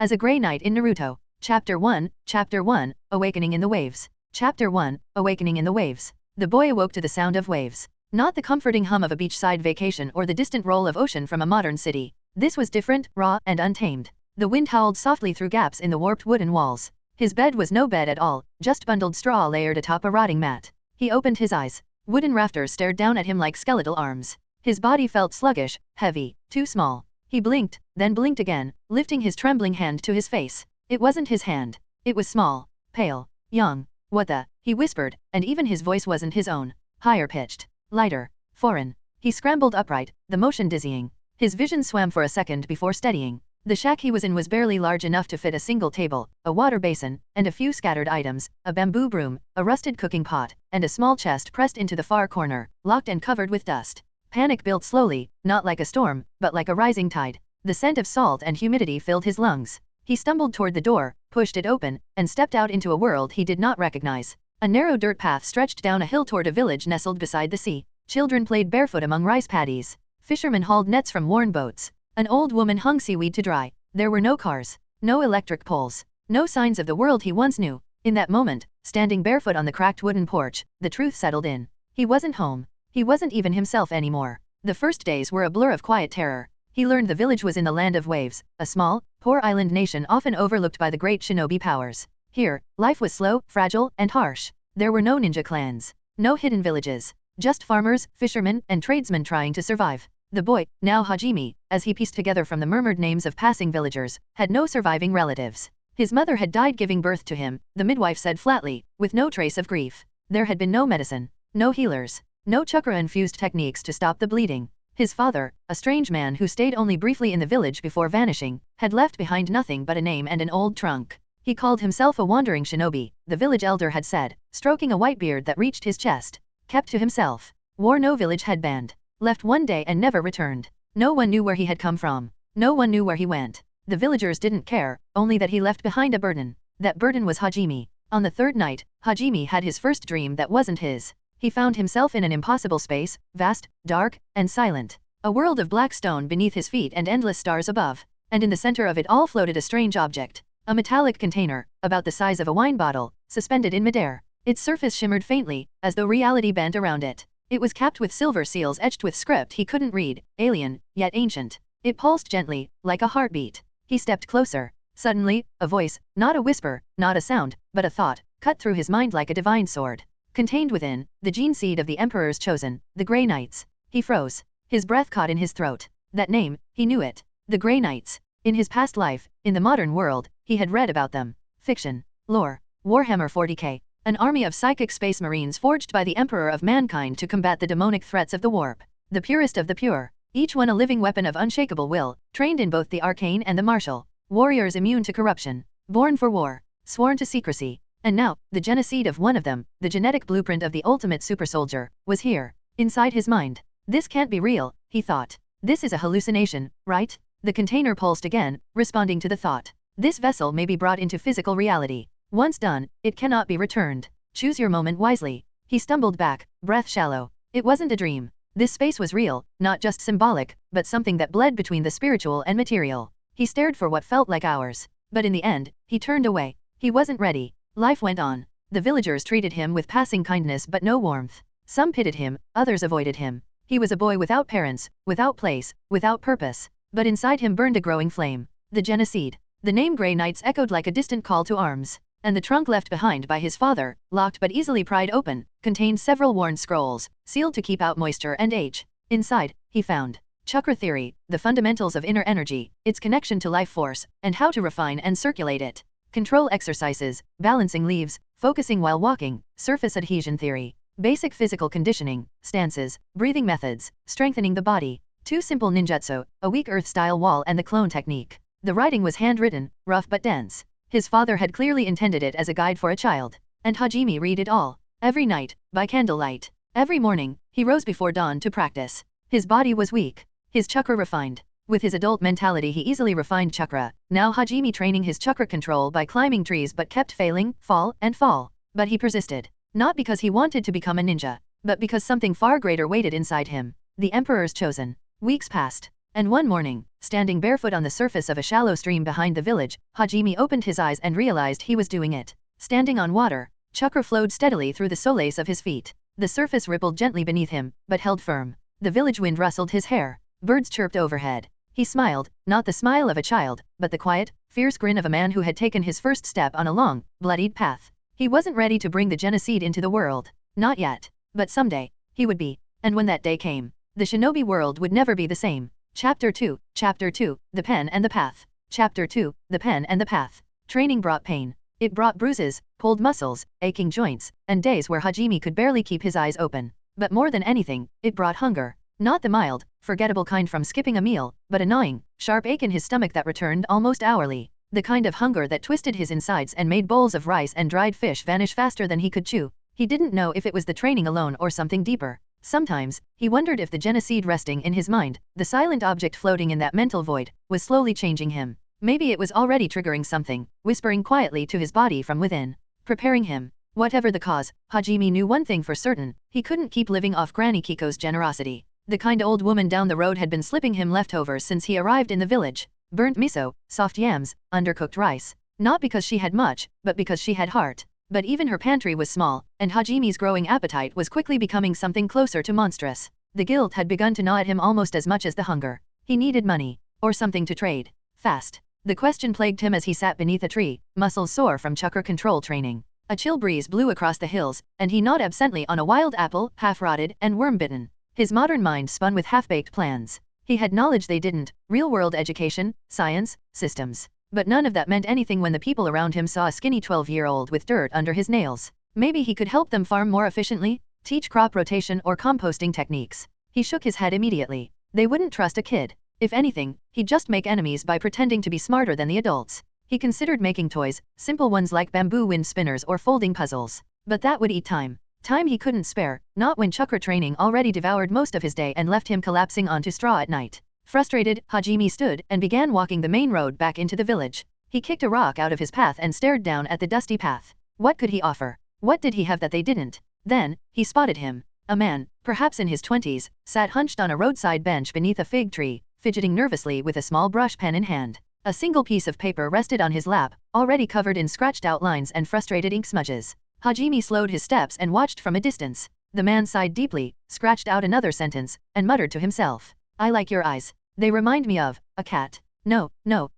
as a Grey Knight in Naruto. Chapter 1, Awakening in the Waves. Chapter 1, Awakening in the Waves. The boy awoke to the sound of waves. Not the comforting hum of a beachside vacation or the distant roll of ocean from a modern city. This was different, raw, and untamed. The wind howled softly through gaps in the warped wooden walls. His bed was no bed at all, just bundled straw layered atop a rotting mat. He opened his eyes. Wooden rafters stared down at him like skeletal arms. His body felt sluggish, heavy, too small. He blinked, then blinked again, lifting his trembling hand to his face. It wasn't his hand. It was small, pale, young. What the? He whispered, and even his voice wasn't his own. Higher pitched, lighter, foreign. He scrambled upright, the motion dizzying. His vision swam for a second before steadying. The shack he was in was barely large enough to fit a single table, a water basin, and a few scattered items, a bamboo broom, a rusted cooking pot, and a small chest pressed into the far corner, locked and covered with dust. Panic built slowly, not like a storm, but like a rising tide. The scent of salt and humidity filled his lungs. He stumbled toward the door, pushed it open, and stepped out into a world he did not recognize. A narrow dirt path stretched down a hill toward a village nestled beside the sea. Children played barefoot among rice paddies. Fishermen hauled nets from worn boats. An old woman hung seaweed to dry. There were no cars, no electric poles, no signs of the world he once knew. In that moment, standing barefoot on the cracked wooden porch, the truth settled in. He wasn't home. He wasn't even himself anymore. The first days were a blur of quiet terror. He learned the village was in the land of waves, a small, poor island nation often overlooked by the great shinobi powers. Here, life was slow, fragile, and harsh. There were no ninja clans, no hidden villages, just farmers, fishermen, and tradesmen trying to survive. The boy, now Hajime, as he pieced together from the murmured names of passing villagers, had no surviving relatives. His mother had died giving birth to him, the midwife said flatly, with no trace of grief. There had been no medicine, no healers, no chakra-infused techniques to stop the bleeding. His father, a strange man who stayed only briefly in the village before vanishing, had left behind nothing but a name and an old trunk. He called himself a wandering shinobi, the village elder had said, stroking a white beard that reached his chest. Kept to himself. Wore no village headband. Left one day and never returned. No one knew where he had come from. No one knew where he went. The villagers didn't care, only that he left behind a burden. That burden was Hajime. On the third night, Hajime had his first dream that wasn't his. He found himself in an impossible space, vast, dark, and silent. A world of black stone beneath his feet and endless stars above. And in the center of it all floated a strange object. A metallic container, about the size of a wine bottle, suspended in midair. Its surface shimmered faintly, as though reality bent around it. It was capped with silver seals etched with script he couldn't read, alien, yet ancient. It pulsed gently, like a heartbeat. He stepped closer. Suddenly, a voice, not a whisper, not a sound, but a thought, cut through his mind like a divine sword. Contained within, the gene seed of the Emperor's chosen, the Grey Knights. He froze. His breath caught in his throat. That name, he knew it. The Grey Knights. In his past life, in the modern world, he had read about them. Fiction. Lore. Warhammer 40k. An army of psychic space marines forged by the Emperor of mankind to combat the demonic threats of the warp. The purest of the pure. Each one a living weapon of unshakable will, trained in both the arcane and the martial. Warriors immune to corruption. Born for war. Sworn to secrecy. And now, the genocide of one of them, the genetic blueprint of the ultimate supersoldier, was here. Inside his mind. This can't be real, he thought. This is a hallucination, right? The container pulsed again, responding to the thought. This vessel may be brought into physical reality. Once done, it cannot be returned. Choose your moment wisely. He stumbled back, breath shallow. It wasn't a dream. This space was real, not just symbolic, but something that bled between the spiritual and material. He stared for what felt like hours. But in the end, he turned away. He wasn't ready. Life went on. The villagers treated him with passing kindness but no warmth. Some pitied him, others avoided him. He was a boy without parents, without place, without purpose. But inside him burned a growing flame. The genocide. The name Grey Knights echoed like a distant call to arms. And the trunk left behind by his father, locked but easily pried open, contained several worn scrolls, sealed to keep out moisture and age. Inside, he found chakra theory, the fundamentals of inner energy, its connection to life force, and how to refine and circulate it. Control exercises, balancing leaves, focusing while walking, surface adhesion theory, basic physical conditioning, stances, breathing methods, strengthening the body, 2 simple ninjutsu, a weak earth-style wall and the clone technique. The writing was handwritten, rough but dense. His father had clearly intended it as a guide for a child. And Hajime read it all. Every night, by candlelight. Every morning, he rose before dawn to practice. His body was weak. His chakra refined. With his adult mentality he easily refined chakra. Now Hajime training his chakra control by climbing trees but kept failing, fall, and fall. But he persisted. Not because he wanted to become a ninja, but because something far greater waited inside him. The Emperor's chosen. Weeks passed. And one morning, standing barefoot on the surface of a shallow stream behind the village, Hajime opened his eyes and realized he was doing it. Standing on water, chakra flowed steadily through the soles of his feet. The surface rippled gently beneath him, but held firm. The village wind rustled his hair. Birds chirped overhead. He smiled, not the smile of a child, but the quiet, fierce grin of a man who had taken his first step on a long, bloodied path. He wasn't ready to bring the genocide into the world. Not yet. But someday, he would be. And when that day came, the shinobi world would never be the same. Chapter 2, The Pen and the Path. Chapter 2, The Pen and the Path. Training brought pain. It brought bruises, pulled muscles, aching joints, and days where Hajime could barely keep his eyes open. But more than anything, it brought hunger. Not the mild, forgettable kind from skipping a meal, but a gnawing, sharp ache in his stomach that returned almost hourly. The kind of hunger that twisted his insides and made bowls of rice and dried fish vanish faster than he could chew. He didn't know if it was the training alone or something deeper. Sometimes, he wondered if the genocide resting in his mind, the silent object floating in that mental void, was slowly changing him. Maybe it was already triggering something, whispering quietly to his body from within, preparing him. Whatever the cause, Hajime knew one thing for certain: he couldn't keep living off Granny Kiko's generosity. The kind old woman down the road had been slipping him leftovers since he arrived in the village. Burnt miso, soft yams, undercooked rice. Not because she had much, but because she had heart. But even her pantry was small, and Hajime's growing appetite was quickly becoming something closer to monstrous. The guilt had begun to gnaw at him almost as much as the hunger. He needed money. Or something to trade. Fast. The question plagued him as he sat beneath a tree, muscles sore from chakra control training. A chill breeze blew across the hills, and he gnawed absently on a wild apple, half-rotted and worm-bitten. His modern mind spun with half-baked plans. He had knowledge they didn't: real-world education, science, systems. But none of that meant anything when the people around him saw a skinny 12-year-old with dirt under his nails. Maybe he could help them farm more efficiently, teach crop rotation or composting techniques. He shook his head immediately. They wouldn't trust a kid. If anything, he'd just make enemies by pretending to be smarter than the adults. He considered making toys, simple ones like bamboo wind spinners or folding puzzles. But that would eat time. Time he couldn't spare, not when chakra training already devoured most of his day and left him collapsing onto straw at night. Frustrated, Hajime stood and began walking the main road back into the village. He kicked a rock out of his path and stared down at the dusty path. What could he offer? What did he have that they didn't? Then, he spotted him. A man, perhaps in his 20s, sat hunched on a roadside bench beneath a fig tree, fidgeting nervously with a small brush pen in hand. A single piece of paper rested on his lap, already covered in scratched out lines and frustrated ink smudges. Hajime slowed his steps and watched from a distance. The man sighed deeply, scratched out another sentence, and muttered to himself. I like your eyes. They remind me of a cat. No,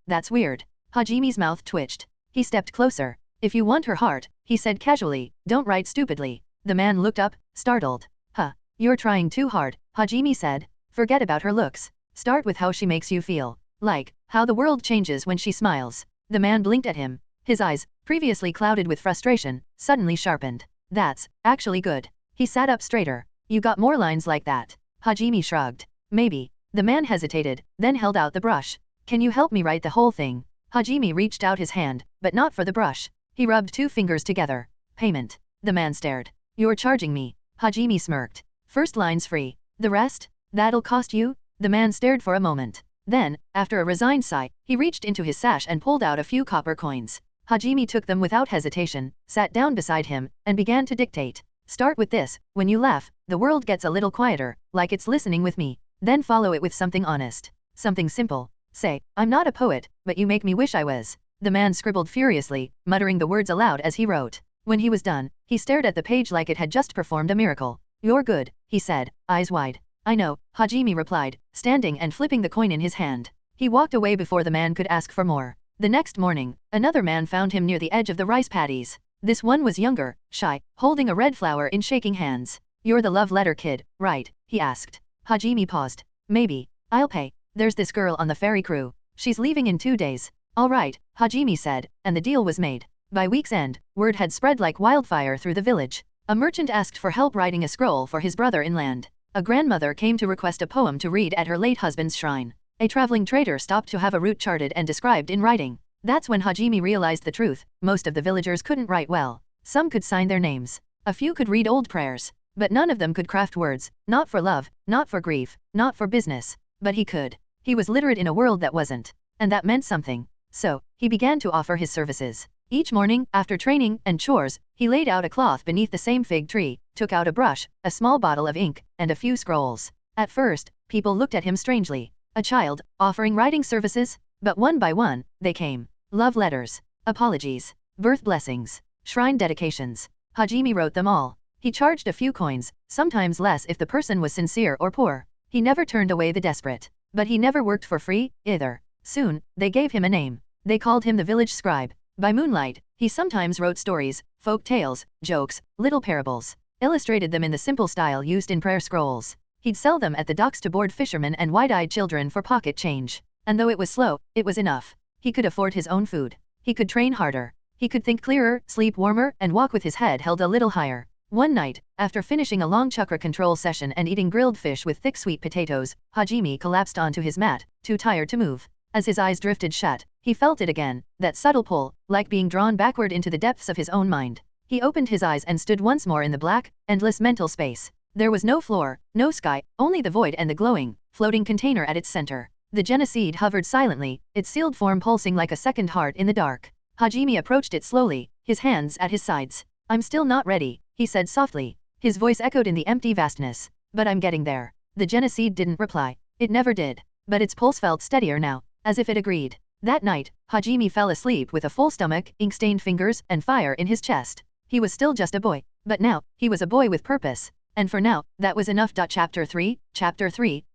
that's weird. Hajime's mouth twitched. He stepped closer. If you want her heart, he said casually, don't write stupidly. The man looked up, startled. Huh, you're trying too hard, Hajime said. Forget about her looks. Start with how she makes you feel. Like, how the world changes when she smiles. The man blinked at him. His eyes, previously clouded with frustration, suddenly sharpened. That's actually good. He sat up straighter. You got more lines like that? Hajime shrugged. Maybe. The man hesitated, then held out the brush. Can you help me write the whole thing? Hajime reached out his hand, but not for the brush. He rubbed two fingers together. Payment. The man stared. You're charging me. Hajime smirked. First line's free. The rest? That'll cost you? The man stared for a moment. Then, after a resigned sigh, he reached into his sash and pulled out a few copper coins. Hajime took them without hesitation, sat down beside him, and began to dictate. Start with this: when you laugh, the world gets a little quieter, like it's listening with me. Then follow it with something honest. Something simple. Say, I'm not a poet, but you make me wish I was. The man scribbled furiously, muttering the words aloud as he wrote. When he was done, he stared at the page like it had just performed a miracle. You're good, he said, eyes wide. I know, Hajime replied, standing and flipping the coin in his hand. He walked away before the man could ask for more. The next morning, another man found him near the edge of the rice paddies. This one was younger, shy, holding a red flower in shaking hands. You're the love letter kid, right? He asked. Hajime paused. Maybe. I'll pay. There's this girl on the ferry crew. She's leaving in 2 days. All right, Hajime said, and the deal was made. By week's end, word had spread like wildfire through the village. A merchant asked for help writing a scroll for his brother inland. A grandmother came to request a poem to read at her late husband's shrine. A traveling trader stopped to have a route charted and described in writing. That's when Hajime realized the truth: most of the villagers couldn't write well. Some could sign their names. A few could read old prayers. But none of them could craft words, not for love, not for grief, not for business. But he could. He was literate in a world that wasn't. And that meant something. So, he began to offer his services. Each morning, after training and chores, he laid out a cloth beneath the same fig tree, took out a brush, a small bottle of ink, and a few scrolls. At first, people looked at him strangely. A child, offering writing services, but one by one, they came. Love letters, apologies, birth blessings, shrine dedications. Hajime wrote them all. He charged a few coins, sometimes less if the person was sincere or poor. He never turned away the desperate. But he never worked for free, either. Soon, they gave him a name. They called him the village scribe. By moonlight, he sometimes wrote stories, folk tales, jokes, little parables, illustrated them in the simple style used in prayer scrolls. He'd sell them at the docks to bored fishermen and wide-eyed children for pocket change. And though it was slow, it was enough. He could afford his own food. He could train harder. He could think clearer, sleep warmer, and walk with his head held a little higher. One night, after finishing a long chakra control session and eating grilled fish with thick sweet potatoes, Hajime collapsed onto his mat, too tired to move. As his eyes drifted shut, he felt it again, that subtle pull, like being drawn backward into the depths of his own mind. He opened his eyes and stood once more in the black, endless mental space. There was no floor, no sky, only the void and the glowing, floating container at its center. The Geneseed hovered silently, its sealed form pulsing like a second heart in the dark. Hajime approached it slowly, his hands at his sides. "I'm still not ready," he said softly. His voice echoed in the empty vastness. "But I'm getting there." The Geneseed didn't reply. It never did. But its pulse felt steadier now, as if it agreed. That night, Hajime fell asleep with a full stomach, ink-stained fingers, and fire in his chest. He was still just a boy. But now, he was a boy with purpose. And for now, that was enough. Chapter 3,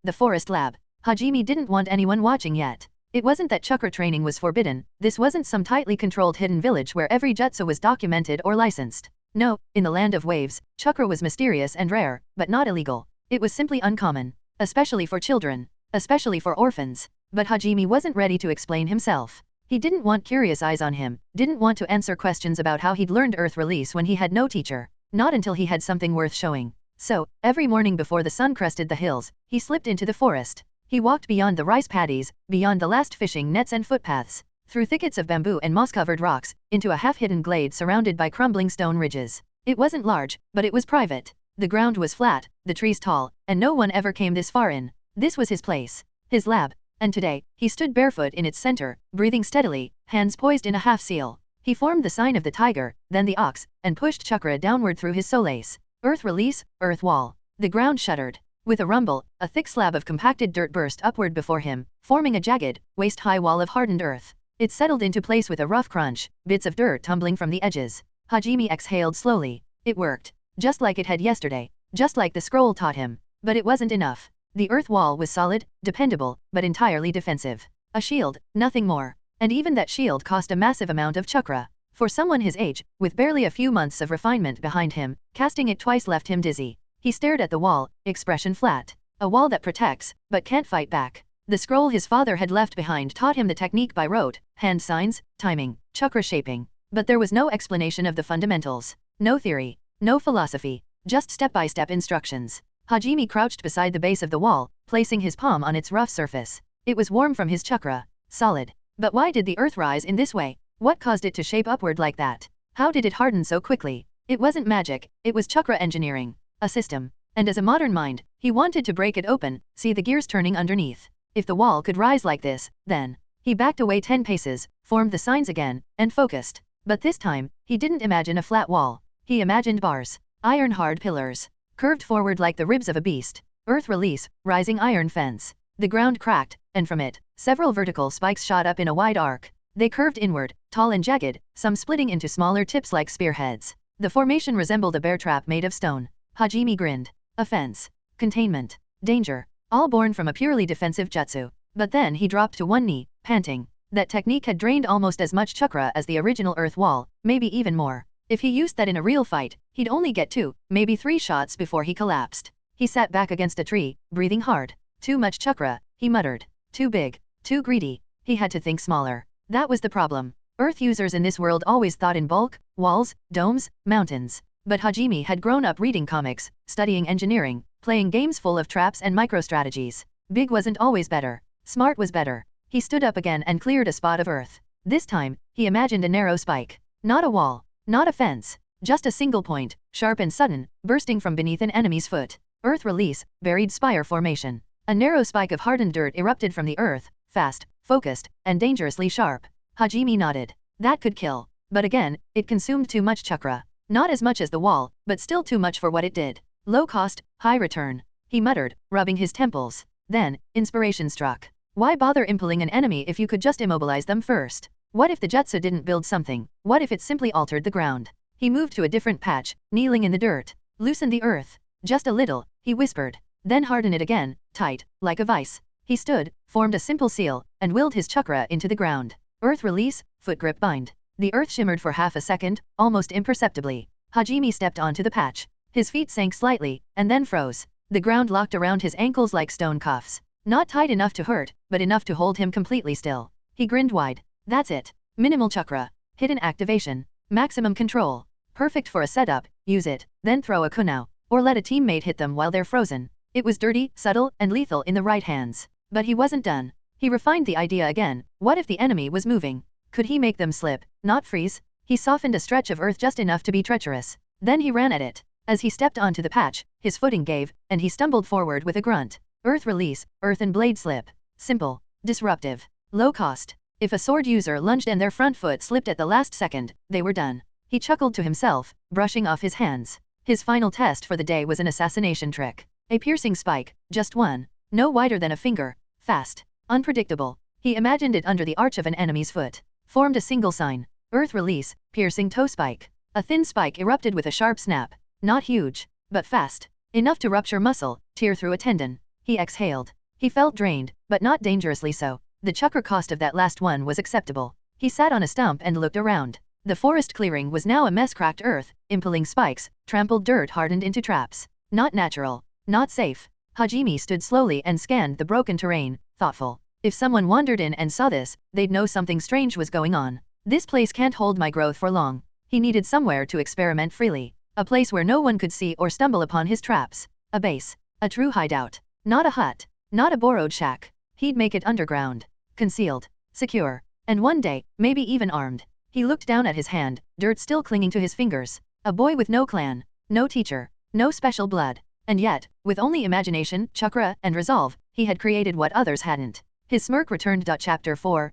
The Forest Lab. Hajime didn't want anyone watching yet. It wasn't that chakra training was forbidden. This wasn't some tightly controlled hidden village where every jutsu was documented or licensed. No, in the land of waves, chakra was mysterious and rare, but not illegal. It was simply uncommon. Especially for children. Especially for orphans. But Hajime wasn't ready to explain himself. He didn't want curious eyes on him, didn't want to answer questions about how he'd learned earth release when he had no teacher. Not until he had something worth showing. So, every morning before the sun crested the hills, he slipped into the forest. He walked beyond the rice paddies, beyond the last fishing nets and footpaths, through thickets of bamboo and moss-covered rocks, into a half-hidden glade surrounded by crumbling stone ridges. It wasn't large, but it was private. The ground was flat, the trees tall, and no one ever came this far in. This was his place. His lab. And today, he stood barefoot in its center, breathing steadily, hands poised in a half-seal. He formed the sign of the tiger, then the ox, and pushed chakra downward through his solace. Earth release, earth wall. The ground shuddered. With a rumble, a thick slab of compacted dirt burst upward before him, forming a jagged, waist-high wall of hardened earth. It settled into place with a rough crunch, bits of dirt tumbling from the edges. Hajime exhaled slowly. It worked. Just like it had yesterday. Just like the scroll taught him. But it wasn't enough. The earth wall was solid, dependable, but entirely defensive. A shield, nothing more. And even that shield cost a massive amount of chakra. For someone his age, with barely a few months of refinement behind him, casting it twice left him dizzy. He stared at the wall, expression flat. A wall that protects, but can't fight back. The scroll his father had left behind taught him the technique by rote, hand signs, timing, chakra shaping. But there was no explanation of the fundamentals. No theory. No philosophy. Just step-by-step instructions. Hajime crouched beside the base of the wall, placing his palm on its rough surface. It was warm from his chakra. Solid. But why did the earth rise in this way? What caused it to shape upward like that? How did it harden so quickly? It wasn't magic, it was chakra engineering. A system. And as a modern mind, he wanted to break it open, see the gears turning underneath. If the wall could rise like this, then. He backed away 10 paces, formed the signs again, and focused. But this time, he didn't imagine a flat wall. He imagined bars. Iron-hard pillars. Curved forward like the ribs of a beast. Earth release, rising iron fence. The ground cracked, and from it, several vertical spikes shot up in a wide arc. They curved inward, tall and jagged, some splitting into smaller tips like spearheads. The formation resembled a bear trap made of stone. Hajime grinned. Offense. Containment. Danger. All born from a purely defensive jutsu. But then he dropped to one knee, panting. That technique had drained almost as much chakra as the original earth wall, maybe even more. If he used that in a real fight, he'd only get 2, maybe 3 shots before he collapsed. He sat back against a tree, breathing hard. Too much chakra, he muttered. Too big. Too greedy. He had to think smaller. That was the problem. Earth users in this world always thought in bulk, walls, domes, mountains. But Hajime had grown up reading comics, studying engineering, playing games full of traps and microstrategies. Big wasn't always better. Smart was better. He stood up again and cleared a spot of earth. This time, he imagined a narrow spike. Not a wall. Not a fence. Just a single point, sharp and sudden, bursting from beneath an enemy's foot. Earth release, buried spire formation. A narrow spike of hardened dirt erupted from the earth, fast, focused, and dangerously sharp. Hajime nodded. That could kill. But again, it consumed too much chakra. Not as much as the wall, but still too much for what it did. Low cost, high return. He muttered, rubbing his temples. Then, inspiration struck. Why bother impaling an enemy if you could just immobilize them first? What if the jutsu didn't build something? What if it simply altered the ground? He moved to a different patch, kneeling in the dirt. Loosen the earth. Just a little, he whispered. Then harden it again, tight, like a vice. He stood, formed a simple seal, and willed his chakra into the ground. Earth release, foot grip bind. The earth shimmered for half a second, almost imperceptibly. Hajime stepped onto the patch. His feet sank slightly, and then froze. The ground locked around his ankles like stone cuffs. Not tight enough to hurt, but enough to hold him completely still. He grinned wide. That's it. Minimal chakra. Hidden activation. Maximum control. Perfect for a setup, use it, then throw a kunao. Or let a teammate hit them while they're frozen. It was dirty, subtle, and lethal in the right hands. But he wasn't done. He refined the idea again. What if the enemy was moving? Could he make them slip, not freeze? He softened a stretch of earth just enough to be treacherous. Then he ran at it. As he stepped onto the patch, his footing gave, and he stumbled forward with a grunt. Earth release, earth and blade slip. Simple. Disruptive. Low cost. If a sword user lunged and their front foot slipped at the last second, they were done. He chuckled to himself, brushing off his hands. His final test for the day was an assassination trick. A piercing spike, just one. No wider than a finger. Fast. Unpredictable. He imagined it under the arch of an enemy's foot. Formed a single sign. Earth release, piercing toe spike. A thin spike erupted with a sharp snap. Not huge, but fast. Enough to rupture muscle, tear through a tendon. He exhaled. He felt drained, but not dangerously so. The chakra cost of that last one was acceptable. He sat on a stump and looked around. The forest clearing was now a mess, cracked earth, impaling spikes, trampled dirt hardened into traps. Not natural. Not safe. Hajime stood slowly and scanned the broken terrain, thoughtful. If someone wandered in and saw this, they'd know something strange was going on. This place can't hold my growth for long. He needed somewhere to experiment freely. A place where no one could see or stumble upon his traps. A base. A true hideout. Not a hut. Not a borrowed shack. He'd make it underground. Concealed. Secure. And one day, maybe even armed. He looked down at his hand, dirt still clinging to his fingers. A boy with no clan. No teacher. No special blood. And yet, with only imagination, chakra, and resolve, he had created what others hadn't. His smirk returned. Chapter 4,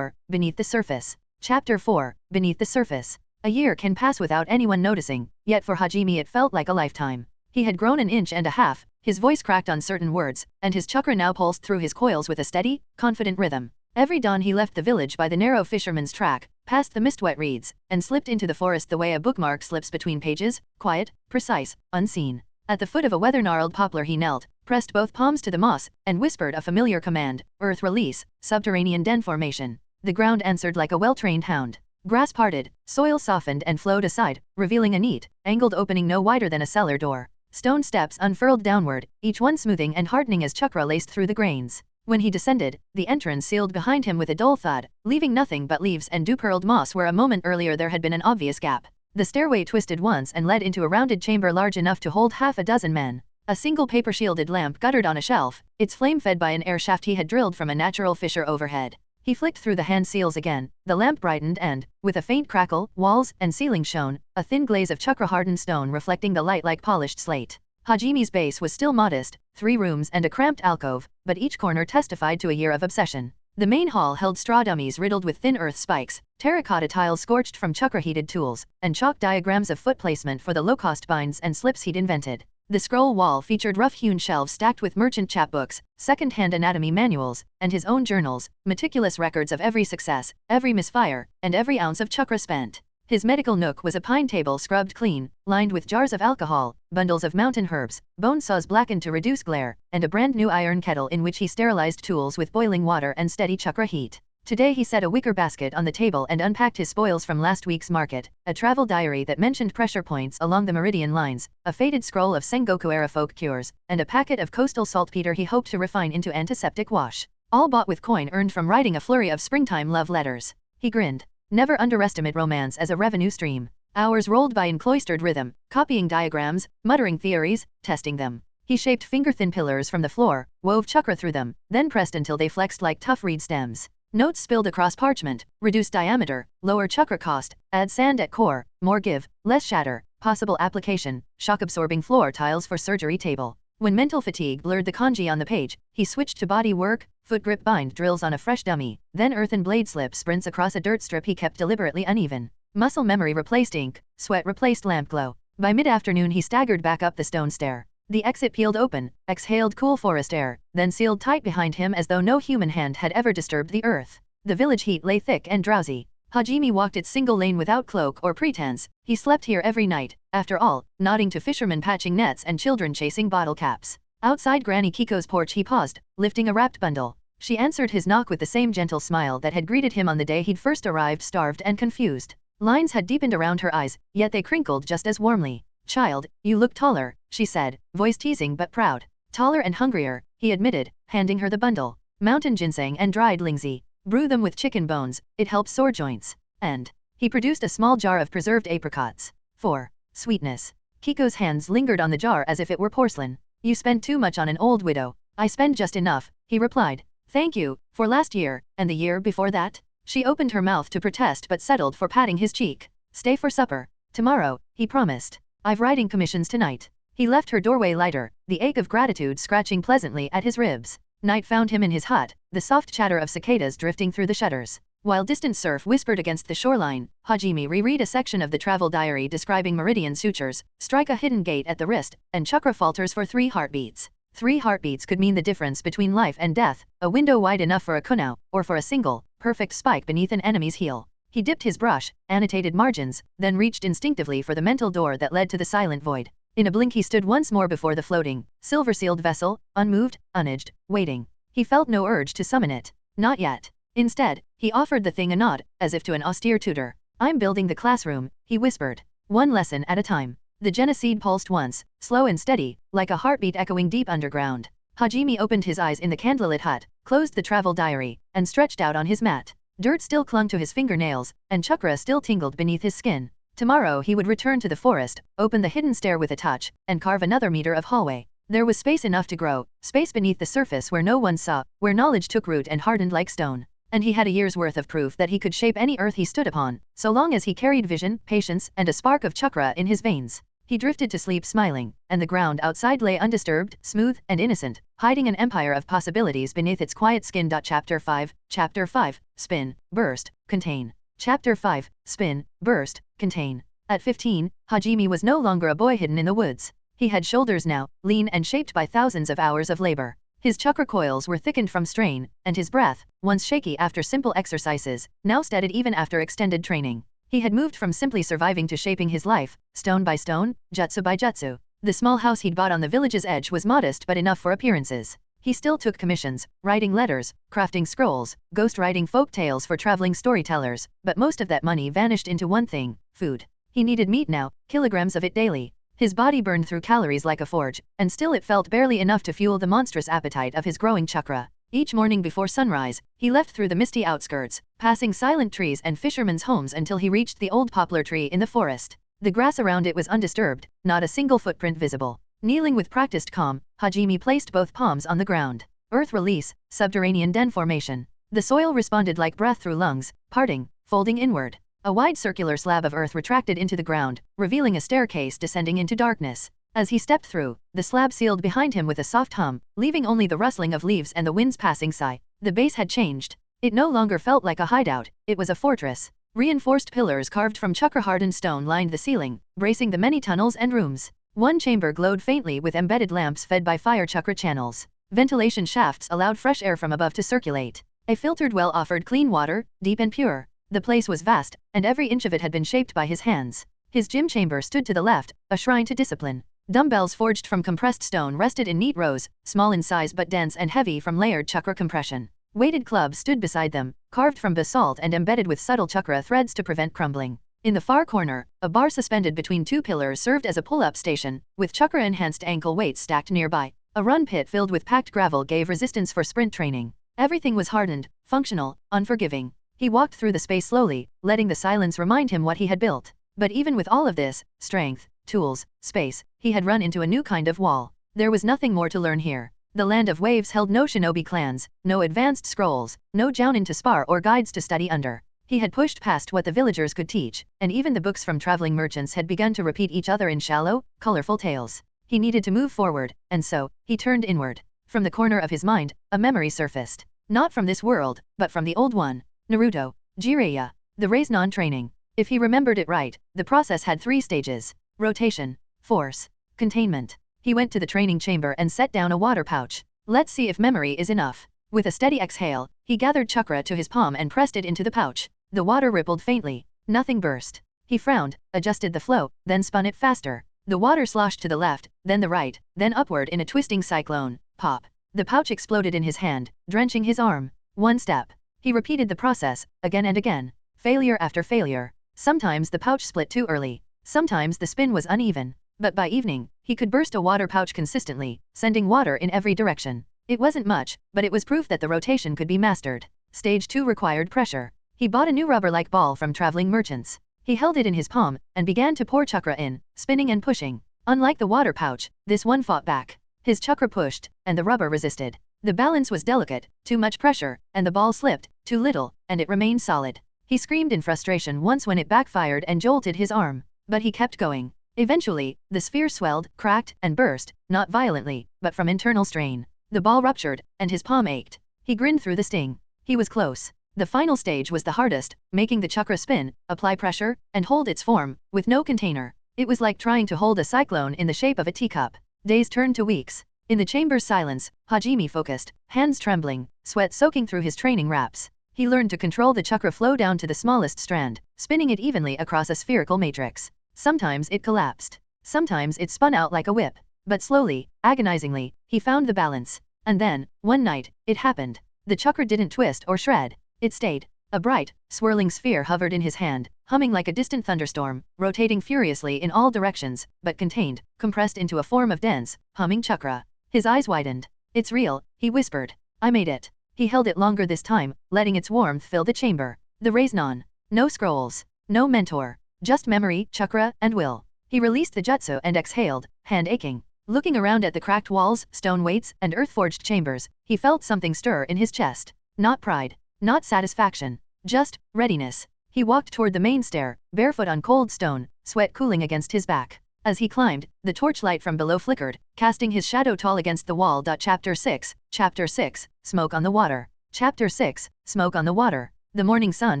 Beneath the Surface. Chapter 4, Beneath the Surface. A year can pass without anyone noticing, yet for Hajime it felt like a lifetime. He had grown an inch and a half, his voice cracked on certain words, and his chakra now pulsed through his coils with a steady, confident rhythm. Every dawn he left the village by the narrow fisherman's track, past the mist-wet reeds, and slipped into the forest the way a bookmark slips between pages, quiet, precise, unseen. At the foot of a weather-gnarled poplar he knelt, pressed both palms to the moss, and whispered a familiar command, earth release, subterranean den formation. The ground answered like a well-trained hound. Grass parted, soil softened and flowed aside, revealing a neat, angled opening no wider than a cellar door. Stone steps unfurled downward, each one smoothing and hardening as chakra laced through the grains. When he descended, the entrance sealed behind him with a dull thud, leaving nothing but leaves and dew-pearled moss where a moment earlier there had been an obvious gap. The stairway twisted once and led into a rounded chamber large enough to hold half a dozen men. A single paper-shielded lamp guttered on a shelf, its flame fed by an air shaft he had drilled from a natural fissure overhead. He flicked through the hand seals again, the lamp brightened and, with a faint crackle, walls and ceiling shone, a thin glaze of chakra-hardened stone reflecting the light like polished slate. Hajime's base was still modest, 3 rooms and a cramped alcove, but each corner testified to a year of obsession. The main hall held straw dummies riddled with thin earth spikes, terracotta tiles scorched from chakra-heated tools, and chalk diagrams of foot placement for the low-cost binds and slips he'd invented. The scroll wall featured rough-hewn shelves stacked with merchant chapbooks, second-hand anatomy manuals, and his own journals, meticulous records of every success, every misfire, and every ounce of chakra spent. His medical nook was a pine table scrubbed clean, lined with jars of alcohol, bundles of mountain herbs, bone saws blackened to reduce glare, and a brand-new iron kettle in which he sterilized tools with boiling water and steady chakra heat. Today he set a wicker basket on the table and unpacked his spoils from last week's market, a travel diary that mentioned pressure points along the meridian lines, a faded scroll of Sengoku-era folk cures, and a packet of coastal saltpeter he hoped to refine into antiseptic wash. All bought with coin earned from writing a flurry of springtime love letters. He grinned. Never underestimate romance as a revenue stream. Hours rolled by in cloistered rhythm, copying diagrams, muttering theories, testing them. He shaped finger-thin pillars from the floor, wove chakra through them, then pressed until they flexed like tough reed stems. Notes spilled across parchment, reduce diameter, lower chakra cost, add sand at core, more give, less shatter, possible application, shock-absorbing floor tiles for surgery table. When mental fatigue blurred the kanji on the page, he switched to body work, foot grip bind drills on a fresh dummy, then earthen blade slip sprints across a dirt strip he kept deliberately uneven. Muscle memory replaced ink, sweat replaced lamp glow. By mid-afternoon he staggered back up the stone stair. The exit peeled open, exhaled cool forest air, then sealed tight behind him as though no human hand had ever disturbed the earth. The village heat lay thick and drowsy. Hajime walked its single lane without cloak or pretense. He slept here every night, after all, nodding to fishermen patching nets and children chasing bottle caps. Outside Granny Kiko's porch he paused, lifting a wrapped bundle. She answered his knock with the same gentle smile that had greeted him on the day he'd first arrived, starved and confused. Lines had deepened around her eyes, yet they crinkled just as warmly. "Child, you look taller," she said, voice teasing but proud. "Taller and hungrier," he admitted, handing her the bundle. "Mountain ginseng and dried lingzi. Brew them with chicken bones, it helps sore joints." And he produced a small jar of preserved apricots. For sweetness. Kiko's hands lingered on the jar as if it were porcelain. "You spend too much on an old widow." "I spend just enough," he replied. "Thank you, for last year, and the year before that." She opened her mouth to protest but settled for patting his cheek. "Stay for supper. Tomorrow," he promised. "I've writing commissions tonight." He left her doorway lighter, the ache of gratitude scratching pleasantly at his ribs. Night found him in his hut, the soft chatter of cicadas drifting through the shutters. While distant surf whispered against the shoreline, Hajime reread a section of the travel diary describing meridian sutures, strike a hidden gate at the wrist, and chakra falters for 3 heartbeats. 3 heartbeats could mean the difference between life and death, a window wide enough for a kunao, or for a single, perfect spike beneath an enemy's heel. He dipped his brush, annotated margins, then reached instinctively for the mental door that led to the silent void. In a blink he stood once more before the floating, silver-sealed vessel, unmoved, unedged, waiting. He felt no urge to summon it. Not yet. Instead, he offered the thing a nod, as if to an austere tutor. "I'm building the classroom," he whispered. "One lesson at a time." The Genesede pulsed once, slow and steady, like a heartbeat echoing deep underground. Hajime opened his eyes in the candlelit hut, closed the travel diary, and stretched out on his mat. Dirt still clung to his fingernails, and chakra still tingled beneath his skin. Tomorrow he would return to the forest, open the hidden stair with a touch, and carve another meter of hallway. There was space enough to grow, space beneath the surface where no one saw, where knowledge took root and hardened like stone. And he had a year's worth of proof that he could shape any earth he stood upon, so long as he carried vision, patience, and a spark of chakra in his veins. He drifted to sleep smiling, and the ground outside lay undisturbed, smooth, and innocent, hiding an empire of possibilities beneath its quiet skin. Chapter 5, Spin, Burst, Contain. Chapter 5, Spin, Burst, Contain. At 15, Hajime was no longer a boy hidden in the woods. He had shoulders now, lean and shaped by thousands of hours of labor. His chakra coils were thickened from strain, and his breath, once shaky after simple exercises, now steadied even after extended training. He had moved from simply surviving to shaping his life, stone by stone, jutsu by jutsu. The small house he'd bought on the village's edge was modest but enough for appearances. He still took commissions, writing letters, crafting scrolls, ghostwriting folk tales for traveling storytellers, but most of that money vanished into one thing: food. He needed meat now, kilograms of it daily. His body burned through calories like a forge, and still it felt barely enough to fuel the monstrous appetite of his growing chakra. Each morning before sunrise, he left through the misty outskirts, passing silent trees and fishermen's homes until he reached the old poplar tree in the forest. The grass around it was undisturbed, not a single footprint visible. Kneeling with practiced calm, Hajime placed both palms on the ground. Earth release, subterranean den formation. The soil responded like breath through lungs, parting, folding inward. A wide circular slab of earth retracted into the ground, revealing a staircase descending into darkness. As he stepped through, the slab sealed behind him with a soft hum, leaving only the rustling of leaves and the wind's passing sigh. The base had changed. It no longer felt like a hideout, it was a fortress. Reinforced pillars carved from chakra-hardened stone lined the ceiling, bracing the many tunnels and rooms. One chamber glowed faintly with embedded lamps fed by fire chakra channels. Ventilation shafts allowed fresh air from above to circulate. A filtered well offered clean water, deep and pure. The place was vast, and every inch of it had been shaped by his hands. His gym chamber stood to the left, a shrine to discipline. Dumbbells forged from compressed stone rested in neat rows, small in size but dense and heavy from layered chakra compression. Weighted clubs stood beside them, carved from basalt and embedded with subtle chakra threads to prevent crumbling. In the far corner, a bar suspended between 2 pillars served as a pull-up station, with chakra-enhanced ankle weights stacked nearby. A run pit filled with packed gravel gave resistance for sprint training. Everything was hardened, functional, unforgiving. He walked through the space slowly, letting the silence remind him what he had built. But even with all of this, strength, tools, space, he had run into a new kind of wall. There was nothing more to learn here. The land of waves held no shinobi clans, no advanced scrolls, no jounin to spar or guides to study under. He had pushed past what the villagers could teach, and even the books from traveling merchants had begun to repeat each other in shallow, colorful tales. He needed to move forward, and so, he turned inward. From the corner of his mind, a memory surfaced. Not from this world, but from the old one. Naruto, Jiraiya, the Raiznan training. If he remembered it right, the process had 3 stages: rotation, force, containment. He went to the training chamber and set down a water pouch. Let's see if memory is enough. With a steady exhale, he gathered chakra to his palm and pressed it into the pouch. The water rippled faintly. Nothing burst. He frowned, adjusted the flow, then spun it faster. The water sloshed to the left, then the right, then upward in a twisting cyclone. Pop. The pouch exploded in his hand, drenching his arm. One step. He repeated the process, again and again. Failure after failure. Sometimes the pouch split too early. Sometimes the spin was uneven. But by evening, he could burst a water pouch consistently, sending water in every direction. It wasn't much, but it was proof that the rotation could be mastered. Stage 2 required pressure. He bought a new rubber-like ball from traveling merchants. He held it in his palm, and began to pour chakra in, spinning and pushing. Unlike the water pouch, this one fought back. His chakra pushed, and the rubber resisted. The balance was delicate, too much pressure, and the ball slipped, too little, and it remained solid. He screamed in frustration once when it backfired and jolted his arm. But he kept going. Eventually, the sphere swelled, cracked, and burst, not violently, but from internal strain. The ball ruptured, and his palm ached. He grinned through the sting. He was close. The final stage was the hardest, making the chakra spin, apply pressure, and hold its form, with no container. It was like trying to hold a cyclone in the shape of a teacup. Days turned to weeks. In the chamber's silence, Hajime focused, hands trembling, sweat soaking through his training wraps. He learned to control the chakra flow down to the smallest strand, spinning it evenly across a spherical matrix. Sometimes it collapsed. Sometimes it spun out like a whip. But slowly, agonizingly, he found the balance. And then, one night, it happened. The chakra didn't twist or shred. It stayed. A bright, swirling sphere hovered in his hand, humming like a distant thunderstorm, rotating furiously in all directions, but contained, compressed into a form of dense, humming chakra. His eyes widened. It's real, he whispered. I made it. He held it longer this time, letting its warmth fill the chamber. The rays none. No scrolls. No mentor. Just memory, chakra, and will. He released the jutsu and exhaled, hand aching. Looking around at the cracked walls, stone weights, and earth-forged chambers, he felt something stir in his chest. Not pride. Not satisfaction. Just readiness. He walked toward the main stair, barefoot on cold stone, sweat cooling against his back. As he climbed, the torchlight from below flickered, casting his shadow tall against the wall. Chapter 6, Smoke on the Water. Chapter 6, Smoke on the Water. The morning sun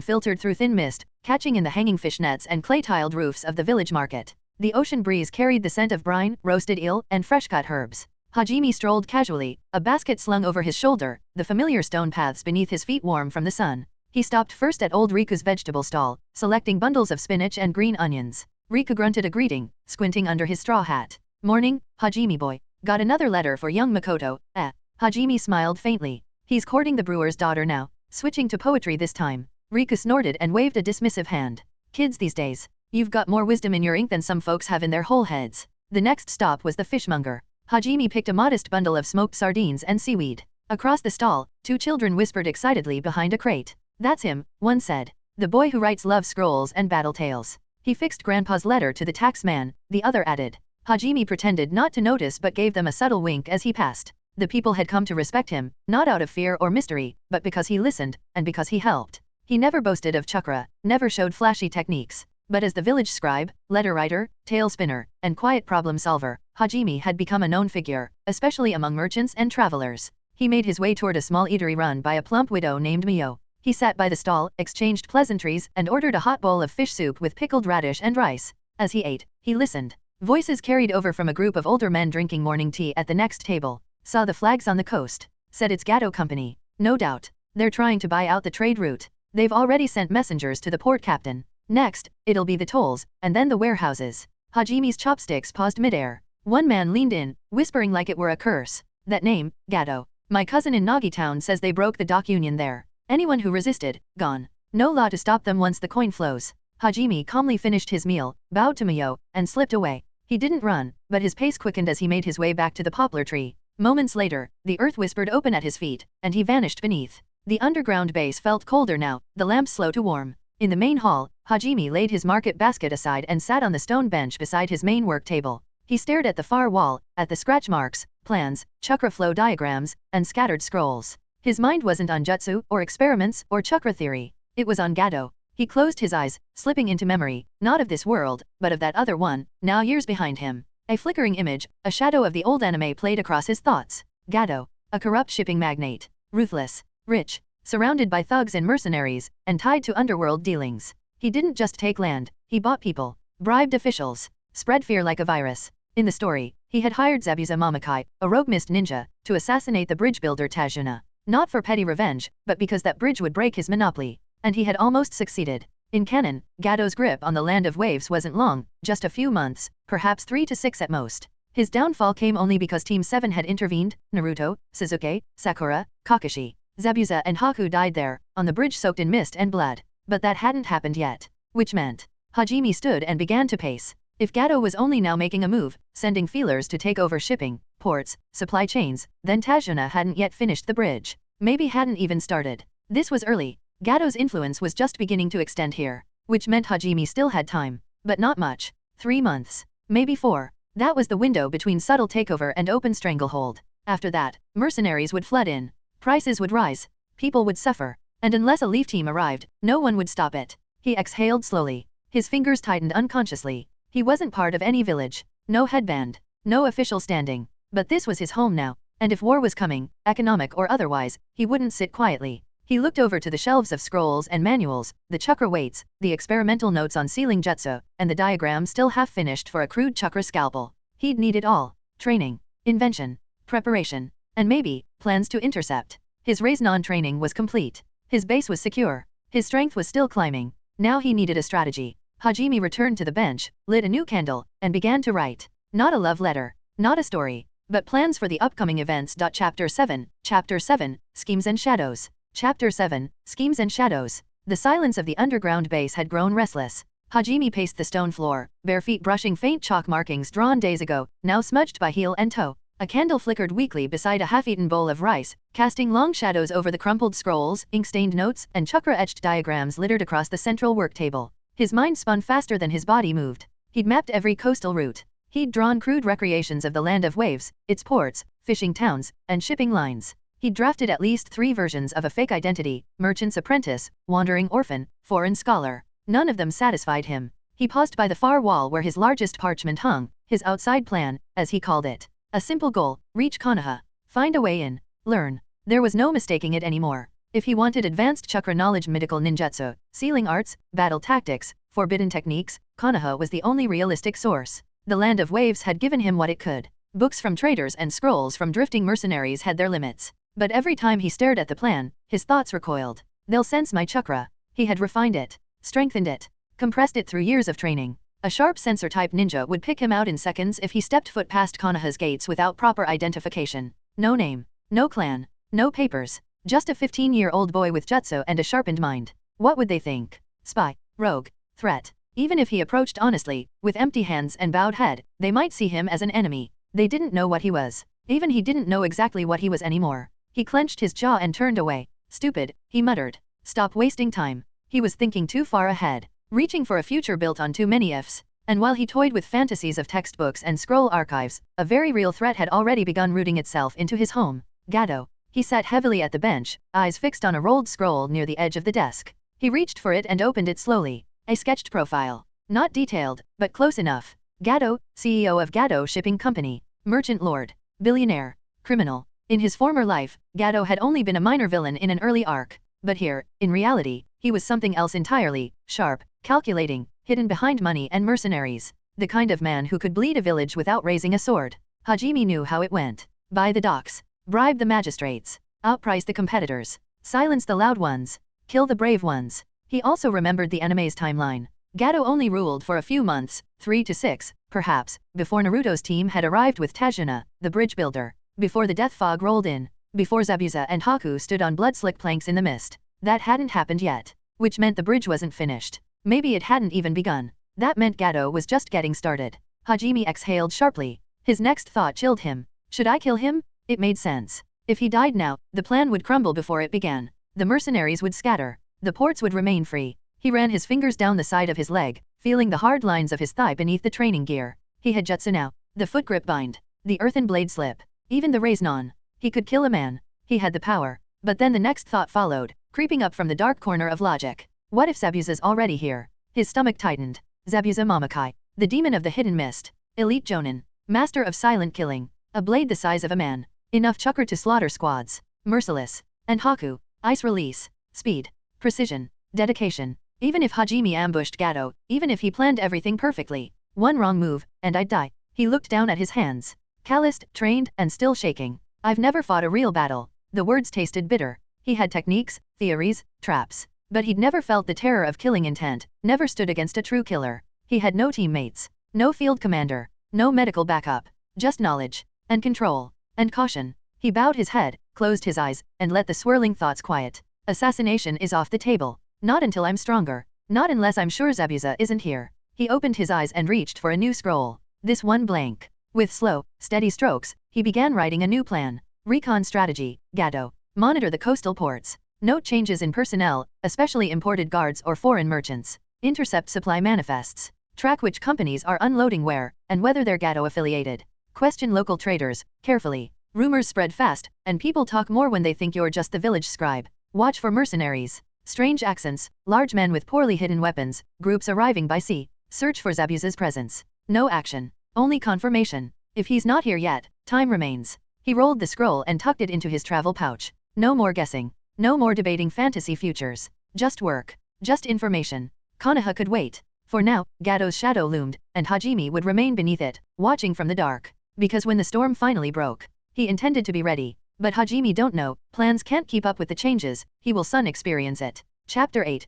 filtered through thin mist, catching in the hanging fish nets and clay-tiled roofs of the village market. The ocean breeze carried the scent of brine, roasted eel, and fresh-cut herbs. Hajime strolled casually, a basket slung over his shoulder, the familiar stone paths beneath his feet warm from the sun. He stopped first at old Riku's vegetable stall, selecting bundles of spinach and green onions. Riku grunted a greeting, squinting under his straw hat. Morning, Hajime boy. Got another letter for young Makoto, eh? Hajime smiled faintly. He's courting the brewer's daughter now, switching to poetry this time. Riku snorted and waved a dismissive hand. Kids these days. You've got more wisdom in your ink than some folks have in their whole heads. The next stop was the fishmonger. Hajime picked a modest bundle of smoked sardines and seaweed. Across the stall, two children whispered excitedly behind a crate. That's him, one said. The boy who writes love scrolls and battle tales. He fixed Grandpa's letter to the tax man, the other added. Hajime pretended not to notice but gave them a subtle wink as he passed. The people had come to respect him, not out of fear or mystery, but because he listened, and because he helped. He never boasted of chakra, never showed flashy techniques. But as the village scribe, letter writer, tale spinner, and quiet problem solver, Hajime had become a known figure, especially among merchants and travelers. He made his way toward a small eatery run by a plump widow named Mio. He sat by the stall, exchanged pleasantries, and ordered a hot bowl of fish soup with pickled radish and rice. As he ate, he listened. Voices carried over from a group of older men drinking morning tea at the next table. Saw the flags on the coast. Said it's Gato Company. No doubt. They're trying to buy out the trade route. They've already sent messengers to the port captain. Next, it'll be the tolls, and then the warehouses. Hajime's chopsticks paused midair. One man leaned in, whispering like it were a curse. That name, Gato. My cousin in Nagi Town says they broke the dock union there. Anyone who resisted, gone. No law to stop them once the coin flows. Hajime calmly finished his meal, bowed to Mio, and slipped away. He didn't run, but his pace quickened as he made his way back to the poplar tree. Moments later, the earth whispered open at his feet, and he vanished beneath. The underground base felt colder now, the lamps slow to warm. In the main hall, Hajime laid his market basket aside and sat on the stone bench beside his main work table. He stared at the far wall, at the scratch marks, plans, chakra flow diagrams, and scattered scrolls. His mind wasn't on jutsu, or experiments, or chakra theory. It was on Gato. He closed his eyes, slipping into memory, not of this world, but of that other one, now years behind him. A flickering image, a shadow of the old anime played across his thoughts. Gato, a corrupt shipping magnate. Ruthless. Rich. Surrounded by thugs and mercenaries, and tied to underworld dealings. He didn't just take land, he bought people, bribed officials, spread fear like a virus. In the story, He had hired Zabuza Mamakai, a rogue mist ninja, to assassinate the bridge builder Tajuna. Not for petty revenge, but because that bridge would break his monopoly. And he had almost succeeded. In canon, Gado's grip on the land of waves wasn't long, just a few months, perhaps 3 to 6 at most. His downfall came only because Team 7 had intervened. Naruto, Sasuke, Sakura, Kakashi, Zabuza and Haku died there, on the bridge soaked in mist and blood. But that hadn't happened yet. Which meant, Hajime stood and began to pace. If Gado was only now making a move, sending feelers to take over shipping, ports, supply chains, then Tajuna hadn't yet finished the bridge. Maybe hadn't even started. This was early. Gado's influence was just beginning to extend here. Which meant Hajime still had time. But not much. 3 months. Maybe 4. That was the window between subtle takeover and open stranglehold. After that, mercenaries would flood in. Prices would rise. People would suffer. And unless a leaf team arrived, no one would stop it. He exhaled slowly. His fingers tightened unconsciously. He wasn't part of any village. No headband. No official standing. But this was his home now. And if war was coming, economic or otherwise, he wouldn't sit quietly. He looked over to the shelves of scrolls and manuals, the chakra weights, the experimental notes on sealing jutsu, and the diagram still half-finished for a crude chakra scalpel. He'd need it all. Training, invention, preparation, and maybe, plans to intercept. His Raisnon training was complete. His base was secure. His strength was still climbing. Now he needed a strategy. Hajime returned to the bench, lit a new candle, and began to write. Not a love letter. Not a story. But plans for the upcoming events. Chapter 7, Schemes and Shadows. Chapter 7, Schemes and Shadows. The silence of the underground base had grown restless. Hajime paced the stone floor, bare feet brushing faint chalk markings drawn days ago, now smudged by heel and toe. A candle flickered weakly beside a half-eaten bowl of rice, casting long shadows over the crumpled scrolls, ink-stained notes, and chakra-etched diagrams littered across the central work table. His mind spun faster than his body moved. He'd mapped every coastal route. He'd drawn crude recreations of the land of waves, its ports, fishing towns, and shipping lines. He'd drafted at least 3 versions of a fake identity, merchant's apprentice, wandering orphan, foreign scholar. None of them satisfied him. He paused by the far wall where his largest parchment hung, his outside plan, as he called it. A simple goal, reach Konoha. Find a way in. Learn. There was no mistaking it anymore. If he wanted advanced chakra knowledge, mythical ninjutsu, sealing arts, battle tactics, forbidden techniques, Konoha was the only realistic source. The land of waves had given him what it could. Books from traders and scrolls from drifting mercenaries had their limits. But every time he stared at the plan, his thoughts recoiled. They'll sense my chakra. He had refined it, strengthened it, compressed it through years of training. A sharp sensor-type ninja would pick him out in seconds if he stepped foot past Konoha's gates without proper identification. No name, no clan, no papers. Just a 15-year-old boy with jutsu and a sharpened mind. What would they think? Spy, rogue, threat. Even if he approached honestly, with empty hands and bowed head, they might see him as an enemy. They didn't know what he was. Even he didn't know exactly what he was anymore. He clenched his jaw and turned away. Stupid, he muttered. Stop wasting time. He was thinking too far ahead, reaching for a future built on too many ifs. And while he toyed with fantasies of textbooks and scroll archives, a very real threat had already begun rooting itself into his home. Gado. He sat heavily at the bench, eyes fixed on a rolled scroll near the edge of the desk. He reached for it and opened it slowly. A sketched profile. Not detailed, but close enough. Gado, CEO of Gado Shipping Company. Merchant lord. Billionaire. Criminal. In his former life, Gado had only been a minor villain in an early arc. But here, in reality, he was something else entirely. Sharp, calculating, hidden behind money and mercenaries. The kind of man who could bleed a village without raising a sword. Hajime knew how it went. Buy the docks. Bribe the magistrates. Outprice the competitors. Silence the loud ones. Kill the brave ones. He also remembered the anime's timeline. Gado only ruled for a few months, 3 to 6, perhaps, before Naruto's team had arrived with Tajuna, the bridge builder. Before the death fog rolled in. Before Zabuza and Haku stood on blood-slick planks in the mist. That hadn't happened yet. Which meant the bridge wasn't finished. Maybe it hadn't even begun. That meant Gado was just getting started. Hajime exhaled sharply. His next thought chilled him. Should I kill him? It made sense. If he died now, the plan would crumble before it began. The mercenaries would scatter. The ports would remain free. He ran his fingers down the side of his leg, feeling the hard lines of his thigh beneath the training gear. He had jutsu now. The foot grip bind. The earthen blade slip. Even the Raisnon. He could kill a man. He had the power. But then the next thought followed, creeping up from the dark corner of logic. What if Zabuza's already here? His stomach tightened. Zabuza Mamakai. The demon of the hidden mist. Elite Jonin. Master of silent killing. A blade the size of a man. Enough chakra to slaughter squads. Merciless. And Haku. Ice release. Speed. Precision. Dedication. Even if Hajime ambushed Gado, even if he planned everything perfectly. One wrong move, and I'd die. He looked down at his hands. Calloused, trained, and still shaking. I've never fought a real battle. The words tasted bitter. He had techniques, theories, traps. But he'd never felt the terror of killing intent, never stood against a true killer. He had no teammates, no field commander, no medical backup, just knowledge, and control, and caution. He bowed his head, closed his eyes, and let the swirling thoughts quiet. Assassination is off the table. Not until I'm stronger. Not unless I'm sure Zabuza isn't here. He opened his eyes and reached for a new scroll. This one blank. With slow, steady strokes, he began writing a new plan. Recon strategy, Gado. Monitor the coastal ports. Note changes in personnel, especially imported guards or foreign merchants. Intercept supply manifests. Track which companies are unloading where, and whether they're Gado affiliated. Question local traders, carefully. Rumors spread fast, and people talk more when they think you're just the village scribe. Watch for mercenaries. Strange accents, large men with poorly hidden weapons, groups arriving by sea. Search for Zabuza's presence. No action. Only confirmation. If he's not here yet, time remains. He rolled the scroll and tucked it into his travel pouch. No more guessing. No more debating fantasy futures. Just work. Just information. Konoha could wait. For now, Gado's shadow loomed, and Hajime would remain beneath it, watching from the dark. Because when the storm finally broke, he intended to be ready. But Hajime don't know, plans can't keep up with the changes, he will soon experience it. Chapter 8,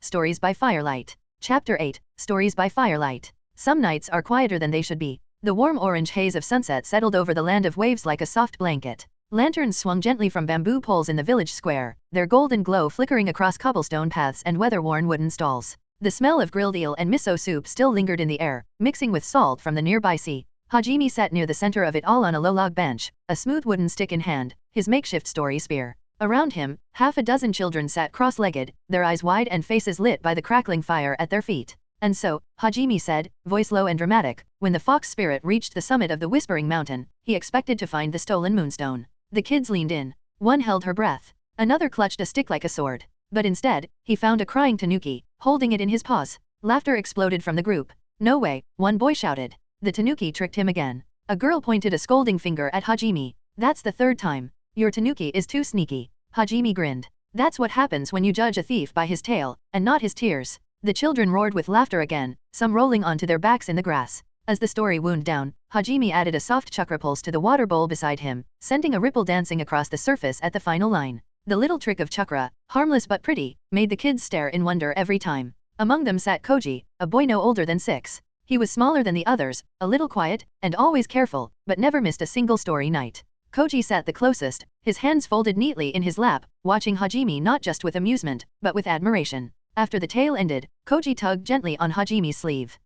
Stories by Firelight. Chapter 8, Stories by Firelight. Some nights are quieter than they should be. The warm orange haze of sunset settled over the land of waves like a soft blanket. Lanterns swung gently from bamboo poles in the village square, their golden glow flickering across cobblestone paths and weather-worn wooden stalls. The smell of grilled eel and miso soup still lingered in the air, mixing with salt from the nearby sea. Hajime sat near the center of it all on a low log bench, a smooth wooden stick in hand, his makeshift story spear. Around him, half a dozen children sat cross-legged, their eyes wide and faces lit by the crackling fire at their feet. And so, Hajime said, voice low and dramatic, when the fox spirit reached the summit of the Whispering Mountain, he expected to find the stolen moonstone. The kids leaned in. One held her breath. Another clutched a stick like a sword. But instead, he found a crying tanuki, holding it in his paws. Laughter exploded from the group. No way, one boy shouted. The tanuki tricked him again. A girl pointed a scolding finger at Hajime. That's the third time. Your tanuki is too sneaky. Hajime grinned. That's what happens when you judge a thief by his tail, and not his tears. The children roared with laughter again, some rolling onto their backs in the grass. As the story wound down, Hajime added a soft chakra pulse to the water bowl beside him, sending a ripple dancing across the surface at the final line. The little trick of chakra, harmless but pretty, made the kids stare in wonder every time. Among them sat Koji, a boy no older than 6. He was smaller than the others, a little quiet, and always careful, but never missed a single story night. Koji sat the closest, his hands folded neatly in his lap, watching Hajime not just with amusement, but with admiration. After the tale ended, Koji tugged gently on Hajime's sleeve.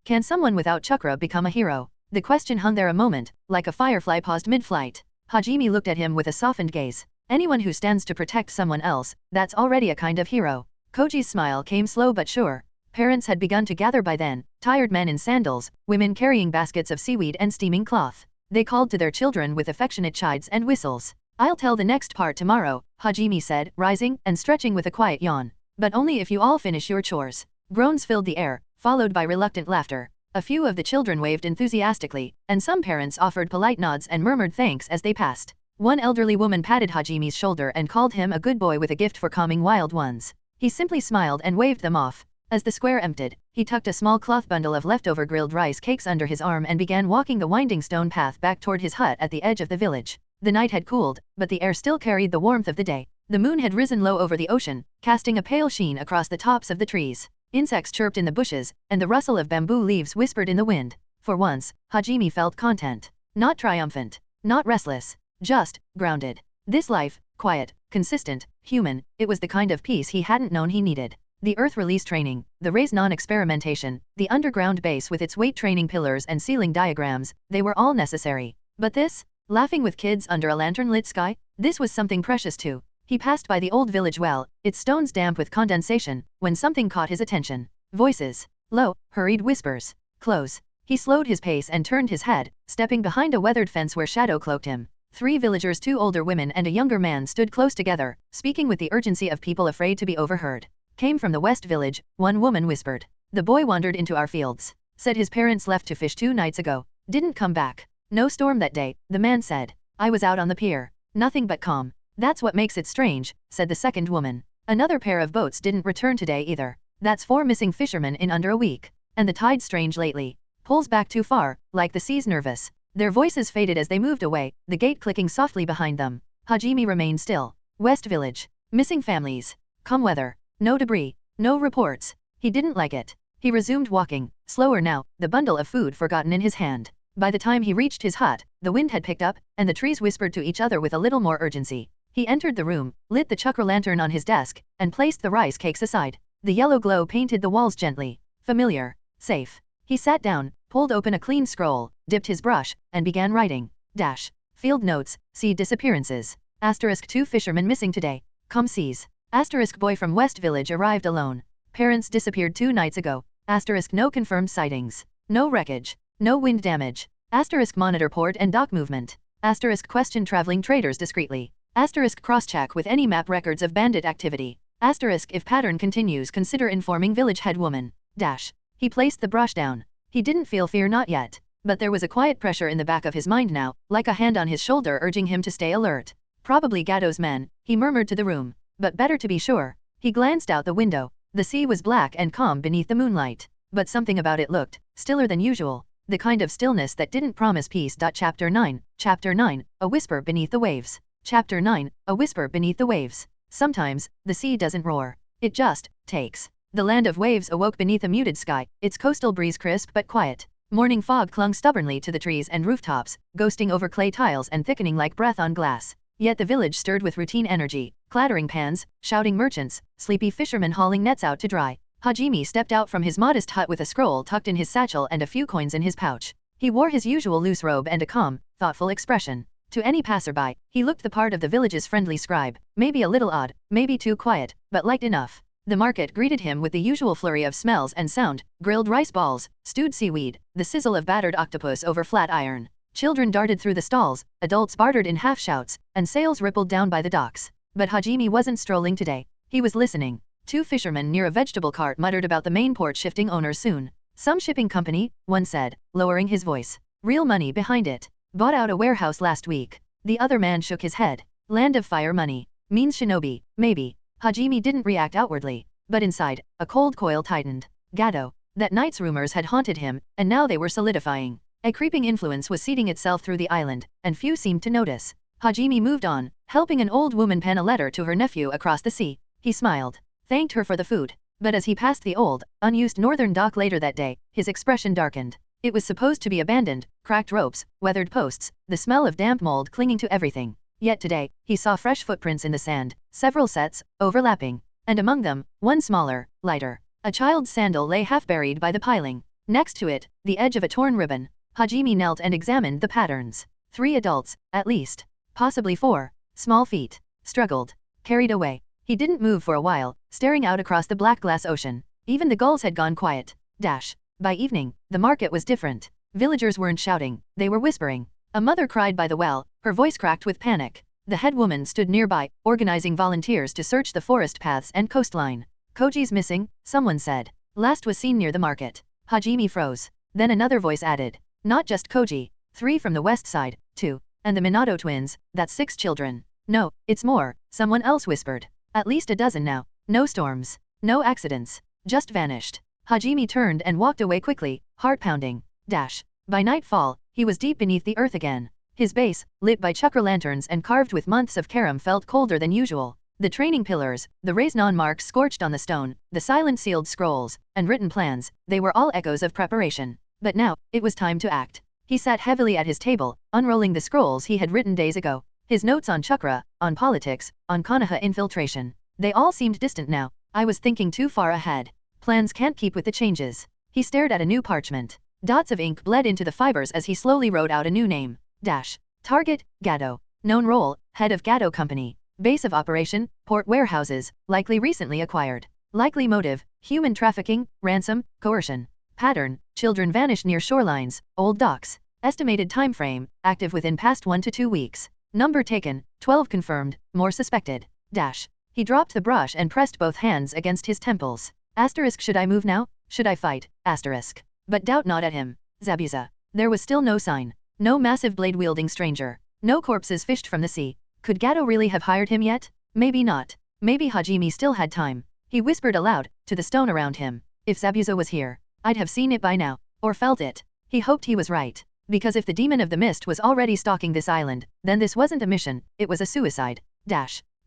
Can someone without chakra become a hero? The question hung there a moment, like a firefly paused mid-flight. Hajime looked at him with a softened gaze. Anyone who stands to protect someone else, that's already a kind of hero. Koji's smile came slow but sure. Parents had begun to gather by then, tired men in sandals, women carrying baskets of seaweed and steaming cloth. They called to their children with affectionate chides and whistles. I'll tell the next part tomorrow, Hajime said, rising and stretching with a quiet yawn. But only if you all finish your chores. Groans filled the air, followed by reluctant laughter. A few of the children waved enthusiastically, and some parents offered polite nods and murmured thanks as they passed. One elderly woman patted Hajime's shoulder and called him a good boy with a gift for calming wild ones. He simply smiled and waved them off. As the square emptied, he tucked a small cloth bundle of leftover grilled rice cakes under his arm and began walking the winding stone path back toward his hut at the edge of the village. The night had cooled, but the air still carried the warmth of the day. The moon had risen low over the ocean, casting a pale sheen across the tops of the trees. Insects chirped in the bushes, and the rustle of bamboo leaves whispered in the wind. For once, Hajime felt content. Not triumphant. Not restless. Just, grounded. This life, quiet, consistent, human, it was the kind of peace he hadn't known he needed. The earth release training, the raise non-experimentation, the underground base with its weight training pillars and ceiling diagrams, they were all necessary. But this, laughing with kids under a lantern-lit sky, this was something precious too. He passed by the old village well, its stones damp with condensation, when something caught his attention. Voices. Low, hurried whispers. Close. He slowed his pace and turned his head, stepping behind a weathered fence where shadow cloaked him. 3 villagers, 2 older women and a younger man stood close together, speaking with the urgency of people afraid to be overheard. Came from the west village, one woman whispered. The boy wandered into our fields. Said his parents left to fish 2 nights ago. Didn't come back. No storm that day, the man said. I was out on the pier. Nothing but calm. That's what makes it strange, said the second woman. Another pair of boats didn't return today either. That's 4 missing fishermen in under a week. And the tide's strange lately. Pulls back too far, like the sea's nervous. Their voices faded as they moved away, the gate clicking softly behind them. Hajime remained still. West Village. Missing families. Calm weather. No debris. No reports. He didn't like it. He resumed walking, slower now, the bundle of food forgotten in his hand. By the time he reached his hut, the wind had picked up, and the trees whispered to each other with a little more urgency. He entered the room, lit the chakra lantern on his desk, and placed the rice cakes aside. The yellow glow painted the walls gently. Familiar. Safe. He sat down, pulled open a clean scroll, dipped his brush, and began writing. Dash. Field notes, see disappearances. Asterisk 2 fishermen missing today. Come seas. Asterisk boy from West Village arrived alone. Parents disappeared 2 nights ago. Asterisk no confirmed sightings. No wreckage. No wind damage. Asterisk monitor port and dock movement. Asterisk question traveling traders discreetly. Asterisk cross-check with any map records of bandit activity. Asterisk if pattern continues consider informing village head woman. Dash. He placed the brush down. He didn't feel fear not yet. But there was a quiet pressure in the back of his mind now, like a hand on his shoulder urging him to stay alert. Probably Gado's men, he murmured to the room. But better to be sure. He glanced out the window. The sea was black and calm beneath the moonlight. But something about it looked stiller than usual. The kind of stillness that didn't promise peace. Chapter 9. Chapter 9. A whisper beneath the waves. Chapter 9. A whisper beneath the waves. Sometimes, the sea doesn't roar. It just takes. The land of waves awoke beneath a muted sky, its coastal breeze crisp but quiet. Morning fog clung stubbornly to the trees and rooftops, ghosting over clay tiles and thickening like breath on glass. Yet the village stirred with routine energy, clattering pans, shouting merchants, sleepy fishermen hauling nets out to dry. Hajime stepped out from his modest hut with a scroll tucked in his satchel and a few coins in his pouch. He wore his usual loose robe and a calm, thoughtful expression. To any passerby, he looked the part of the village's friendly scribe, maybe a little odd, maybe too quiet, but liked enough. The market greeted him with the usual flurry of smells and sound, grilled rice balls, stewed seaweed, the sizzle of battered octopus over flat iron. Children darted through the stalls, adults bartered in half-shouts, and sails rippled down by the docks. But Hajime wasn't strolling today. He was listening. 2 fishermen near a vegetable cart muttered about the main port shifting owners soon. Some shipping company, one said, lowering his voice. Real money behind it. Bought out a warehouse last week. The other man shook his head. Land of fire money. Means shinobi, maybe. Hajime didn't react outwardly, but inside, a cold coil tightened. Gado. That night's rumors had haunted him, and now they were solidifying. A creeping influence was seeding itself through the island, and few seemed to notice. Hajime moved on, helping an old woman pen a letter to her nephew across the sea. He smiled, thanked her for the food. But as he passed the old, unused northern dock later that day, his expression darkened. It was supposed to be abandoned, cracked ropes, weathered posts, the smell of damp mold clinging to everything. Yet today, he saw fresh footprints in the sand, several sets, overlapping. And among them, one smaller, lighter. A child's sandal lay half-buried by the piling. Next to it, the edge of a torn ribbon. Hajime knelt and examined the patterns. 3 adults, at least. Possibly 4. Small feet. Struggled. Carried away. He didn't move for a while, staring out across the black glass ocean. Even the gulls had gone quiet. Dash. By evening, the market was different. Villagers weren't shouting, they were whispering. A mother cried by the well, her voice cracked with panic. The head woman stood nearby, organizing volunteers to search the forest paths and coastline. Koji's missing, someone said. Last was seen near the market. Hajime froze. Then another voice added. Not just Koji. 3 from the west side, 2. And the Minato twins, that's 6 children. No, it's more, someone else whispered. At least a dozen now. No storms. No accidents. Just vanished. Hajime turned and walked away quickly, heart pounding. Dash. By nightfall, he was deep beneath the earth again. His base, lit by chakra lanterns and carved with months of karam, felt colder than usual. The training pillars, the raised-on marks scorched on the stone, the silent sealed scrolls, and written plans, they were all echoes of preparation. But now, it was time to act. He sat heavily at his table, unrolling the scrolls he had written days ago. His notes on chakra, on politics, on Konoha infiltration. They all seemed distant now. I was thinking too far ahead. Plans can't keep with the changes. He stared at a new parchment. Dots of ink bled into the fibers as he slowly wrote out a new name. Dash. Target, Gado. Known role, head of Gado Company. Base of operation, port warehouses, likely recently acquired. Likely motive, human trafficking, ransom, coercion. Pattern, children vanished near shorelines, old docks. Estimated time frame, active within past 1 to 2 weeks. Number taken, 12 confirmed, more suspected. Dash. He dropped the brush and pressed both hands against his temples. Asterisk should I move now? Should I fight? Asterisk. But doubt not at him. Zabuza. There was still no sign. No massive blade-wielding stranger. No corpses fished from the sea. Could Gado really have hired him yet? Maybe not. Maybe Hajime still had time. He whispered aloud, to the stone around him. If Zabuza was here, I'd have seen it by now. Or felt it. He hoped he was right. Because if the demon of the mist was already stalking this island, then this wasn't a mission, it was a suicide.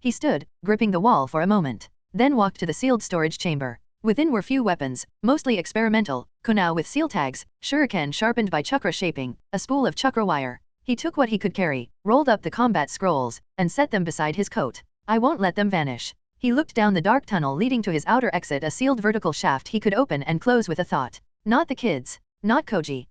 He stood, gripping the wall for a moment, then walked to the sealed storage chamber. Within were few weapons, mostly experimental, kunai with seal tags, shuriken sharpened by chakra shaping, a spool of chakra wire. He took what he could carry, rolled up the combat scrolls, and set them beside his coat. I won't let them vanish. He looked down the dark tunnel leading to his outer exit, a sealed vertical shaft he could open and close with a thought. Not the kids. Not Koji.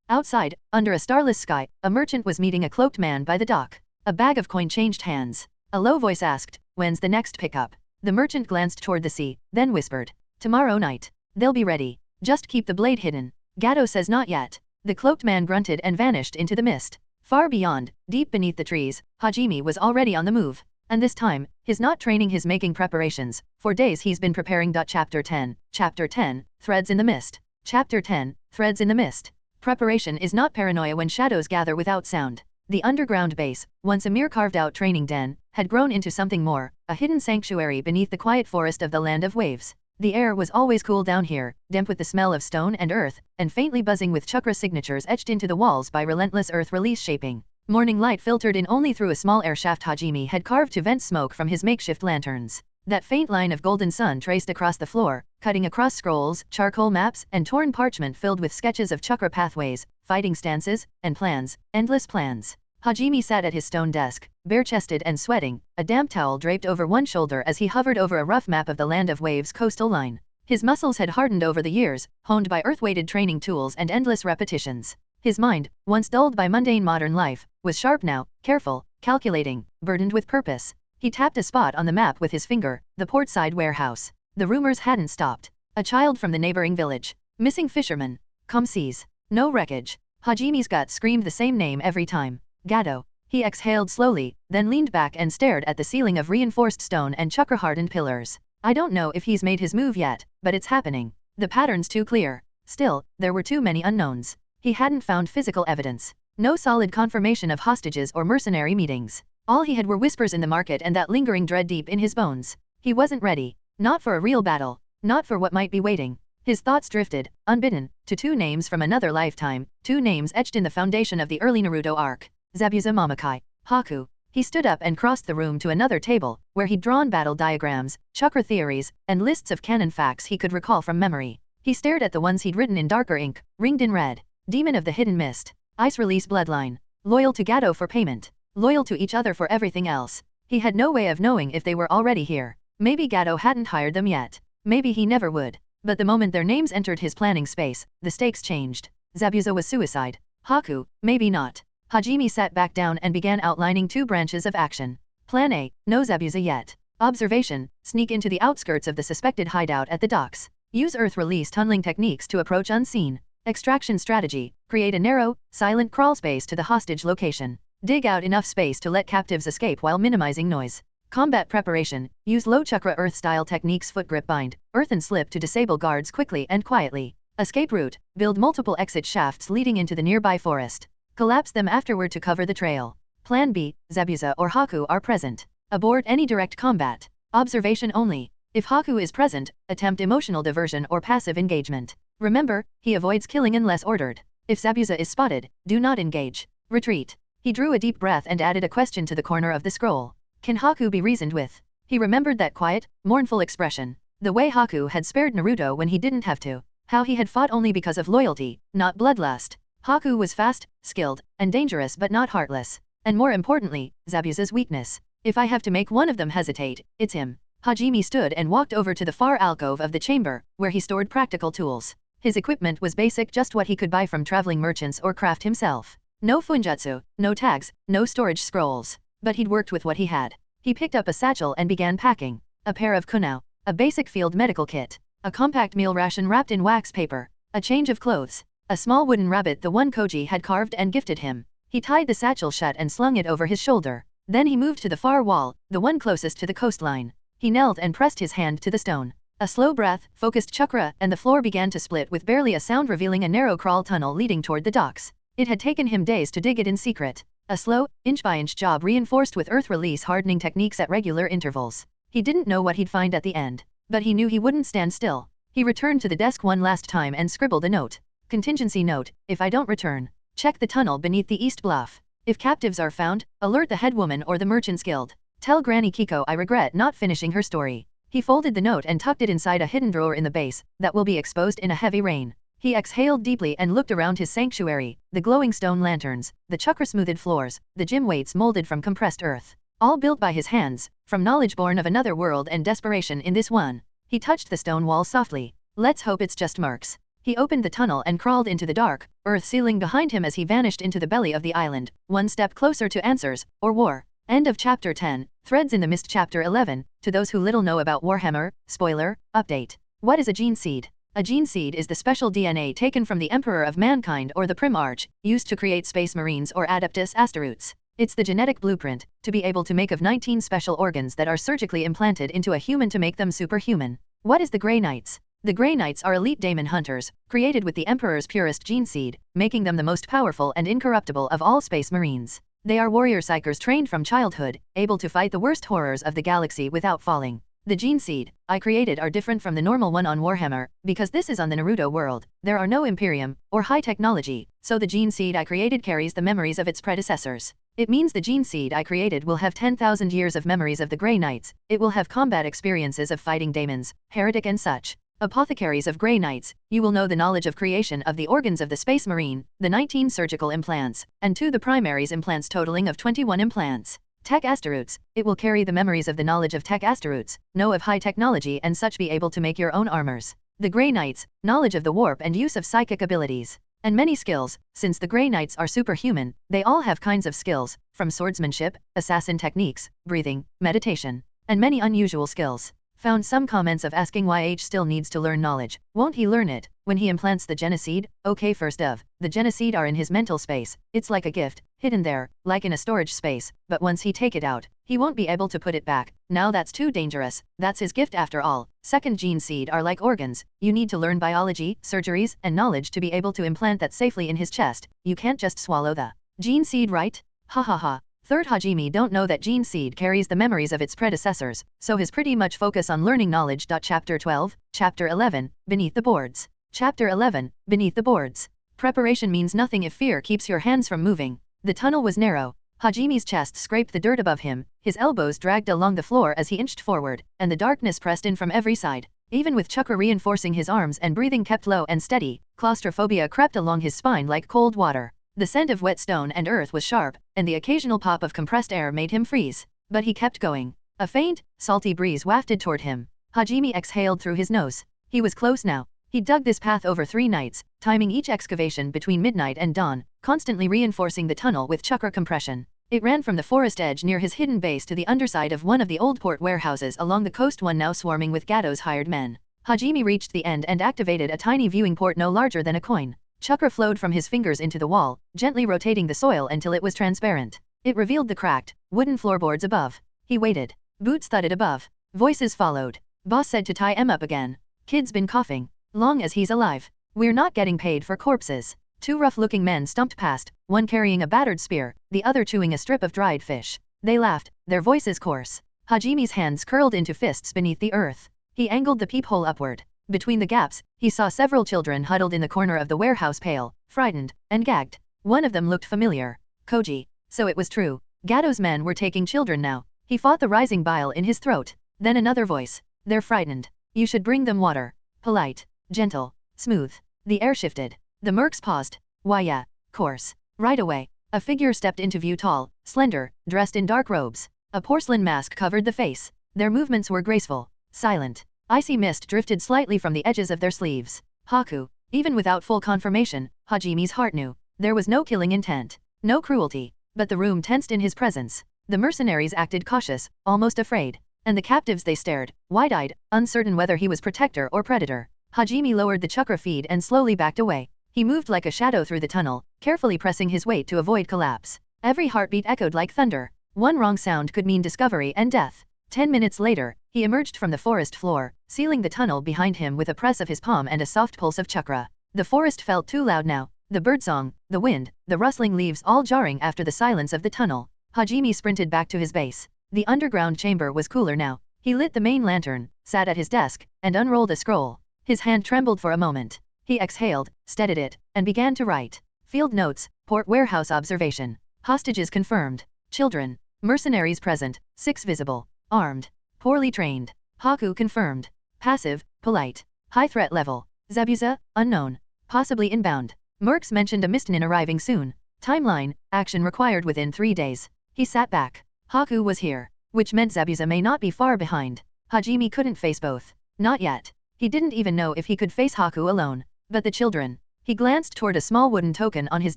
Outside, under a starless sky, a merchant was meeting a cloaked man by the dock. A bag of coin changed hands. A low voice asked, "When's the next pickup?" The merchant glanced toward the sea, then whispered, "Tomorrow night. They'll be ready. Just keep the blade hidden." Gato says not yet. The cloaked man grunted and vanished into the mist. Far beyond, deep beneath the trees, Hajime was already on the move. And this time, he's not training, he's making preparations. For days he's been preparing. Chapter 10. Chapter 10, Threads in the Mist. Chapter 10, Threads in the Mist. Preparation is not paranoia when shadows gather without sound. The underground base, once a mere carved-out training den, had grown into something more, a hidden sanctuary beneath the quiet forest of the Land of Waves. The air was always cool down here, damp with the smell of stone and earth, and faintly buzzing with chakra signatures etched into the walls by relentless earth release shaping. Morning light filtered in only through a small air shaft Hajime had carved to vent smoke from his makeshift lanterns. That faint line of golden sun traced across the floor, cutting across scrolls, charcoal maps, and torn parchment filled with sketches of chakra pathways, fighting stances, and plans, endless plans. Hajime sat at his stone desk, bare-chested and sweating, a damp towel draped over one shoulder as he hovered over a rough map of the Land of Waves coastal line. His muscles had hardened over the years, honed by earth-weighted training tools and endless repetitions. His mind, once dulled by mundane modern life, was sharp now, careful, calculating, burdened with purpose. He tapped a spot on the map with his finger, the portside warehouse. The rumors hadn't stopped. A child from the neighboring village. Missing fisherman. Come seas. No wreckage. Hajime's gut screamed the same name every time. Gato. He exhaled slowly, then leaned back and stared at the ceiling of reinforced stone and chakra-hardened pillars. I don't know if he's made his move yet, but it's happening. The pattern's too clear. Still, there were too many unknowns. He hadn't found physical evidence. No solid confirmation of hostages or mercenary meetings. All he had were whispers in the market and that lingering dread deep in his bones. He wasn't ready. Not for a real battle. Not for what might be waiting. His thoughts drifted, unbidden, to two names from another lifetime, two names etched in the foundation of the early Naruto arc. Zabuza Mamakai. Haku. He stood up and crossed the room to another table, where he'd drawn battle diagrams, chakra theories, and lists of canon facts he could recall from memory. He stared at the ones he'd written in darker ink, ringed in red. Demon of the Hidden Mist. Ice Release Bloodline. Loyal to Gato for payment. Loyal to each other for everything else. He had no way of knowing if they were already here. Maybe Gato hadn't hired them yet. Maybe he never would. But the moment their names entered his planning space, the stakes changed. Zabuza was suicide. Haku, maybe not. Hajime sat back down and began outlining two branches of action. Plan A, no Zabuza yet. Observation, sneak into the outskirts of the suspected hideout at the docks. Use earth release tunneling techniques to approach unseen. Extraction strategy, create a narrow, silent crawl space to the hostage location. Dig out enough space to let captives escape while minimizing noise. Combat preparation, use low chakra earth-style techniques, foot grip bind, earth and slip to disable guards quickly and quietly. Escape route, build multiple exit shafts leading into the nearby forest. Collapse them afterward to cover the trail. Plan B, Zabuza or Haku are present. Abort any direct combat. Observation only. If Haku is present, attempt emotional diversion or passive engagement. Remember, he avoids killing unless ordered. If Zabuza is spotted, do not engage. Retreat. He drew a deep breath and added a question to the corner of the scroll. Can Haku be reasoned with? He remembered that quiet, mournful expression. The way Haku had spared Naruto when he didn't have to. How he had fought only because of loyalty, not bloodlust. Haku was fast, skilled, and dangerous but not heartless. And more importantly, Zabuza's weakness. If I have to make one of them hesitate, it's him. Hajime stood and walked over to the far alcove of the chamber, where he stored practical tools. His equipment was basic, just what he could buy from traveling merchants or craft himself. No funjutsu, no tags, no storage scrolls. But he'd worked with what he had. He picked up a satchel and began packing. A pair of kunai, a basic field medical kit, a compact meal ration wrapped in wax paper, a change of clothes, a small wooden rabbit, the one Koji had carved and gifted him. He tied the satchel shut and slung it over his shoulder. Then he moved to the far wall, the one closest to the coastline. He knelt and pressed his hand to the stone. A slow breath, focused chakra, and the floor began to split with barely a sound, revealing a narrow crawl tunnel leading toward the docks. It had taken him days to dig it in secret. A slow, inch-by-inch job reinforced with earth release hardening techniques at regular intervals. He didn't know what he'd find at the end, but he knew he wouldn't stand still. He returned to the desk one last time and scribbled a note. Contingency note, if I don't return. Check the tunnel beneath the east bluff. If captives are found, alert the head woman or the merchant's guild. Tell Granny Kiko I regret not finishing her story. He folded the note and tucked it inside a hidden drawer in the base, that will be exposed in a heavy rain. He exhaled deeply and looked around his sanctuary, the glowing stone lanterns, the chakra-smoothed floors, the gym weights molded from compressed earth. All built by his hands, from knowledge born of another world and desperation in this one. He touched the stone wall softly. Let's hope it's just marks. He opened the tunnel and crawled into the dark, earth sealing behind him as he vanished into the belly of the island, one step closer to answers, or war. End of Chapter 10, Threads in the Mist. Chapter 11, to those who little know about Warhammer, spoiler, update. What is a gene seed? A gene seed is the special DNA taken from the Emperor of Mankind or the Primarch, used to create Space Marines or Adeptus Asteroutes. It's the genetic blueprint, to be able to make of 19 special organs that are surgically implanted into a human to make them superhuman. What is the Grey Knights? The Grey Knights are elite daemon hunters, created with the Emperor's purest gene seed, making them the most powerful and incorruptible of all Space Marines. They are warrior psychers trained from childhood, able to fight the worst horrors of the galaxy without falling. The gene seed I created are different from the normal one on Warhammer, because this is on the Naruto world. There are no Imperium, or high technology, so the gene seed I created carries the memories of its predecessors. It means the gene seed I created will have 10,000 years of memories of the Grey Knights, it will have combat experiences of fighting daemons, heretic and such. Apothecaries of Grey Knights, you will know the knowledge of creation of the organs of the Space Marine, the 19 surgical implants, and 2 the primaries implants totaling of 21 implants. Tech Asteroutes, it will carry the memories of the knowledge of Tech Asteroutes, know of high technology and such be able to make your own armors. The Grey Knights, knowledge of the warp and use of psychic abilities. And many skills, since the Grey Knights are superhuman, they all have kinds of skills, from swordsmanship, assassin techniques, breathing, meditation, and many unusual skills. Found some comments of asking why H still needs to learn knowledge. Won't he learn it when he implants the genocide? Okay, first of, the genocide are in his mental space. It's like a gift, hidden there, like in a storage space, but once he take it out, he won't be able to put it back. Now that's too dangerous. That's his gift after all. Second, gene seed are like organs. You need to learn biology, surgeries, and knowledge to be able to implant that safely in his chest. You can't just swallow the gene seed, right? Ha ha ha. Third, Hajime don't know that gene seed carries the memories of its predecessors, so his pretty much focus on learning knowledge. Chapter 12, Chapter 11, Beneath the Boards. Chapter 11, Beneath the Boards. Preparation means nothing if fear keeps your hands from moving. The tunnel was narrow. Hajime's chest scraped the dirt above him, his elbows dragged along the floor as he inched forward, and the darkness pressed in from every side. Even with chakra reinforcing his arms and breathing kept low and steady, claustrophobia crept along his spine like cold water. The scent of wet stone and earth was sharp, and the occasional pop of compressed air made him freeze. But he kept going. A faint, salty breeze wafted toward him. Hajime exhaled through his nose. He was close now. He dug this path over 3 nights, timing each excavation between midnight and dawn, constantly reinforcing the tunnel with chakra compression. It ran from the forest edge near his hidden base to the underside of one of the old port warehouses along the coast, one now swarming with Gato's hired men. Hajime reached the end and activated a tiny viewing port no larger than a coin. Chakra flowed from his fingers into the wall, gently rotating the soil until it was transparent. It revealed the cracked, wooden floorboards above. He waited. Boots thudded above. Voices followed. Boss said to tie him up again. Kid's been coughing. Long as he's alive. We're not getting paid for corpses. 2 rough-looking men stumped past, one carrying a battered spear, the other chewing a strip of dried fish. They laughed, their voices coarse. Hajime's hands curled into fists beneath the earth. He angled the peephole upward. Between the gaps, he saw several children huddled in the corner of the warehouse, pale, frightened, and gagged. One of them looked familiar. Koji. So it was true. Gato's men were taking children now. He fought the rising bile in his throat. Then another voice. They're frightened. You should bring them water. Polite, gentle, smooth. The air shifted. The mercs paused. Why yeah, course. Right away. A figure stepped into view, tall, slender, dressed in dark robes. A porcelain mask covered the face. Their movements were graceful, silent. Icy mist drifted slightly from the edges of their sleeves. Haku. Even without full confirmation, Hajime's heart knew. There was no killing intent. No cruelty. But the room tensed in his presence. The mercenaries acted cautious, almost afraid. And the captives, they stared, wide-eyed, uncertain whether he was protector or predator. Hajime lowered the chakra feed and slowly backed away. He moved like a shadow through the tunnel, carefully pressing his weight to avoid collapse. Every heartbeat echoed like thunder. One wrong sound could mean discovery and death. 10 minutes later, he emerged from the forest floor, sealing the tunnel behind him with a press of his palm and a soft pulse of chakra. The forest felt too loud now. The birdsong, the wind, the rustling leaves all jarring after the silence of the tunnel. Hajime sprinted back to his base. The underground chamber was cooler now. He lit the main lantern, sat at his desk, and unrolled a scroll. His hand trembled for a moment. He exhaled, steadied it, and began to write. Field notes, port warehouse observation. Hostages confirmed. Children. Mercenaries present, 6 visible. Armed. Poorly trained. Haku confirmed. Passive, polite. High threat level. Zabuza, unknown. Possibly inbound. Mercs mentioned a Mistinin arriving soon. Timeline, action required within 3 days. He sat back. Haku was here, which meant Zabuza may not be far behind. Hajime couldn't face both. Not yet. He didn't even know if he could face Haku alone. But the children. He glanced toward a small wooden token on his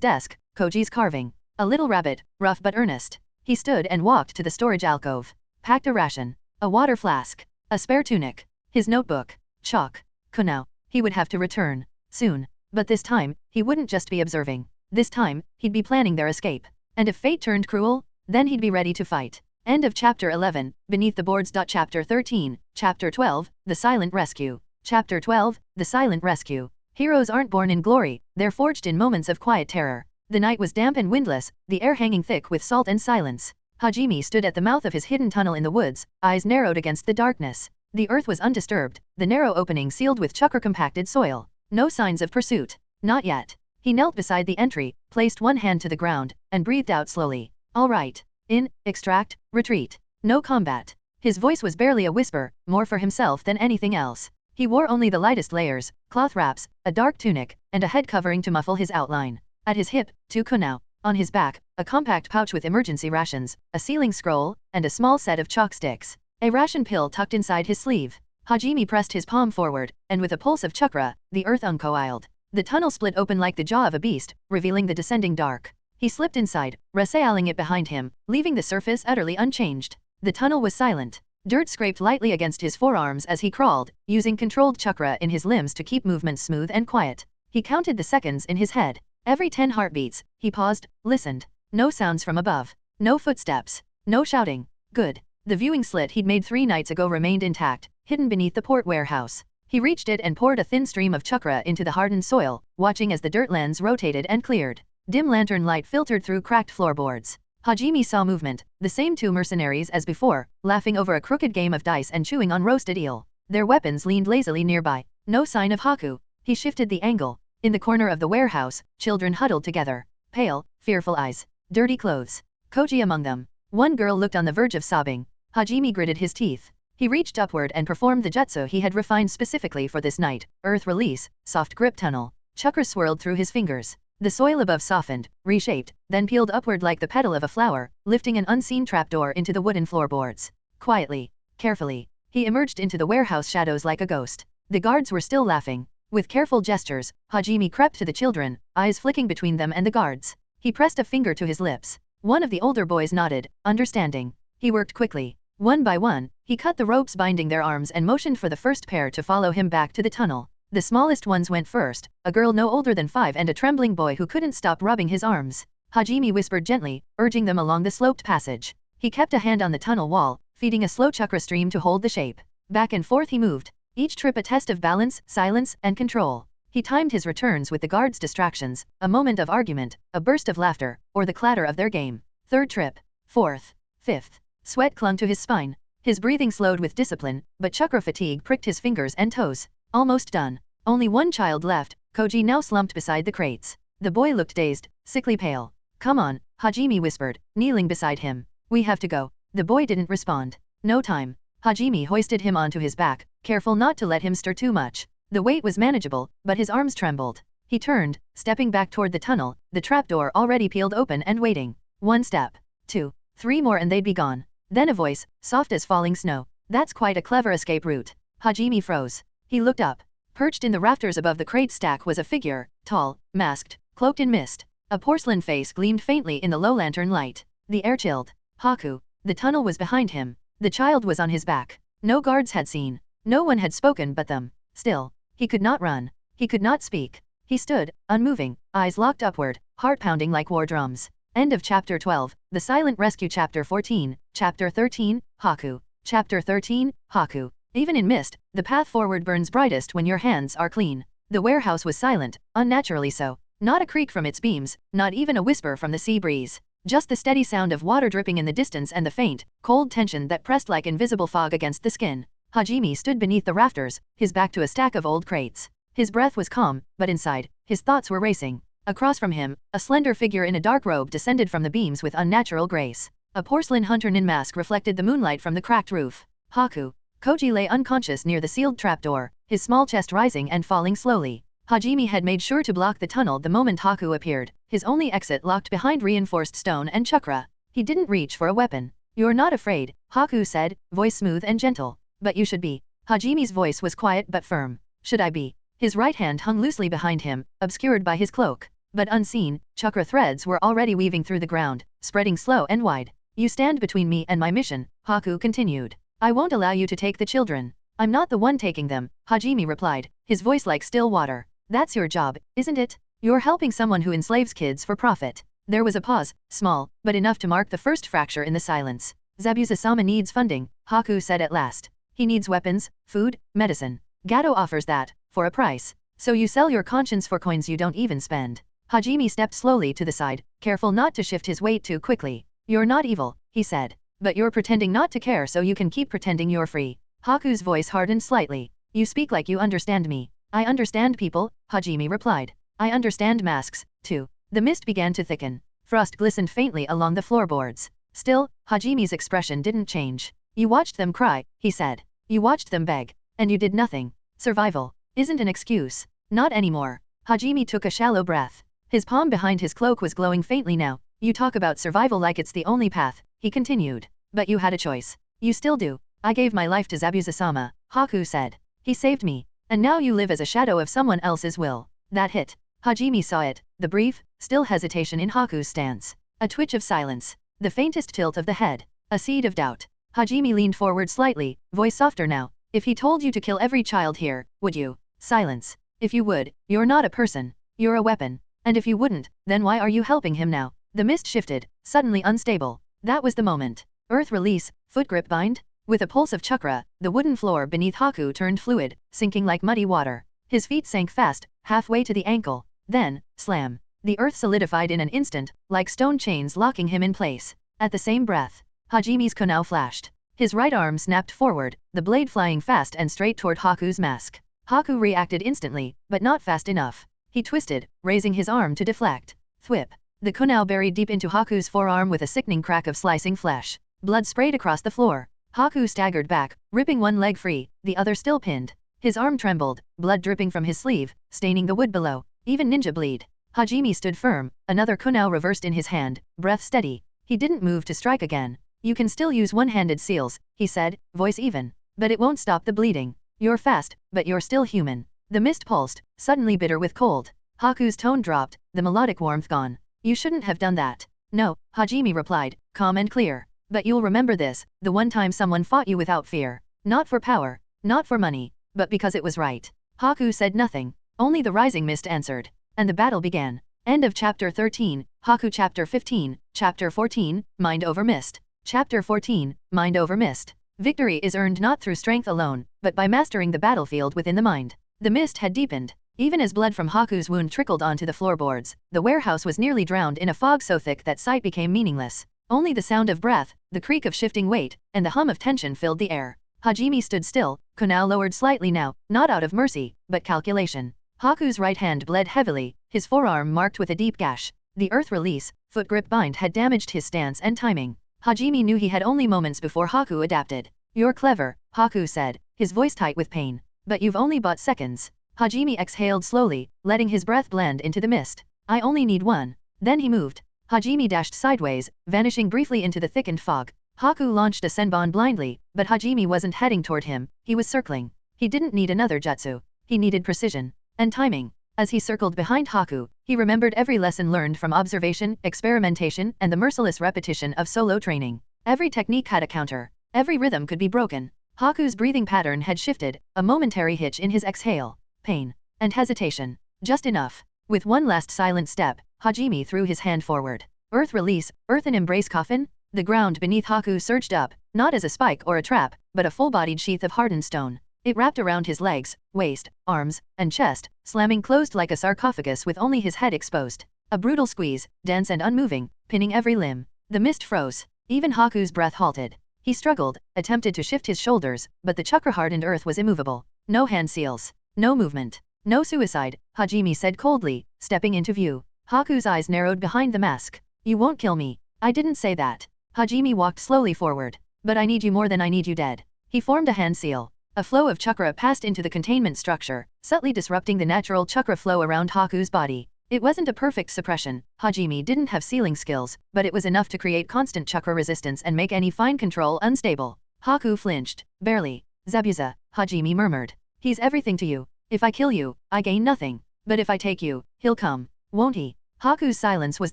desk, Koji's carving. A little rabbit, rough but earnest. He stood and walked to the storage alcove. Packed a ration. A water flask. A spare tunic. His notebook. Chalk. Kunao. He would have to return. Soon. But this time, he wouldn't just be observing. This time, he'd be planning their escape. And if fate turned cruel, then he'd be ready to fight. End of chapter 11, Beneath the Boards. Chapter 13, Chapter 12, The Silent Rescue. Chapter 12, The Silent Rescue. Heroes aren't born in glory, they're forged in moments of quiet terror. The night was damp and windless, the air hanging thick with salt and silence. Hajime stood at the mouth of his hidden tunnel in the woods, eyes narrowed against the darkness. The earth was undisturbed, the narrow opening sealed with chakra-compacted soil. No signs of pursuit. Not yet. He knelt beside the entry, placed one hand to the ground, and breathed out slowly. All right. In, extract, retreat. No combat. His voice was barely a whisper, more for himself than anything else. He wore only the lightest layers, cloth wraps, a dark tunic, and a head covering to muffle his outline. At his hip, 2 kunao. On his back, a compact pouch with emergency rations, a sealing scroll, and a small set of chalk sticks. A ration pill tucked inside his sleeve. Hajime pressed his palm forward, and with a pulse of chakra, the earth uncoiled. The tunnel split open like the jaw of a beast, revealing the descending dark. He slipped inside, resealing it behind him, leaving the surface utterly unchanged. The tunnel was silent. Dirt scraped lightly against his forearms as he crawled, using controlled chakra in his limbs to keep movement smooth and quiet. He counted the seconds in his head. Every 10 heartbeats, he paused, listened. No sounds from above. No footsteps. No shouting. Good. The viewing slit he'd made 3 nights ago remained intact, hidden beneath the port warehouse. He reached it and poured a thin stream of chakra into the hardened soil, watching as the dirt lens rotated and cleared. Dim lantern light filtered through cracked floorboards. Hajime saw movement, the same 2 mercenaries as before, laughing over a crooked game of dice and chewing on roasted eel. Their weapons leaned lazily nearby. No sign of Haku. He shifted the angle. In the corner of the warehouse, children huddled together. Pale, fearful eyes. Dirty clothes. Koji among them. One girl looked on the verge of sobbing. Hajime gritted his teeth. He reached upward and performed the jutsu he had refined specifically for this night. Earth release, soft grip tunnel. Chakra swirled through his fingers. The soil above softened, reshaped, then peeled upward like the petal of a flower, lifting an unseen trapdoor into the wooden floorboards. Quietly, carefully, he emerged into the warehouse shadows like a ghost. The guards were still laughing. With careful gestures, Hajime crept to the children, eyes flicking between them and the guards. He pressed a finger to his lips. One of the older boys nodded, understanding. He worked quickly. One by one, he cut the ropes binding their arms and motioned for the first pair to follow him back to the tunnel. The smallest ones went first, a girl no older than 5 and a trembling boy who couldn't stop rubbing his arms. Hajime whispered gently, urging them along the sloped passage. He kept a hand on the tunnel wall, feeding a slow chakra stream to hold the shape. Back and forth he moved, each trip a test of balance, silence, and control. He timed his returns with the guards' distractions, a moment of argument, a burst of laughter, or the clatter of their game. 3rd trip, 4th, 5th. Sweat clung to his spine. His breathing slowed with discipline, but chakra fatigue pricked his fingers and toes. Almost done. Only one child left, Koji now slumped beside the crates. The boy looked dazed, sickly pale. Come on, Hajime whispered, kneeling beside him. We have to go. The boy didn't respond. No time. Hajime hoisted him onto his back, careful not to let him stir too much. The weight was manageable, but his arms trembled. He turned, stepping back toward the tunnel, the trapdoor already peeled open and waiting. 1 step. 2. 3 more and they'd be gone. Then a voice, soft as falling snow. That's quite a clever escape route. Hajime froze. He looked up. Perched in the rafters above the crate stack was a figure, tall, masked, cloaked in mist. A porcelain face gleamed faintly in the low lantern light. The air chilled. Haku. The tunnel was behind him. The child was on his back. No guards had seen. No one had spoken but them. Still, he could not run. He could not speak. He stood, unmoving, eyes locked upward, heart pounding like war drums. End of chapter 12, The Silent Rescue. Chapter 14, Chapter 13, Haku. Chapter 13, Haku. Even in mist, the path forward burns brightest when your hands are clean. The warehouse was silent, unnaturally so. Not a creak from its beams, not even a whisper from the sea breeze. Just the steady sound of water dripping in the distance and the faint, cold tension that pressed like invisible fog against the skin. Hajime stood beneath the rafters, his back to a stack of old crates. His breath was calm, but inside, his thoughts were racing. Across from him, a slender figure in a dark robe descended from the beams with unnatural grace. A porcelain hunter nin mask reflected the moonlight from the cracked roof. Haku. Koji lay unconscious near the sealed trapdoor, his small chest rising and falling slowly. Hajime had made sure to block the tunnel the moment Haku appeared, his only exit locked behind reinforced stone and chakra. He didn't reach for a weapon. You're not afraid, Haku said, voice smooth and gentle. But you should be. Hajime's voice was quiet but firm. Should I be? His right hand hung loosely behind him, obscured by his cloak. But unseen, chakra threads were already weaving through the ground, spreading slow and wide. You stand between me and my mission, Haku continued. I won't allow you to take the children. I'm not the one taking them, Hajime replied, his voice like still water. That's your job, isn't it? You're helping someone who enslaves kids for profit. There was a pause, small, but enough to mark the first fracture in the silence. Zabuza-sama needs funding, Haku said at last. He needs weapons, food, medicine. Gato offers that, for a price. So you sell your conscience for coins you don't even spend. Hajime stepped slowly to the side, careful not to shift his weight too quickly. You're not evil, he said. But you're pretending not to care so you can keep pretending you're free. Haku's voice hardened slightly. You speak like you understand me. I understand people, Hajime replied. I understand masks, too. The mist began to thicken. Frost glistened faintly along the floorboards. Still, Hajime's expression didn't change. You watched them cry, he said. You watched them beg. And you did nothing. Survival isn't an excuse. Not anymore. Hajime took a shallow breath. His palm behind his cloak was glowing faintly now. You talk about survival like it's the only path, he continued. But you had a choice. You still do. I gave my life to Zabuza-sama, Haku said. He saved me. And now you live as a shadow of someone else's will. That hit. Hajime saw it, the brief, still hesitation in Haku's stance. A twitch of silence. The faintest tilt of the head. A seed of doubt. Hajime leaned forward slightly, voice softer now. If he told you to kill every child here, would you? Silence. If you would, you're not a person. You're a weapon. And if you wouldn't, then why are you helping him now? The mist shifted, suddenly unstable. That was the moment. Earth release, foot grip bind? With a pulse of chakra, the wooden floor beneath Haku turned fluid, sinking like muddy water. His feet sank fast, halfway to the ankle. Then, slam. The earth solidified in an instant, like stone chains locking him in place. At the same breath, Hajime's kunai flashed. His right arm snapped forward, the blade flying fast and straight toward Haku's mask. Haku reacted instantly, but not fast enough. He twisted, raising his arm to deflect. Thwip. The kunai buried deep into Haku's forearm with a sickening crack of slicing flesh. Blood sprayed across the floor. Haku staggered back, ripping one leg free, the other still pinned. His arm trembled, blood dripping from his sleeve, staining the wood below. Even ninja bleed. Hajime stood firm, another kunai reversed in his hand, breath steady. He didn't move to strike again. You can still use one-handed seals, he said, voice even. But it won't stop the bleeding. You're fast, but you're still human. The mist pulsed, suddenly bitter with cold. Haku's tone dropped, the melodic warmth gone. You shouldn't have done that. No, Hajime replied, calm and clear. But you'll remember this, the one time someone fought you without fear. Not for power, not for money, but because it was right. Haku said nothing, only the rising mist answered. And the battle began. End of chapter 13, Haku chapter 15, chapter 14, Mind over Mist. Chapter 14, Mind over Mist. Victory is earned not through strength alone, but by mastering the battlefield within the mind. The mist had deepened. Even as blood from Haku's wound trickled onto the floorboards, the warehouse was nearly drowned in a fog so thick that sight became meaningless. Only the sound of breath, the creak of shifting weight, and the hum of tension filled the air. Hajime stood still, kunai lowered slightly now, not out of mercy, but calculation. Haku's right hand bled heavily, his forearm marked with a deep gash. The earth release, foot grip bind had damaged his stance and timing. Hajime knew he had only moments before Haku adapted. You're clever, Haku said, his voice tight with pain. But you've only bought seconds. Hajime exhaled slowly, letting his breath blend into the mist. I only need one. Then he moved. Hajime dashed sideways, vanishing briefly into the thickened fog. Haku launched a senbon blindly, but Hajime wasn't heading toward him, he was circling. He didn't need another jutsu. He needed precision. And timing. As he circled behind Haku, he remembered every lesson learned from observation, experimentation, and the merciless repetition of solo training. Every technique had a counter. Every rhythm could be broken. Haku's breathing pattern had shifted, a momentary hitch in his exhale. Pain. And hesitation. Just enough. With one last silent step, Hajime threw his hand forward. Earth release, earthen embrace coffin? The ground beneath Haku surged up, not as a spike or a trap, but a full-bodied sheath of hardened stone. It wrapped around his legs, waist, arms, and chest, slamming closed like a sarcophagus with only his head exposed. A brutal squeeze, dense and unmoving, pinning every limb. The mist froze. Even Haku's breath halted. He struggled, attempted to shift his shoulders, but the chakra-hardened earth was immovable. No hand seals. No movement. No suicide, Hajime said coldly, stepping into view. Haku's eyes narrowed behind the mask. You won't kill me. I didn't say that. Hajime walked slowly forward. But I need you more than I need you dead. He formed a hand seal. A flow of chakra passed into the containment structure, subtly disrupting the natural chakra flow around Haku's body. It wasn't a perfect suppression, Hajime didn't have sealing skills, but it was enough to create constant chakra resistance and make any fine control unstable. Haku flinched. Barely. Zabuza, Hajime murmured. He's everything to you. If I kill you, I gain nothing. But if I take you, he'll come. Won't he? Haku's silence was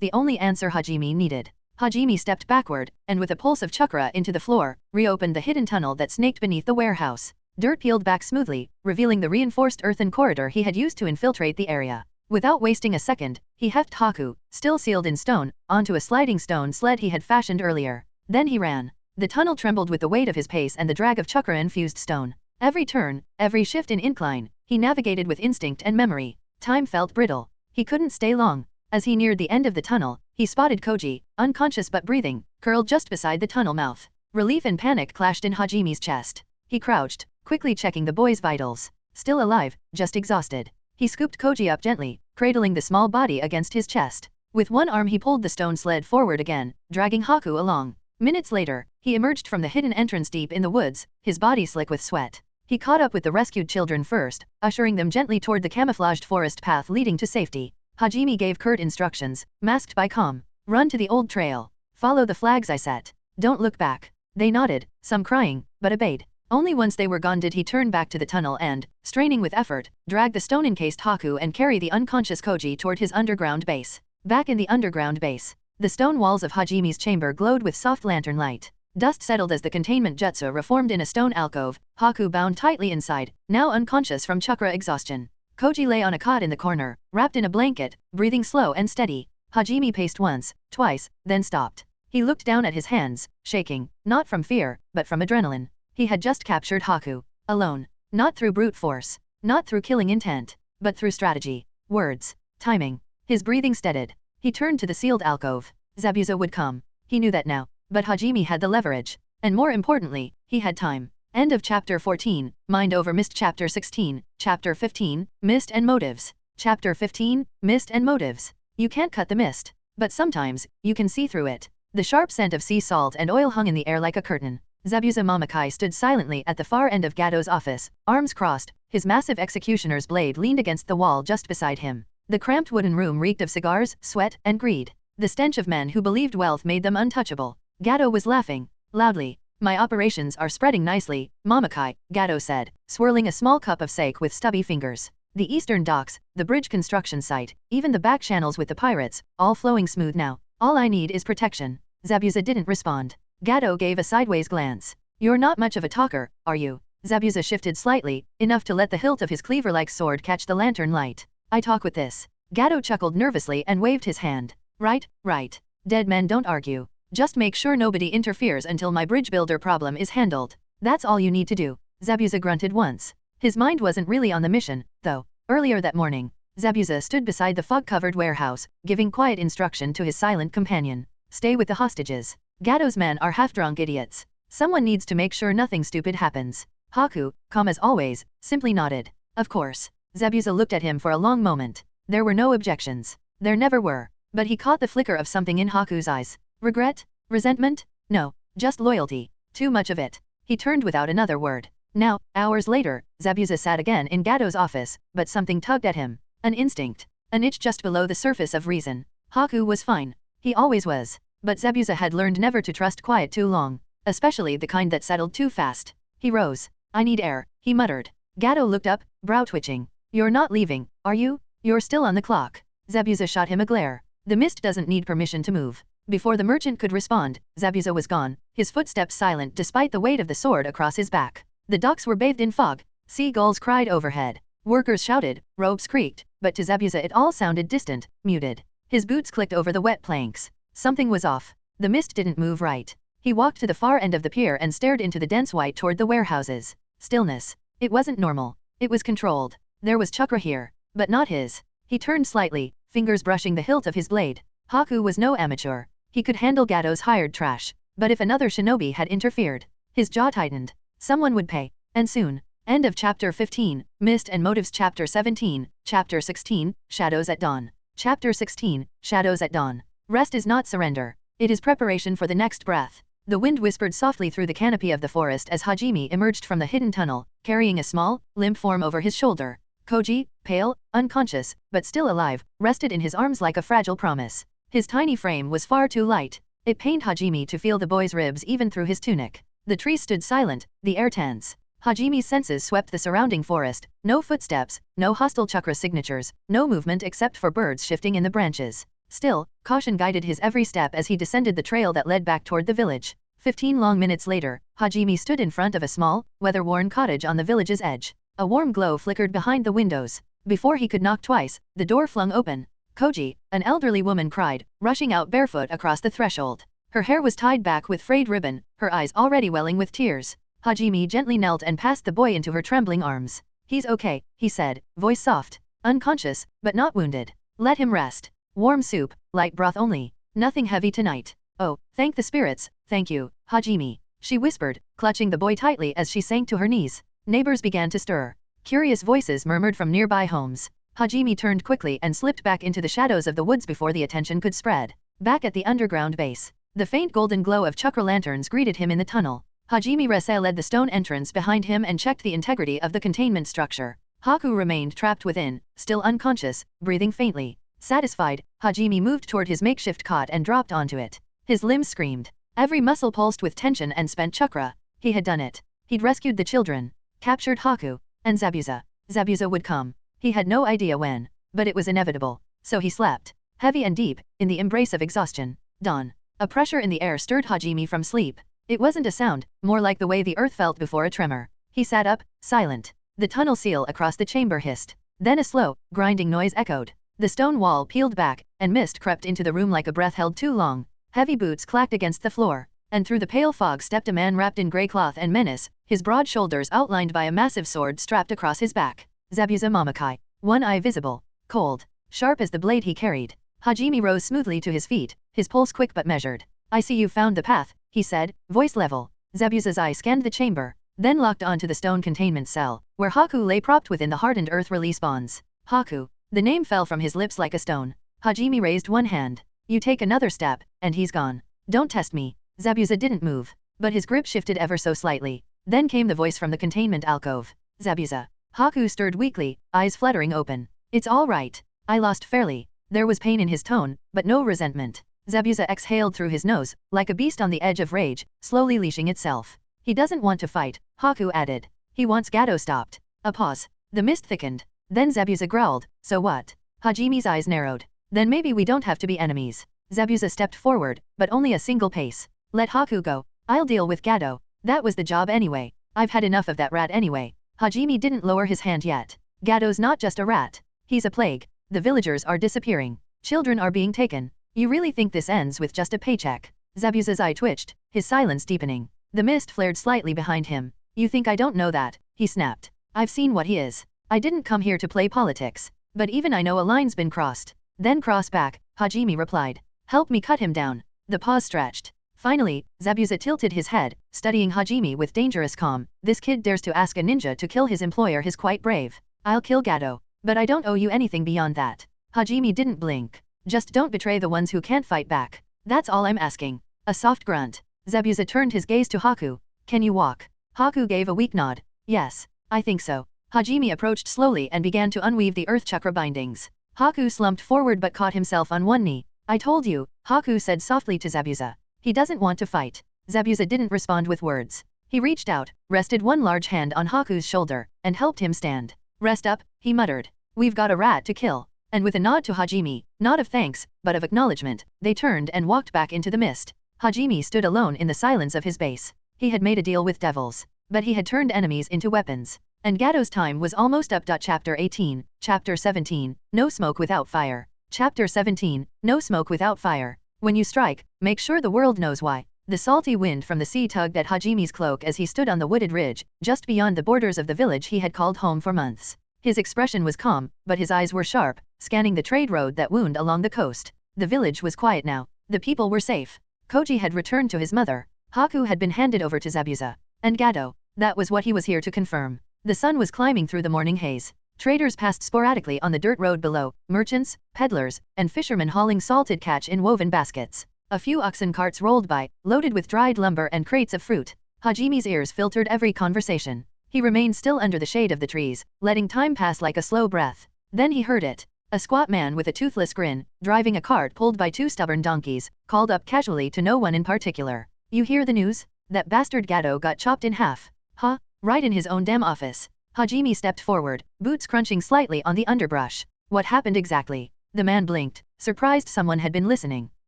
the only answer Hajime needed. Hajime stepped backward, and with a pulse of chakra into the floor, reopened the hidden tunnel that snaked beneath the warehouse. Dirt peeled back smoothly, revealing the reinforced earthen corridor he had used to infiltrate the area. Without wasting a second, he heft Haku, still sealed in stone, onto a sliding stone sled he had fashioned earlier. Then he ran. The tunnel trembled with the weight of his pace and the drag of chakra-infused stone. Every turn, every shift in incline, he navigated with instinct and memory. Time felt brittle. He couldn't stay long. As he neared the end of the tunnel, he spotted Koji, unconscious but breathing, curled just beside the tunnel mouth. Relief and panic clashed in Hajime's chest. He crouched, quickly checking the boy's vitals. Still alive, just exhausted. He scooped Koji up gently, cradling the small body against his chest. With one arm he pulled the stone sled forward again, dragging Haku along. Minutes later, he emerged from the hidden entrance deep in the woods, his body slick with sweat. He caught up with the rescued children first, ushering them gently toward the camouflaged forest path leading to safety. Hajime gave curt instructions, masked by calm. Run to the old trail. Follow the flags I set. Don't look back. They nodded, some crying, but obeyed. Only once they were gone did he turn back to the tunnel and, straining with effort, drag the stone-encased Haku and carry the unconscious Koji toward his underground base. Back in the underground base, the stone walls of Hajime's chamber glowed with soft lantern light. Dust settled as the containment jutsu reformed in a stone alcove, Haku bound tightly inside, now unconscious from chakra exhaustion. Koji lay on a cot in the corner, wrapped in a blanket, breathing slow and steady. Hajime paced once, twice, then stopped. He looked down at his hands, shaking, not from fear, but from adrenaline. He had just captured Haku. Alone. Not through brute force. Not through killing intent. But through strategy. Words. Timing. His breathing steadied. He turned to the sealed alcove. Zabuza would come. He knew that now. But Hajime had the leverage. And more importantly, he had time. End of Chapter 14, Mind Over Mist. Chapter 16, Chapter 15, Mist and Motives. Chapter 15, Mist and Motives. You can't cut the mist. But sometimes, you can see through it. The sharp scent of sea salt and oil hung in the air like a curtain. Zabuza Mamakai stood silently at the far end of Gado's office, arms crossed, his massive executioner's blade leaned against the wall just beside him. The cramped wooden room reeked of cigars, sweat, and greed. The stench of men who believed wealth made them untouchable. Gado was laughing, loudly. My operations are spreading nicely, Mamakai, Gado said, swirling a small cup of sake with stubby fingers. The eastern docks, the bridge construction site, even the back channels with the pirates, all flowing smooth now. All I need is protection. Zabuza didn't respond. Gado gave a sideways glance. You're not much of a talker, are you? Zabuza shifted slightly, enough to let the hilt of his cleaver-like sword catch the lantern light. I talk with this. Gado chuckled nervously and waved his hand. Right, right. Dead men don't argue. Just make sure nobody interferes until my bridge builder problem is handled. That's all you need to do. Zabuza grunted once. His mind wasn't really on the mission, though. Earlier that morning, Zabuza stood beside the fog-covered warehouse, giving quiet instruction to his silent companion. Stay with the hostages. Gado's men are half-drunk idiots. Someone needs to make sure nothing stupid happens. Haku, calm as always, simply nodded. Of course. Zabuza looked at him for a long moment. There were no objections. There never were. But he caught the flicker of something in Haku's eyes. Regret? Resentment? No, just loyalty. Too much of it. He turned without another word. Now, hours later, Zabuza sat again in Gado's office, but something tugged at him. An instinct. An itch just below the surface of reason. Haku was fine. He always was. But Zabuza had learned never to trust quiet too long, especially the kind that settled too fast. He rose. I need air, he muttered. Gado looked up, brow twitching. You're not leaving, are you? You're still on the clock. Zabuza shot him a glare. The mist doesn't need permission to move. Before the merchant could respond, Zabuza was gone, his footsteps silent despite the weight of the sword across his back. The docks were bathed in fog. Seagulls cried overhead. Workers shouted, ropes creaked, but to Zabuza it all sounded distant, muted. His boots clicked over the wet planks. Something was off. The mist didn't move right. He walked to the far end of the pier and stared into the dense white toward the warehouses. Stillness. It wasn't normal. It was controlled. There was chakra here, but not his. He turned slightly, fingers brushing the hilt of his blade. Haku was no amateur. He could handle Gado's hired trash. But if another shinobi had interfered, his jaw tightened. Someone would pay. And soon. End of Chapter 15, Mist and Motives. Chapter 17, Chapter 16, Shadows at Dawn. Chapter 16, Shadows at Dawn. Rest is not surrender. It is preparation for the next breath. The wind whispered softly through the canopy of the forest as Hajime emerged from the hidden tunnel, carrying a small, limp form over his shoulder. Koji, pale, unconscious, but still alive, rested in his arms like a fragile promise. His tiny frame was far too light. It pained Hajime to feel the boy's ribs even through his tunic. The trees stood silent, the air tense. Hajime's senses swept the surrounding forest, no footsteps, no hostile chakra signatures, no movement except for birds shifting in the branches. Still, caution guided his every step as he descended the trail that led back toward the village. 15 long minutes later, Hajime stood in front of a small, weather-worn cottage on the village's edge. A warm glow flickered behind the windows. Before he could knock twice, the door flung open. Koji, an elderly woman cried, rushing out barefoot across the threshold. Her hair was tied back with frayed ribbon, her eyes already welling with tears. Hajime gently knelt and passed the boy into her trembling arms. He's okay, he said, voice soft. Unconscious, but not wounded. Let him rest. Warm soup, light broth only. Nothing heavy tonight. Oh, thank the spirits, thank you, Hajime. She whispered, clutching the boy tightly as she sank to her knees. Neighbors began to stir. Curious voices murmured from nearby homes. Hajime turned quickly and slipped back into the shadows of the woods before the attention could spread. Back at the underground base, the faint golden glow of chakra lanterns greeted him in the tunnel. Hajime Rese led the stone entrance behind him and checked the integrity of the containment structure. Haku remained trapped within, still unconscious, breathing faintly. Satisfied, Hajime moved toward his makeshift cot and dropped onto it. His limbs screamed. Every muscle pulsed with tension and spent chakra. He had done it. He'd rescued the children, captured Haku, and Zabuza. Zabuza would come. He had no idea when, but it was inevitable. So he slept, heavy and deep, in the embrace of exhaustion. Dawn. A pressure in the air stirred Hajime from sleep. It wasn't a sound, more like the way the earth felt before a tremor. He sat up, silent. The tunnel seal across the chamber hissed. Then a slow, grinding noise echoed. The stone wall peeled back, and mist crept into the room like a breath held too long. Heavy boots clacked against the floor, and through the pale fog stepped a man wrapped in grey cloth and menace, his broad shoulders outlined by a massive sword strapped across his back. Zabuza Mamakai. One eye visible. Cold. Sharp as the blade he carried. Hajime rose smoothly to his feet, his pulse quick but measured. I see you found the path, he said, voice level. Zabuza's eye scanned the chamber, then locked onto the stone containment cell, where Haku lay propped within the hardened earth release bonds. Haku. The name fell from his lips like a stone. Hajime raised one hand. You take another step, and he's gone. Don't test me. Zabuza didn't move, but his grip shifted ever so slightly. Then came the voice from the containment alcove. Zabuza. Haku stirred weakly, eyes fluttering open. It's all right. I lost fairly. There was pain in his tone, but no resentment. Zabuza exhaled through his nose, like a beast on the edge of rage, slowly leashing itself. He doesn't want to fight, Haku added. He wants Gato stopped. A pause. The mist thickened. Then Zabuza growled, so what? Hajime's eyes narrowed. Then maybe we don't have to be enemies. Zabuza stepped forward, but only a single pace. Let Haku go. I'll deal with Gato. That was the job anyway. I've had enough of that rat anyway. Hajime didn't lower his hand yet. Gato's not just a rat. He's a plague. The villagers are disappearing. Children are being taken. You really think this ends with just a paycheck? Zabuza's eye twitched, his silence deepening. The mist flared slightly behind him. You think I don't know that? He snapped. I've seen what he is. I didn't come here to play politics. But even I know a line's been crossed. Then cross back, Hajime replied. Help me cut him down. The pause stretched. Finally, Zabuza tilted his head, studying Hajime with dangerous calm. This kid dares to ask a ninja to kill his employer. He's quite brave. I'll kill Gato. But I don't owe you anything beyond that. Hajime didn't blink. Just don't betray the ones who can't fight back. That's all I'm asking. A soft grunt. Zabuza turned his gaze to Haku. Can you walk? Haku gave a weak nod. Yes, I think so. Hajime approached slowly and began to unweave the earth chakra bindings. Haku slumped forward but caught himself on one knee. I told you, Haku said softly to Zabuza. He doesn't want to fight. Zabuza didn't respond with words. He reached out, rested one large hand on Haku's shoulder, and helped him stand. Rest up, he muttered. We've got a rat to kill. And with a nod to Hajime, not of thanks, but of acknowledgement, they turned and walked back into the mist. Hajime stood alone in the silence of his base. He had made a deal with devils, but he had turned enemies into weapons. And Gato's time was almost up. Chapter 18, Chapter 17, No Smoke Without Fire. Chapter 17, No Smoke Without Fire. When you strike, make sure the world knows why. The salty wind from the sea tugged at Hajime's cloak as he stood on the wooded ridge, just beyond the borders of the village he had called home for months. His expression was calm, but his eyes were sharp, scanning the trade road that wound along the coast. The village was quiet now. The people were safe. Koji had returned to his mother. Haku had been handed over to Zabuza. And Gato. That was what he was here to confirm. The sun was climbing through the morning haze. Traders passed sporadically on the dirt road below, merchants, peddlers, and fishermen hauling salted catch in woven baskets. A few oxen carts rolled by, loaded with dried lumber and crates of fruit. Hajimi's ears filtered every conversation. He remained still under the shade of the trees, letting time pass like a slow breath. Then he heard it. A squat man with a toothless grin, driving a cart pulled by 2 stubborn donkeys, called up casually to no one in particular. "You hear the news? That bastard Gato got chopped in half." "Huh? Right in his own damn office." Hajime stepped forward, boots crunching slightly on the underbrush. "What happened exactly?" The man blinked, surprised someone had been listening.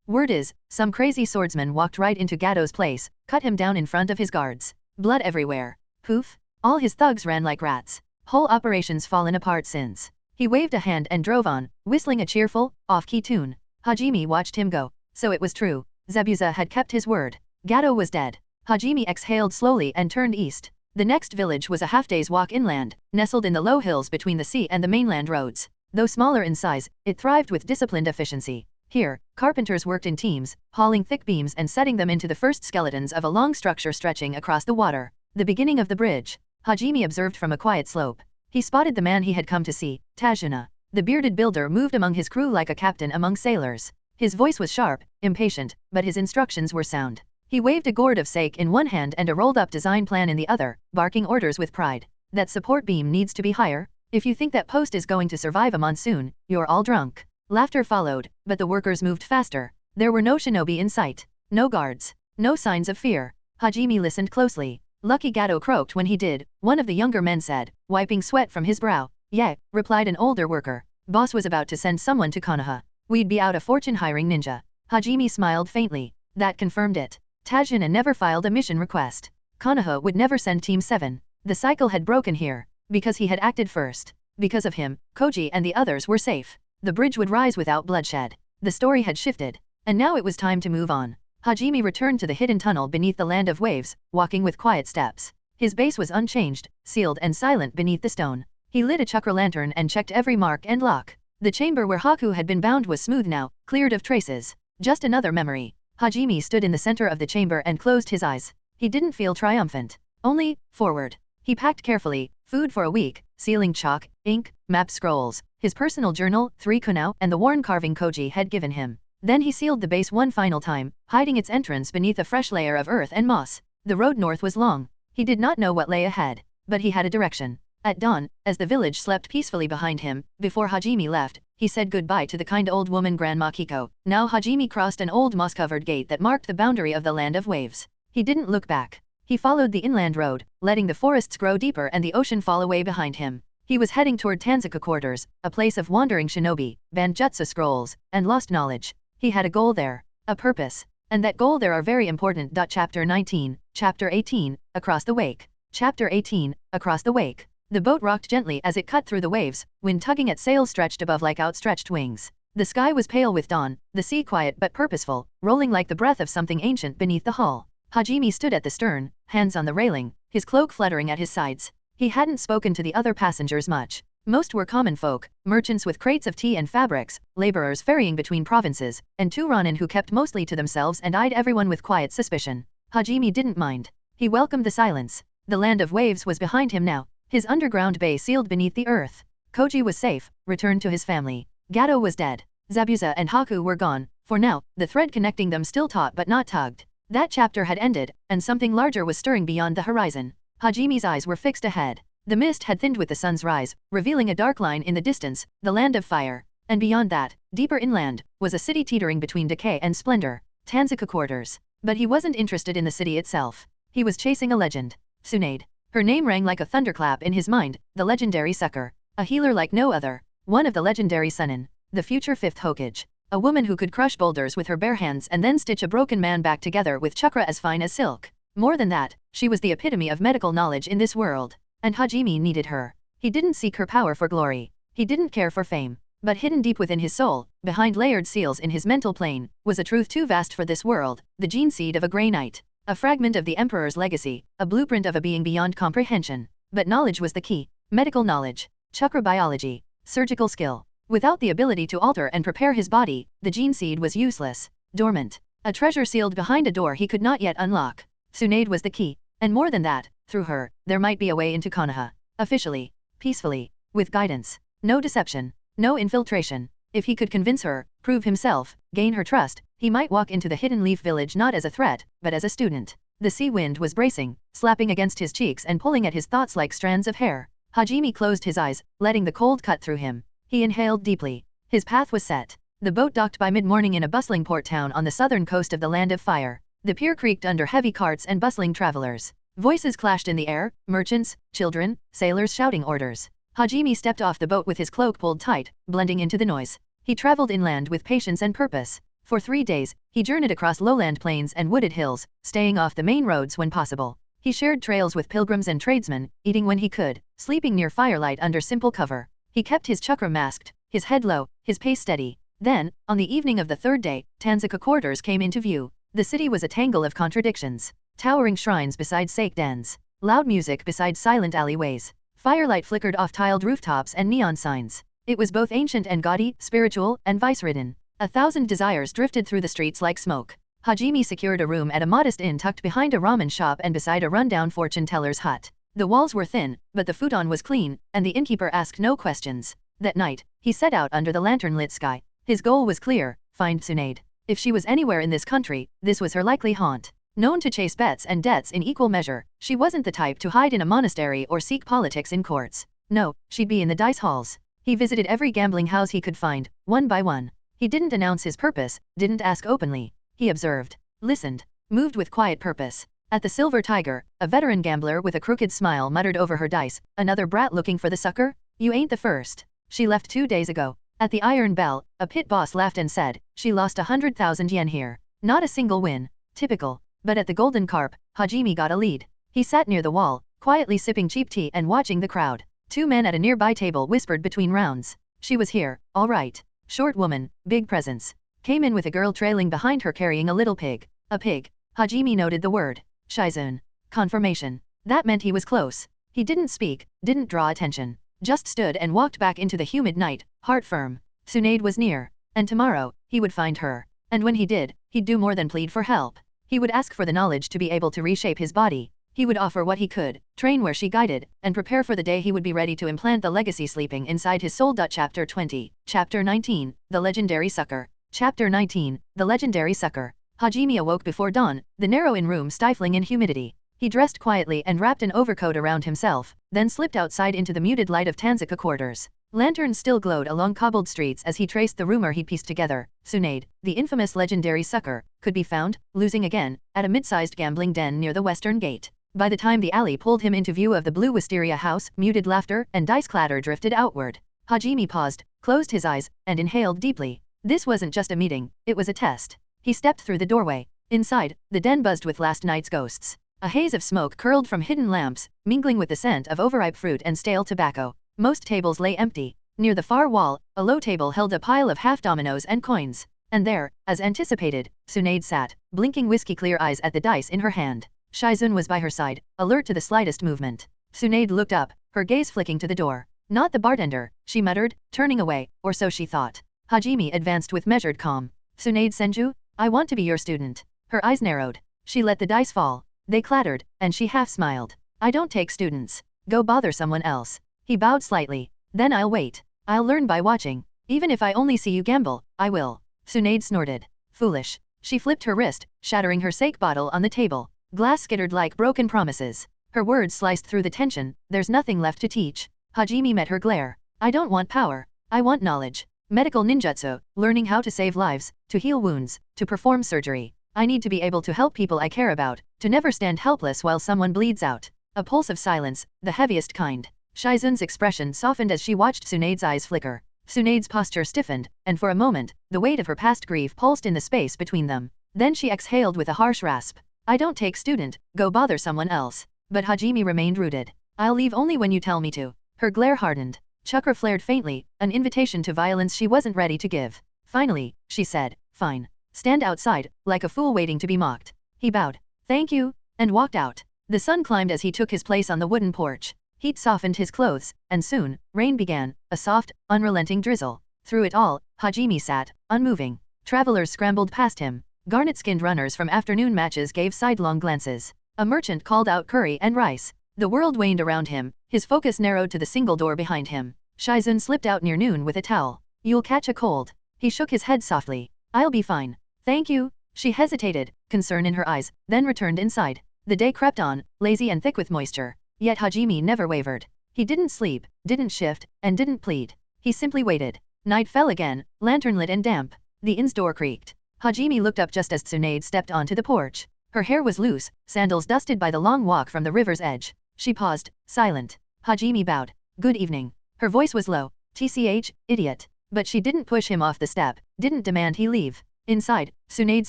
"Word is, some crazy swordsman walked right into Gato's place, cut him down in front of his guards. Blood everywhere. Poof. All his thugs ran like rats. Whole operation's fallen apart since." He waved a hand and drove on, whistling a cheerful, off-key tune. Hajime watched him go. So it was true. Zabuza had kept his word. Gato was dead. Hajime exhaled slowly and turned east. The next village was a half-day's walk inland, nestled in the low hills between the sea and the mainland roads. Though smaller in size, it thrived with disciplined efficiency. Here, carpenters worked in teams, hauling thick beams and setting them into the first skeletons of a long structure stretching across the water. The beginning of the bridge. Hajime observed from a quiet slope. He spotted the man he had come to see, Tajuna. The bearded builder moved among his crew like a captain among sailors. His voice was sharp, impatient, but his instructions were sound. He waved a gourd of sake in one hand and a rolled-up design plan in the other, barking orders with pride. "That support beam needs to be higher. If you think that post is going to survive a monsoon, you're all drunk." Laughter followed, but the workers moved faster. There were no shinobi in sight. No guards. No signs of fear. Hajime listened closely. "Lucky Gato croaked when he did," one of the younger men said, wiping sweat from his brow. "Yeah," replied an older worker. "Boss was about to send someone to Konoha. We'd be out of fortune hiring ninja." Hajime smiled faintly. That confirmed it. Tajuna never filed a mission request. Konoha would never send Team 7. The cycle had broken here. Because he had acted first. Because of him, Koji and the others were safe. The bridge would rise without bloodshed. The story had shifted. And now it was time to move on. Hajime returned to the hidden tunnel beneath the land of waves, walking with quiet steps. His base was unchanged, sealed and silent beneath the stone. He lit a chakra lantern and checked every mark and lock. The chamber where Haku had been bound was smooth now, cleared of traces. Just another memory. Hajime stood in the center of the chamber and closed his eyes. He didn't feel triumphant. Only, forward. He packed carefully, food for a week, sealing chalk, ink, map scrolls, his personal journal, 3 kunao, and the worn carving Koji had given him. Then he sealed the base one final time, hiding its entrance beneath a fresh layer of earth and moss. The road north was long. He did not know what lay ahead. But he had a direction. At dawn, as the village slept peacefully behind him, before Hajime left, he said goodbye to the kind old woman Grandma Kiko. Now Hajime crossed an old moss-covered gate that marked the boundary of the land of waves. He didn't look back. He followed the inland road, letting the forests grow deeper and the ocean fall away behind him. He was heading toward Tanzuka Quarters, a place of wandering shinobi, banned jutsu scrolls, and lost knowledge. He had a goal there. A purpose. And that goal there are very important. Chapter 19, Chapter 18, Across the Wake. Chapter 18, Across the Wake. The boat rocked gently as it cut through the waves, wind tugging at sails stretched above like outstretched wings. The sky was pale with dawn, the sea quiet but purposeful, rolling like the breath of something ancient beneath the hull. Hajime stood at the stern, hands on the railing, his cloak fluttering at his sides. He hadn't spoken to the other passengers much. Most were common folk, merchants with crates of tea and fabrics, laborers ferrying between provinces, and 2 ronin who kept mostly to themselves and eyed everyone with quiet suspicion. Hajime didn't mind. He welcomed the silence. The land of waves was behind him now. His underground base sealed beneath the earth. Koji was safe, returned to his family. Gato was dead. Zabuza and Haku were gone. For now, the thread connecting them still taut but not tugged. That chapter had ended, and something larger was stirring beyond the horizon. Hajime's eyes were fixed ahead. The mist had thinned with the sun's rise, revealing a dark line in the distance, the land of fire. And beyond that, deeper inland, was a city teetering between decay and splendor. Tanzuka Quarters. But he wasn't interested in the city itself. He was chasing a legend. Tsunade. Her name rang like a thunderclap in his mind, the legendary sucker. A healer like no other. One of the legendary Sunin. The future 5th Hokage. A woman who could crush boulders with her bare hands and then stitch a broken man back together with chakra as fine as silk. More than that, she was the epitome of medical knowledge in this world. And Hajime needed her. He didn't seek her power for glory. He didn't care for fame. But hidden deep within his soul, behind layered seals in his mental plane, was a truth too vast for this world, the gene seed of a Grey Knight. A fragment of the Emperor's legacy, a blueprint of a being beyond comprehension. But knowledge was the key. Medical knowledge. Chakra biology. Surgical skill. Without the ability to alter and prepare his body, the gene seed was useless. Dormant. A treasure sealed behind a door he could not yet unlock. Tsunade was the key. And more than that, through her, there might be a way into Konoha. Officially. Peacefully. with guidance. No deception. No infiltration. If he could convince her, prove himself, gain her trust, he might walk into the Hidden Leaf Village not as a threat, but as a student. The sea wind was bracing, slapping against his cheeks and pulling at his thoughts like strands of hair. Hajime closed his eyes, letting the cold cut through him. He inhaled deeply. His path was set. The boat docked by mid-morning in a bustling port town on the southern coast of the Land of Fire. The pier creaked under heavy carts and bustling travelers. Voices clashed in the air, merchants, children, sailors shouting orders. Hajime stepped off the boat with his cloak pulled tight, blending into the noise. He traveled inland with patience and purpose. For 3 days, he journeyed across lowland plains and wooded hills, staying off the main roads when possible. He shared trails with pilgrims and tradesmen, eating when he could, sleeping near firelight under simple cover. He kept his chakra masked, his head low, his pace steady. Then, on the evening of the 3rd day, Tanzaka quarters came into view. The city was a tangle of contradictions. Towering shrines beside sake dens. Loud music beside silent alleyways. Firelight flickered off tiled rooftops and neon signs. It was both ancient and gaudy, spiritual and vice-ridden. 1,000 desires drifted through the streets like smoke. Hajime secured a room at a modest inn tucked behind a ramen shop and beside a rundown fortune teller's hut. The walls were thin, but the futon was clean, and the innkeeper asked no questions. That night, he set out under the lantern-lit sky. His goal was clear: find Tsunade. If she was anywhere in this country, this was her likely haunt. Known to chase bets and debts in equal measure, she wasn't the type to hide in a monastery or seek politics in courts. No, she'd be in the dice halls. He visited every gambling house he could find, one by one. He didn't announce his purpose, didn't ask openly. He observed, listened, moved with quiet purpose. At the Silver Tiger, a veteran gambler with a crooked smile muttered over her dice, another brat looking for the sucker? You ain't the first. She left 2 days ago. At the Iron Bell, a pit boss laughed and said, she lost 100,000 yen here. Not a single win. Typical. But at the Golden Carp, Hajime got a lead. He sat near the wall, quietly sipping cheap tea and watching the crowd. 2 men at a nearby table whispered between rounds. She was here, all right. Short woman, big presence. Came in with a girl trailing behind her carrying a little pig. A pig. Hajime noted the word. Shizun. Confirmation. That meant he was close. He didn't speak, didn't draw attention. Just stood and walked back into the humid night, heart firm. Tsunade was near. And tomorrow, he would find her. And when he did, he'd do more than plead for help. He would ask for the knowledge to be able to reshape his body. He would offer what he could, train where she guided, and prepare for the day he would be ready to implant the legacy sleeping inside his soul. Chapter 20. Chapter 19. The Legendary Sucker. Chapter 19. The Legendary Sucker. Hajime awoke before dawn, the narrow inn room stifling in humidity. He dressed quietly and wrapped an overcoat around himself, then slipped outside into the muted light of Tanzaka quarters. Lanterns still glowed along cobbled streets as he traced the rumor he'd pieced together. Tsunade, the infamous legendary sucker, could be found, losing again, at a mid-sized gambling den near the western gate. By the time the alley pulled him into view of the blue wisteria house, muted laughter and dice clatter drifted outward. Hajime paused, closed his eyes, and inhaled deeply. This wasn't just a meeting, it was a test. He stepped through the doorway. Inside, the den buzzed with last night's ghosts. A haze of smoke curled from hidden lamps, mingling with the scent of overripe fruit and stale tobacco. Most tables lay empty. Near the far wall, a low table held a pile of half dominoes and coins. And there, as anticipated, Tsunade sat, blinking whiskey-clear eyes at the dice in her hand. Shizun was by her side, alert to the slightest movement. Tsunade looked up, her gaze flicking to the door. Not the bartender, she muttered, turning away, or so she thought. Hajime advanced with measured calm. Tsunade Senju, I want to be your student. Her eyes narrowed. She let the dice fall. They clattered, and she half smiled. I don't take students. Go bother someone else. He bowed slightly. Then I'll wait. I'll learn by watching. Even if I only see you gamble, I will. Tsunade snorted. Foolish. She flipped her wrist, shattering her sake bottle on the table. Glass skittered like broken promises. Her words sliced through the tension. There's nothing left to teach. Hajime met her glare. I don't want power. I want knowledge. Medical ninjutsu, learning how to save lives, to heal wounds, to perform surgery. I need to be able to help people I care about, to never stand helpless while someone bleeds out. A pulse of silence, the heaviest kind. Shizun's expression softened as she watched Tsunade's eyes flicker. Tsunade's posture stiffened, and for a moment, the weight of her past grief pulsed in the space between them. Then she exhaled with a harsh rasp. I don't take student, go bother someone else. But Hajime remained rooted. I'll leave only when you tell me to. Her glare hardened. Chakra flared faintly, an invitation to violence she wasn't ready to give. Finally, she said, fine. Stand outside, like a fool waiting to be mocked. He bowed. Thank you, and walked out. The sun climbed as he took his place on the wooden porch. Heat softened his clothes, and soon, rain began, a soft, unrelenting drizzle. Through it all, Hajime sat, unmoving. Travelers scrambled past him. Garnet-skinned runners from afternoon matches gave sidelong glances. A merchant called out curry and rice. The world waned around him, his focus narrowed to the single door behind him. Shizun slipped out near noon with a towel. You'll catch a cold. He shook his head softly. I'll be fine. Thank you. She hesitated, concern in her eyes, then returned inside. The day crept on, lazy and thick with moisture. Yet Hajime never wavered. He didn't sleep, didn't shift, and didn't plead. He simply waited. Night fell again, lantern lit and damp. The inn's door creaked. Hajime looked up just as Tsunade stepped onto the porch. Her hair was loose, sandals dusted by the long walk from the river's edge. She paused, silent. Hajime bowed. Good evening. Her voice was low. TCH, idiot. But she didn't push him off the step, didn't demand he leave. Inside, Tsunade's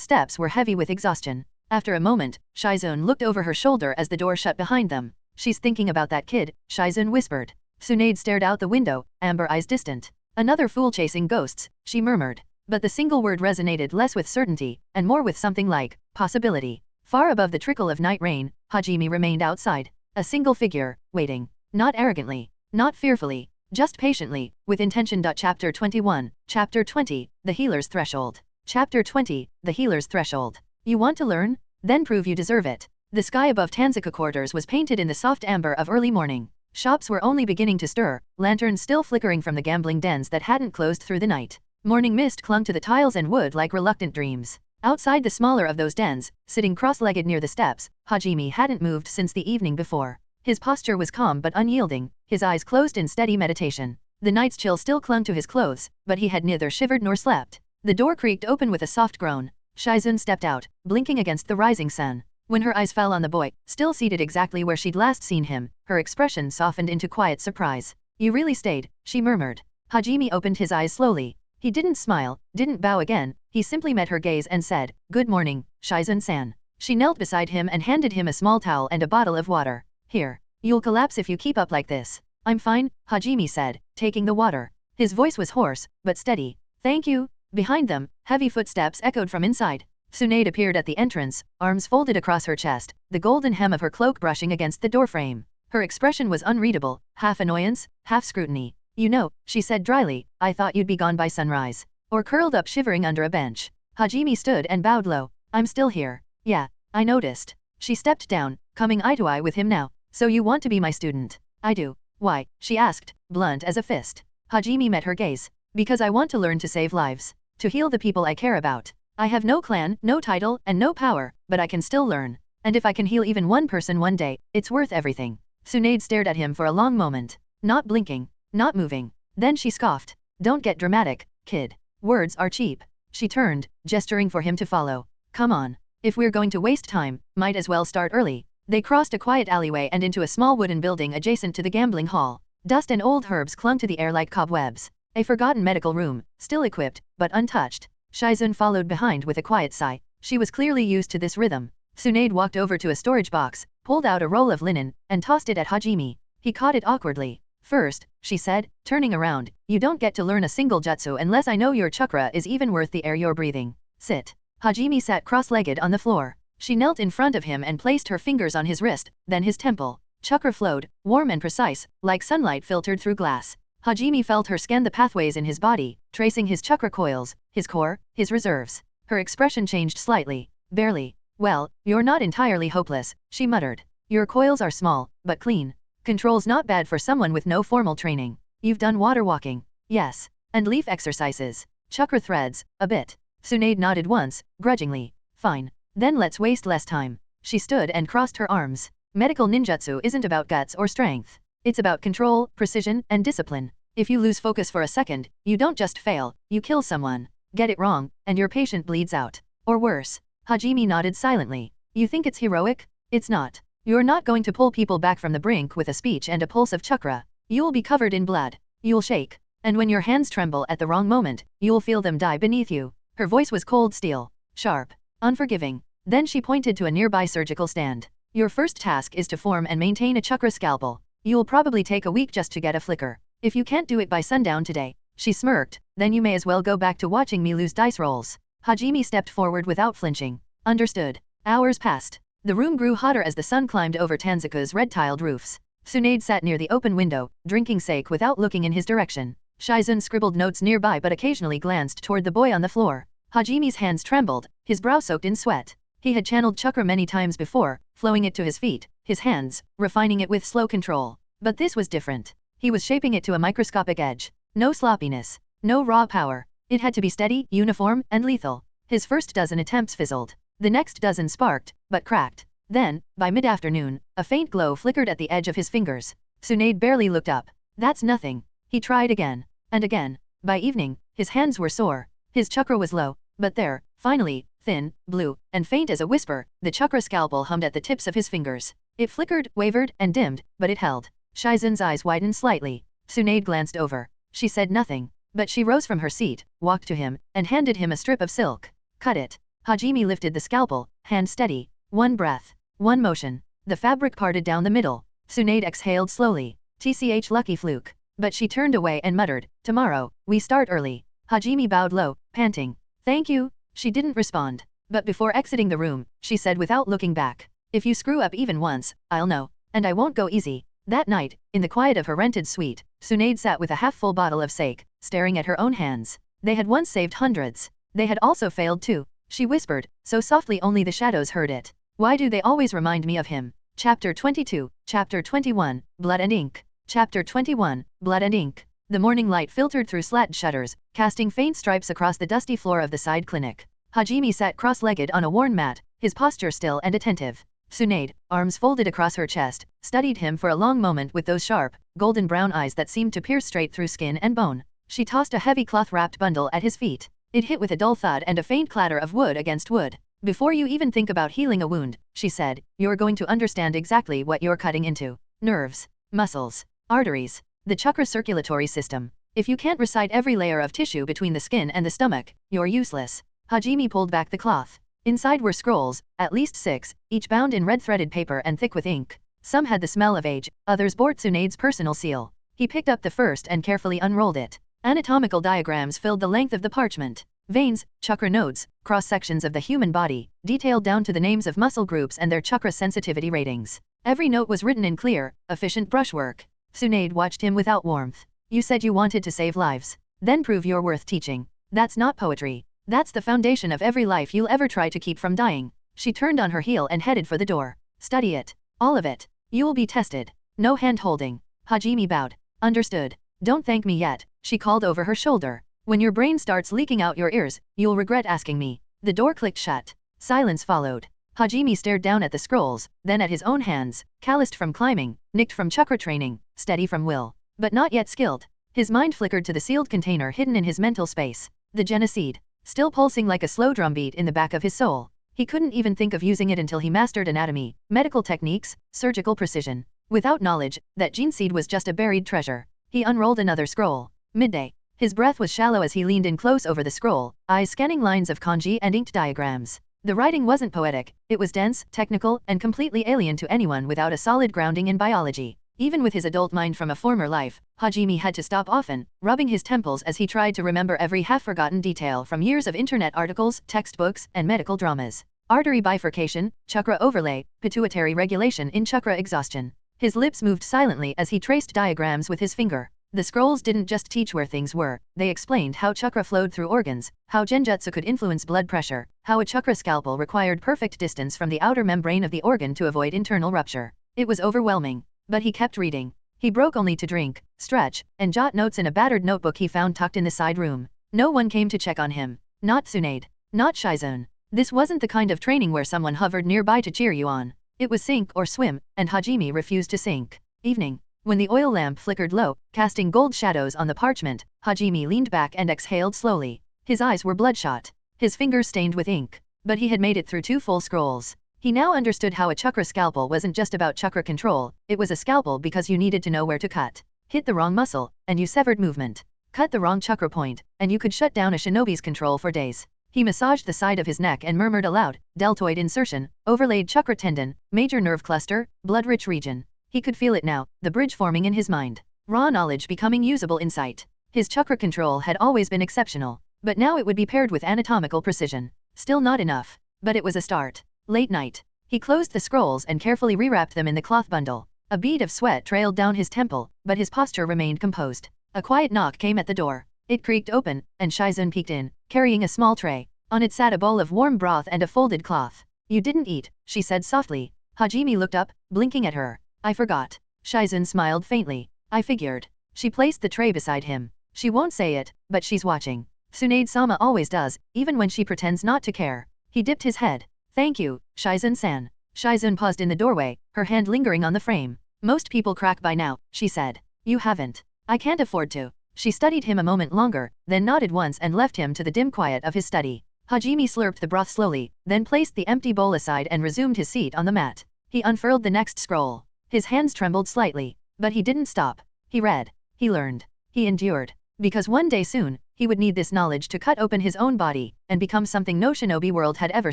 steps were heavy with exhaustion. After a moment, Shizun looked over her shoulder as the door shut behind them. She's thinking about that kid, Shizun whispered. Tsunade stared out the window, amber eyes distant. Another fool chasing ghosts, she murmured. But the single word resonated less with certainty, and more with something like possibility. Far above the trickle of night rain, Hajime remained outside. A single figure, waiting. Not arrogantly, not fearfully, just patiently, with intention. Chapter 21, Chapter 20, The Healer's Threshold. Chapter 20, The Healer's Threshold. You want to learn? Then prove you deserve it. The sky above Tanzuka quarters was painted in the soft amber of early morning. Shops were only beginning to stir, lanterns still flickering from the gambling dens that hadn't closed through the night. Morning mist clung to the tiles and wood like reluctant dreams. Outside the smaller of those dens, sitting cross-legged near the steps, Hajime hadn't moved since the evening before. His posture was calm but unyielding, his eyes closed in steady meditation. The night's chill still clung to his clothes, but he had neither shivered nor slept. The door creaked open with a soft groan. Shizun stepped out, blinking against the rising sun. When her eyes fell on the boy, still seated exactly where she'd last seen him, her expression softened into quiet surprise. You really stayed, she murmured. Hajime opened his eyes slowly. He didn't smile, didn't bow again, he simply met her gaze and said, Good morning, Shizun-san. She knelt beside him and handed him a small towel and a bottle of water. Here. You'll collapse if you keep up like this. I'm fine, Hajime said, taking the water. His voice was hoarse, but steady. Thank you. Behind them, heavy footsteps echoed from inside. Tsunade appeared at the entrance, arms folded across her chest, the golden hem of her cloak brushing against the doorframe. Her expression was unreadable, half annoyance, half scrutiny. You know, she said dryly, I thought you'd be gone by sunrise. Or curled up shivering under a bench. Hajime stood and bowed low. I'm still here. Yeah, I noticed. She stepped down, coming eye to eye with him now. So you want to be my student? I do. Why? She asked, blunt as a fist. Hajime met her gaze. Because I want to learn to save lives. To heal the people I care about. I have no clan, no title, and no power, but I can still learn. And if I can heal even one person one day, it's worth everything. Tsunade stared at him for a long moment. Not blinking. Not moving. Then she scoffed. Don't get dramatic, kid. Words are cheap. She turned, gesturing for him to follow. Come on. If we're going to waste time, might as well start early. They crossed a quiet alleyway and into a small wooden building adjacent to the gambling hall. Dust and old herbs clung to the air like cobwebs. A forgotten medical room, still equipped, but untouched. Shizun followed behind with a quiet sigh. She was clearly used to this rhythm. Tsunade walked over to a storage box, pulled out a roll of linen, and tossed it at Hajime. He caught it awkwardly. First, she said, turning around, you don't get to learn a single jutsu unless I know your chakra is even worth the air you're breathing. Sit. Hajime sat cross-legged on the floor. She knelt in front of him and placed her fingers on his wrist, then his temple. Chakra flowed, warm and precise, like sunlight filtered through glass. Hajime felt her scan the pathways in his body, tracing his chakra coils, his core, his reserves. Her expression changed slightly. Barely. Well, you're not entirely hopeless, she muttered. Your coils are small, but clean. Control's not bad for someone with no formal training. You've done water walking. Yes. And leaf exercises. Chakra threads, a bit. Tsunade nodded once, grudgingly. Fine. Then let's waste less time. She stood and crossed her arms. Medical ninjutsu isn't about guts or strength. It's about control, precision, and discipline. If you lose focus for a second, you don't just fail, you kill someone. Get it wrong, and your patient bleeds out. Or worse. Hajime nodded silently. You think it's heroic? It's not. You're not going to pull people back from the brink with a speech and a pulse of chakra. You'll be covered in blood. You'll shake. And when your hands tremble at the wrong moment, you'll feel them die beneath you. Her voice was cold steel. Sharp. Unforgiving. Then she pointed to a nearby surgical stand. Your first task is to form and maintain a chakra scalpel. You'll probably take a week just to get a flicker. If you can't do it by sundown today, she smirked, then you may as well go back to watching me lose dice rolls. Hajime stepped forward without flinching. Understood. Hours passed. The room grew hotter as the sun climbed over Tanzuka's red-tiled roofs. Tsunade sat near the open window, drinking sake without looking in his direction. Shizun scribbled notes nearby but occasionally glanced toward the boy on the floor. Hajime's hands trembled, his brow soaked in sweat. He had channeled chakra many times before, flowing it to his feet, his hands, refining it with slow control. But this was different. He was shaping it to a microscopic edge. No sloppiness. No raw power. It had to be steady, uniform, and lethal. His first dozen attempts fizzled. The next dozen sparked, but cracked. Then, by mid-afternoon, a faint glow flickered at the edge of his fingers. Tsunade barely looked up. That's nothing. He tried again. And again. By evening, his hands were sore. His chakra was low. But there, finally, thin, blue, and faint as a whisper, the chakra scalpel hummed at the tips of his fingers. It flickered, wavered, and dimmed, but it held. Shizun's eyes widened slightly. Tsunade glanced over. She said nothing. But she rose from her seat, walked to him, and handed him a strip of silk. Cut it. Hajime lifted the scalpel, hand steady. One breath. One motion. The fabric parted down the middle. Tsunade exhaled slowly. TCH lucky fluke. But she turned away and muttered, tomorrow, we start early. Hajime bowed low, panting. Thank you. She didn't respond. But before exiting the room, she said without looking back. If you screw up even once, I'll know. And I won't go easy. That night, in the quiet of her rented suite, Tsunade sat with a half-full bottle of sake, staring at her own hands. They had once saved hundreds. They had also failed too. She whispered, so softly only the shadows heard it. Why do they always remind me of him? Chapter 22, Chapter 21, Blood and Ink. Chapter 21, Blood and Ink. The morning light filtered through slatted shutters, casting faint stripes across the dusty floor of the side clinic. Hajime sat cross-legged on a worn mat, his posture still and attentive. Tsunade, arms folded across her chest, studied him for a long moment with those sharp, golden-brown eyes that seemed to pierce straight through skin and bone. She tossed a heavy cloth-wrapped bundle at his feet. It hit with a dull thud and a faint clatter of wood against wood. Before you even think about healing a wound, she said, you're going to understand exactly what you're cutting into. Nerves, muscles, arteries, the chakra circulatory system. If you can't recite every layer of tissue between the skin and the stomach, you're useless. Hajime pulled back the cloth. Inside were scrolls, at least 6, each bound in red-threaded paper and thick with ink. Some had the smell of age, others bore Tsunade's personal seal. He picked up the first and carefully unrolled it. Anatomical diagrams filled the length of the parchment. Veins, chakra nodes, cross-sections of the human body, detailed down to the names of muscle groups and their chakra sensitivity ratings. Every note was written in clear, efficient brushwork. Tsunade watched him without warmth. You said you wanted to save lives. Then prove you're worth teaching. That's not poetry. That's the foundation of every life you'll ever try to keep from dying. She turned on her heel and headed for the door. Study it. All of it. You'll be tested. No hand-holding. Hajime bowed. Understood. Don't thank me yet, she called over her shoulder. When your brain starts leaking out your ears, you'll regret asking me. The door clicked shut. Silence followed. Hajime stared down at the scrolls, then at his own hands, calloused from climbing, nicked from chakra training, steady from will, but not yet skilled. His mind flickered to the sealed container hidden in his mental space. The genocide. Still pulsing like a slow drumbeat in the back of his soul. He couldn't even think of using it until he mastered anatomy, medical techniques, surgical precision. Without knowledge, that gene seed was just a buried treasure. He unrolled another scroll. Midday. His breath was shallow as he leaned in close over the scroll, eyes scanning lines of kanji and inked diagrams. The writing wasn't poetic, it was dense, technical, and completely alien to anyone without a solid grounding in biology. Even with his adult mind from a former life, Hajime had to stop often, rubbing his temples as he tried to remember every half-forgotten detail from years of internet articles, textbooks, and medical dramas. Artery bifurcation, chakra overlay, pituitary regulation in chakra exhaustion. His lips moved silently as he traced diagrams with his finger. The scrolls didn't just teach where things were, they explained how chakra flowed through organs, how genjutsu could influence blood pressure, how a chakra scalpel required perfect distance from the outer membrane of the organ to avoid internal rupture. It was overwhelming. But he kept reading. He broke only to drink, stretch, and jot notes in a battered notebook he found tucked in the side room. No one came to check on him. Not Tsunade. Not Shizune. This wasn't the kind of training where someone hovered nearby to cheer you on. It was sink or swim, and Hajime refused to sink. Evening. When the oil lamp flickered low, casting gold shadows on the parchment, Hajime leaned back and exhaled slowly. His eyes were bloodshot. His fingers stained with ink. But he had made it through 2 full scrolls. He now understood how a chakra scalpel wasn't just about chakra control, it was a scalpel because you needed to know where to cut. Hit the wrong muscle, and you severed movement. Cut the wrong chakra point, and you could shut down a shinobi's control for days. He massaged the side of his neck and murmured aloud, deltoid insertion, overlaid chakra tendon, major nerve cluster, blood-rich region. He could feel it now, the bridge forming in his mind. Raw knowledge becoming usable insight. His chakra control had always been exceptional, but now it would be paired with anatomical precision. Still not enough. But it was a start. Late night. He closed the scrolls and carefully rewrapped them in the cloth bundle. A bead of sweat trailed down his temple, but his posture remained composed. A quiet knock came at the door. It creaked open, and Shizune peeked in, carrying a small tray. On it sat a bowl of warm broth and a folded cloth. You didn't eat, she said softly. Hajime looked up, blinking at her. I forgot. Shizune smiled faintly. I figured. She placed the tray beside him. She won't say it, but she's watching. Tsunade-sama always does, even when she pretends not to care. He dipped his head. Thank you, Shizun-san. Shizun paused in the doorway, her hand lingering on the frame. Most people crack by now, she said. You haven't. I can't afford to. She studied him a moment longer, then nodded once and left him to the dim quiet of his study. Hajime slurped the broth slowly, then placed the empty bowl aside and resumed his seat on the mat. He unfurled the next scroll. His hands trembled slightly. But he didn't stop. He read. He learned. He endured. Because one day soon, he would need this knowledge to cut open his own body, and become something no shinobi world had ever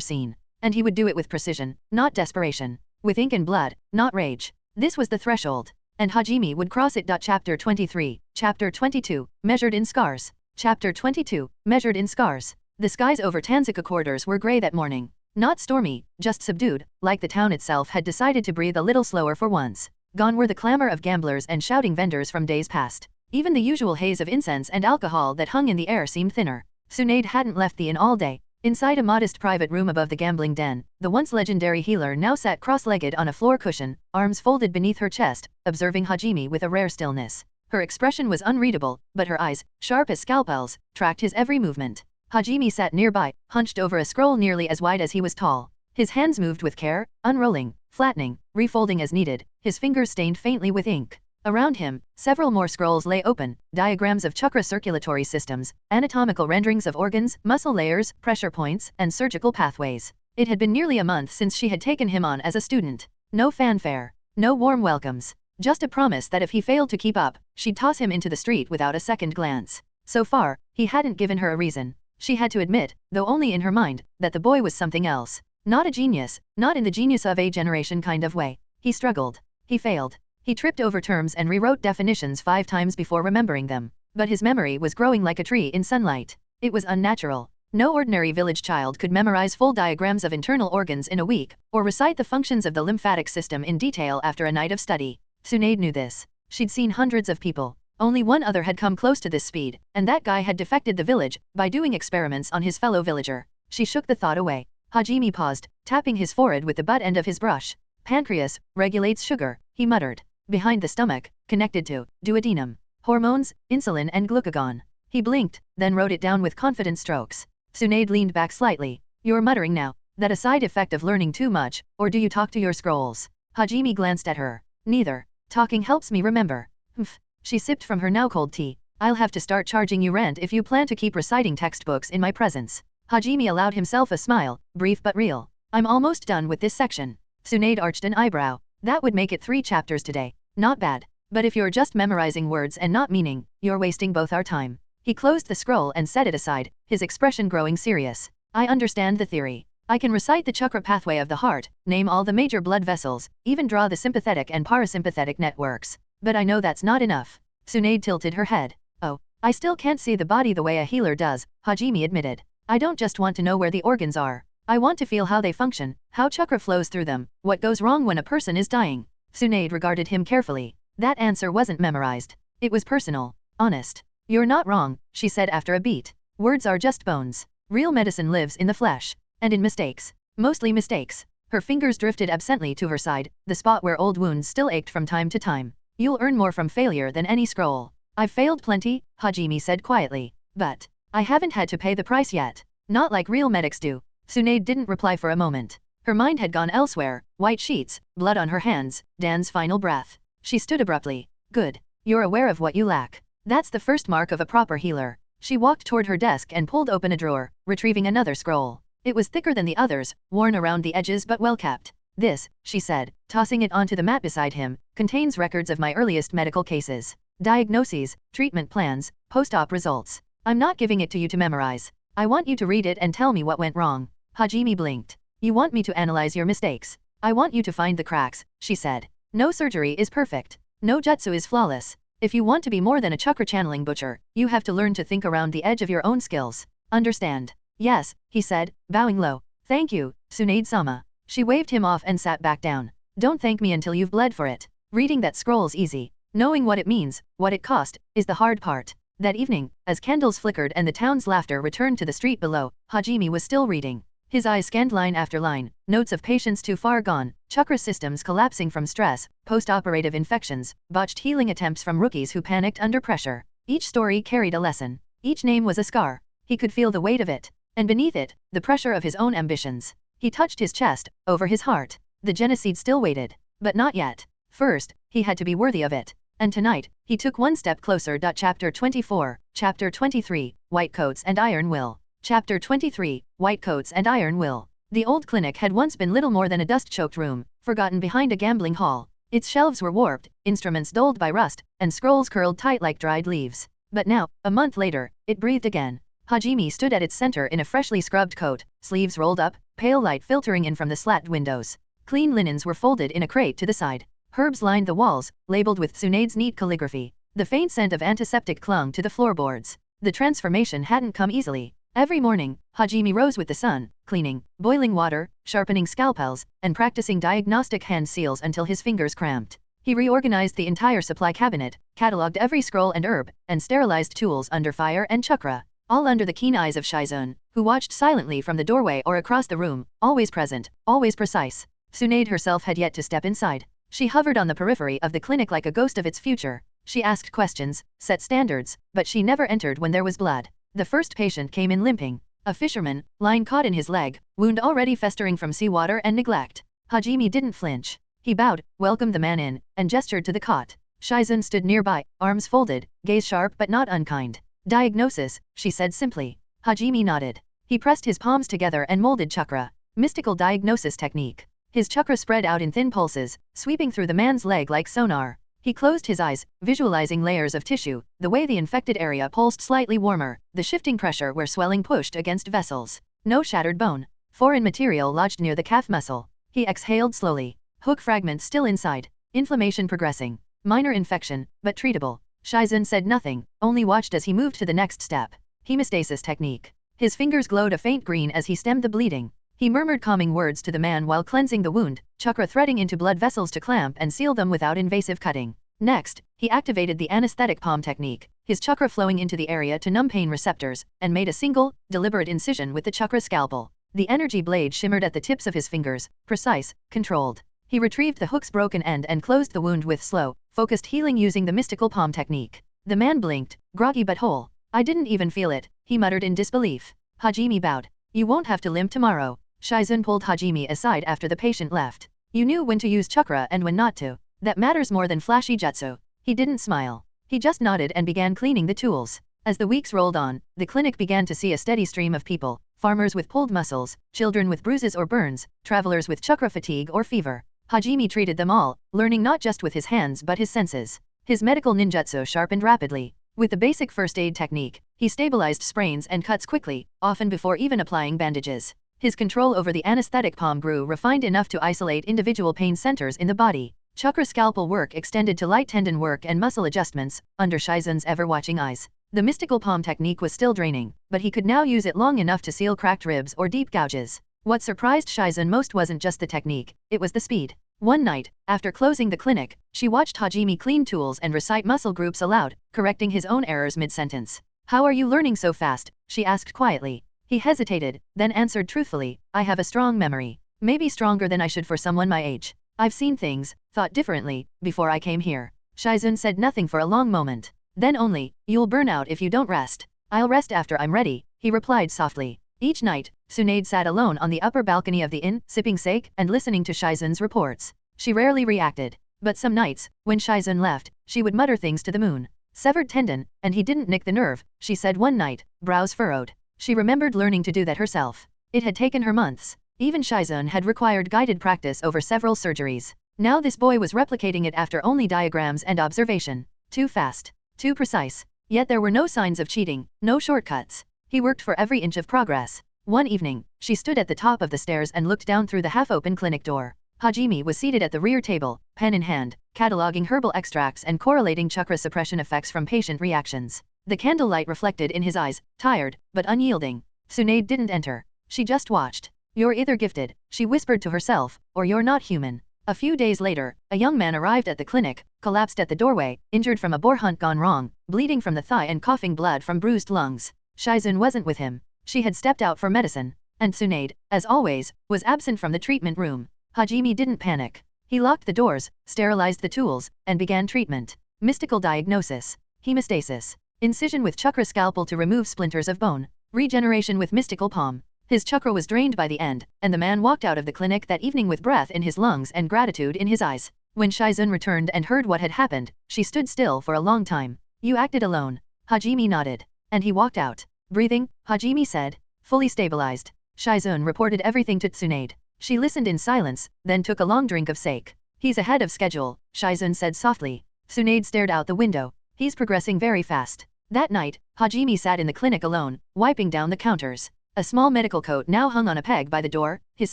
seen. And he would do it with precision, not desperation. With ink and blood, not rage. This was the threshold. And Hajime would cross it. Chapter 23, Chapter 22, Measured in Scars. Chapter 22, Measured in Scars. The skies over Tanzuka quarters were grey that morning. Not stormy, just subdued, like the town itself had decided to breathe a little slower for once. Gone were the clamor of gamblers and shouting vendors from days past. Even the usual haze of incense and alcohol that hung in the air seemed thinner. Tsunade hadn't left the inn all day. Inside a modest private room above the gambling den, the once legendary healer now sat cross-legged on a floor cushion, arms folded beneath her chest, observing Hajime with a rare stillness. Her expression was unreadable, but her eyes, sharp as scalpels, tracked his every movement. Hajime sat nearby, hunched over a scroll nearly as wide as he was tall. His hands moved with care, unrolling, flattening, refolding as needed, his fingers stained faintly with ink. Around him, several more scrolls lay open, diagrams of chakra circulatory systems, anatomical renderings of organs, muscle layers, pressure points, and surgical pathways. It had been nearly a month since she had taken him on as a student. No fanfare. No warm welcomes. Just a promise that if he failed to keep up, she'd toss him into the street without a second glance. So far, he hadn't given her a reason. She had to admit, though only in her mind, that the boy was something else. Not a genius, not in the genius of a generation kind of way. He struggled. He failed. He tripped over terms and rewrote definitions 5 times before remembering them. But his memory was growing like a tree in sunlight. It was unnatural. No ordinary village child could memorize full diagrams of internal organs in a week, or recite the functions of the lymphatic system in detail after a night of study. Tsunade knew this. She'd seen hundreds of people. Only one other had come close to this speed, and that guy had defected the village, by doing experiments on his fellow villager. She shook the thought away. Hajime paused, tapping his forehead with the butt end of his brush. Pancreas regulates sugar, he muttered. Behind the stomach, connected to duodenum, hormones, insulin and glucagon. He blinked, then wrote it down with confident strokes. Tsunade leaned back slightly. You're muttering now. That a side effect of learning too much, or do you talk to your scrolls? Hajime glanced at her. Neither. Talking helps me remember. Humph. She sipped from her now cold tea. I'll have to start charging you rent if you plan to keep reciting textbooks in my presence. Hajime allowed himself a smile, brief but real. I'm almost done with this section. Tsunade arched an eyebrow. That would make it 3 chapters today. Not bad. But if you're just memorizing words and not meaning, you're wasting both our time. He closed the scroll and set it aside, his expression growing serious. I understand the theory. I can recite the chakra pathway of the heart, name all the major blood vessels, even draw the sympathetic and parasympathetic networks. But I know that's not enough. Tsunade tilted her head. Oh, I still can't see the body the way a healer does, Hajime admitted. I don't just want to know where the organs are. I want to feel how they function, how chakra flows through them, what goes wrong when a person is dying. Tsunade regarded him carefully. That answer wasn't memorized. It was personal, honest. You're not wrong, she said after a beat. Words are just bones. Real medicine lives in the flesh. And in mistakes. Mostly mistakes. Her fingers drifted absently to her side, the spot where old wounds still ached from time to time. You'll earn more from failure than any scroll. I've failed plenty, Hajime said quietly. But I haven't had to pay the price yet. Not like real medics do. Tsunade didn't reply for a moment. Her mind had gone elsewhere, white sheets, blood on her hands, Dan's final breath. She stood abruptly. Good. You're aware of what you lack. That's the first mark of a proper healer. She walked toward her desk and pulled open a drawer, retrieving another scroll. It was thicker than the others, worn around the edges but well kept. This, she said, tossing it onto the mat beside him, contains records of my earliest medical cases. Diagnoses, treatment plans, post-op results. I'm not giving it to you to memorize. I want you to read it and tell me what went wrong. Hajime blinked. You want me to analyze your mistakes. I want you to find the cracks, she said. No surgery is perfect. No jutsu is flawless. If you want to be more than a chakra channeling butcher, you have to learn to think around the edge of your own skills. Understand? Yes, he said, bowing low. Thank you, Tsunade-sama. She waved him off and sat back down. Don't thank me until you've bled for it. Reading that scroll's easy. Knowing what it means, what it cost, is the hard part. That evening, as candles flickered and the town's laughter returned to the street below, Hajime was still reading. His eyes scanned line after line, notes of patients too far gone, chakra systems collapsing from stress, post-operative infections, botched healing attempts from rookies who panicked under pressure. Each story carried a lesson. Each name was a scar. He could feel the weight of it. And beneath it, the pressure of his own ambitions. He touched his chest, over his heart. The genocide still waited. But not yet. First, he had to be worthy of it. And tonight, he took one step closer. Chapter 24, Chapter 23, White Coats and Iron Will. Chapter 23, White Coats and Iron Will. The old clinic had once been little more than a dust-choked room, forgotten behind a gambling hall. Its shelves were warped, instruments dulled by rust, and scrolls curled tight like dried leaves. But now, a month later, it breathed again. Hajime stood at its center in a freshly scrubbed coat, sleeves rolled up, pale light filtering in from the slat windows. Clean linens were folded in a crate to the side. Herbs lined the walls, labeled with Tsunade's neat calligraphy. The faint scent of antiseptic clung to the floorboards. The transformation hadn't come easily. Every morning, Hajime rose with the sun, cleaning, boiling water, sharpening scalpels, and practicing diagnostic hand seals until his fingers cramped. He reorganized the entire supply cabinet, catalogued every scroll and herb, and sterilized tools under fire and chakra. All under the keen eyes of Shizun, who watched silently from the doorway or across the room, always present, always precise. Tsunade herself had yet to step inside. She hovered on the periphery of the clinic like a ghost of its future. She asked questions, set standards, but she never entered when there was blood. The first patient came in limping. A fisherman, line caught in his leg, wound already festering from seawater and neglect. Hajime didn't flinch. He bowed, welcomed the man in, and gestured to the cot. Shizun stood nearby, arms folded, gaze sharp but not unkind. Diagnosis, she said simply. Hajime nodded. He pressed his palms together and molded chakra. Mystical diagnosis technique. His chakra spread out in thin pulses, sweeping through the man's leg like sonar. He closed his eyes, visualizing layers of tissue, the way the infected area pulsed slightly warmer, the shifting pressure where swelling pushed against vessels. No shattered bone. Foreign material lodged near the calf muscle. He exhaled slowly. Hook fragments still inside. Inflammation progressing. Minor infection, but treatable. Shizun said nothing, only watched as he moved to the next step. Hemostasis technique. His fingers glowed a faint green as he stemmed the bleeding. He murmured calming words to the man while cleansing the wound, chakra threading into blood vessels to clamp and seal them without invasive cutting. Next, he activated the anesthetic palm technique, his chakra flowing into the area to numb pain receptors, and made a single, deliberate incision with the chakra scalpel. The energy blade shimmered at the tips of his fingers, precise, controlled. He retrieved the hook's broken end and closed the wound with slow, focused healing using the mystical palm technique. The man blinked, groggy but whole. I didn't even feel it, he muttered in disbelief. Hajime bowed. You won't have to limp tomorrow. Shizun pulled Hajime aside after the patient left. You knew when to use chakra and when not to. That matters more than flashy jutsu. He didn't smile. He just nodded and began cleaning the tools. As the weeks rolled on, the clinic began to see a steady stream of people, farmers with pulled muscles, children with bruises or burns, travelers with chakra fatigue or fever. Hajime treated them all, learning not just with his hands but his senses. His medical ninjutsu sharpened rapidly. With the basic first aid technique, he stabilized sprains and cuts quickly, often before even applying bandages. His control over the anesthetic palm grew refined enough to isolate individual pain centers in the body. Chakra scalpel work extended to light tendon work and muscle adjustments, under Shizun's ever-watching eyes. The mystical palm technique was still draining, but he could now use it long enough to seal cracked ribs or deep gouges. What surprised Shizun most wasn't just the technique, it was the speed. One night, after closing the clinic, she watched Hajime clean tools and recite muscle groups aloud, correcting his own errors mid-sentence. How are you learning so fast? She asked quietly. He hesitated, then answered truthfully, I have a strong memory. Maybe stronger than I should for someone my age. I've seen things, thought differently, before I came here. Shizun said nothing for a long moment. Then only, you'll burn out if you don't rest. I'll rest after I'm ready, he replied softly. Each night, Tsunade sat alone on the upper balcony of the inn, sipping sake and listening to Shizun's reports. She rarely reacted. But some nights, when Shizun left, she would mutter things to the moon. Severed tendon, and he didn't nick the nerve, she said one night, brows furrowed. She remembered learning to do that herself. It had taken her months. Even Shizun had required guided practice over several surgeries. Now this boy was replicating it after only diagrams and observation. Too fast. Too precise. Yet there were no signs of cheating, no shortcuts. He worked for every inch of progress. One evening, she stood at the top of the stairs and looked down through the half-open clinic door. Hajime was seated at the rear table, pen in hand, cataloging herbal extracts and correlating chakra suppression effects from patient reactions. The candlelight reflected in his eyes, tired, but unyielding. Tsunade didn't enter. She just watched. You're either gifted, she whispered to herself, or you're not human. A few days later, a young man arrived at the clinic, collapsed at the doorway, injured from a boar hunt gone wrong, bleeding from the thigh and coughing blood from bruised lungs. Shizun wasn't with him. She had stepped out for medicine. And Tsunade, as always, was absent from the treatment room. Hajime didn't panic. He locked the doors, sterilized the tools, and began treatment. Mystical diagnosis. Hemostasis. Incision with chakra scalpel to remove splinters of bone. Regeneration with mystical palm. His chakra was drained by the end, and the man walked out of the clinic that evening with breath in his lungs and gratitude in his eyes. When Shizun returned and heard what had happened, she stood still for a long time. You acted alone. Hajime nodded. And he walked out. Breathing, Hajime said. Fully stabilized. Shizun reported everything to Tsunade. She listened in silence, then took a long drink of sake. He's ahead of schedule, Shizun said softly. Tsunade stared out the window. He's progressing very fast. That night, Hajime sat in the clinic alone, wiping down the counters. A small medical coat now hung on a peg by the door, his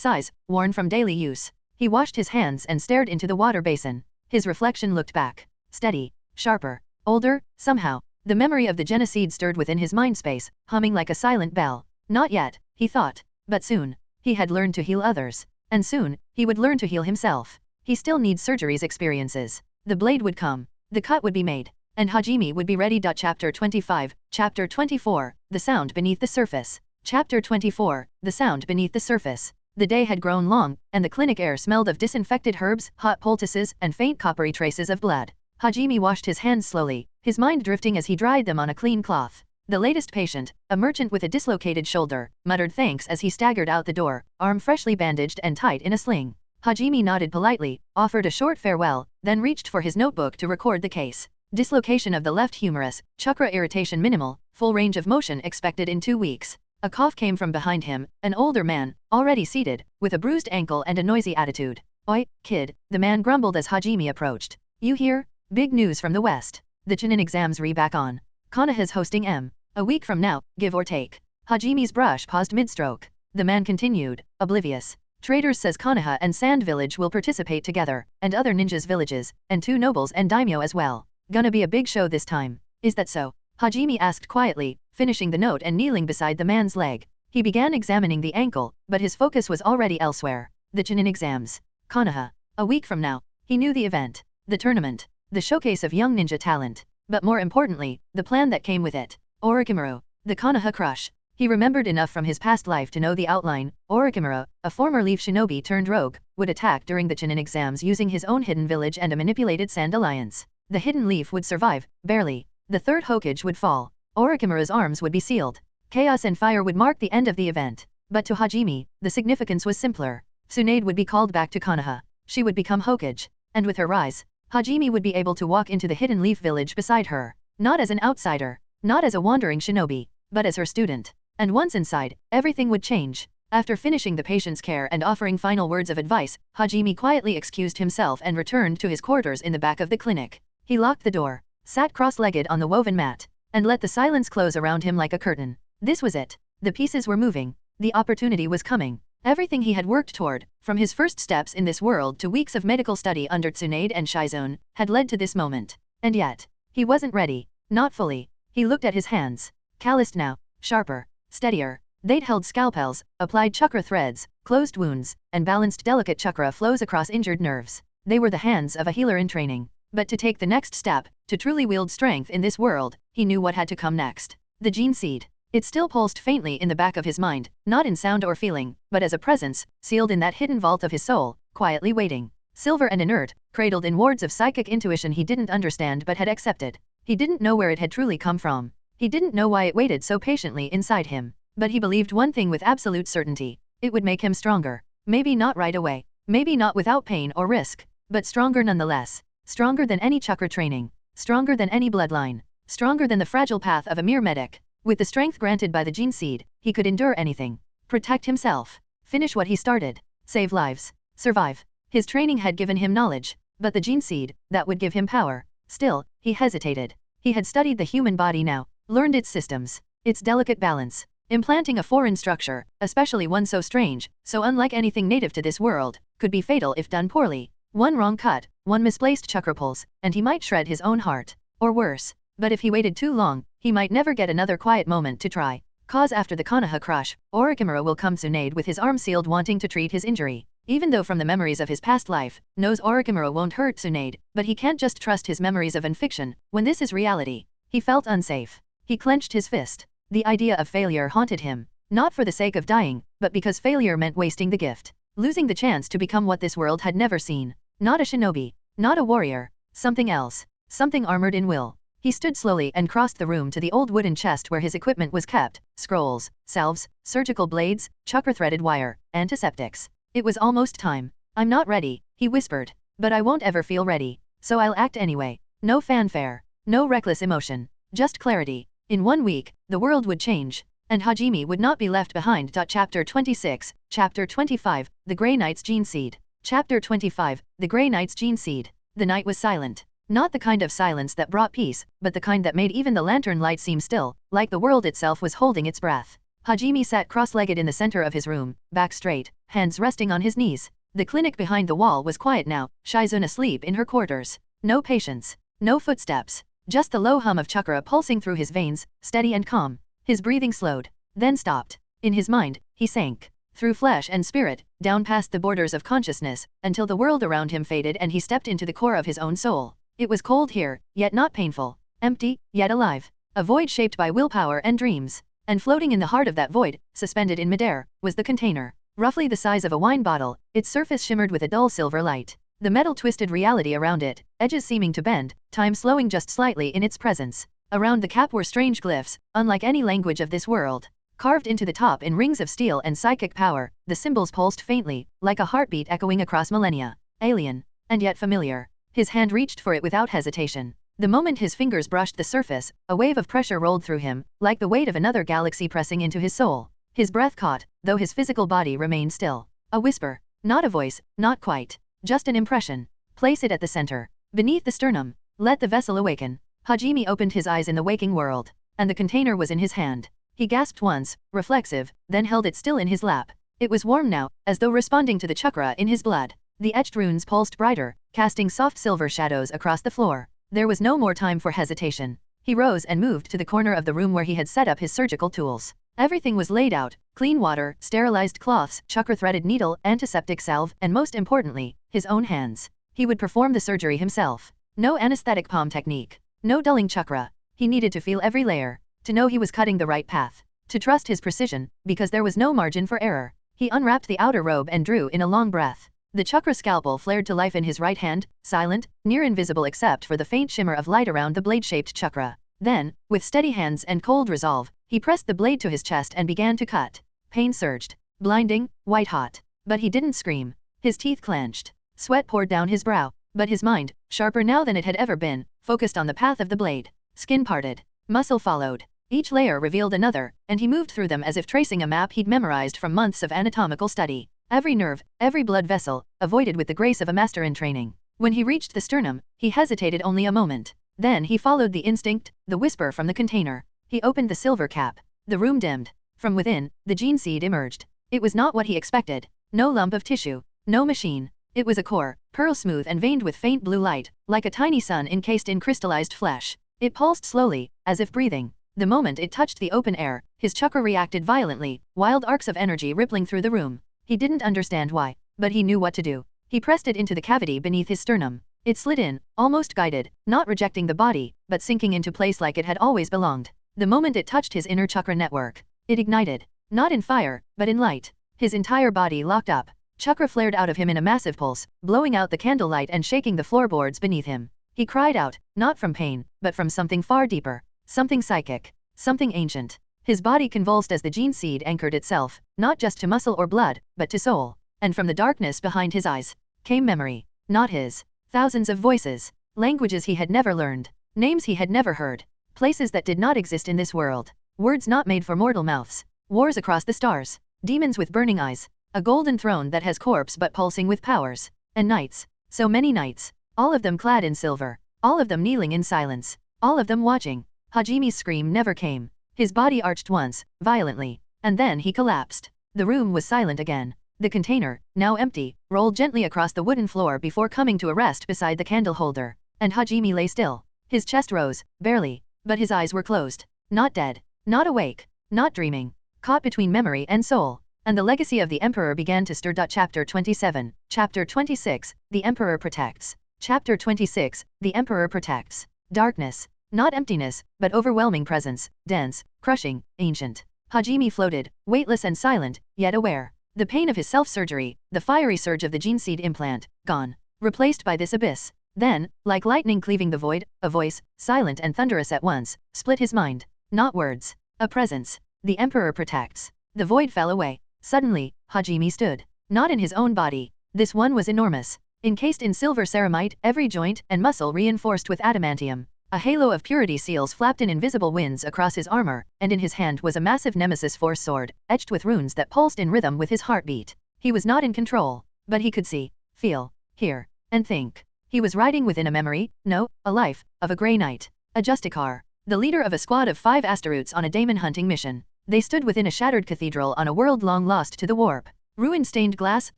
size, worn from daily use. He washed his hands and stared into the water basin. His reflection looked back. Steady. Sharper. Older, somehow. The memory of the genocide stirred within his mind space, humming like a silent bell. Not yet, he thought. But soon. He had learned to heal others. And soon, he would learn to heal himself. He still needs surgery's experiences. The blade would come. The cut would be made. And Hajime would be ready. Chapter 25, Chapter 24, The Sound Beneath the Surface. Chapter 24, The Sound Beneath the Surface. The day had grown long, and the clinic air smelled of disinfected herbs, hot poultices, and faint coppery traces of blood. Hajime washed his hands slowly, his mind drifting as he dried them on a clean cloth. The latest patient, a merchant with a dislocated shoulder, muttered thanks as he staggered out the door, arm freshly bandaged and tight in a sling. Hajime nodded politely, offered a short farewell, then reached for his notebook to record the case. Dislocation of the left humerus, chakra irritation minimal, full range of motion expected in 2 weeks. A cough came from behind him, an older man, already seated, with a bruised ankle and a noisy attitude. Oi, kid, the man grumbled as Hajime approached. You hear? Big news from the west. The Chunin exams back on. Konoha's hosting a week from now, give or take. Hajime's brush paused mid-stroke. The man continued, oblivious. Traders says Konoha and Sand Village will participate together, and other ninjas villages, and 2 nobles and daimyo as well. Gonna be a big show this time. Is that so? Hajime asked quietly, finishing the note and kneeling beside the man's leg. He began examining the ankle, but his focus was already elsewhere. The Chunin exams. Konoha. A week from now. He knew the event. The tournament. The showcase of young ninja talent. But more importantly, the plan that came with it. Orochimaru. The Konoha crush. He remembered enough from his past life to know the outline. Orochimaru, a former leaf shinobi turned rogue, would attack during the Chunin exams using his own hidden village and a manipulated Sand Alliance. The hidden leaf would survive, barely. The third Hokage would fall. Orochimaru's arms would be sealed. Chaos and fire would mark the end of the event. But to Hajime, the significance was simpler. Tsunade would be called back to Konoha. She would become Hokage. And with her rise, Hajime would be able to walk into the hidden leaf village beside her. Not as an outsider. Not as a wandering shinobi. But as her student. And once inside, everything would change. After finishing the patient's care and offering final words of advice, Hajime quietly excused himself and returned to his quarters in the back of the clinic. He locked the door, sat cross-legged on the woven mat, and let the silence close around him like a curtain. This was it. The pieces were moving. The opportunity was coming. Everything he had worked toward, from his first steps in this world to weeks of medical study under Tsunade and Shizun, had led to this moment. And yet, he wasn't ready. Not fully. He looked at his hands. Calloused now. Sharper. Steadier. They'd held scalpels, applied chakra threads, closed wounds, and balanced delicate chakra flows across injured nerves. They were the hands of a healer in training. But to take the next step, to truly wield strength in this world, he knew what had to come next. The gene seed. It still pulsed faintly in the back of his mind, not in sound or feeling, but as a presence, sealed in that hidden vault of his soul, quietly waiting. Silver and inert, cradled in wards of psychic intuition he didn't understand but had accepted. He didn't know where it had truly come from. He didn't know why it waited so patiently inside him. But he believed one thing with absolute certainty. It would make him stronger. Maybe not right away. Maybe not without pain or risk. But stronger nonetheless. Stronger than any chakra training. Stronger than any bloodline. Stronger than the fragile path of a mere medic. With the strength granted by the gene seed, he could endure anything. Protect himself. Finish what he started. Save lives. Survive. His training had given him knowledge. But the gene seed, that would give him power. Still, he hesitated. He had studied the human body now. Learned its systems. Its delicate balance. Implanting a foreign structure, especially one so strange, so unlike anything native to this world, could be fatal if done poorly. One wrong cut, one misplaced chakra pulse, and he might shred his own heart. Or worse. But if he waited too long, he might never get another quiet moment to try. Cause after the Konoha crush, Orochimaru will come Tsunade with his arm sealed wanting to treat his injury. Even though from the memories of his past life, knows Orochimaru won't hurt Tsunade, but he can't just trust his memories of unfiction, when this is reality. He felt unsafe. He clenched his fist. The idea of failure haunted him. Not for the sake of dying, but because failure meant wasting the gift. Losing the chance to become what this world had never seen. Not a shinobi. Not a warrior. Something else. Something armored in will. He stood slowly and crossed the room to the old wooden chest where his equipment was kept, scrolls, salves, surgical blades, chakra-threaded wire, antiseptics. It was almost time. I'm not ready, he whispered. But I won't ever feel ready. So I'll act anyway. No fanfare. No reckless emotion. Just clarity. In 1 week, the world would change. And Hajime would not be left behind. Chapter 26, Chapter 25, The Grey Knight's Gene Seed. Chapter 25, The Grey Knight's Gene Seed. The night was silent. Not the kind of silence that brought peace, but the kind that made even the lantern light seem still, like the world itself was holding its breath. Hajime sat cross-legged in the center of his room, back straight, hands resting on his knees. The clinic behind the wall was quiet now, Shizune asleep in her quarters. No patients. No footsteps. Just the low hum of chakra pulsing through his veins, steady and calm. His breathing slowed, then stopped. In his mind, he sank. Through flesh and spirit, down past the borders of consciousness, until the world around him faded and he stepped into the core of his own soul. It was cold here, yet not painful. Empty, yet alive. A void shaped by willpower and dreams. And floating in the heart of that void, suspended in midair, was the container. Roughly the size of a wine bottle, its surface shimmered with a dull silver light. The metal twisted reality around it, edges seeming to bend, time slowing just slightly in its presence. Around the cap were strange glyphs, unlike any language of this world. Carved into the top in rings of steel and psychic power, the symbols pulsed faintly, like a heartbeat echoing across millennia. Alien. And yet familiar. His hand reached for it without hesitation. The moment his fingers brushed the surface, a wave of pressure rolled through him, like the weight of another galaxy pressing into his soul. His breath caught, though his physical body remained still. A whisper. Not a voice, not quite. Just an impression. Place it at the center. Beneath the sternum. Let the vessel awaken. Hajime opened his eyes in the waking world. And the container was in his hand. He gasped once, reflexive, then held it still in his lap. It was warm now, as though responding to the chakra in his blood. The etched runes pulsed brighter, casting soft silver shadows across the floor. There was no more time for hesitation. He rose and moved to the corner of the room where he had set up his surgical tools. Everything was laid out, clean water, sterilized cloths, chakra-threaded needle, antiseptic salve, and most importantly, his own hands. He would perform the surgery himself. No anesthetic palm technique. No dulling chakra. He needed to feel every layer. To know he was cutting the right path. To trust his precision, because there was no margin for error. He unwrapped the outer robe and drew in a long breath. The chakra scalpel flared to life in his right hand, silent, near invisible except for the faint shimmer of light around the blade-shaped chakra. Then, with steady hands and cold resolve, he pressed the blade to his chest and began to cut. Pain surged. Blinding, white-hot. But he didn't scream. His teeth clenched. Sweat poured down his brow. But his mind, sharper now than it had ever been, focused on the path of the blade. Skin parted. Muscle followed. Each layer revealed another, and he moved through them as if tracing a map he'd memorized from months of anatomical study. Every nerve, every blood vessel, avoided with the grace of a master in training. When he reached the sternum, he hesitated only a moment. Then he followed the instinct, the whisper from the container. He opened the silver cap. The room dimmed. From within, the gene seed emerged. It was not what he expected. No lump of tissue. No machine. It was a core, pearl smooth and veined with faint blue light, like a tiny sun encased in crystallized flesh. It pulsed slowly, as if breathing. The moment it touched the open air, his chakra reacted violently, wild arcs of energy rippling through the room. He didn't understand why, but he knew what to do. He pressed it into the cavity beneath his sternum. It slid in, almost guided, not rejecting the body, but sinking into place like it had always belonged. The moment it touched his inner chakra network, it ignited. Not in fire, but in light. His entire body locked up. Chakra flared out of him in a massive pulse, blowing out the candlelight and shaking the floorboards beneath him. He cried out, not from pain, but from something far deeper. Something psychic. Something ancient. His body convulsed as the gene seed anchored itself, not just to muscle or blood, but to soul. And from the darkness behind his eyes, came memory. Not his. Thousands of voices. Languages he had never learned. Names he had never heard. Places that did not exist in this world. Words not made for mortal mouths. Wars across the stars. Demons with burning eyes. A golden throne that has corpse but pulsing with powers. And knights. So many knights. All of them clad in silver. All of them kneeling in silence. All of them watching. Hajime's scream never came. His body arched once, violently, and then he collapsed. The room was silent again. The container, now empty, rolled gently across the wooden floor before coming to a rest beside the candle holder. And Hajime lay still. His chest rose, barely, but his eyes were closed. Not dead. Not awake. Not dreaming. Caught between memory and soul. And the legacy of the Emperor began to stir. Chapter 27, Chapter 26, The Emperor Protects. Chapter 26, The Emperor Protects. Darkness. Not emptiness, but overwhelming presence, dense, crushing, ancient. Hajime floated, weightless and silent, yet aware. The pain of his self-surgery, the fiery surge of the gene seed implant, gone. Replaced by this abyss. Then, like lightning cleaving the void, a voice, silent and thunderous at once, split his mind. Not words. A presence. The Emperor protects. The void fell away. Suddenly, Hajime stood. Not in his own body. This one was enormous. Encased in silver ceramite, every joint and muscle reinforced with adamantium. A halo of purity seals flapped in invisible winds across his armor, and in his hand was a massive Nemesis Force sword, etched with runes that pulsed in rhythm with his heartbeat. He was not in control, but he could see, feel, hear, and think. He was riding within a memory, no, a life, of a Grey Knight. A Justicar. The leader of a squad of 5 Astaroths on a daemon hunting mission. They stood within a shattered cathedral on a world long lost to the warp. Ruin-stained glass,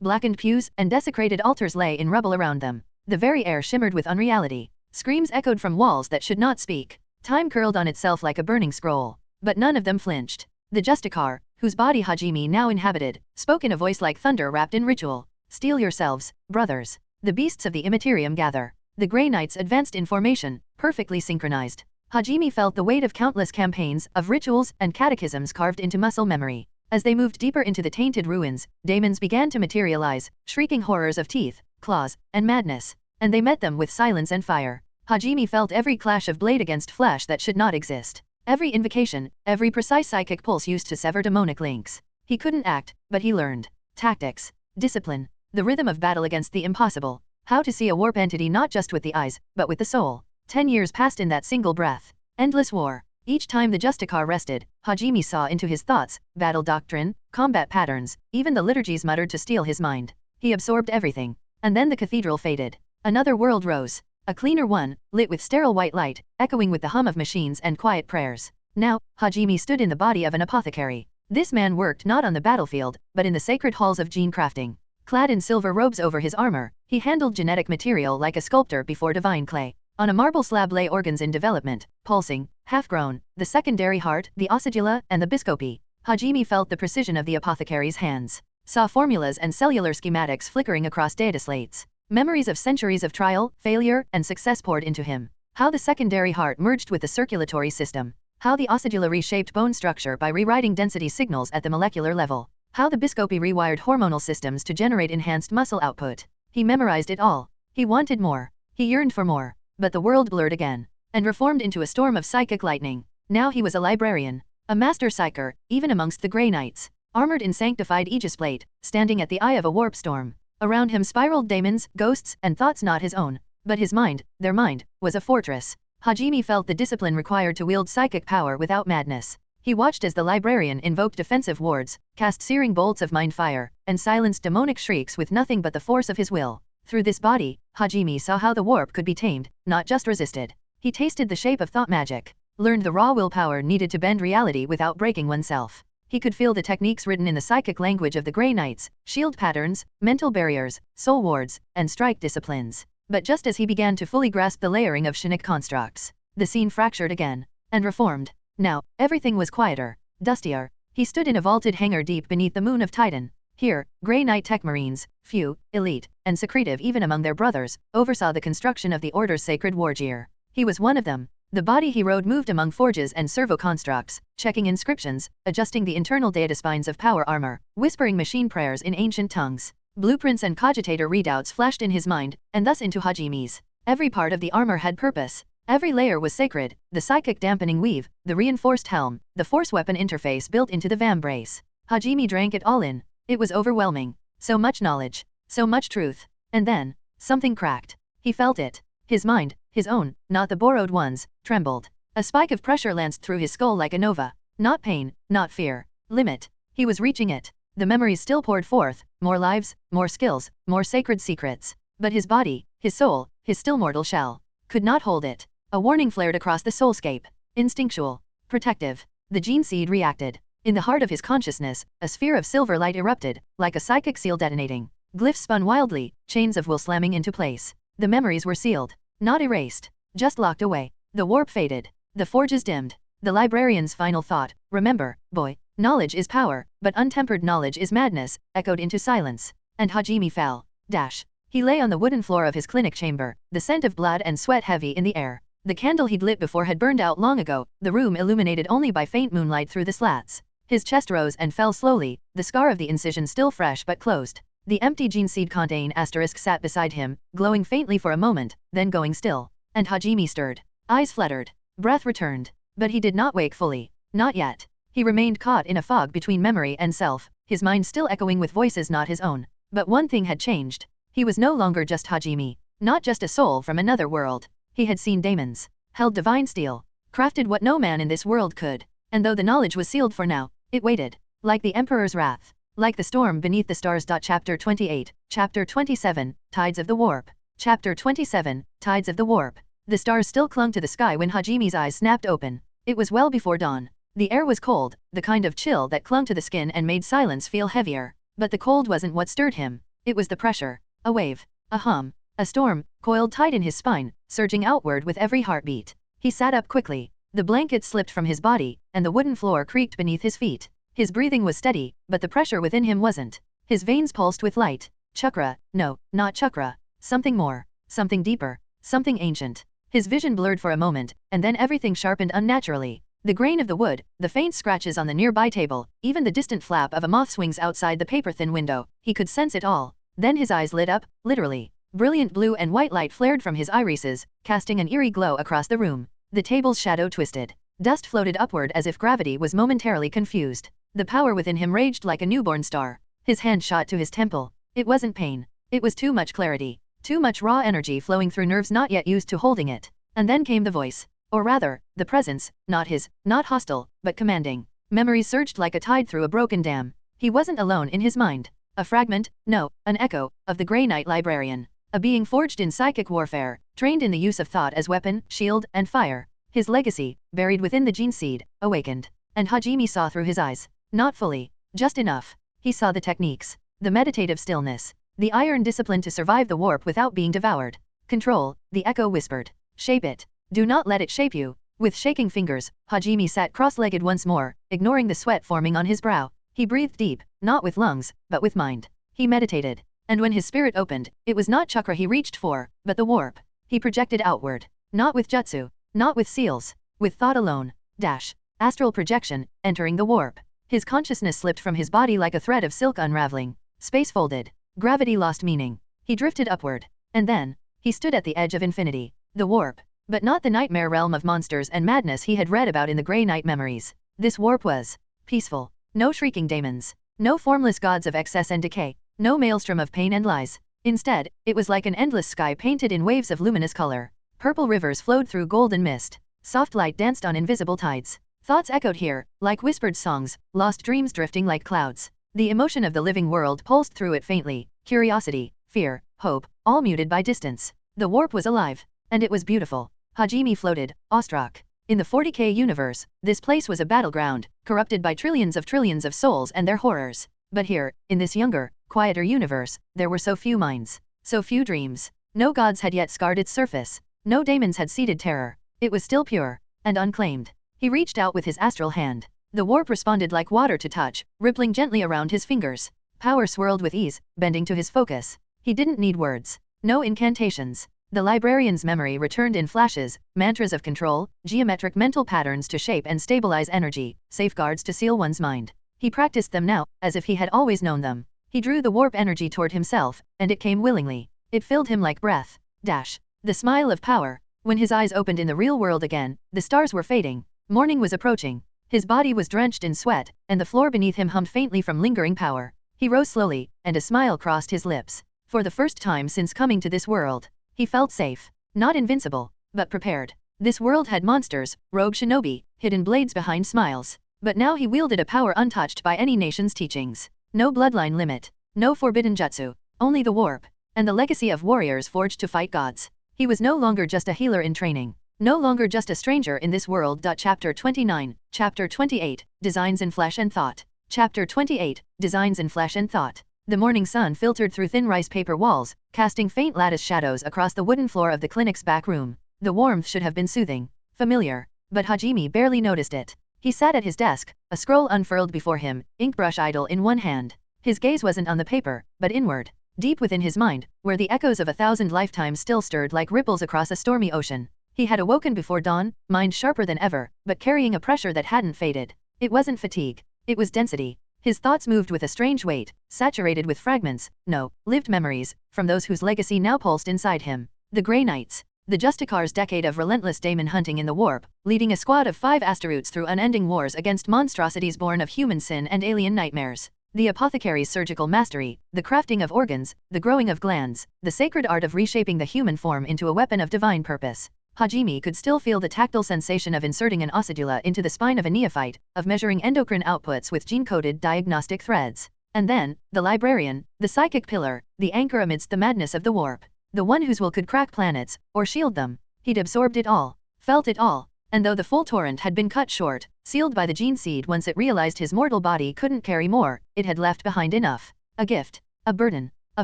blackened pews, and desecrated altars lay in rubble around them. The very air shimmered with unreality. Screams echoed from walls that should not speak. Time curled on itself like a burning scroll. But none of them flinched. The Justicar, whose body Hajime now inhabited, spoke in a voice like thunder wrapped in ritual. Steel yourselves, brothers. The beasts of the Immaterium gather. The Grey Knights advanced in formation, perfectly synchronized. Hajime felt the weight of countless campaigns, of rituals and catechisms carved into muscle memory. As they moved deeper into the tainted ruins, daemons began to materialize, shrieking horrors of teeth, claws, and madness. And they met them with silence and fire. Hajime felt every clash of blade against flesh that should not exist. Every invocation, every precise psychic pulse used to sever demonic links. He couldn't act, but he learned. Tactics. Discipline. The rhythm of battle against the impossible. How to see a warp entity not just with the eyes, but with the soul. 10 years passed in that single breath. Endless war. Each time the Justicar rested, Hajime saw into his thoughts, battle doctrine, combat patterns, even the liturgies muttered to steal his mind. He absorbed everything. And then the cathedral faded. Another world rose. A cleaner one, lit with sterile white light, echoing with the hum of machines and quiet prayers. Now, Hajime stood in the body of an apothecary. This man worked not on the battlefield, but in the sacred halls of gene crafting. Clad in silver robes over his armor, he handled genetic material like a sculptor before divine clay. On a marble slab lay organs in development, pulsing, half-grown, the secondary heart, the osadula, and the biscopi. Hajime felt the precision of the apothecary's hands. Saw formulas and cellular schematics flickering across data slates. Memories of centuries of trial, failure, and success poured into him. How the secondary heart merged with the circulatory system. How the osadula reshaped bone structure by rewriting density signals at the molecular level. How the biscopi rewired hormonal systems to generate enhanced muscle output. He memorized it all. He wanted more. He yearned for more. But the world blurred again, and reformed into a storm of psychic lightning. Now he was a librarian, a master psyker, even amongst the Grey Knights, armored in sanctified aegis plate, standing at the eye of a warp storm. Around him spiraled daemons, ghosts, and thoughts not his own. But his mind, their mind, was a fortress. Hajime felt the discipline required to wield psychic power without madness. He watched as the librarian invoked defensive wards, cast searing bolts of mind fire, and silenced demonic shrieks with nothing but the force of his will. Through this body, Hajime saw how the warp could be tamed, not just resisted. He tasted the shape of thought magic, learned the raw willpower needed to bend reality without breaking oneself. He could feel the techniques written in the psychic language of the Grey Knights, shield patterns, mental barriers, soul wards, and strike disciplines. But just as he began to fully grasp the layering of shinic constructs, the scene fractured again, and reformed. Now, everything was quieter, dustier. He stood in a vaulted hangar deep beneath the moon of Titan. Here, Grey Knight tech marines, few, elite, and secretive even among their brothers, oversaw the construction of the Order's sacred wargear. He was one of them. The body he rode moved among forges and servo-constructs, checking inscriptions, adjusting the internal data spines of power armor, whispering machine prayers in ancient tongues. Blueprints and cogitator readouts flashed in his mind, and thus into Hajime's. Every part of the armor had purpose. Every layer was sacred, the psychic dampening weave, the reinforced helm, the force weapon interface built into the vambrace. Hajime drank it all in. It was overwhelming. So much knowledge. So much truth. And then, something cracked. He felt it. His mind, his own, not the borrowed one's, trembled. A spike of pressure lanced through his skull like a nova. Not pain, not fear. Limit. He was reaching it. The memories still poured forth, more lives, more skills, more sacred secrets. But his body, his soul, his still mortal shell, could not hold it. A warning flared across the soulscape. Instinctual. Protective. The gene seed reacted. In the heart of his consciousness, a sphere of silver light erupted, like a psychic seal detonating. Glyphs spun wildly, chains of will slamming into place. The memories were sealed. Not erased. Just locked away. The warp faded. The forges dimmed. The librarian's final thought, remember, boy, knowledge is power, but untempered knowledge is madness, echoed into silence. And Hajime fell. Dash. He lay on the wooden floor of his clinic chamber, the scent of blood and sweat heavy in the air. The candle he'd lit before had burned out long ago, the room illuminated only by faint moonlight through the slats. His chest rose and fell slowly, the scar of the incision still fresh but closed. The empty gene seed contain asterisk sat beside him, glowing faintly for a moment, then going still. And Hajime stirred. Eyes fluttered. Breath returned. But he did not wake fully. Not yet. He remained caught in a fog between memory and self, his mind still echoing with voices not his own. But one thing had changed. He was no longer just Hajime. Not just a soul from another world. He had seen daemons. Held divine steel. Crafted what no man in this world could. And though the knowledge was sealed for now, it waited. Like the Emperor's wrath. Like the storm beneath the stars. Chapter 28, Chapter 27, Tides of the Warp. Chapter 27, Tides of the Warp. The stars still clung to the sky when Hajime's eyes snapped open. It was well before dawn. The air was cold, the kind of chill that clung to the skin and made silence feel heavier. But the cold wasn't what stirred him. It was the pressure. A wave. A hum. A storm, coiled tight in his spine, surging outward with every heartbeat. He sat up quickly. The blanket slipped from his body, and the wooden floor creaked beneath his feet. His breathing was steady, but the pressure within him wasn't. His veins pulsed with light. Chakra, no, not chakra. Something more. Something deeper. Something ancient. His vision blurred for a moment, and then everything sharpened unnaturally. The grain of the wood, the faint scratches on the nearby table, even the distant flap of a moth's wings outside the paper-thin window, he could sense it all. Then his eyes lit up, literally. Brilliant blue and white light flared from his irises, casting an eerie glow across the room. The table's shadow twisted. Dust floated upward as if gravity was momentarily confused. The power within him raged like a newborn star. His hand shot to his temple. It wasn't pain. It was too much clarity. Too much raw energy flowing through nerves not yet used to holding it. And then came the voice. Or rather, the presence, not his, not hostile, but commanding. Memories surged like a tide through a broken dam. He wasn't alone in his mind. A fragment, no, an echo, of the Grey Knight librarian. A being forged in psychic warfare, trained in the use of thought as weapon, shield, and fire. His legacy, buried within the gene seed, awakened. And Hajime saw through his eyes. Not fully. Just enough. He saw the techniques. The meditative stillness. The iron discipline to survive the warp without being devoured. Control, the echo whispered. Shape it. Do not let it shape you. With shaking fingers, Hajime sat cross-legged once more, ignoring the sweat forming on his brow. He breathed deep, not with lungs, but with mind. He meditated. And when his spirit opened, it was not chakra he reached for, but the warp. He projected outward. Not with jutsu. Not with seals. With thought alone. Dash. Astral projection, entering the warp. His consciousness slipped from his body like a thread of silk unraveling. Space folded. Gravity lost meaning. He drifted upward. And then, he stood at the edge of infinity. The warp. But not the nightmare realm of monsters and madness he had read about in the Grey Knight memories. This warp was peaceful. No shrieking daemons. No formless gods of excess and decay. No maelstrom of pain and lies. Instead, it was like an endless sky painted in waves of luminous color. Purple rivers flowed through golden mist. Soft light danced on invisible tides. Thoughts echoed here, like whispered songs, lost dreams drifting like clouds. The emotion of the living world pulsed through it faintly, curiosity, fear, hope, all muted by distance. The warp was alive. And it was beautiful. Hajime floated, awestruck. In the 40K universe, this place was a battleground, corrupted by trillions of souls and their horrors. But here, in this younger, quieter universe, there were so few minds. So few dreams. No gods had yet scarred its surface. No daemons had seeded terror. It was still pure. And unclaimed. He reached out with his astral hand. The warp responded like water to touch, rippling gently around his fingers. Power swirled with ease, bending to his focus. He didn't need words. No incantations. The librarian's memory returned in flashes, mantras of control, geometric mental patterns to shape and stabilize energy, safeguards to seal one's mind. He practiced them now, as if he had always known them. He drew the warp energy toward himself, and it came willingly. It filled him like breath. Dash. The smile of power. When his eyes opened in the real world again, the stars were fading. Morning was approaching. His body was drenched in sweat, and the floor beneath him hummed faintly from lingering power. He rose slowly, and a smile crossed his lips. For the first time since coming to this world, he felt safe. Not invincible, but prepared. This world had monsters, rogue shinobi, hidden blades behind smiles. But now he wielded a power untouched by any nation's teachings. No bloodline limit. No forbidden jutsu. Only the warp. And the legacy of warriors forged to fight gods. He was no longer just a healer in training. No longer just a stranger in this world. Chapter 29, Chapter 28, Designs in Flesh and Thought. Chapter 28, Designs in Flesh and Thought. The morning sun filtered through thin rice paper walls, casting faint lattice shadows across the wooden floor of the clinic's back room. The warmth should have been soothing, familiar, but Hajime barely noticed it. He sat at his desk, a scroll unfurled before him, inkbrush idle in one hand. His gaze wasn't on the paper, but inward, deep within his mind, where the echoes of 1,000 lifetimes still stirred like ripples across a stormy ocean. He had awoken before dawn, mind sharper than ever, but carrying a pressure that hadn't faded. It wasn't fatigue. It was density. His thoughts moved with a strange weight, saturated with fragments, no, lived memories, from those whose legacy now pulsed inside him. The Grey Knights. The Justicar's decade of relentless daemon hunting in the warp, leading a squad of 5 asteroids through unending wars against monstrosities born of human sin and alien nightmares. The apothecary's surgical mastery, the crafting of organs, the growing of glands, the sacred art of reshaping the human form into a weapon of divine purpose. Hajime could still feel the tactile sensation of inserting an ocidula into the spine of a neophyte, of measuring endocrine outputs with gene-coded diagnostic threads. And then, the librarian, the psychic pillar, the anchor amidst the madness of the warp. The one whose will could crack planets, or shield them. He'd absorbed it all, felt it all, and though the full torrent had been cut short, sealed by the gene seed once it realized his mortal body couldn't carry more, it had left behind enough. A gift, a burden, a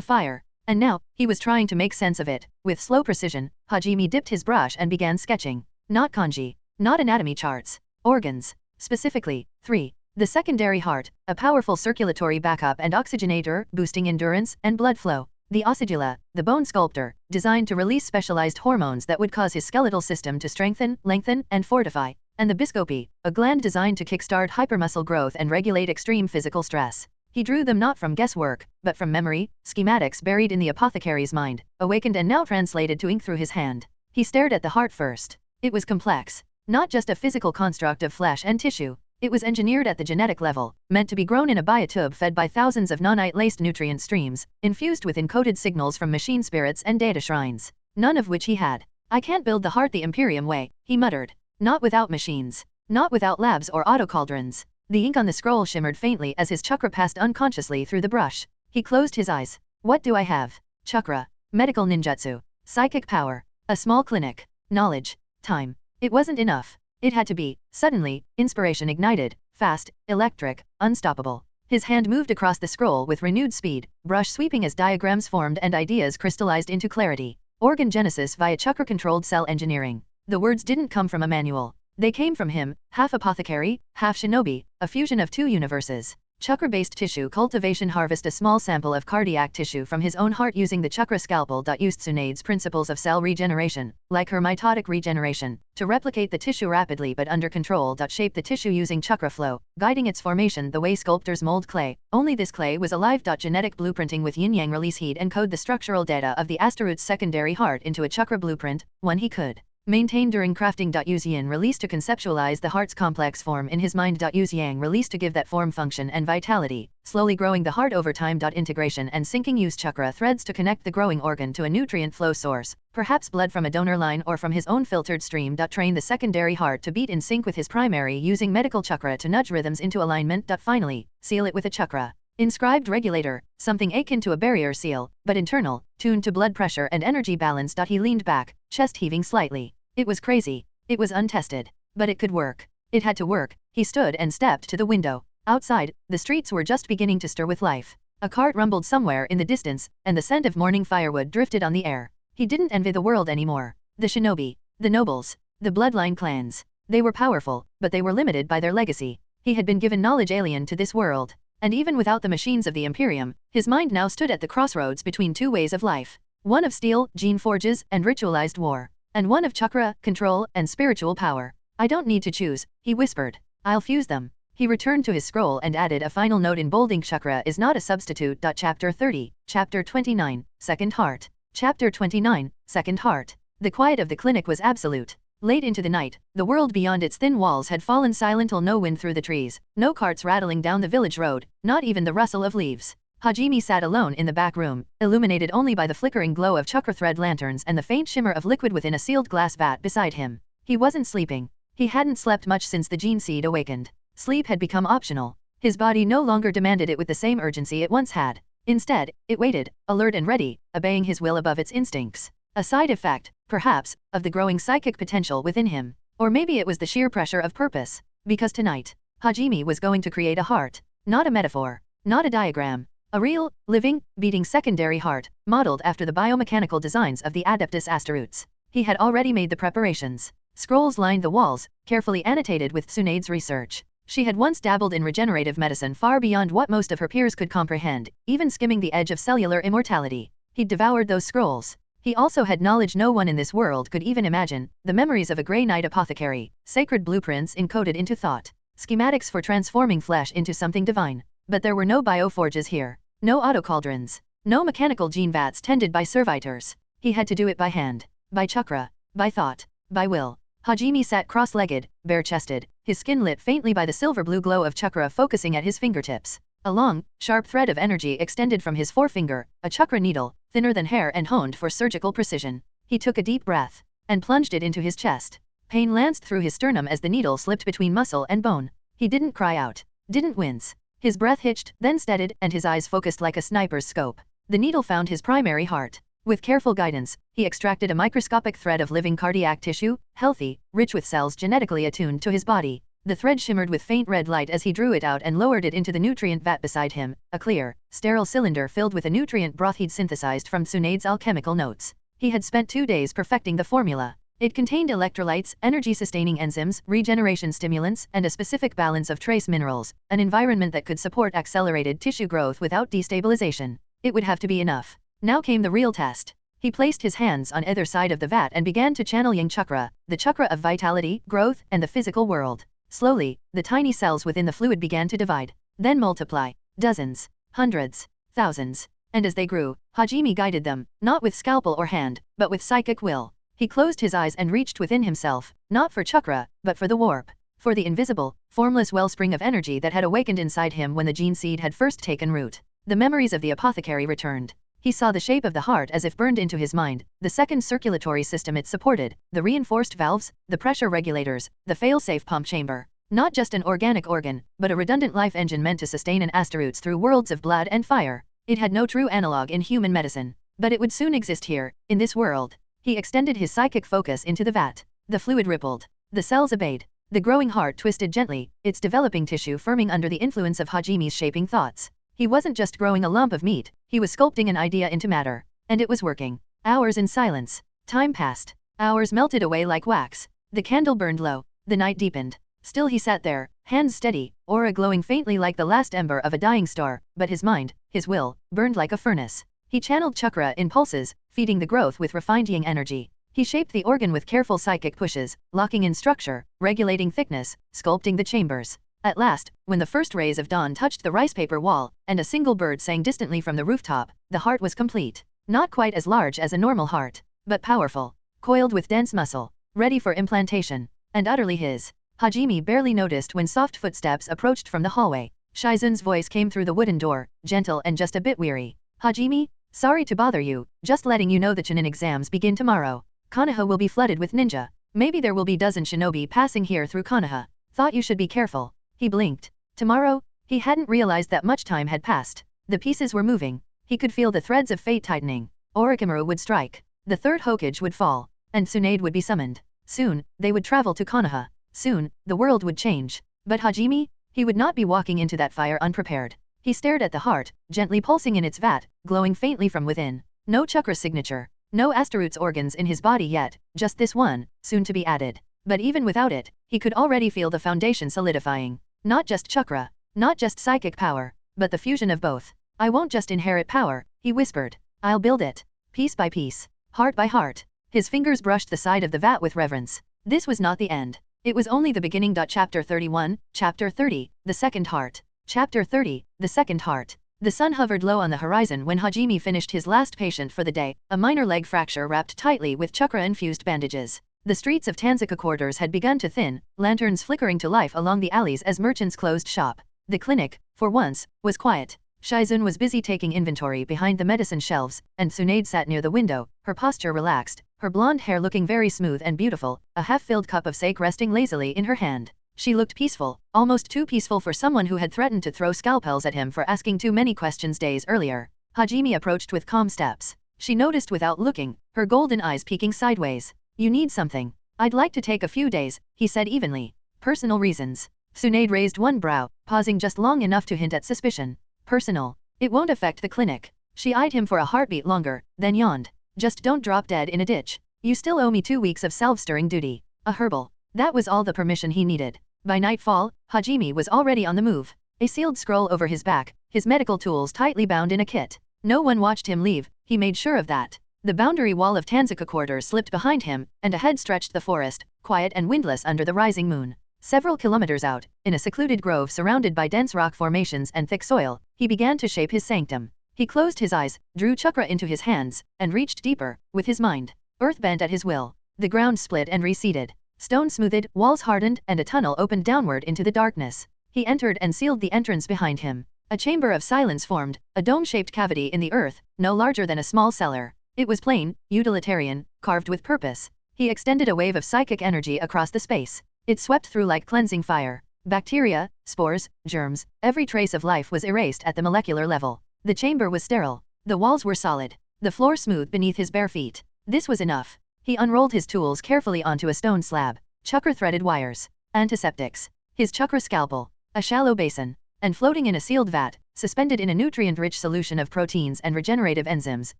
fire. And now, he was trying to make sense of it. With slow precision, Hajime dipped his brush and began sketching. Not kanji, not anatomy charts, organs. Specifically, 3. The secondary heart, a powerful circulatory backup and oxygenator, boosting endurance and blood flow. The ocidula, the bone sculptor, designed to release specialized hormones that would cause his skeletal system to strengthen, lengthen, and fortify. And the biscopy, a gland designed to kickstart hypermuscle growth and regulate extreme physical stress. He drew them not from guesswork, but from memory, schematics buried in the apothecary's mind, awakened and now translated to ink through his hand. He stared at the heart first. It was complex. Not just a physical construct of flesh and tissue. It was engineered at the genetic level, meant to be grown in a biotube fed by thousands of nanite-laced nutrient streams, infused with encoded signals from machine spirits and data shrines, none of which he had. I can't build the heart the Imperium way, he muttered. Not without machines. Not without labs or autocauldrons. The ink on the scroll shimmered faintly as his chakra passed unconsciously through the brush. He closed his eyes. What do I have? Chakra. Medical ninjutsu. Psychic power. A small clinic. Knowledge. Time. It wasn't enough. It had to be. Suddenly, inspiration ignited, fast, electric, unstoppable. His hand moved across the scroll with renewed speed, brush sweeping as diagrams formed and ideas crystallized into clarity. Organ genesis via chakra-controlled cell engineering. The words didn't come from a manual. They came from him, half apothecary, half shinobi, a fusion of 2 universes. Chakra-based tissue cultivation. Harvest a small sample of cardiac tissue from his own heart using the chakra scalpel. Used Tsunade's principles of cell regeneration, like her mitotic regeneration, to replicate the tissue rapidly but under control. Shape the tissue using chakra flow, guiding its formation the way sculptors mold clay. Only this clay was alive. Genetic blueprinting with yin-yang release. He'd encode the structural data of the asteroid's secondary heart into a chakra blueprint, one he could maintain during crafting. Use yin release to conceptualize the heart's complex form in his mind. Use yang release to give that form function and vitality, slowly growing the heart over time. Integration and syncing. Use chakra threads to connect the growing organ to a nutrient flow source, perhaps blood from a donor line or from his own filtered stream. Train the secondary heart to beat in sync with his primary using medical chakra to nudge rhythms into alignment. Finally, seal it with a chakra inscribed regulator, something akin to a barrier seal, but internal, tuned to blood pressure and energy balance. He leaned back, chest heaving slightly. It was crazy. It was untested. But it could work. It had to work. He stood and stepped to the window. Outside, the streets were just beginning to stir with life. A cart rumbled somewhere in the distance, and the scent of morning firewood drifted on the air. He didn't envy the world anymore. The shinobi, the nobles, the bloodline clans. They were powerful, but they were limited by their legacy. He had been given knowledge alien to this world. And even without the machines of the Imperium, his mind now stood at the crossroads between 2 ways of life. One of steel, gene forges, and ritualized war. And one of chakra, control, and spiritual power. I don't need to choose, he whispered. I'll fuse them. He returned to his scroll and added a final note in bolding. Chakra is not a substitute. Chapter 30, Chapter 29, Second Heart. Chapter 29, Second Heart. The quiet of the clinic was absolute. Late into the night, the world beyond its thin walls had fallen silent. No wind through the trees, no carts rattling down the village road, not even the rustle of leaves. Hajime sat alone in the back room, illuminated only by the flickering glow of chakra thread lanterns and the faint shimmer of liquid within a sealed glass vat beside him. He wasn't sleeping. He hadn't slept much since the gene seed awakened. Sleep had become optional. His body no longer demanded it with the same urgency it once had. Instead, it waited, alert and ready, obeying his will above its instincts. A side effect, perhaps, of the growing psychic potential within him. Or maybe it was the sheer pressure of purpose. Because tonight, Hajime was going to create a heart. Not a metaphor. Not a diagram. A real, living, beating secondary heart, modeled after the biomechanical designs of the Adeptus asteroids. He had already made the preparations. Scrolls lined the walls, carefully annotated with Tsunade's research. She had once dabbled in regenerative medicine far beyond what most of her peers could comprehend, even skimming the edge of cellular immortality. He'd devoured those scrolls. He also had knowledge no one in this world could even imagine, the memories of a Grey Knight apothecary, sacred blueprints encoded into thought. schematics for transforming flesh into something divine. But there were no bioforges here, no autocauldrons, no mechanical gene vats tended by servitors. He had to do it by hand, by chakra, by thought, by will. Hajime sat cross-legged, bare-chested, his skin lit faintly by the silver-blue glow of chakra focusing at his fingertips. A long, sharp thread of energy extended from his forefinger, a chakra needle, thinner than hair and honed for surgical precision. He took a deep breath and plunged it into his chest. Pain lanced through his sternum as the needle slipped between muscle and bone. He didn't cry out, didn't wince. His breath hitched, then steadied, and his eyes focused like a sniper's scope. The needle found his primary heart. With careful guidance, he extracted a microscopic thread of living cardiac tissue, healthy, rich with cells genetically attuned to his body. The thread shimmered with faint red light as he drew it out and lowered it into the nutrient vat beside him, a clear, sterile cylinder filled with a nutrient broth he'd synthesized from Tsunade's alchemical notes. He had spent 2 days perfecting the formula. It contained electrolytes, energy-sustaining enzymes, regeneration stimulants, and a specific balance of trace minerals, an environment that could support accelerated tissue growth without destabilization. It would have to be enough. Now came the real test. He placed his hands on either side of the vat and began to channel Yang chakra, the chakra of vitality, growth, and the physical world. Slowly, the tiny cells within the fluid began to divide, then multiply, dozens, hundreds, thousands. And as they grew, Hajime guided them, not with scalpel or hand, but with psychic will. He closed his eyes and reached within himself, not for chakra, but for the warp, for the invisible, formless wellspring of energy that had awakened inside him when the gene seed had first taken root. The memories of the apothecary returned. He saw the shape of the heart as if burned into his mind, the second circulatory system it supported, the reinforced valves, the pressure regulators, the fail-safe pump chamber. Not just an organic organ, but a redundant life engine meant to sustain an Asteroots through worlds of blood and fire. It had no true analog in human medicine, but it would soon exist here, in this world. He extended his psychic focus into the vat. The fluid rippled. The cells obeyed. The growing heart twisted gently, its developing tissue firming under the influence of Hajime's shaping thoughts. He wasn't just growing a lump of meat, he was sculpting an idea into matter. And it was working. Hours in silence. Time passed. Hours melted away like wax. The candle burned low. The night deepened. Still he sat there, hands steady, aura glowing faintly like the last ember of a dying star, but his mind, his will, burned like a furnace. He channeled chakra in pulses, feeding the growth with refined yang energy. He shaped the organ with careful psychic pushes, locking in structure, regulating thickness, sculpting the chambers. At last, when the first rays of dawn touched the rice paper wall, and a single bird sang distantly from the rooftop, the heart was complete. Not quite as large as a normal heart, but powerful, coiled with dense muscle, ready for implantation, and utterly his. Hajime barely noticed when soft footsteps approached from the hallway. Shizun's voice came through the wooden door, gentle and just a bit weary. Hajime, sorry to bother you, just letting you know the Chunin exams begin tomorrow. Konoha will be flooded with ninja. Maybe there will be dozen shinobi passing here through Konoha. Thought you should be careful. He blinked. Tomorrow? He hadn't realized that much time had passed. The pieces were moving. He could feel the threads of fate tightening. Orochimaru would strike. The third Hokage would fall. And Tsunade would be summoned. Soon, they would travel to Konoha. Soon, the world would change. But Hajime? He would not be walking into that fire unprepared. He stared at the heart, gently pulsing in its vat, glowing faintly from within. No chakra signature. No Asteroots organs in his body yet, just this one, soon to be added. But even without it, he could already feel the foundation solidifying. Not just chakra, not just psychic power, but the fusion of both. I won't just inherit power, he whispered. I'll build it. Piece by piece, heart by heart. His fingers brushed the side of the vat with reverence. This was not the end. It was only the beginning. Chapter 31, Chapter 30, The Second Heart. Chapter 30, The Second Heart. The sun hovered low on the horizon when Hajime finished his last patient for the day, a minor leg fracture wrapped tightly with chakra-infused bandages. The streets of Tanzuka quarters had begun to thin, lanterns flickering to life along the alleys as merchants closed shop. The clinic, for once, was quiet. Shizun was busy taking inventory behind the medicine shelves, and Tsunade sat near the window, her posture relaxed, her blonde hair looking very smooth and beautiful, a half-filled cup of sake resting lazily in her hand. She looked peaceful, almost too peaceful for someone who had threatened to throw scalpels at him for asking too many questions days earlier. Hajime approached with calm steps. She noticed without looking, her golden eyes peeking sideways. You need something. I'd like to take a few days, he said evenly. Personal reasons. Tsunade raised one brow, pausing just long enough to hint at suspicion. Personal. It won't affect the clinic. She eyed him for a heartbeat longer, then yawned. Just don't drop dead in a ditch. You still owe me 2 weeks of salve-stirring duty. A herbal. That was all the permission he needed. By nightfall, Hajime was already on the move. A sealed scroll over his back, his medical tools tightly bound in a kit. No one watched him leave, he made sure of that. The boundary wall of Tanzuka quarters slipped behind him, and ahead stretched the forest, quiet and windless under the rising moon. Several kilometers out, in a secluded grove surrounded by dense rock formations and thick soil, he began to shape his sanctum. He closed his eyes, drew chakra into his hands, and reached deeper, with his mind. Earth bent at his will. The ground split and receded. Stone smoothed, walls hardened, and a tunnel opened downward into the darkness. He entered and sealed the entrance behind him. A chamber of silence formed, a dome-shaped cavity in the earth, no larger than a small cellar. It was plain, utilitarian, carved with purpose. He extended a wave of psychic energy across the space. It swept through like cleansing fire. Bacteria, spores, germs, every trace of life was erased at the molecular level. The chamber was sterile. The walls were solid. The floor smooth beneath his bare feet. This was enough. He unrolled his tools carefully onto a stone slab. Chakra-threaded wires. Antiseptics. His chakra scalpel. A shallow basin. And floating in a sealed vat, suspended in a nutrient-rich solution of proteins and regenerative enzymes,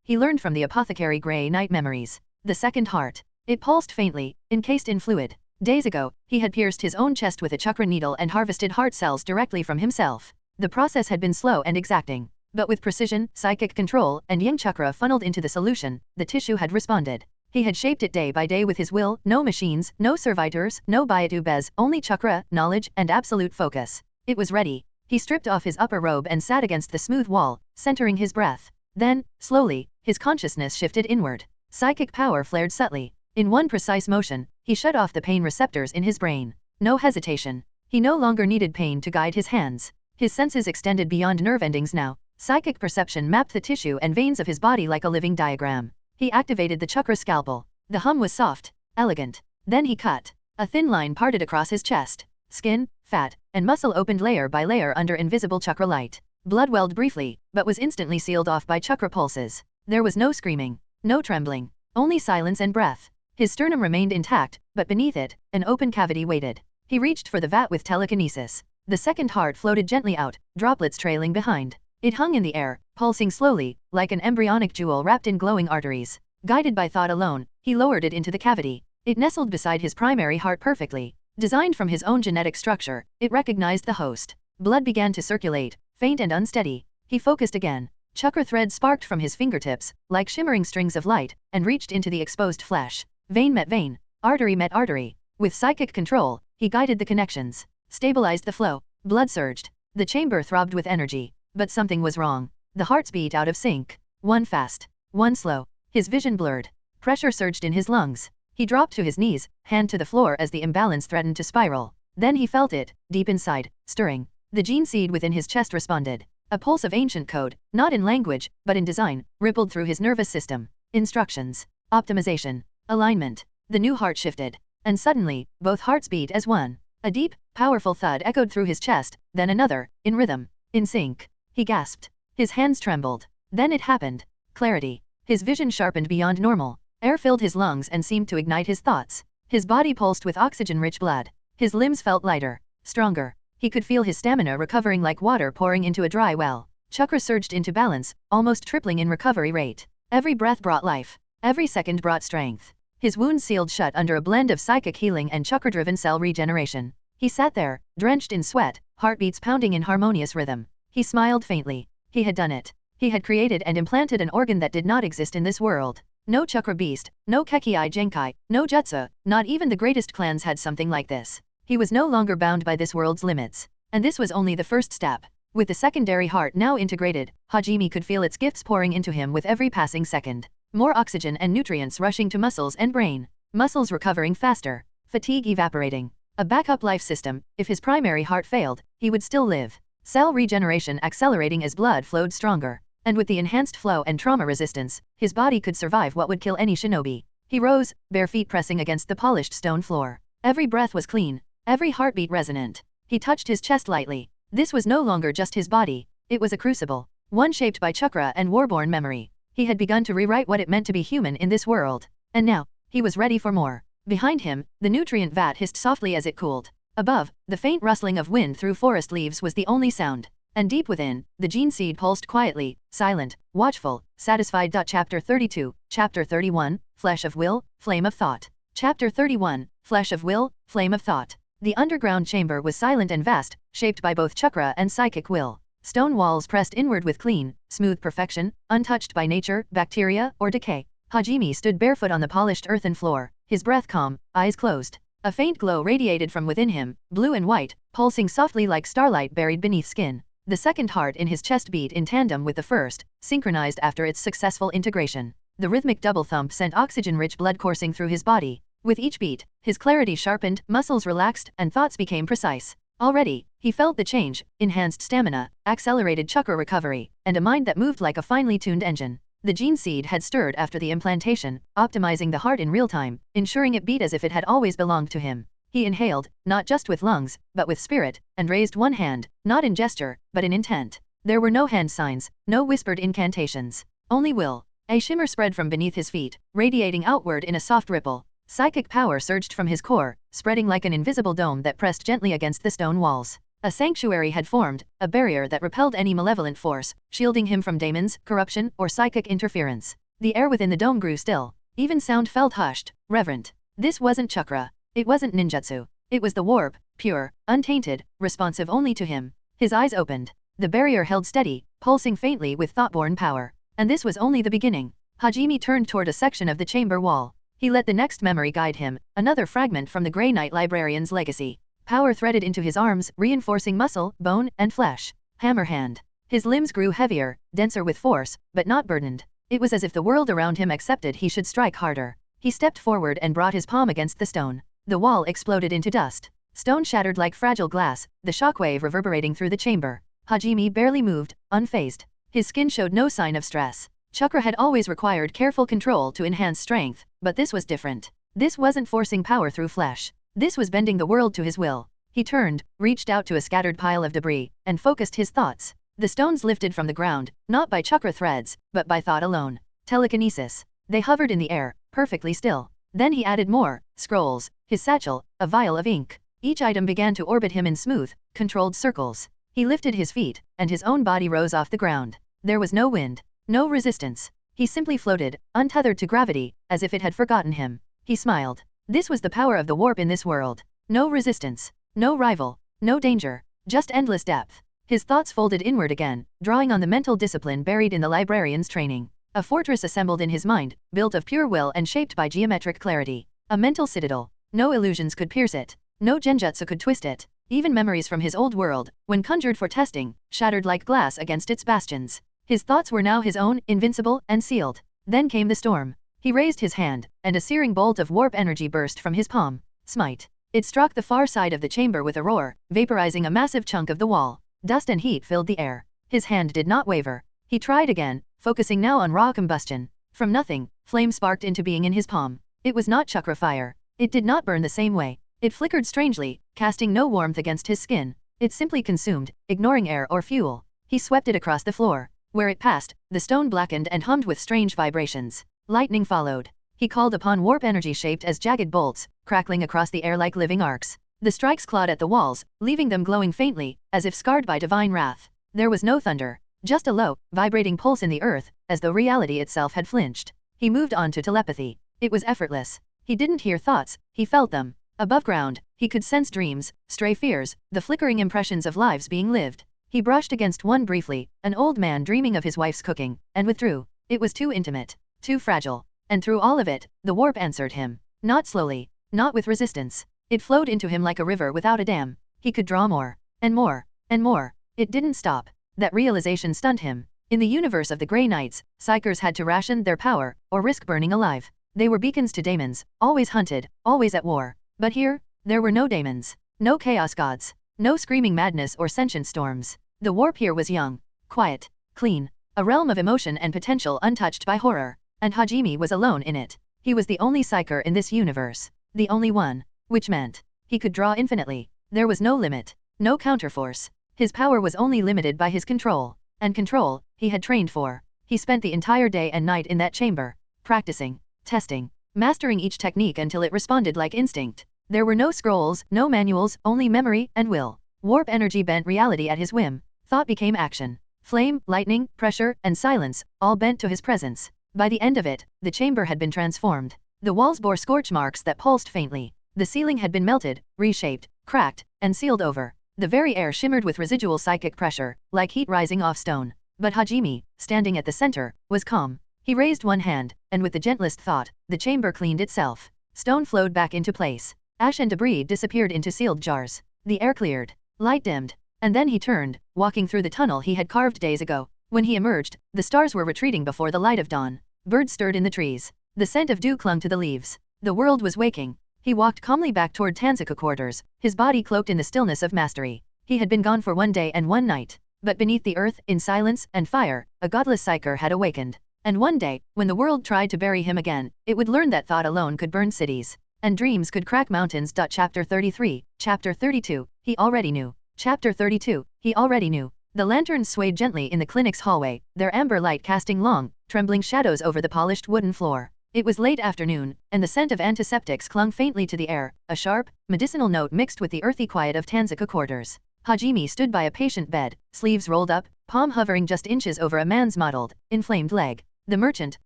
he learned from the apothecary Grey Knight memories. The second heart. It pulsed faintly, encased in fluid. Days ago, he had pierced his own chest with a chakra needle and harvested heart cells directly from himself. The process had been slow and exacting. But with precision, psychic control, and yang chakra funneled into the solution, the tissue had responded. He had shaped it day by day with his will, no machines, no servitors, no biotubes, only chakra, knowledge, and absolute focus. It was ready. He stripped off his upper robe and sat against the smooth wall, centering his breath. Then, slowly, his consciousness shifted inward. Psychic power flared subtly. In one precise motion, he shut off the pain receptors in his brain. No hesitation. He no longer needed pain to guide his hands. His senses extended beyond nerve endings now. Psychic perception mapped the tissue and veins of his body like a living diagram. He activated the chakra scalpel. The hum was soft, elegant. Then he cut. A thin line parted across his chest. Skin, fat, and muscle opened layer by layer under invisible chakra light. Blood welled briefly, but was instantly sealed off by chakra pulses. There was no screaming, no trembling, only silence and breath. His sternum remained intact, but beneath it, an open cavity waited. He reached for the vat with telekinesis. The second heart floated gently out, droplets trailing behind. It hung in the air, pulsing slowly, like an embryonic jewel wrapped in glowing arteries. Guided by thought alone, he lowered it into the cavity. It nestled beside his primary heart perfectly. Designed from his own genetic structure, it recognized the host. Blood began to circulate, faint and unsteady. He focused again. Chakra threads sparked from his fingertips, like shimmering strings of light, and reached into the exposed flesh. Vein met vein, artery met artery. With psychic control, he guided the connections, stabilized the flow. Blood surged. The chamber throbbed with energy. But something was wrong. The hearts beat out of sync. One fast, one slow. His vision blurred. Pressure surged in his lungs. He dropped to his knees, hand to the floor as the imbalance threatened to spiral. Then he felt it, deep inside, stirring. The gene seed within his chest responded. A pulse of ancient code, not in language, but in design, rippled through his nervous system. Instructions. Optimization. Alignment. The new heart shifted. And suddenly, both hearts beat as one. A deep, powerful thud echoed through his chest, then another, in rhythm, in sync. He gasped. His hands trembled. Then it happened. Clarity. His vision sharpened beyond normal. Air filled his lungs and seemed to ignite his thoughts. His body pulsed with oxygen-rich blood. His limbs felt lighter, stronger. He could feel his stamina recovering like water pouring into a dry well. Chakra surged into balance, almost tripling in recovery rate. Every breath brought life. Every second brought strength. His wounds sealed shut under a blend of psychic healing and chakra-driven cell regeneration. He sat there, drenched in sweat, heartbeats pounding in harmonious rhythm. He smiled faintly. He had done it. He had created and implanted an organ that did not exist in this world. No chakra beast, no Kekkei Genkai, no jutsu, not even the greatest clans had something like this. He was no longer bound by this world's limits. And this was only the first step. With the secondary heart now integrated, Hajime could feel its gifts pouring into him with every passing second. More oxygen and nutrients rushing to muscles and brain. Muscles recovering faster. Fatigue evaporating. A backup life system. If his primary heart failed, he would still live. Cell regeneration accelerating as blood flowed stronger. And with the enhanced flow and trauma resistance, his body could survive what would kill any shinobi. He rose, bare feet pressing against the polished stone floor. Every breath was clean. Every heartbeat resonant. He touched his chest lightly. This was no longer just his body. It was a crucible. One shaped by chakra and warborn memory. He had begun to rewrite what it meant to be human in this world. And now, he was ready for more. Behind him, the nutrient vat hissed softly as it cooled. Above, the faint rustling of wind through forest leaves was the only sound. And deep within, the gene seed pulsed quietly, silent, watchful, satisfied. Chapter 32, Chapter 31, Flesh of Will, Flame of Thought. Chapter 31, Flesh of Will, Flame of Thought. The underground chamber was silent and vast, shaped by both chakra and psychic will. Stone walls pressed inward with clean, smooth perfection, untouched by nature, bacteria, or decay. Hajime stood barefoot on the polished earthen floor, his breath calm, eyes closed. A faint glow radiated from within him, blue and white, pulsing softly like starlight buried beneath skin. The second heart in his chest beat in tandem with the first, synchronized after its successful integration. The rhythmic double thump sent oxygen-rich blood coursing through his body. With each beat, his clarity sharpened, muscles relaxed, and thoughts became precise. Already, he felt the change, enhanced stamina, accelerated chakra recovery, and a mind that moved like a finely tuned engine. The gene seed had stirred after the implantation, optimizing the heart in real time, ensuring it beat as if it had always belonged to him. He inhaled, not just with lungs, but with spirit, and raised one hand, not in gesture, but in intent. There were no hand signs, no whispered incantations. Only will. A shimmer spread from beneath his feet, radiating outward in a soft ripple. Psychic power surged from his core, spreading like an invisible dome that pressed gently against the stone walls. A sanctuary had formed, a barrier that repelled any malevolent force, shielding him from demons, corruption, or psychic interference. The air within the dome grew still. Even sound felt hushed, reverent. This wasn't chakra. It wasn't ninjutsu. It was the warp, pure, untainted, responsive only to him. His eyes opened. The barrier held steady, pulsing faintly with thought-born power. And this was only the beginning. Hajime turned toward a section of the chamber wall. He let the next memory guide him, another fragment from the Grey Knight librarian's legacy. Power threaded into his arms, reinforcing muscle, bone, and flesh. Hammer hand. His limbs grew heavier, denser with force, but not burdened. It was as if the world around him accepted he should strike harder. He stepped forward and brought his palm against the stone. The wall exploded into dust. Stone shattered like fragile glass, the shockwave reverberating through the chamber. Hajime barely moved, unfazed. His skin showed no sign of stress. Chakra had always required careful control to enhance strength, but this was different. This wasn't forcing power through flesh. This was bending the world to his will. He turned, reached out to a scattered pile of debris, and focused his thoughts. The stones lifted from the ground, not by chakra threads, but by thought alone. Telekinesis. They hovered in the air, perfectly still. Then he added more, scrolls, his satchel, a vial of ink. Each item began to orbit him in smooth, controlled circles. He lifted his feet, and his own body rose off the ground. There was no wind, no resistance. He simply floated, untethered to gravity, as if it had forgotten him. He smiled. This was the power of the warp in this world. No resistance, no rival, no danger, just endless depth. His thoughts folded inward again, drawing on the mental discipline buried in the librarian's training. A fortress assembled in his mind, built of pure will and shaped by geometric clarity. A mental citadel. No illusions could pierce it. No genjutsu could twist it. Even memories from his old world, when conjured for testing, shattered like glass against its bastions. His thoughts were now his own, invincible, and sealed. Then came the storm. He raised his hand, and a searing bolt of warp energy burst from his palm. Smite. It struck the far side of the chamber with a roar, vaporizing a massive chunk of the wall. Dust and heat filled the air. His hand did not waver. He tried again, focusing now on raw combustion. From nothing, flame sparked into being in his palm. It was not chakra fire. It did not burn the same way. It flickered strangely, casting no warmth against his skin. It simply consumed, ignoring air or fuel. He swept it across the floor. Where it passed, the stone blackened and hummed with strange vibrations. Lightning followed. He called upon warp energy shaped as jagged bolts, crackling across the air like living arcs. The strikes clawed at the walls, leaving them glowing faintly, as if scarred by divine wrath. There was no thunder. Just a low, vibrating pulse in the earth, as though reality itself had flinched. He moved on to telepathy. It was effortless. He didn't hear thoughts, he felt them. Above ground, he could sense dreams, stray fears, the flickering impressions of lives being lived. He brushed against one briefly, an old man dreaming of his wife's cooking, and withdrew. It was too intimate, too fragile. And through all of it, the warp answered him. Not slowly, not with resistance. It flowed into him like a river without a dam. He could draw more, and more, and more. It didn't stop. That realization stunned him. In the universe of the Grey Knights, psychers had to ration their power, or risk burning alive. They were beacons to daemons, always hunted, always at war. But here, there were no daemons, no chaos gods, no screaming madness or sentient storms. The warp here was young, quiet, clean, a realm of emotion and potential untouched by horror. And Hajime was alone in it. He was the only psyker in this universe. The only one. Which meant, he could draw infinitely. There was no limit, no counterforce. His power was only limited by his control. And control, he had trained for. He spent the entire day and night in that chamber, practicing, testing, mastering each technique until it responded like instinct. There were no scrolls, no manuals, only memory and will. Warp energy bent reality at his whim. Thought became action. Flame, lightning, pressure, and silence, all bent to his presence. By the end of it, the chamber had been transformed. The walls bore scorch marks that pulsed faintly. The ceiling had been melted, reshaped, cracked, and sealed over. The very air shimmered with residual psychic pressure, like heat rising off stone. But Hajime, standing at the center, was calm. He raised one hand, and with the gentlest thought, the chamber cleaned itself. Stone flowed back into place. Ash and debris disappeared into sealed jars. The air cleared. Light dimmed. And then he turned, walking through the tunnel he had carved days ago. When he emerged, the stars were retreating before the light of dawn. Birds stirred in the trees. The scent of dew clung to the leaves. The world was waking. He walked calmly back toward Tanzuka quarters, his body cloaked in the stillness of mastery. He had been gone for 1 day and 1 night. But beneath the earth, in silence and fire, a godless psyker had awakened. And one day, when the world tried to bury him again, it would learn that thought alone could burn cities. And dreams could crack mountains. Chapter 33, Chapter 32, he already knew. Chapter 32, he already knew. The lanterns swayed gently in the clinic's hallway, their amber light casting long, trembling shadows over the polished wooden floor. It was late afternoon, and the scent of antiseptics clung faintly to the air, a sharp, medicinal note mixed with the earthy quiet of Tanzuka quarters. Hajime stood by a patient bed, sleeves rolled up, palm hovering just inches over a man's mottled, inflamed leg. The merchant,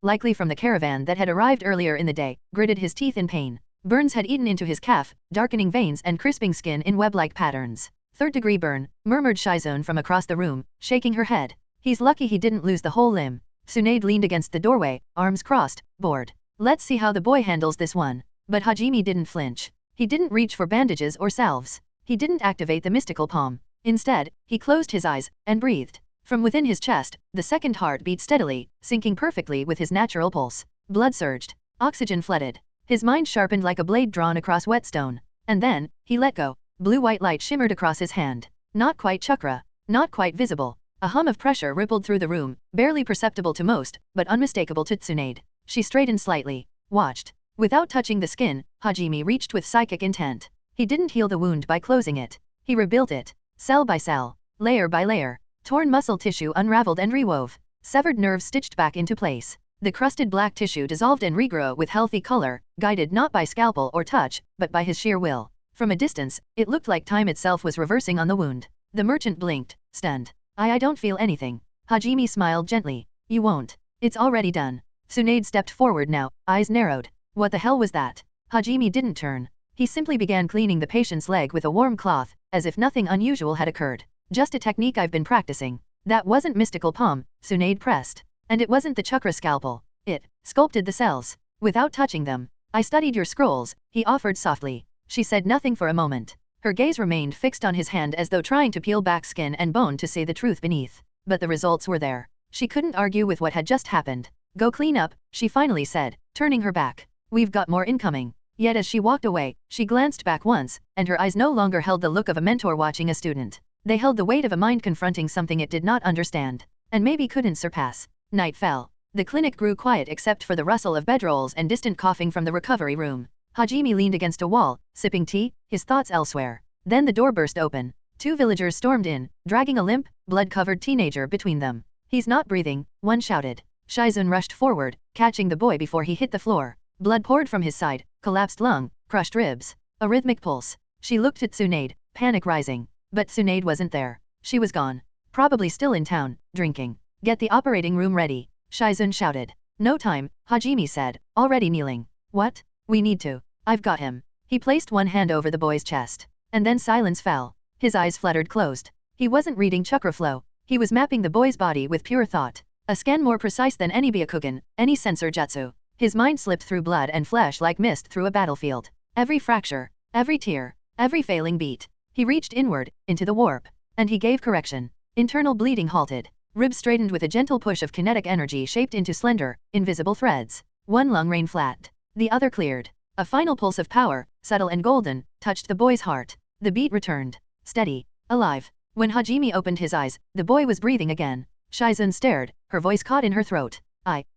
likely from the caravan that had arrived earlier in the day, gritted his teeth in pain. Burns had eaten into his calf, darkening veins and crisping skin in web-like patterns. Third-degree burn, murmured Shizune from across the room, shaking her head. He's lucky he didn't lose the whole limb. Tsunade leaned against the doorway, arms crossed, bored. Let's see how the boy handles this one. But Hajime didn't flinch. He didn't reach for bandages or salves. He didn't activate the mystical palm. Instead, he closed his eyes and breathed. From within his chest, the second heart beat steadily, syncing perfectly with his natural pulse. Blood surged. Oxygen flooded. His mind sharpened like a blade drawn across wet stone. And then, he let go. Blue-white light shimmered across his hand. Not quite chakra. Not quite visible. A hum of pressure rippled through the room, barely perceptible to most, but unmistakable to Tsunade. She straightened slightly. Watched. Without touching the skin, Hajime reached with psychic intent. He didn't heal the wound by closing it. He rebuilt it. Cell by cell. Layer by layer. Torn muscle tissue unraveled and rewove. Severed nerves stitched back into place. The crusted black tissue dissolved and regrew with healthy color, guided not by scalpel or touch, but by his sheer will. From a distance, it looked like time itself was reversing on the wound. The merchant blinked, stunned. I don't feel anything. Hajime smiled gently. You won't. It's already done. Tsunade stepped forward now, eyes narrowed. What the hell was that? Hajime didn't turn. He simply began cleaning the patient's leg with a warm cloth, as if nothing unusual had occurred. Just a technique I've been practicing. That wasn't mystical palm, Tsunade pressed. And it wasn't the chakra scalpel. It sculpted the cells. Without touching them. I studied your scrolls, he offered softly. She said nothing for a moment. Her gaze remained fixed on his hand as though trying to peel back skin and bone to see the truth beneath. But the results were there. She couldn't argue with what had just happened. Go clean up, she finally said, turning her back. We've got more incoming. Yet as she walked away, she glanced back once, and her eyes no longer held the look of a mentor watching a student. They held the weight of a mind confronting something it did not understand, and maybe couldn't surpass. Night fell. The clinic grew quiet except for the rustle of bedrolls and distant coughing from the recovery room. Hajime leaned against a wall, sipping tea, his thoughts elsewhere. Then the door burst open. 2 villagers stormed in, dragging a limp, blood-covered teenager between them. He's not breathing, one shouted. Shizune rushed forward, catching the boy before he hit the floor. Blood poured from his side, collapsed lung, crushed ribs. A rhythmic pulse. She looked at Tsunade, panic rising. But Tsunade wasn't there. She was gone. Probably still in town, drinking. Get the operating room ready, Shizune shouted. No time, Hajime said, already kneeling. What? We need to. I've got him. He placed one hand over the boy's chest. And then silence fell. His eyes fluttered closed. He wasn't reading chakra flow. He was mapping the boy's body with pure thought. A scan more precise than any Byakugan, any sensor jutsu. His mind slipped through blood and flesh like mist through a battlefield. Every fracture, every tear, every failing beat. He reached inward, into the warp. And he gave correction. Internal bleeding halted. Ribs straightened with a gentle push of kinetic energy shaped into slender, invisible threads. One lung rained flat. The other cleared. A final pulse of power, subtle and golden, touched the boy's heart. The beat returned. Steady. Alive. When Hajime opened his eyes, the boy was breathing again. Shizune stared, her voice caught in her throat.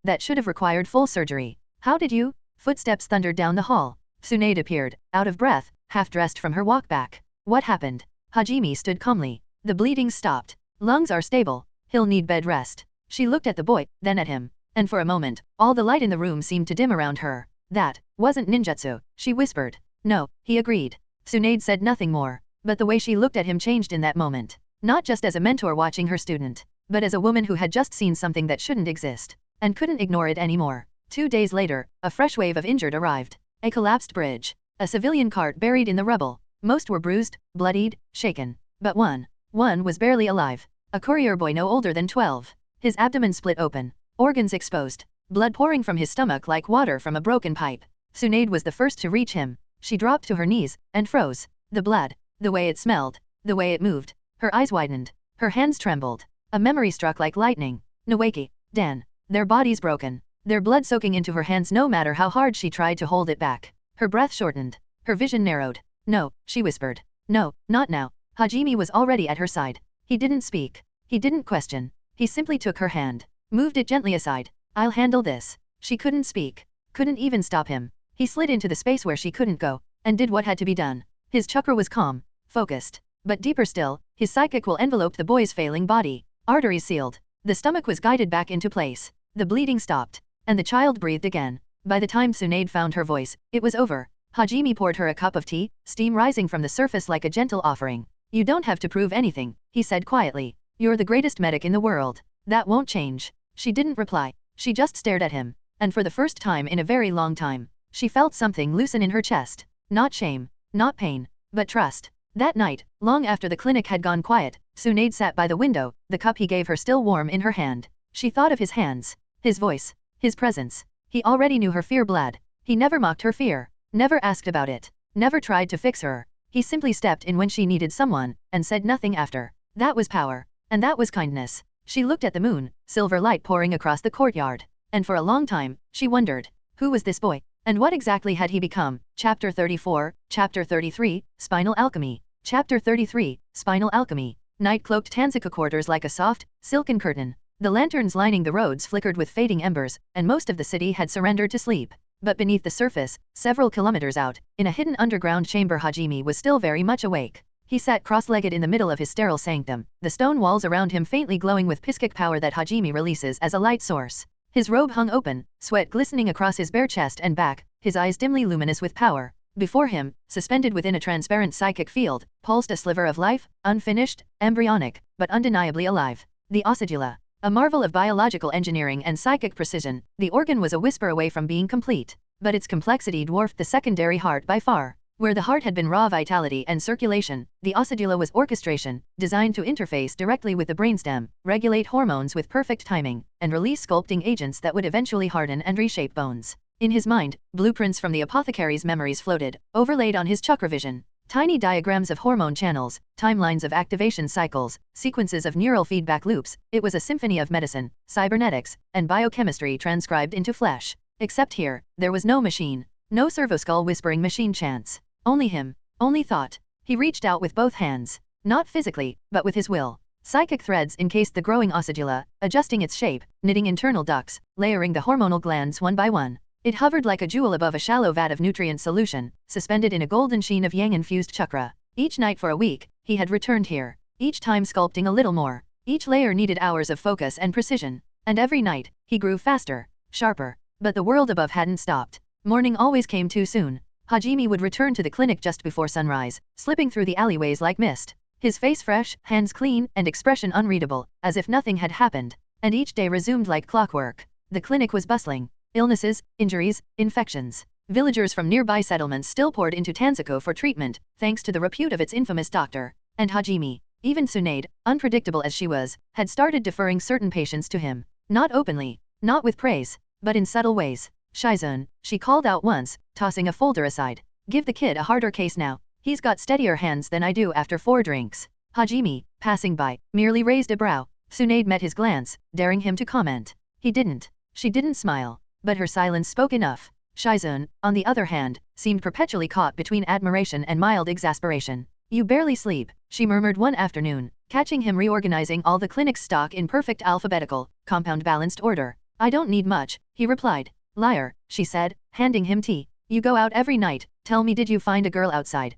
That should have required full surgery. How did you? Footsteps thundered down the hall. Tsunade appeared, out of breath, half-dressed from her walk back. What happened? Hajime stood calmly. The bleeding stopped. Lungs are stable. He'll need bed rest. She looked at the boy, then at him. And for a moment, all the light in the room seemed to dim around her. That wasn't ninjutsu, she whispered. No, he agreed. Tsunade said nothing more. But the way she looked at him changed in that moment. Not just as a mentor watching her student, but as a woman who had just seen something that shouldn't exist. And couldn't ignore it anymore. 2 days later, a fresh wave of injured arrived. A collapsed bridge. A civilian cart buried in the rubble. Most were bruised, bloodied, shaken. But one was barely alive. A courier boy no older than 12. His abdomen split open. Organs exposed. Blood pouring from his stomach like water from a broken pipe. Tsunade was the first to reach him. She dropped to her knees, and froze. The blood, the way it smelled, the way it moved. Her eyes widened. Her hands trembled. A memory struck like lightning. Nawaki, Dan. Their bodies broken. Their blood soaking into her hands no matter how hard she tried to hold it back. Her breath shortened. Her vision narrowed. No, she whispered. No, not now. Hajime was already at her side. He didn't speak. He didn't question. He simply took her hand. Moved it gently aside. I'll handle this. She couldn't speak. Couldn't even stop him. He slid into the space where she couldn't go, and did what had to be done. His chakra was calm, focused. But deeper still, his psychic will enveloped the boy's failing body. Arteries sealed. The stomach was guided back into place. The bleeding stopped. And the child breathed again. By the time Tsunade found her voice, it was over. Hajime poured her a cup of tea, steam rising from the surface like a gentle offering. You don't have to prove anything, he said quietly. You're the greatest medic in the world. That won't change. She didn't reply. She just stared at him. And for the first time in a very long time, she felt something loosen in her chest. Not shame, not pain, but trust. That night, long after the clinic had gone quiet, Tsunade sat by the window, the cup he gave her still warm in her hand. She thought of his hands, his voice, his presence. He already knew her fear bled. He never mocked her fear, never asked about it, never tried to fix her. He simply stepped in when she needed someone, and said nothing after. That was power, and that was kindness. She looked at the moon, silver light pouring across the courtyard. And for a long time, she wondered, who was this boy? And what exactly had he become? Chapter 34, Chapter 33, Spinal Alchemy. Chapter 33, Spinal Alchemy. Night cloaked Tanzuka quarters like a soft, silken curtain. The lanterns lining the roads flickered with fading embers, and most of the city had surrendered to sleep. But beneath the surface, several kilometers out, in a hidden underground chamber, Hajime was still very much awake. He sat cross-legged in the middle of his sterile sanctum, the stone walls around him faintly glowing with psychic power that Hajime releases as a light source. His robe hung open, sweat glistening across his bare chest and back, his eyes dimly luminous with power. Before him, suspended within a transparent psychic field, pulsed a sliver of life, unfinished, embryonic, but undeniably alive. The osidula. A marvel of biological engineering and psychic precision, the organ was a whisper away from being complete. But its complexity dwarfed the secondary heart by far. Where the heart had been raw vitality and circulation, the osidula was orchestration, designed to interface directly with the brainstem, regulate hormones with perfect timing, and release sculpting agents that would eventually harden and reshape bones. In his mind, blueprints from the apothecary's memories floated, overlaid on his chakra vision. Tiny diagrams of hormone channels, timelines of activation cycles, sequences of neural feedback loops. It was a symphony of medicine, cybernetics, and biochemistry transcribed into flesh. Except here, there was no machine, no servoskull whispering machine chants. Only him, only thought. He reached out with both hands, not physically, but with his will. Psychic threads encased the growing osidula, adjusting its shape, knitting internal ducts, layering the hormonal glands one by one. It hovered like a jewel above a shallow vat of nutrient solution, suspended in a golden sheen of yang-infused chakra. Each night for a week, he had returned here, each time sculpting a little more. Each layer needed hours of focus and precision. And every night, he grew faster, sharper. But the world above hadn't stopped. Morning always came too soon. Hajime would return to the clinic just before sunrise, slipping through the alleyways like mist. His face fresh, hands clean, and expression unreadable, as if nothing had happened. And each day resumed like clockwork. The clinic was bustling. Illnesses, injuries, infections. Villagers from nearby settlements still poured into Tanzuka for treatment, thanks to the repute of its infamous doctor. And Hajime, even Tsunade, unpredictable as she was, had started deferring certain patients to him. Not openly, not with praise, but in subtle ways. Shizun, she called out once, tossing a folder aside. Give the kid a harder case now. He's got steadier hands than I do after 4 drinks. Hajime, passing by, merely raised a brow. Tsunade met his glance, daring him to comment. He didn't. She didn't smile. But her silence spoke enough. Shizun, on the other hand, seemed perpetually caught between admiration and mild exasperation. You barely sleep, she murmured one afternoon, catching him reorganizing all the clinic's stock in perfect alphabetical, compound balanced order. I don't need much, he replied. Liar, she said, handing him tea. You go out every night, tell me, did you find a girl outside?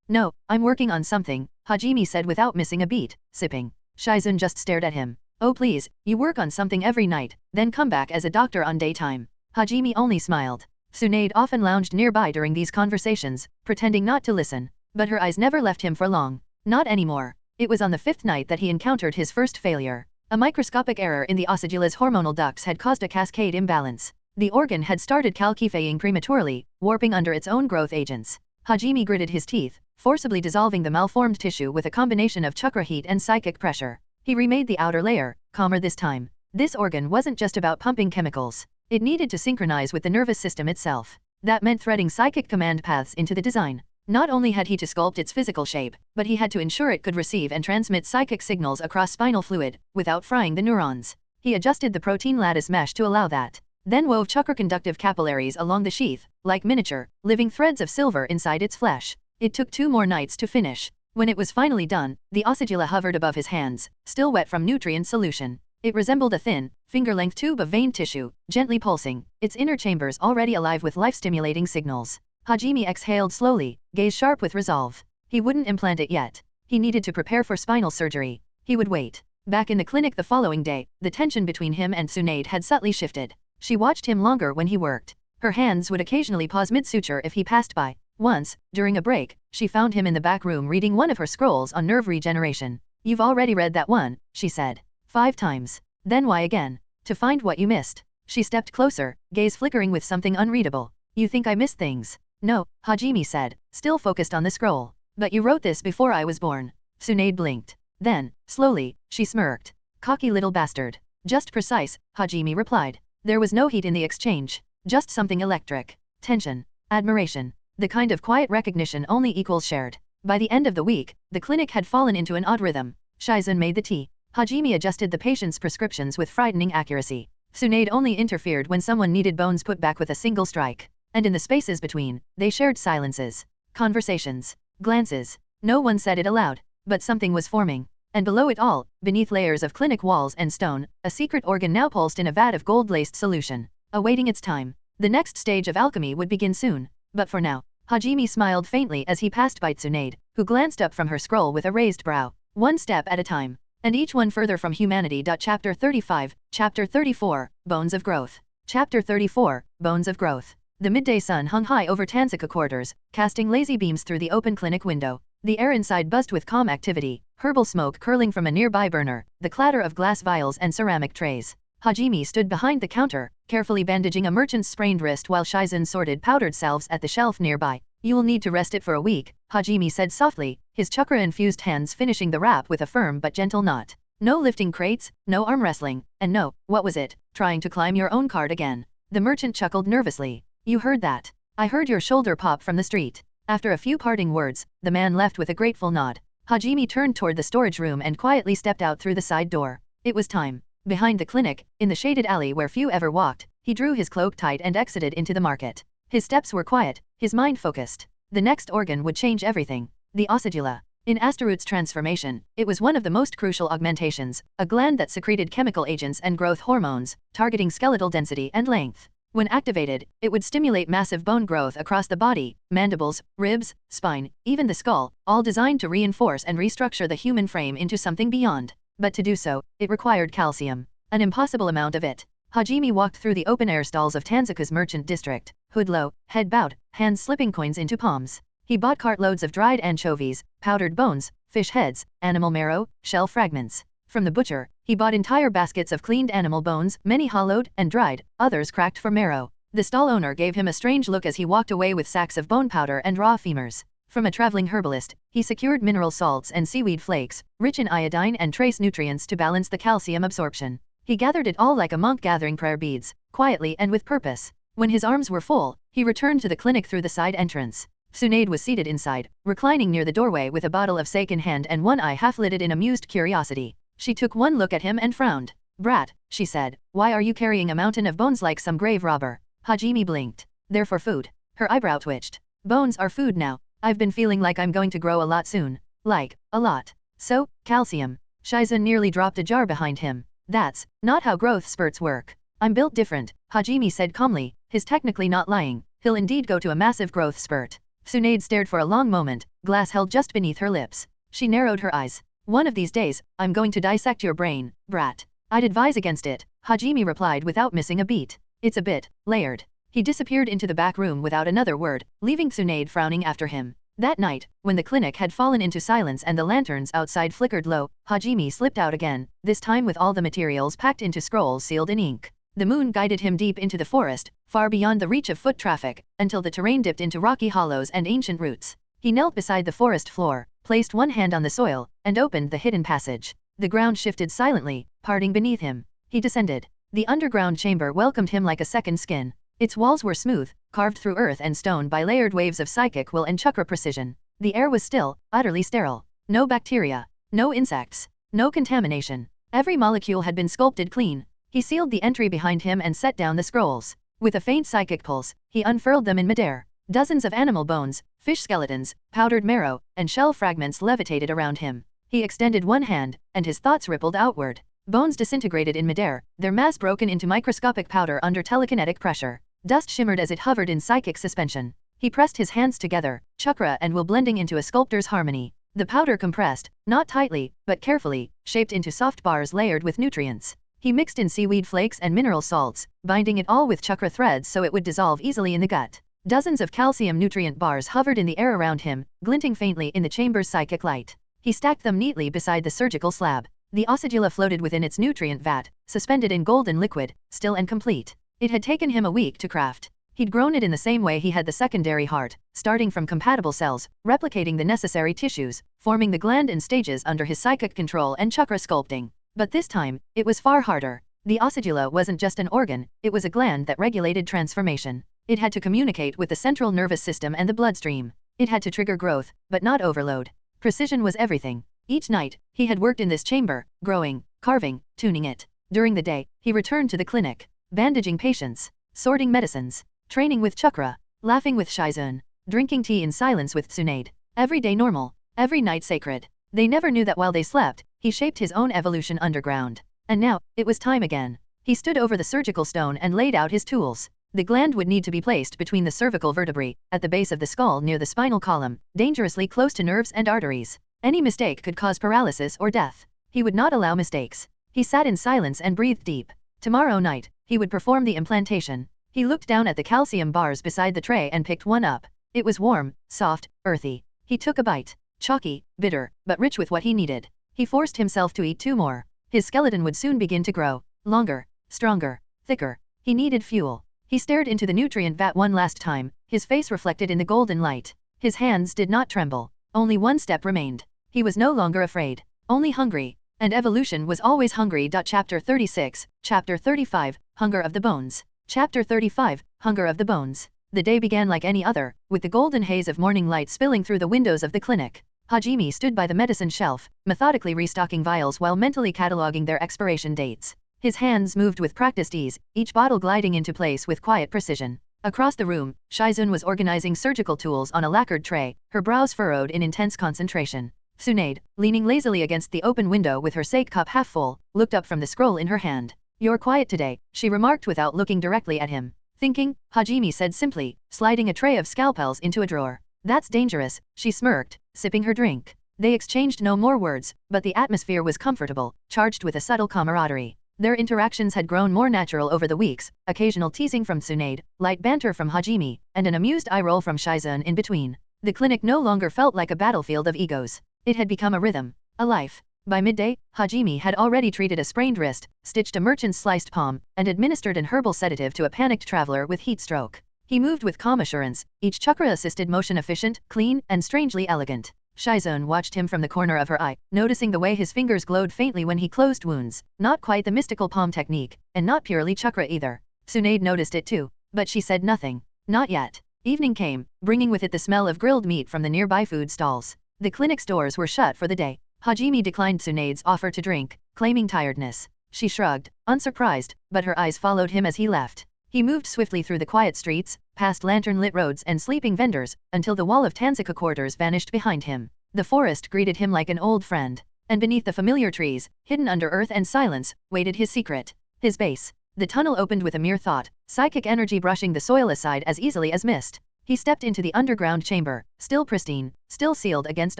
No, I'm working on something, Hajime said without missing a beat, sipping. Shizun just stared at him. Oh please, you work on something every night, then come back as a doctor on daytime. Hajime only smiled. Tsunade often lounged nearby during these conversations, pretending not to listen. But her eyes never left him for long. Not anymore. It was on the 5th night that he encountered his first failure. A microscopic error in the osidula's hormonal ducts had caused a cascade imbalance. The organ had started calcifying prematurely, warping under its own growth agents. Hajime gritted his teeth, forcibly dissolving the malformed tissue with a combination of chakra heat and psychic pressure. He remade the outer layer, calmer this time. This organ wasn't just about pumping chemicals. It needed to synchronize with the nervous system itself. That meant threading psychic command paths into the design. Not only had he to sculpt its physical shape, but he had to ensure it could receive and transmit psychic signals across spinal fluid, without frying the neurons. He adjusted the protein lattice mesh to allow that. Then wove chakra-conductive capillaries along the sheath, like miniature, living threads of silver inside its flesh. It took 2 more nights to finish. When it was finally done, the osadula hovered above his hands, still wet from nutrient solution. It resembled a thin, finger-length tube of vein tissue, gently pulsing, its inner chambers already alive with life-stimulating signals. Hajime exhaled slowly, gaze sharp with resolve. He wouldn't implant it yet. He needed to prepare for spinal surgery. He would wait. Back in the clinic the following day, the tension between him and Tsunade had subtly shifted. She watched him longer when he worked. Her hands would occasionally pause mid-suture if he passed by. Once, during a break, she found him in the back room reading one of her scrolls on nerve regeneration. "You've already read that one," she said. 5 times. "Then why again?" "To find what you missed." She stepped closer, gaze flickering with something unreadable. "You think I missed things?" "No," Hajime said, still focused on the scroll. "But you wrote this before I was born." Tsunade blinked. Then, slowly, she smirked. "Cocky little bastard." "Just precise," Hajime replied. There was no heat in the exchange. Just something electric. Tension. Admiration. The kind of quiet recognition only equals shared. By the end of the week, the clinic had fallen into an odd rhythm. Shizen made the tea. Hajime adjusted the patient's prescriptions with frightening accuracy. Tsunade only interfered when someone needed bones put back with a single strike. And in the spaces between, they shared silences. Conversations. Glances. No one said it aloud. But something was forming. And below it all, beneath layers of clinic walls and stone, a secret organ now pulsed in a vat of gold-laced solution, awaiting its time. The next stage of alchemy would begin soon. But for now, Hajime smiled faintly as he passed by Tsunade, who glanced up from her scroll with a raised brow. One step at a time. And each one further from humanity. Chapter 35, Chapter 34, Bones of Growth. Chapter 34, Bones of Growth. The midday sun hung high over Tansuka quarters, casting lazy beams through the open clinic window. The air inside buzzed with calm activity, herbal smoke curling from a nearby burner, the clatter of glass vials and ceramic trays. Hajime stood behind the counter, carefully bandaging a merchant's sprained wrist while Shizen sorted powdered salves at the shelf nearby. "You'll need to rest it for a week," Hajime said softly, his chakra-infused hands finishing the wrap with a firm but gentle knot. "No lifting crates, no arm wrestling, and no, what was it, trying to climb your own cart again." The merchant chuckled nervously. "You heard that? I heard your shoulder pop from the street." After a few parting words, the man left with a grateful nod. Hajime turned toward the storage room and quietly stepped out through the side door. It was time. Behind the clinic, in the shaded alley where few ever walked, he drew his cloak tight and exited into the market. His steps were quiet, his mind focused. The next organ would change everything. The osadula. In Astaroot's transformation, it was one of the most crucial augmentations, a gland that secreted chemical agents and growth hormones, targeting skeletal density and length. When activated, it would stimulate massive bone growth across the body, mandibles, ribs, spine, even the skull, all designed to reinforce and restructure the human frame into something beyond. But to do so, it required calcium. An impossible amount of it. Hajime walked through the open-air stalls of Tansuka's merchant district, hood low, head bowed, hands slipping coins into palms. He bought cartloads of dried anchovies, powdered bones, fish heads, animal marrow, shell fragments. From the butcher, he bought entire baskets of cleaned animal bones, many hollowed and dried, others cracked for marrow. The stall owner gave him a strange look as he walked away with sacks of bone powder and raw femurs. From a traveling herbalist, he secured mineral salts and seaweed flakes, rich in iodine and trace nutrients to balance the calcium absorption. He gathered it all like a monk gathering prayer beads, quietly and with purpose. When his arms were full, he returned to the clinic through the side entrance. Tsunade was seated inside, reclining near the doorway with a bottle of sake in hand and one eye half-lidded in amused curiosity. She took one look at him and frowned. "Brat," she said, "why are you carrying a mountain of bones like some grave robber?" Hajime blinked. "They're for food." Her eyebrow twitched. "Bones are food now. I've been feeling like I'm going to grow a lot soon." "Like, a lot." "So, calcium." Shizen nearly dropped a jar behind him. "That's not how growth spurts work." "I'm built different," Hajime said calmly, his technically not lying. "He'll indeed go to a massive growth spurt." Tsunade stared for a long moment, glass held just beneath her lips. She narrowed her eyes. "One of these days, I'm going to dissect your brain, brat." "I'd advise against it," Hajime replied without missing a beat. "It's a bit layered." He disappeared into the back room without another word, leaving Tsunade frowning after him. That night, when the clinic had fallen into silence and the lanterns outside flickered low, Hajime slipped out again, this time with all the materials packed into scrolls sealed in ink. The moon guided him deep into the forest, far beyond the reach of foot traffic, until the terrain dipped into rocky hollows and ancient roots. He knelt beside the forest floor, placed one hand on the soil, and opened the hidden passage. The ground shifted silently, parting beneath him. He descended. The underground chamber welcomed him like a second skin. Its walls were smooth, carved through earth and stone by layered waves of psychic will and chakra precision. The air was still, utterly sterile. No bacteria. No insects. No contamination. Every molecule had been sculpted clean. He sealed the entry behind him and set down the scrolls. With a faint psychic pulse, he unfurled them in midair. Dozens of animal bones, fish skeletons, powdered marrow, and shell fragments levitated around him. He extended one hand, and his thoughts rippled outward. Bones disintegrated in midair, their mass broken into microscopic powder under telekinetic pressure. Dust shimmered as it hovered in psychic suspension. He pressed his hands together, chakra and will blending into a sculptor's harmony. The powder compressed, not tightly, but carefully, shaped into soft bars layered with nutrients. He mixed in seaweed flakes and mineral salts, binding it all with chakra threads so it would dissolve easily in the gut. Dozens of calcium nutrient bars hovered in the air around him, glinting faintly in the chamber's psychic light. He stacked them neatly beside the surgical slab. The ocidula floated within its nutrient vat, suspended in golden liquid, still and complete. It had taken him a week to craft. He'd grown it in the same way he had the secondary heart, starting from compatible cells, replicating the necessary tissues, forming the gland and stages under his psychic control and chakra sculpting. But this time, it was far harder. The ocidula wasn't just an organ, it was a gland that regulated transformation. It had to communicate with the central nervous system and the bloodstream. It had to trigger growth, but not overload. Precision was everything. Each night, he had worked in this chamber, growing, carving, tuning it. During the day, he returned to the clinic, bandaging patients, sorting medicines, training with chakra, laughing with Shizun, drinking tea in silence with Tsunade. Every day normal, every night sacred. They never knew that while they slept, he shaped his own evolution underground. And now, it was time again. He stood over the surgical stone and laid out his tools. The gland would need to be placed between the cervical vertebrae, at the base of the skull near the spinal column, dangerously close to nerves and arteries. Any mistake could cause paralysis or death. He would not allow mistakes. He sat in silence and breathed deep. Tomorrow night, he would perform the implantation. He looked down at the calcium bars beside the tray and picked one up. It was warm, soft, earthy. He took a bite. Chalky, bitter, but rich with what he needed. He forced himself to eat 2 more. His skeleton would soon begin to grow. Longer, stronger, thicker. He needed fuel. He stared into the nutrient vat one last time, his face reflected in the golden light. His hands did not tremble. Only one step remained. He was no longer afraid. Only hungry. And evolution was always hungry. Chapter 36, Chapter 35, Hunger of the Bones. Chapter 35, Hunger of the Bones. The day began like any other, with the golden haze of morning light spilling through the windows of the clinic. Hajime stood by the medicine shelf, methodically restocking vials while mentally cataloging their expiration dates. His hands moved with practiced ease, each bottle gliding into place with quiet precision. Across the room, Shizun was organizing surgical tools on a lacquered tray, her brows furrowed in intense concentration. Tsunade, leaning lazily against the open window with her sake cup half full, looked up from the scroll in her hand. "You're quiet today," she remarked without looking directly at him. "Thinking?" Hajime said simply, sliding a tray of scalpels into a drawer. "That's dangerous," she smirked, sipping her drink. They exchanged no more words, but the atmosphere was comfortable, charged with a subtle camaraderie. Their interactions had grown more natural over the weeks, occasional teasing from Tsunade, light banter from Hajime, and an amused eye roll from Shizun in between. The clinic no longer felt like a battlefield of egos. It had become a rhythm, a life. By midday, Hajime had already treated a sprained wrist, stitched a merchant's sliced palm, and administered an herbal sedative to a panicked traveler with heat stroke. He moved with calm assurance, each chakra-assisted motion efficient, clean, and strangely elegant. Shizun watched him from the corner of her eye, noticing the way his fingers glowed faintly when he closed wounds. Not quite the mystical palm technique, and not purely chakra either. Tsunade noticed it too, but she said nothing. Not yet. Evening came, bringing with it the smell of grilled meat from the nearby food stalls. The clinic's doors were shut for the day. Hajime declined Tsunade's offer to drink, claiming tiredness. She shrugged, unsurprised, but her eyes followed him as he left. He moved swiftly through the quiet streets, past lantern-lit roads and sleeping vendors, until the wall of Tanzaka quarters vanished behind him. The forest greeted him like an old friend, and beneath the familiar trees, hidden under earth and silence, waited his secret. His base. The tunnel opened with a mere thought, psychic energy brushing the soil aside as easily as mist. He stepped into the underground chamber, still pristine, still sealed against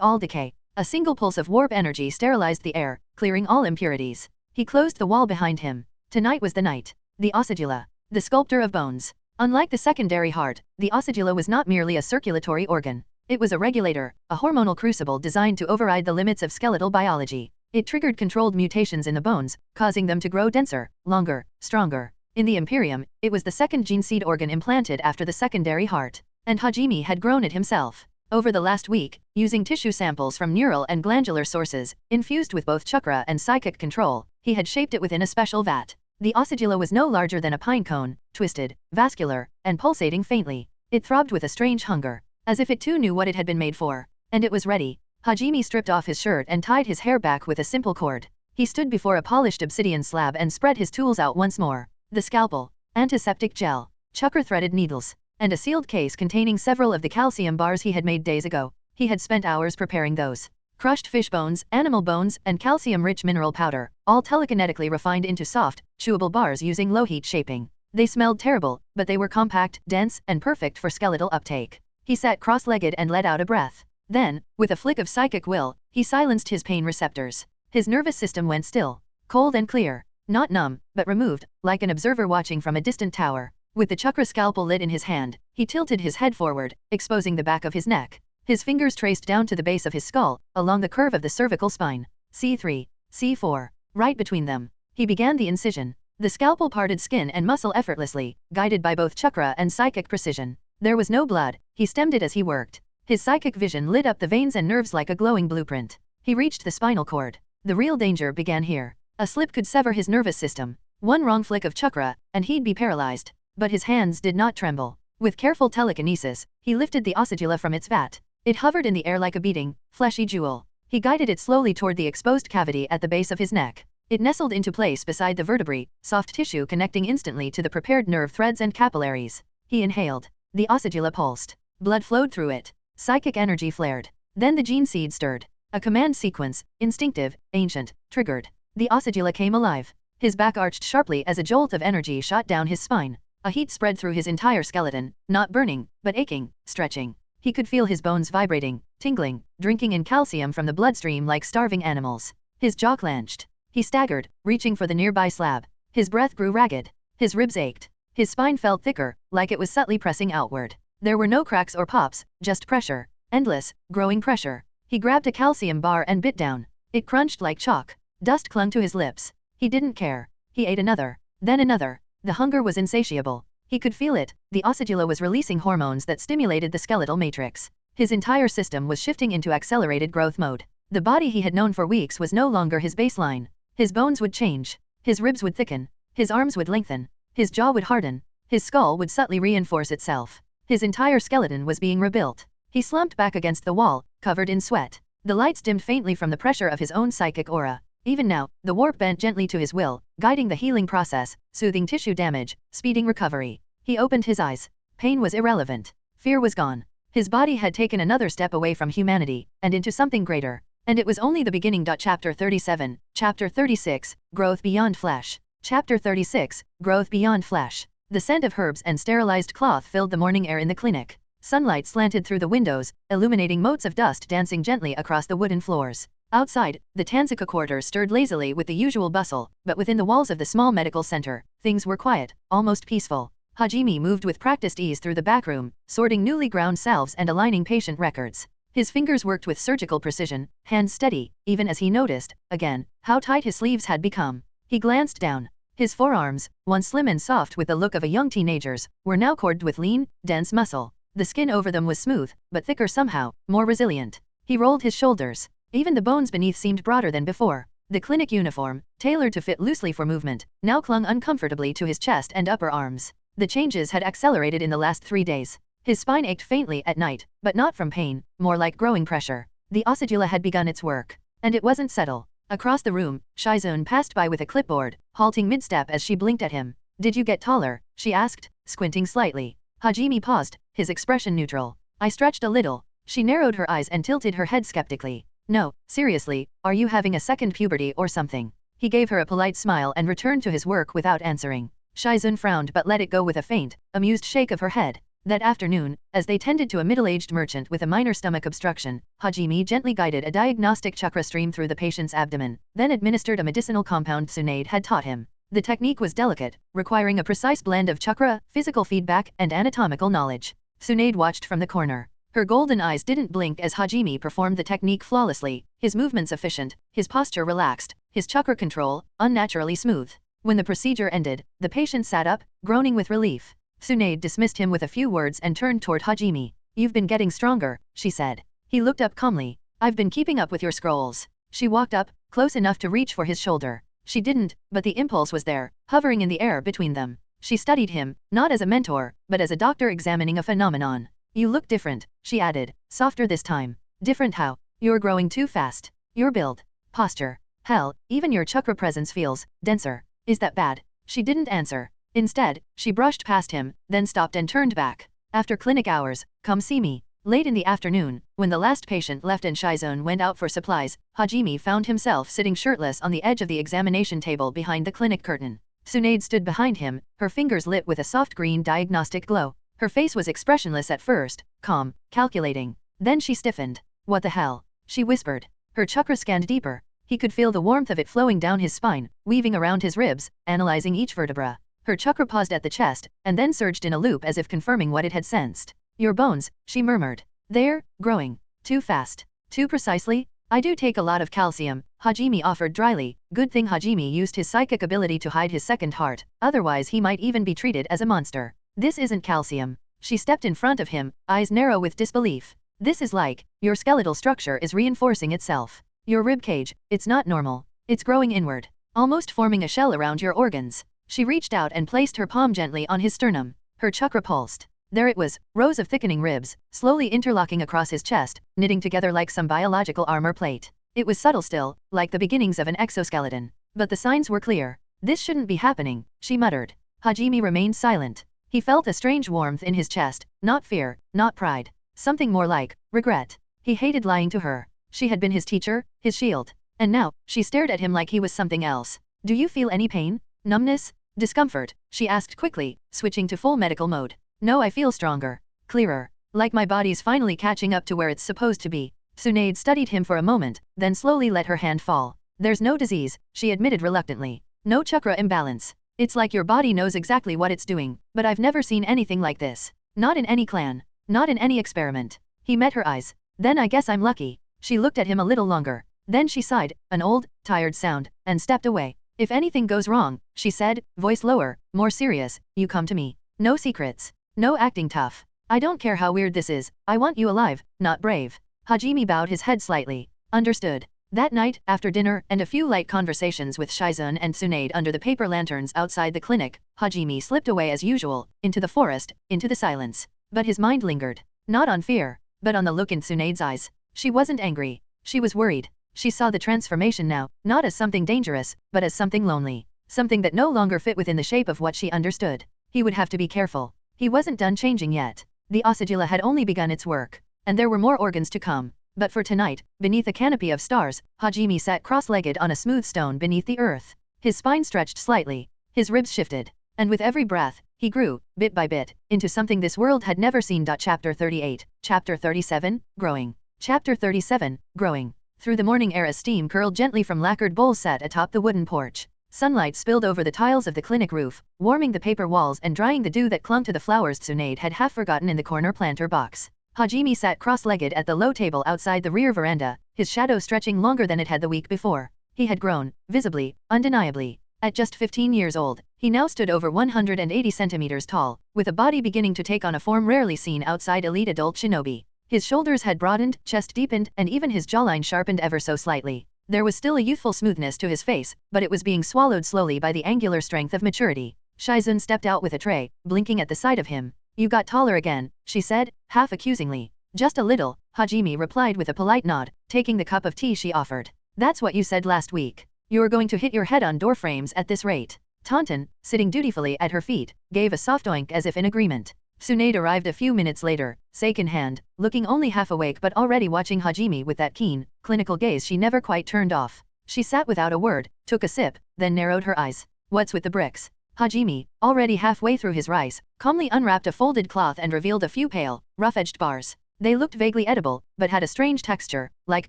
all decay. A single pulse of warp energy sterilized the air, clearing all impurities. He closed the wall behind him. Tonight was the night. The ocidula. The sculptor of bones. Unlike the secondary heart, the ocidula was not merely a circulatory organ. It was a regulator, a hormonal crucible designed to override the limits of skeletal biology. It triggered controlled mutations in the bones, causing them to grow denser, longer, stronger. In the Imperium, it was the second gene seed organ implanted after the secondary heart. And Hajime had grown it himself. Over the last week, using tissue samples from neural and glandular sources, infused with both chakra and psychic control, he had shaped it within a special vat. The osadula was no larger than a pine cone, twisted, vascular, and pulsating faintly. It throbbed with a strange hunger, as if it too knew what it had been made for. And it was ready. Hajime stripped off his shirt and tied his hair back with a simple cord. He stood before a polished obsidian slab and spread his tools out once more. The scalpel, antiseptic gel, chakra-threaded needles, and a sealed case containing several of the calcium bars he had made days ago. He had spent hours preparing those. Crushed fish bones, animal bones, and calcium-rich mineral powder, all telekinetically refined into soft, chewable bars using low-heat shaping. They smelled terrible, but they were compact, dense, and perfect for skeletal uptake. He sat cross-legged and let out a breath. Then, with a flick of psychic will, he silenced his pain receptors. His nervous system went still, cold and clear, not numb, but removed, like an observer watching from a distant tower. With the chakra scalpel lit in his hand, he tilted his head forward, exposing the back of his neck. His fingers traced down to the base of his skull, along the curve of the cervical spine. C3, C4, right between them. He began the incision. The scalpel parted skin and muscle effortlessly, guided by both chakra and psychic precision. There was no blood, he stemmed it as he worked. His psychic vision lit up the veins and nerves like a glowing blueprint. He reached the spinal cord. The real danger began here. A slip could sever his nervous system. One wrong flick of chakra, and he'd be paralyzed. But his hands did not tremble. With careful telekinesis, he lifted the osadula from its vat. It hovered in the air like a beating, fleshy jewel. He guided it slowly toward the exposed cavity at the base of his neck. It nestled into place beside the vertebrae, soft tissue connecting instantly to the prepared nerve threads and capillaries. He inhaled. The osadula pulsed. Blood flowed through it. Psychic energy flared. Then the gene seed stirred. A command sequence, instinctive, ancient, triggered. The osadula came alive. His back arched sharply as a jolt of energy shot down his spine. A heat spread through his entire skeleton, not burning, but aching, stretching. He could feel his bones vibrating, tingling, drinking in calcium from the bloodstream like starving animals. His jaw clenched. He staggered, reaching for the nearby slab. His breath grew ragged. His ribs ached. His spine felt thicker, like it was subtly pressing outward. There were no cracks or pops, just pressure. Endless, growing pressure. He grabbed a calcium bar and bit down. It crunched like chalk. Dust clung to his lips. He didn't care. He ate another. Then another. The hunger was insatiable. He could feel it. The osadula was releasing hormones that stimulated the skeletal matrix. His entire system was shifting into accelerated growth mode. The body he had known for weeks was no longer his baseline. His bones would change. His ribs would thicken. His arms would lengthen. His jaw would harden. His skull would subtly reinforce itself. His entire skeleton was being rebuilt. He slumped back against the wall, covered in sweat. The lights dimmed faintly from the pressure of his own psychic aura. Even now, the warp bent gently to his will, guiding the healing process, soothing tissue damage, speeding recovery. He opened his eyes. Pain was irrelevant. Fear was gone. His body had taken another step away from humanity, and into something greater. And it was only the beginning. Chapter 37, Chapter 36, Growth Beyond Flesh. Chapter 36, Growth Beyond Flesh. The scent of herbs and sterilized cloth filled the morning air in the clinic. Sunlight slanted through the windows, illuminating motes of dust dancing gently across the wooden floors. Outside, the Tanzuka quarter stirred lazily with the usual bustle, but within the walls of the small medical center, things were quiet, almost peaceful. Hajime moved with practiced ease through the back room, sorting newly ground salves and aligning patient records. His fingers worked with surgical precision, hands steady, even as he noticed, again, how tight his sleeves had become. He glanced down. His forearms, once slim and soft with the look of a young teenager's, were now corded with lean, dense muscle. The skin over them was smooth, but thicker somehow, more resilient. He rolled his shoulders. Even the bones beneath seemed broader than before. The clinic uniform, tailored to fit loosely for movement, now clung uncomfortably to his chest and upper arms. The changes had accelerated in the last 3 days. His spine ached faintly at night, but not from pain, more like growing pressure. The osadula had begun its work. And it wasn't subtle. Across the room, Shizune passed by with a clipboard, halting mid-step as she blinked at him. "Did you get taller?" she asked, squinting slightly. Hajime paused, his expression neutral. "I stretched a little." She narrowed her eyes and tilted her head skeptically. "No, seriously, are you having a second puberty or something?" He gave her a polite smile and returned to his work without answering. Shizune frowned but let it go with a faint, amused shake of her head. That afternoon, as they tended to a middle-aged merchant with a minor stomach obstruction, Hajime gently guided a diagnostic chakra stream through the patient's abdomen, then administered a medicinal compound Tsunade had taught him. The technique was delicate, requiring a precise blend of chakra, physical feedback, and anatomical knowledge. Tsunade watched from the corner. Her golden eyes didn't blink as Hajime performed the technique flawlessly, his movements efficient, his posture relaxed, his chakra control unnaturally smooth. When the procedure ended, the patient sat up, groaning with relief. Tsunade dismissed him with a few words and turned toward Hajime. "You've been getting stronger," she said. He looked up calmly. "I've been keeping up with your scrolls." She walked up, close enough to reach for his shoulder. She didn't, but the impulse was there, hovering in the air between them. She studied him, not as a mentor, but as a doctor examining a phenomenon. You look different, she added, softer this time. Different how? You're growing too fast. Your build. Posture. Hell, even your chakra presence feels denser. Is that bad? She didn't answer. Instead, she brushed past him, then stopped and turned back. After clinic hours, come see me. Late in the afternoon, when the last patient left and Shizune went out for supplies, Hajime found himself sitting shirtless on the edge of the examination table behind the clinic curtain. Tsunade stood behind him, her fingers lit with a soft green diagnostic glow. Her face was expressionless at first, calm, calculating. Then she stiffened. What the hell? She whispered. Her chakra scanned deeper. He could feel the warmth of it flowing down his spine, weaving around his ribs, analyzing each vertebra. Her chakra paused at the chest, and then surged in a loop as if confirming what it had sensed. Your bones, she murmured. They're growing. Too fast. Too precisely? I do take a lot of calcium, Hajime offered dryly. Good thing Hajime used his psychic ability to hide his second heart, otherwise he might even be treated as a monster. This isn't calcium. She stepped in front of him, eyes narrow with disbelief. This is like, your skeletal structure is reinforcing itself. Your ribcage, it's not normal. It's growing inward, almost forming a shell around your organs. She reached out and placed her palm gently on his sternum. Her chakra pulsed. There it was, rows of thickening ribs, slowly interlocking across his chest, knitting together like some biological armor plate. It was subtle still, like the beginnings of an exoskeleton. But the signs were clear. This shouldn't be happening, she muttered. Hajime remained silent. He felt a strange warmth in his chest, not fear, not pride. Something more like regret. He hated lying to her. She had been his teacher, his shield. And now, she stared at him like he was something else. Do you feel any pain? Numbness? Discomfort? She asked quickly, switching to full medical mode. No, I feel stronger. Clearer. Like my body's finally catching up to where it's supposed to be. Tsunade studied him for a moment, then slowly let her hand fall. There's no disease, she admitted reluctantly. No chakra imbalance. It's like your body knows exactly what it's doing, but I've never seen anything like this. Not in any clan. Not in any experiment. He met her eyes. Then I guess I'm lucky. She looked at him a little longer. Then she sighed, an old, tired sound, and stepped away. If anything goes wrong, she said, voice lower, more serious, you come to me. No secrets. No acting tough. I don't care how weird this is, I want you alive, not brave. Hajime bowed his head slightly. Understood. That night, after dinner and a few light conversations with Shizune and Tsunade under the paper lanterns outside the clinic, Hajime slipped away as usual, into the forest, into the silence. But his mind lingered. Not on fear, but on the look in Tsunade's eyes. She wasn't angry. She was worried. She saw the transformation now, not as something dangerous, but as something lonely. Something that no longer fit within the shape of what she understood. He would have to be careful. He wasn't done changing yet. The osadula had only begun its work. And there were more organs to come. But for tonight, beneath a canopy of stars, Hajime sat cross-legged on a smooth stone beneath the earth. His spine stretched slightly. His ribs shifted. And with every breath, he grew, bit by bit, into something this world had never seen. Chapter 38, Chapter 37, Growing. Chapter 37, Growing. Through the morning air, as steam curled gently from lacquered bowls sat atop the wooden porch. Sunlight spilled over the tiles of the clinic roof, warming the paper walls and drying the dew that clung to the flowers Tsunade had half forgotten in the corner planter box. Hajime sat cross-legged at the low table outside the rear veranda, his shadow stretching longer than it had the week before. He had grown, visibly, undeniably. At just 15 years old, he now stood over 180 centimeters tall, with a body beginning to take on a form rarely seen outside elite adult shinobi. His shoulders had broadened, chest deepened, and even his jawline sharpened ever so slightly. There was still a youthful smoothness to his face, but it was being swallowed slowly by the angular strength of maturity. Shizune stepped out with a tray, blinking at the sight of him. You got taller again, she said, half accusingly. Just a little, Hajime replied with a polite nod, taking the cup of tea she offered. That's what you said last week. You were going to hit your head on door frames at this rate. Taunton, sitting dutifully at her feet, gave a soft oink as if in agreement. Tsunade arrived a few minutes later, sake in hand, looking only half awake but already watching Hajime with that keen, clinical gaze she never quite turned off. She sat without a word, took a sip, then narrowed her eyes. What's with the bricks? Hajime, already halfway through his rice, calmly unwrapped a folded cloth and revealed a few pale, rough-edged bars. They looked vaguely edible, but had a strange texture, like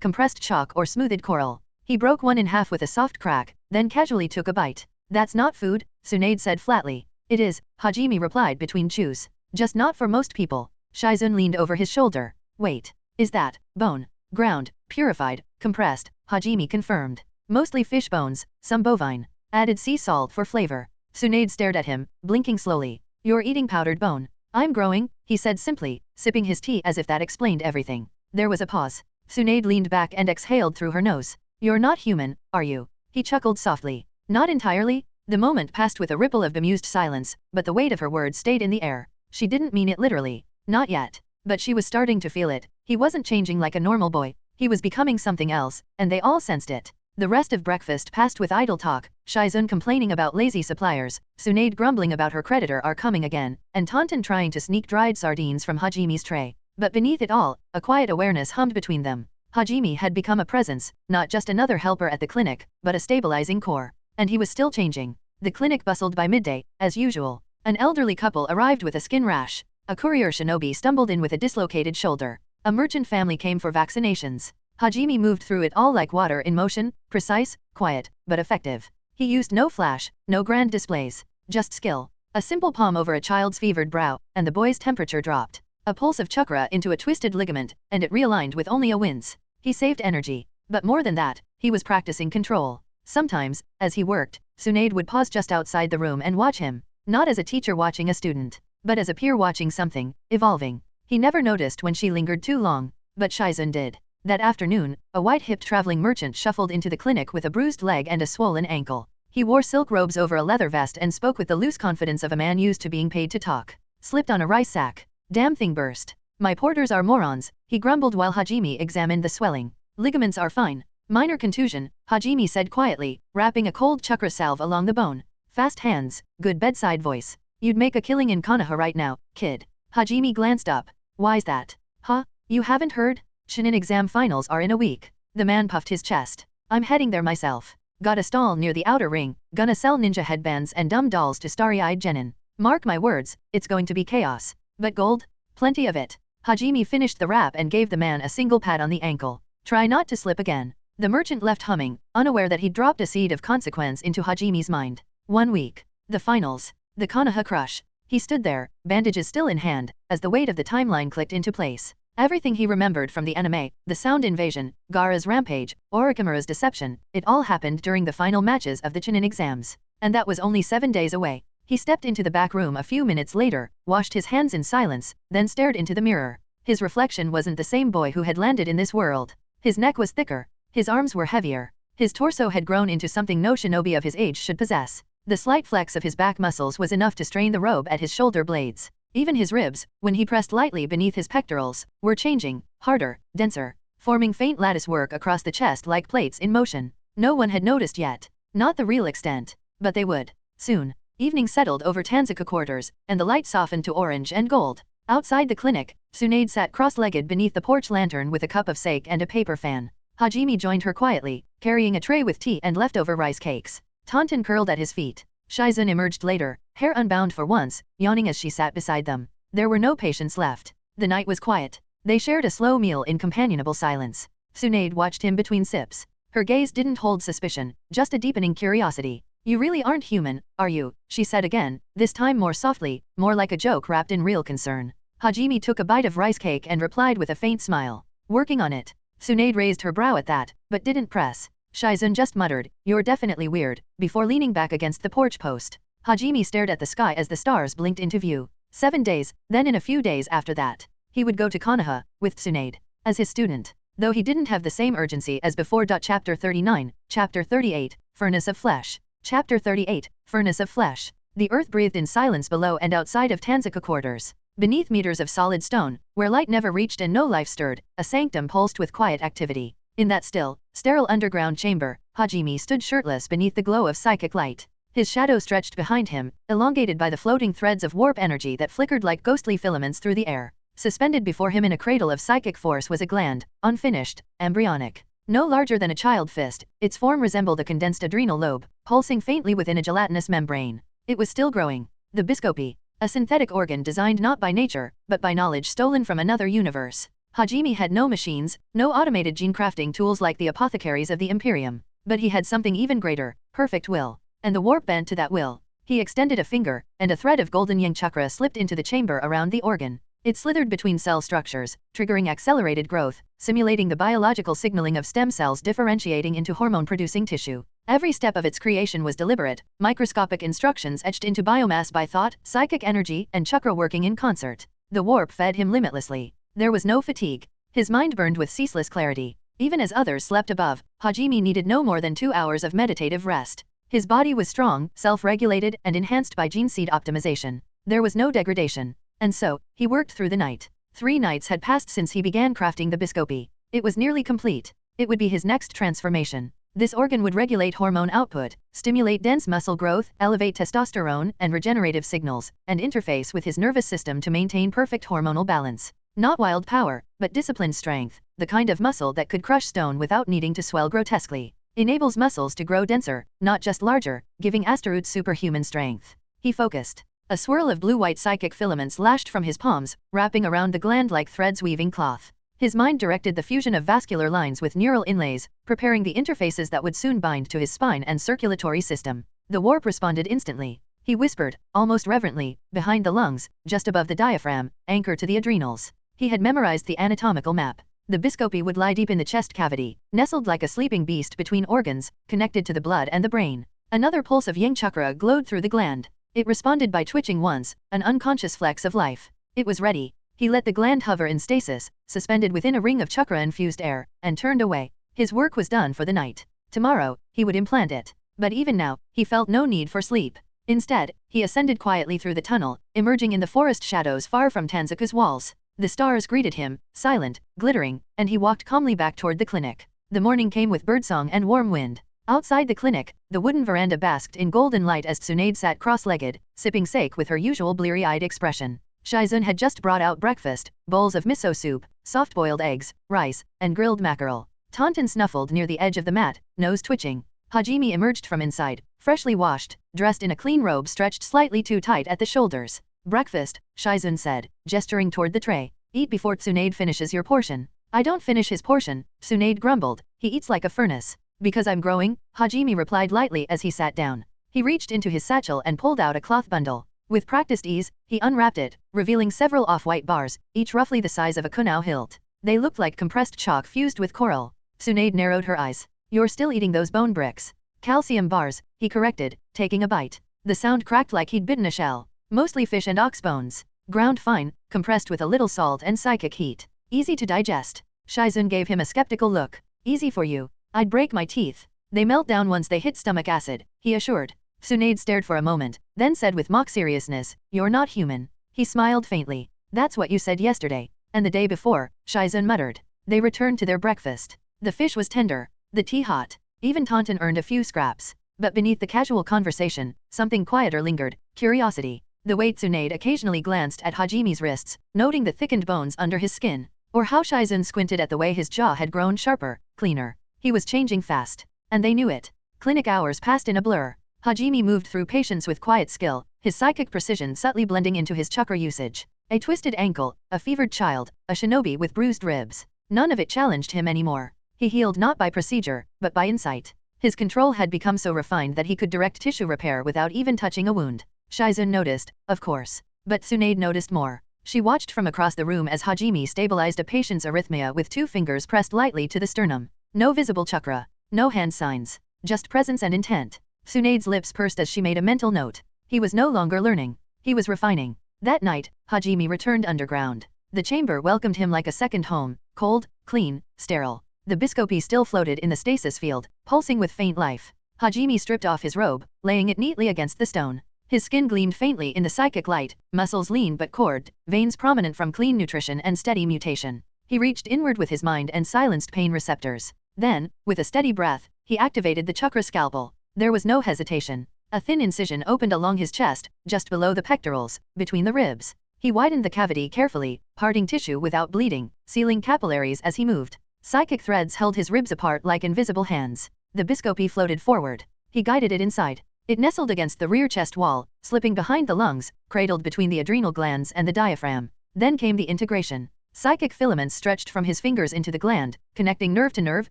compressed chalk or smoothed coral. He broke one in half with a soft crack, then casually took a bite. That's not food, Tsunade said flatly. It is, Hajime replied between chews. Just not for most people. Shizune leaned over his shoulder. Wait. Is that bone? Ground, purified, compressed, Hajime confirmed. Mostly fish bones, some bovine. Added sea salt for flavor. Tsunade stared at him, blinking slowly. You're eating powdered bone. I'm growing, he said simply, sipping his tea as if that explained everything. There was a pause. Tsunade leaned back and exhaled through her nose. You're not human, are you? He chuckled softly. Not entirely. The moment passed with a ripple of bemused silence, but the weight of her words stayed in the air. She didn't mean it literally. Not yet. But she was starting to feel it. He wasn't changing like a normal boy. He was becoming something else, and they all sensed it. The rest of breakfast passed with idle talk, Shizun complaining about lazy suppliers, Tsunade grumbling about her creditor are coming again, and Taunton trying to sneak dried sardines from Hajimi's tray. But beneath it all, a quiet awareness hummed between them. Hajime had become a presence, not just another helper at the clinic, but a stabilizing core. And he was still changing. The clinic bustled by midday, as usual. An elderly couple arrived with a skin rash. A courier shinobi stumbled in with a dislocated shoulder. A merchant family came for vaccinations. Hajime moved through it all like water in motion, precise, quiet, but effective. He used no flash, no grand displays, just skill. A simple palm over a child's fevered brow, and the boy's temperature dropped. A pulse of chakra into a twisted ligament, and it realigned with only a wince. He saved energy. But more than that, he was practicing control. Sometimes, as he worked, Tsunade would pause just outside the room and watch him, not as a teacher watching a student, but as a peer watching something, evolving. He never noticed when she lingered too long, but Shizun did. That afternoon, a white-hipped traveling merchant shuffled into the clinic with a bruised leg and a swollen ankle. He wore silk robes over a leather vest and spoke with the loose confidence of a man used to being paid to talk. Slipped on a rice sack. Damn thing burst. My porters are morons, he grumbled while Hajime examined the swelling. Ligaments are fine. Minor contusion, Hajime said quietly, wrapping a cold chakra salve along the bone. Fast hands, good bedside voice. You'd make a killing in Konoha right now, kid. Hajime glanced up. Why's that? Huh? You haven't heard? Shinin exam finals are in a week. The man puffed his chest. I'm heading there myself. Got a stall near the outer ring, gonna sell ninja headbands and dumb dolls to starry-eyed genin. Mark my words, it's going to be chaos. But gold? Plenty of it. Hajime finished the wrap and gave the man a single pat on the ankle. Try not to slip again. The merchant left humming, unaware that he'd dropped a seed of consequence into Hajime's mind. 1 week. The finals. The Konoha crush. He stood there, bandages still in hand, as the weight of the timeline clicked into place. Everything he remembered from the anime, the sound invasion, Gaara's rampage, Orochimaru's deception, it all happened during the final matches of the Chunin exams. And that was only 7 days away. He stepped into the back room a few minutes later, washed his hands in silence, then stared into the mirror. His reflection wasn't the same boy who had landed in this world. His neck was thicker. His arms were heavier. His torso had grown into something no shinobi of his age should possess. The slight flex of his back muscles was enough to strain the robe at his shoulder blades. Even his ribs, when he pressed lightly beneath his pectorals, were changing, harder, denser, forming faint lattice work across the chest like plates in motion. No one had noticed yet. Not the real extent. But they would. Soon. Evening settled over Tanzuka quarters, and the light softened to orange and gold. Outside the clinic, Tsunade sat cross-legged beneath the porch lantern with a cup of sake and a paper fan. Hajime joined her quietly, carrying a tray with tea and leftover rice cakes. Taunton curled at his feet. Shizun emerged later, hair unbound for once, yawning as she sat beside them. There were no patients left. The night was quiet. They shared a slow meal in companionable silence. Tsunade watched him between sips. Her gaze didn't hold suspicion, just a deepening curiosity. You really aren't human, are you? She said again, this time more softly, more like a joke wrapped in real concern. Hajime took a bite of rice cake and replied with a faint smile. Working on it. Tsunade raised her brow at that, but didn't press. Shizun just muttered, you're definitely weird, before leaning back against the porch post. Hajime stared at the sky as the stars blinked into view. 7 days, then in a few days after that, he would go to Konoha, with Tsunade, as his student. Though he didn't have the same urgency as before. Chapter 39, Chapter 38, Furnace of Flesh. Chapter 38, Furnace of Flesh. The earth breathed in silence below and outside of Tanzuka quarters. Beneath meters of solid stone, where light never reached and no life stirred, a sanctum pulsed with quiet activity. In that still, sterile underground chamber, Hajime stood shirtless beneath the glow of psychic light. His shadow stretched behind him, elongated by the floating threads of warp energy that flickered like ghostly filaments through the air. Suspended before him in a cradle of psychic force was a gland, unfinished, embryonic. No larger than a child fist, its form resembled a condensed adrenal lobe, pulsing faintly within a gelatinous membrane. It was still growing. The biscopy. A synthetic organ designed not by nature, but by knowledge stolen from another universe. Hajime had no machines, no automated gene crafting tools like the apothecaries of the Imperium. But he had something even greater, perfect will. And the warp bent to that will. He extended a finger, and a thread of golden yang chakra slipped into the chamber around the organ. It slithered between cell structures, triggering accelerated growth, simulating the biological signaling of stem cells differentiating into hormone-producing tissue. Every step of its creation was deliberate, microscopic instructions etched into biomass by thought, psychic energy, and chakra working in concert. The warp fed him limitlessly. There was no fatigue. His mind burned with ceaseless clarity. Even as others slept above, Hajime needed no more than 2 hours of meditative rest. His body was strong, self-regulated, and enhanced by gene seed optimization. There was no degradation. And so, he worked through the night. 3 nights had passed since he began crafting the biscopi. It was nearly complete. It would be his next transformation. This organ would regulate hormone output, stimulate dense muscle growth, elevate testosterone and regenerative signals, and interface with his nervous system to maintain perfect hormonal balance. Not wild power, but disciplined strength, the kind of muscle that could crush stone without needing to swell grotesquely. Enables muscles to grow denser, not just larger, giving Astaroth superhuman strength. He focused. A swirl of blue-white psychic filaments lashed from his palms, wrapping around the gland like threads weaving cloth. His mind directed the fusion of vascular lines with neural inlays, preparing the interfaces that would soon bind to his spine and circulatory system. The warp responded instantly. He whispered, almost reverently, behind the lungs, just above the diaphragm, anchor to the adrenals. He had memorized the anatomical map. The biscopi would lie deep in the chest cavity, nestled like a sleeping beast between organs, connected to the blood and the brain. Another pulse of yang chakra glowed through the gland. It responded by twitching once, an unconscious flex of life. It was ready. He let the gland hover in stasis, suspended within a ring of chakra-infused air, and turned away. His work was done for the night. Tomorrow, he would implant it. But even now, he felt no need for sleep. Instead, he ascended quietly through the tunnel, emerging in the forest shadows far from Tanzuka's walls. The stars greeted him, silent, glittering, and he walked calmly back toward the clinic. The morning came with birdsong and warm wind. Outside the clinic, the wooden veranda basked in golden light as Tsunade sat cross-legged, sipping sake with her usual bleary-eyed expression. Shizun had just brought out breakfast, bowls of miso soup, soft-boiled eggs, rice, and grilled mackerel. Taunton snuffled near the edge of the mat, nose twitching. Hajime emerged from inside, freshly washed, dressed in a clean robe stretched slightly too tight at the shoulders. Breakfast, Shizun said, gesturing toward the tray. Eat before Tsunade finishes your portion. I don't finish his portion, Tsunade grumbled. He eats like a furnace. Because I'm growing, Hajime replied lightly as he sat down. He reached into his satchel and pulled out a cloth bundle. With practiced ease, he unwrapped it, revealing several off-white bars, each roughly the size of a kunao hilt. They looked like compressed chalk fused with coral. Tsunade narrowed her eyes. You're still eating those bone bricks. Calcium bars, he corrected, taking a bite. The sound cracked like he'd bitten a shell. Mostly fish and ox bones. Ground fine, compressed with a little salt and psychic heat. Easy to digest. Shizun gave him a skeptical look. Easy for you. I'd break my teeth. They melt down once they hit stomach acid, he assured. Tsunade stared for a moment, then said with mock seriousness, You're not human. He smiled faintly. That's what you said yesterday. And the day before, Shizun muttered. They returned to their breakfast. The fish was tender, the tea hot. Even Taunton earned a few scraps. But beneath the casual conversation, something quieter lingered, curiosity. The way Tsunade occasionally glanced at Hajime's wrists, noting the thickened bones under his skin. Or how Shizun squinted at the way his jaw had grown sharper, cleaner. He was changing fast. And they knew it. Clinic hours passed in a blur. Hajime moved through patients with quiet skill, his psychic precision subtly blending into his chakra usage. A twisted ankle, a fevered child, a shinobi with bruised ribs. None of it challenged him anymore. He healed not by procedure, but by insight. His control had become so refined that he could direct tissue repair without even touching a wound. Shizun noticed, of course. But Tsunade noticed more. She watched from across the room as Hajime stabilized a patient's arrhythmia with 2 fingers pressed lightly to the sternum. No visible chakra. No hand signs. Just presence and intent. Tsunade's lips pursed as she made a mental note. He was no longer learning. He was refining. That night, Hajime returned underground. The chamber welcomed him like a second home, cold, clean, sterile. The biscopi still floated in the stasis field, pulsing with faint life. Hajime stripped off his robe, laying it neatly against the stone. His skin gleamed faintly in the psychic light, muscles lean but corded, veins prominent from clean nutrition and steady mutation. He reached inward with his mind and silenced pain receptors. Then, with a steady breath, he activated the chakra scalpel. There was no hesitation. A thin incision opened along his chest, just below the pectorals, between the ribs. He widened the cavity carefully, parting tissue without bleeding, sealing capillaries as he moved. Psychic threads held his ribs apart like invisible hands. The biscopi floated forward. He guided it inside. It nestled against the rear chest wall, slipping behind the lungs, cradled between the adrenal glands and the diaphragm. Then came the integration. Psychic filaments stretched from his fingers into the gland, connecting nerve to nerve,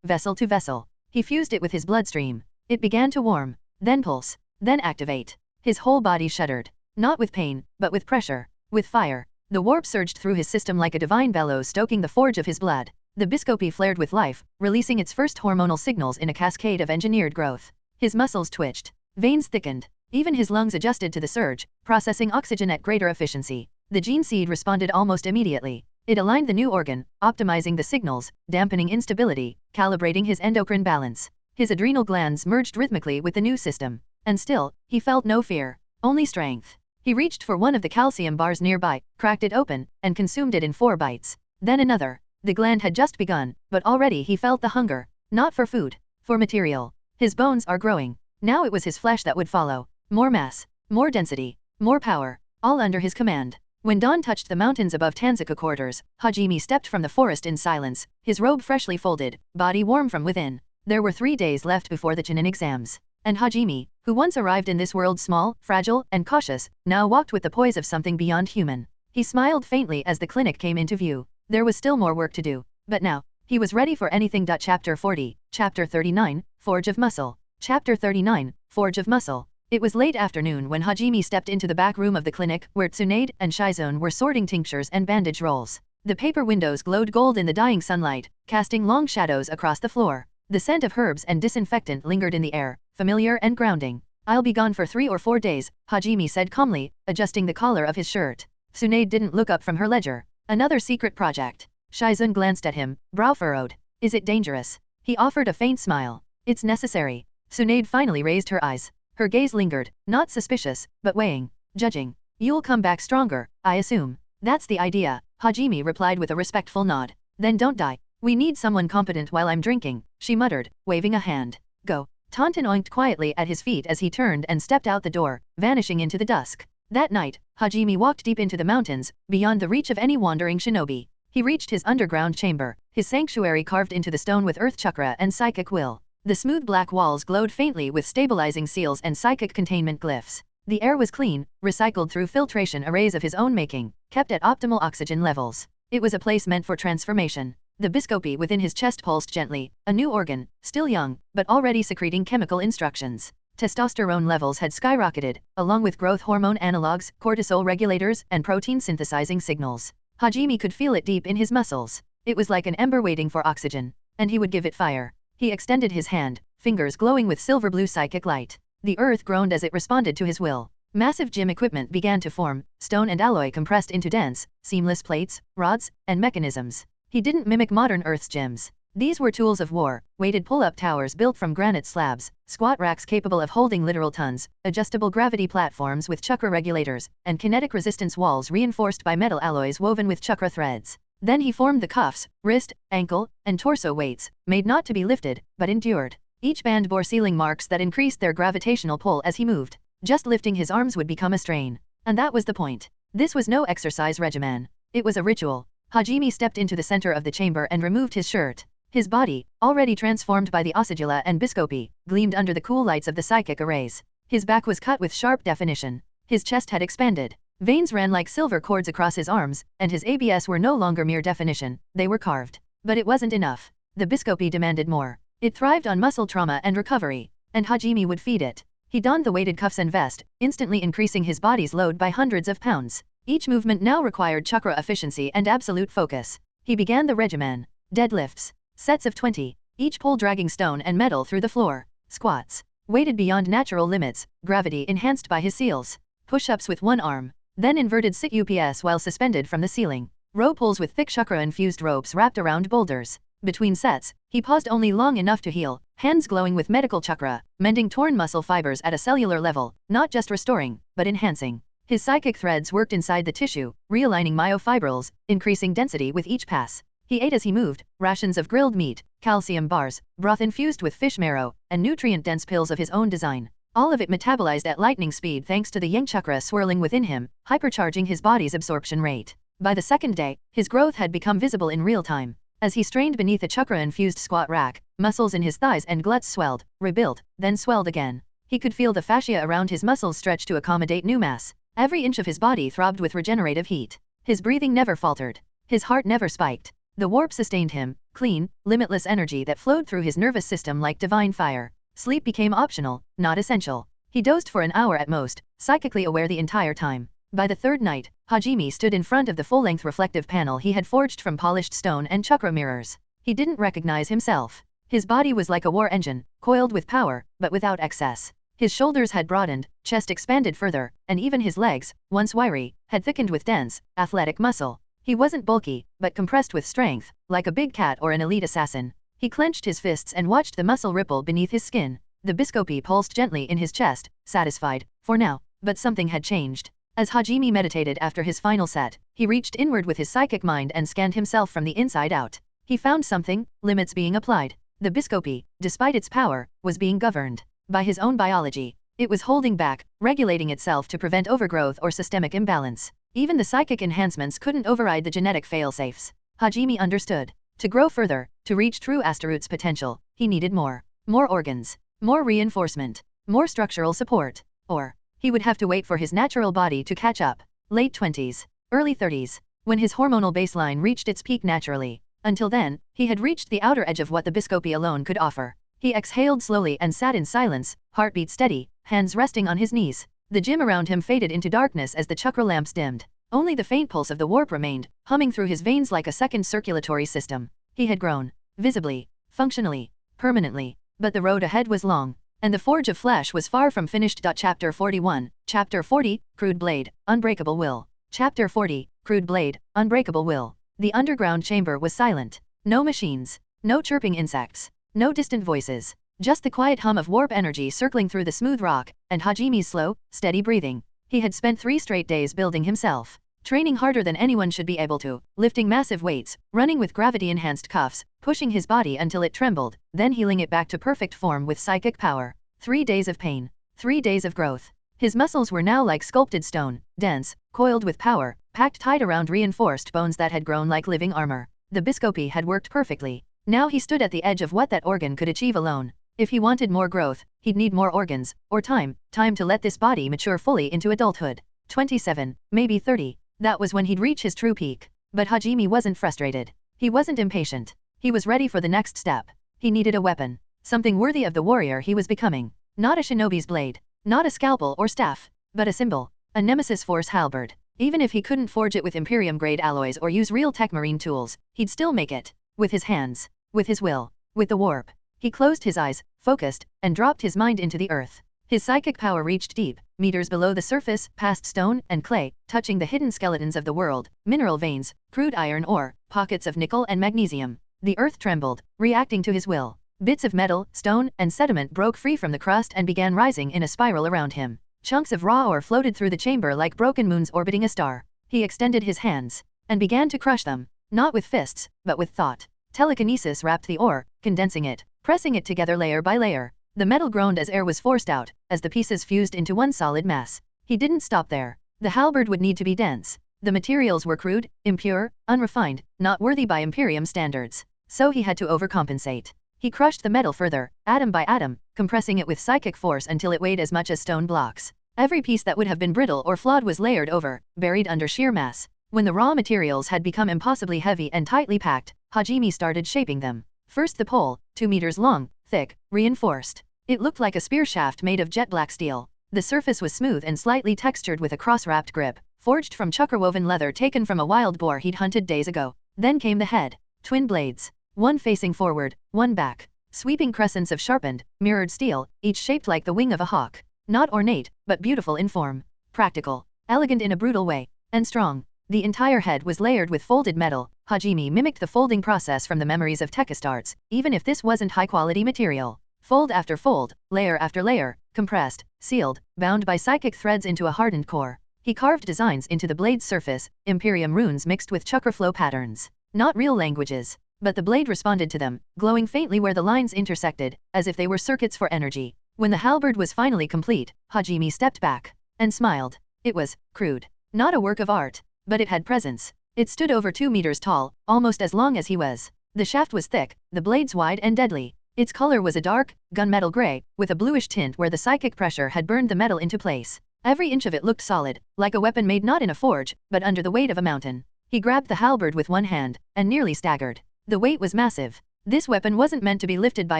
vessel to vessel. He fused it with his bloodstream. It began to warm, then pulse, then activate. His whole body shuddered. Not with pain, but with pressure, with fire. The warp surged through his system like a divine bellows stoking the forge of his blood. The biscopi flared with life, releasing its first hormonal signals in a cascade of engineered growth. His muscles twitched. Veins thickened. Even his lungs adjusted to the surge, processing oxygen at greater efficiency. The gene seed responded almost immediately. It aligned the new organ, optimizing the signals, dampening instability, calibrating his endocrine balance. His adrenal glands merged rhythmically with the new system. And still, he felt no fear, only strength. He reached for one of the calcium bars nearby, cracked it open, and consumed it in 4 bites. Then another. The gland had just begun, but already he felt the hunger. Not for food, for material. His bones are growing. Now it was his flesh that would follow. More mass, more density, more power, all under his command. When dawn touched the mountains above Tanzuka quarters, Hajime stepped from the forest in silence, his robe freshly folded, body warm from within. There were 3 days left before the Chunin exams. And Hajime, who once arrived in this world small, fragile, and cautious, now walked with the poise of something beyond human. He smiled faintly as the clinic came into view. There was still more work to do. But now, he was ready for anything. Chapter 40, Chapter 39, Forge of Muscle. Chapter 39, Forge of Muscle. It was late afternoon when Hajime stepped into the back room of the clinic, where Tsunade and Shizune were sorting tinctures and bandage rolls. The paper windows glowed gold in the dying sunlight, casting long shadows across the floor. The scent of herbs and disinfectant lingered in the air, familiar and grounding. I'll be gone for 3 or 4 days, Hajime said calmly, adjusting the collar of his shirt. Tsunade didn't look up from her ledger. Another secret project. Shizune glanced at him, brow furrowed. Is it dangerous? He offered a faint smile. It's necessary. Tsunade finally raised her eyes. Her gaze lingered, not suspicious, but weighing, judging. You'll come back stronger, I assume. That's the idea, Hajime replied with a respectful nod. Then don't die. We need someone competent while I'm drinking, she muttered, waving a hand. Go. Taunton oinked quietly at his feet as he turned and stepped out the door, vanishing into the dusk. That night, Hajime walked deep into the mountains, beyond the reach of any wandering shinobi. He reached his underground chamber, his sanctuary carved into the stone with earth chakra and psychic will. The smooth black walls glowed faintly with stabilizing seals and psychic containment glyphs. The air was clean, recycled through filtration arrays of his own making, kept at optimal oxygen levels. It was a place meant for transformation. The biscopy within his chest pulsed gently, a new organ, still young, but already secreting chemical instructions. Testosterone levels had skyrocketed, along with growth hormone analogs, cortisol regulators, and protein synthesizing signals. Hajime could feel it deep in his muscles. It was like an ember waiting for oxygen, and he would give it fire. He extended his hand, fingers glowing with silver blue psychic light. The earth groaned as it responded to his will. Massive gym equipment began to form, stone and alloy compressed into dense, seamless plates, rods, and mechanisms. He didn't mimic modern Earth's gyms. These were tools of war, weighted pull-up towers built from granite slabs, squat racks capable of holding literal tons, adjustable gravity platforms with chakra regulators, and kinetic resistance walls reinforced by metal alloys woven with chakra threads. Then he formed the cuffs, wrist, ankle, and torso weights, made not to be lifted, but endured. Each band bore sealing marks that increased their gravitational pull as he moved. Just lifting his arms would become a strain. And that was the point. This was no exercise regimen. It was a ritual. Hajime stepped into the center of the chamber and removed his shirt. His body, already transformed by the osigilla and biscopy, gleamed under the cool lights of the psychic arrays. His back was cut with sharp definition. His chest had expanded. Veins ran like silver cords across his arms, and his abs were no longer mere definition, they were carved. But it wasn't enough. The biscopy demanded more. It thrived on muscle trauma and recovery, and Hajime would feed it. He donned the weighted cuffs and vest, instantly increasing his body's load by hundreds of pounds. Each movement now required chakra efficiency and absolute focus. He began the regimen. Deadlifts. Sets of 20, each pull dragging stone and metal through the floor. Squats. Weighted beyond natural limits, gravity enhanced by his seals. Push-ups with one arm. Then inverted sit-ups while suspended from the ceiling. Row pulls with thick chakra-infused ropes wrapped around boulders. Between sets, he paused only long enough to heal, hands glowing with medical chakra, mending torn muscle fibers at a cellular level, not just restoring, but enhancing. His psychic threads worked inside the tissue, realigning myofibrils, increasing density with each pass. He ate as he moved, rations of grilled meat, calcium bars, broth infused with fish marrow, and nutrient-dense pills of his own design. All of it metabolized at lightning speed thanks to the yang chakra swirling within him, hypercharging his body's absorption rate. By the second day, his growth had become visible in real time. As he strained beneath a chakra-infused squat rack, muscles in his thighs and gluts swelled, rebuilt, then swelled again. He could feel the fascia around his muscles stretch to accommodate new mass. Every inch of his body throbbed with regenerative heat. His breathing never faltered. His heart never spiked. The warp sustained him, clean, limitless energy that flowed through his nervous system like divine fire. Sleep became optional, not essential. He dozed for an hour at most, psychically aware the entire time. By the third night, Hajime stood in front of the full-length reflective panel he had forged from polished stone and chakra mirrors. He didn't recognize himself. His body was like a war engine, coiled with power, but without excess. His shoulders had broadened, chest expanded further, and even his legs, once wiry, had thickened with dense, athletic muscle. He wasn't bulky, but compressed with strength, like a big cat or an elite assassin. He clenched his fists and watched the muscle ripple beneath his skin. The biscopy pulsed gently in his chest, satisfied, for now, but something had changed. As Hajime meditated after his final set, he reached inward with his psychic mind and scanned himself from the inside out. He found something, limits being applied. The biscopy, despite its power, was being governed by his own biology. It was holding back, regulating itself to prevent overgrowth or systemic imbalance. Even the psychic enhancements couldn't override the genetic fail-safes. Hajime understood. To grow further, to reach true Astaroot's potential, he needed more. More organs, more reinforcement, more structural support. Or, he would have to wait for his natural body to catch up. Late 20s, early 30s, when his hormonal baseline reached its peak naturally. Until then, he had reached the outer edge of what the biscopy alone could offer. He exhaled slowly and sat in silence, heartbeat steady, hands resting on his knees. The gym around him faded into darkness as the chakra lamps dimmed. Only the faint pulse of the warp remained, humming through his veins like a second circulatory system. He had grown, visibly, functionally, permanently, but the road ahead was long, and the forge of flesh was far from finished. Chapter 41, Chapter 40, Crude Blade, Unbreakable Will. Chapter 40, Crude Blade, Unbreakable Will. The underground chamber was silent. No machines, no chirping insects, no distant voices, just the quiet hum of warp energy circling through the smooth rock, and Hajime's slow, steady breathing. He had spent 3 straight days building himself, training harder than anyone should be able to, lifting massive weights, running with gravity-enhanced cuffs, pushing his body until it trembled, then healing it back to perfect form with psychic power. 3 days of pain, 3 days of growth. His muscles were now like sculpted stone, dense, coiled with power, packed tight around reinforced bones that had grown like living armor. The biscopy had worked perfectly. Now he stood at the edge of what that organ could achieve alone. If he wanted more growth, he'd need more organs, or time to let this body mature fully into adulthood. 27, maybe 30. That was when he'd reach his true peak. But Hajime wasn't frustrated. He wasn't impatient. He was ready for the next step. He needed a weapon. Something worthy of the warrior he was becoming. Not a shinobi's blade. Not a scalpel or staff. But a symbol. A Nemesis Force halberd. Even if he couldn't forge it with Imperium-grade alloys or use real tech marine tools, he'd still make it. With his hands. With his will. With the warp. He closed his eyes, focused, and dropped his mind into the earth. His psychic power reached deep, meters below the surface, past stone and clay, touching the hidden skeletons of the world, mineral veins, crude iron ore, pockets of nickel and magnesium. The earth trembled, reacting to his will. Bits of metal, stone, and sediment broke free from the crust and began rising in a spiral around him. Chunks of raw ore floated through the chamber like broken moons orbiting a star. He extended his hands, and began to crush them, not with fists, but with thought. Telekinesis wrapped the ore, condensing it, pressing it together layer by layer. The metal groaned as air was forced out, as the pieces fused into one solid mass. He didn't stop there. The halberd would need to be dense. The materials were crude, impure, unrefined, not worthy by Imperium standards. So he had to overcompensate. He crushed the metal further, atom by atom, compressing it with psychic force until it weighed as much as stone blocks. Every piece that would have been brittle or flawed was layered over, buried under sheer mass. When the raw materials had become impossibly heavy and tightly packed, Hajime started shaping them. First the pole, 2 meters long, thick, reinforced. It looked like a spear shaft made of jet black steel. The surface was smooth and slightly textured with a cross-wrapped grip, forged from chakra-woven leather taken from a wild boar he'd hunted days ago. Then came the head. Twin blades. One facing forward, one back. Sweeping crescents of sharpened, mirrored steel, each shaped like the wing of a hawk. Not ornate, but beautiful in form. Practical. Elegant in a brutal way. And strong. The entire head was layered with folded metal. Hajime mimicked the folding process from the memories of Tekistarts, even if this wasn't high-quality material. Fold after fold, layer after layer, compressed, sealed, bound by psychic threads into a hardened core. He carved designs into the blade's surface, Imperium runes mixed with chakra flow patterns. Not real languages. But the blade responded to them, glowing faintly where the lines intersected, as if they were circuits for energy. When the halberd was finally complete, Hajime stepped back and smiled. It was crude. Not a work of art. But it had presence. It stood over 2 meters tall, almost as long as he was. The shaft was thick, the blades wide and deadly. Its color was a dark, gunmetal gray, with a bluish tint where the psychic pressure had burned the metal into place. Every inch of it looked solid, like a weapon made not in a forge, but under the weight of a mountain. He grabbed the halberd with one hand, and nearly staggered. The weight was massive. This weapon wasn't meant to be lifted by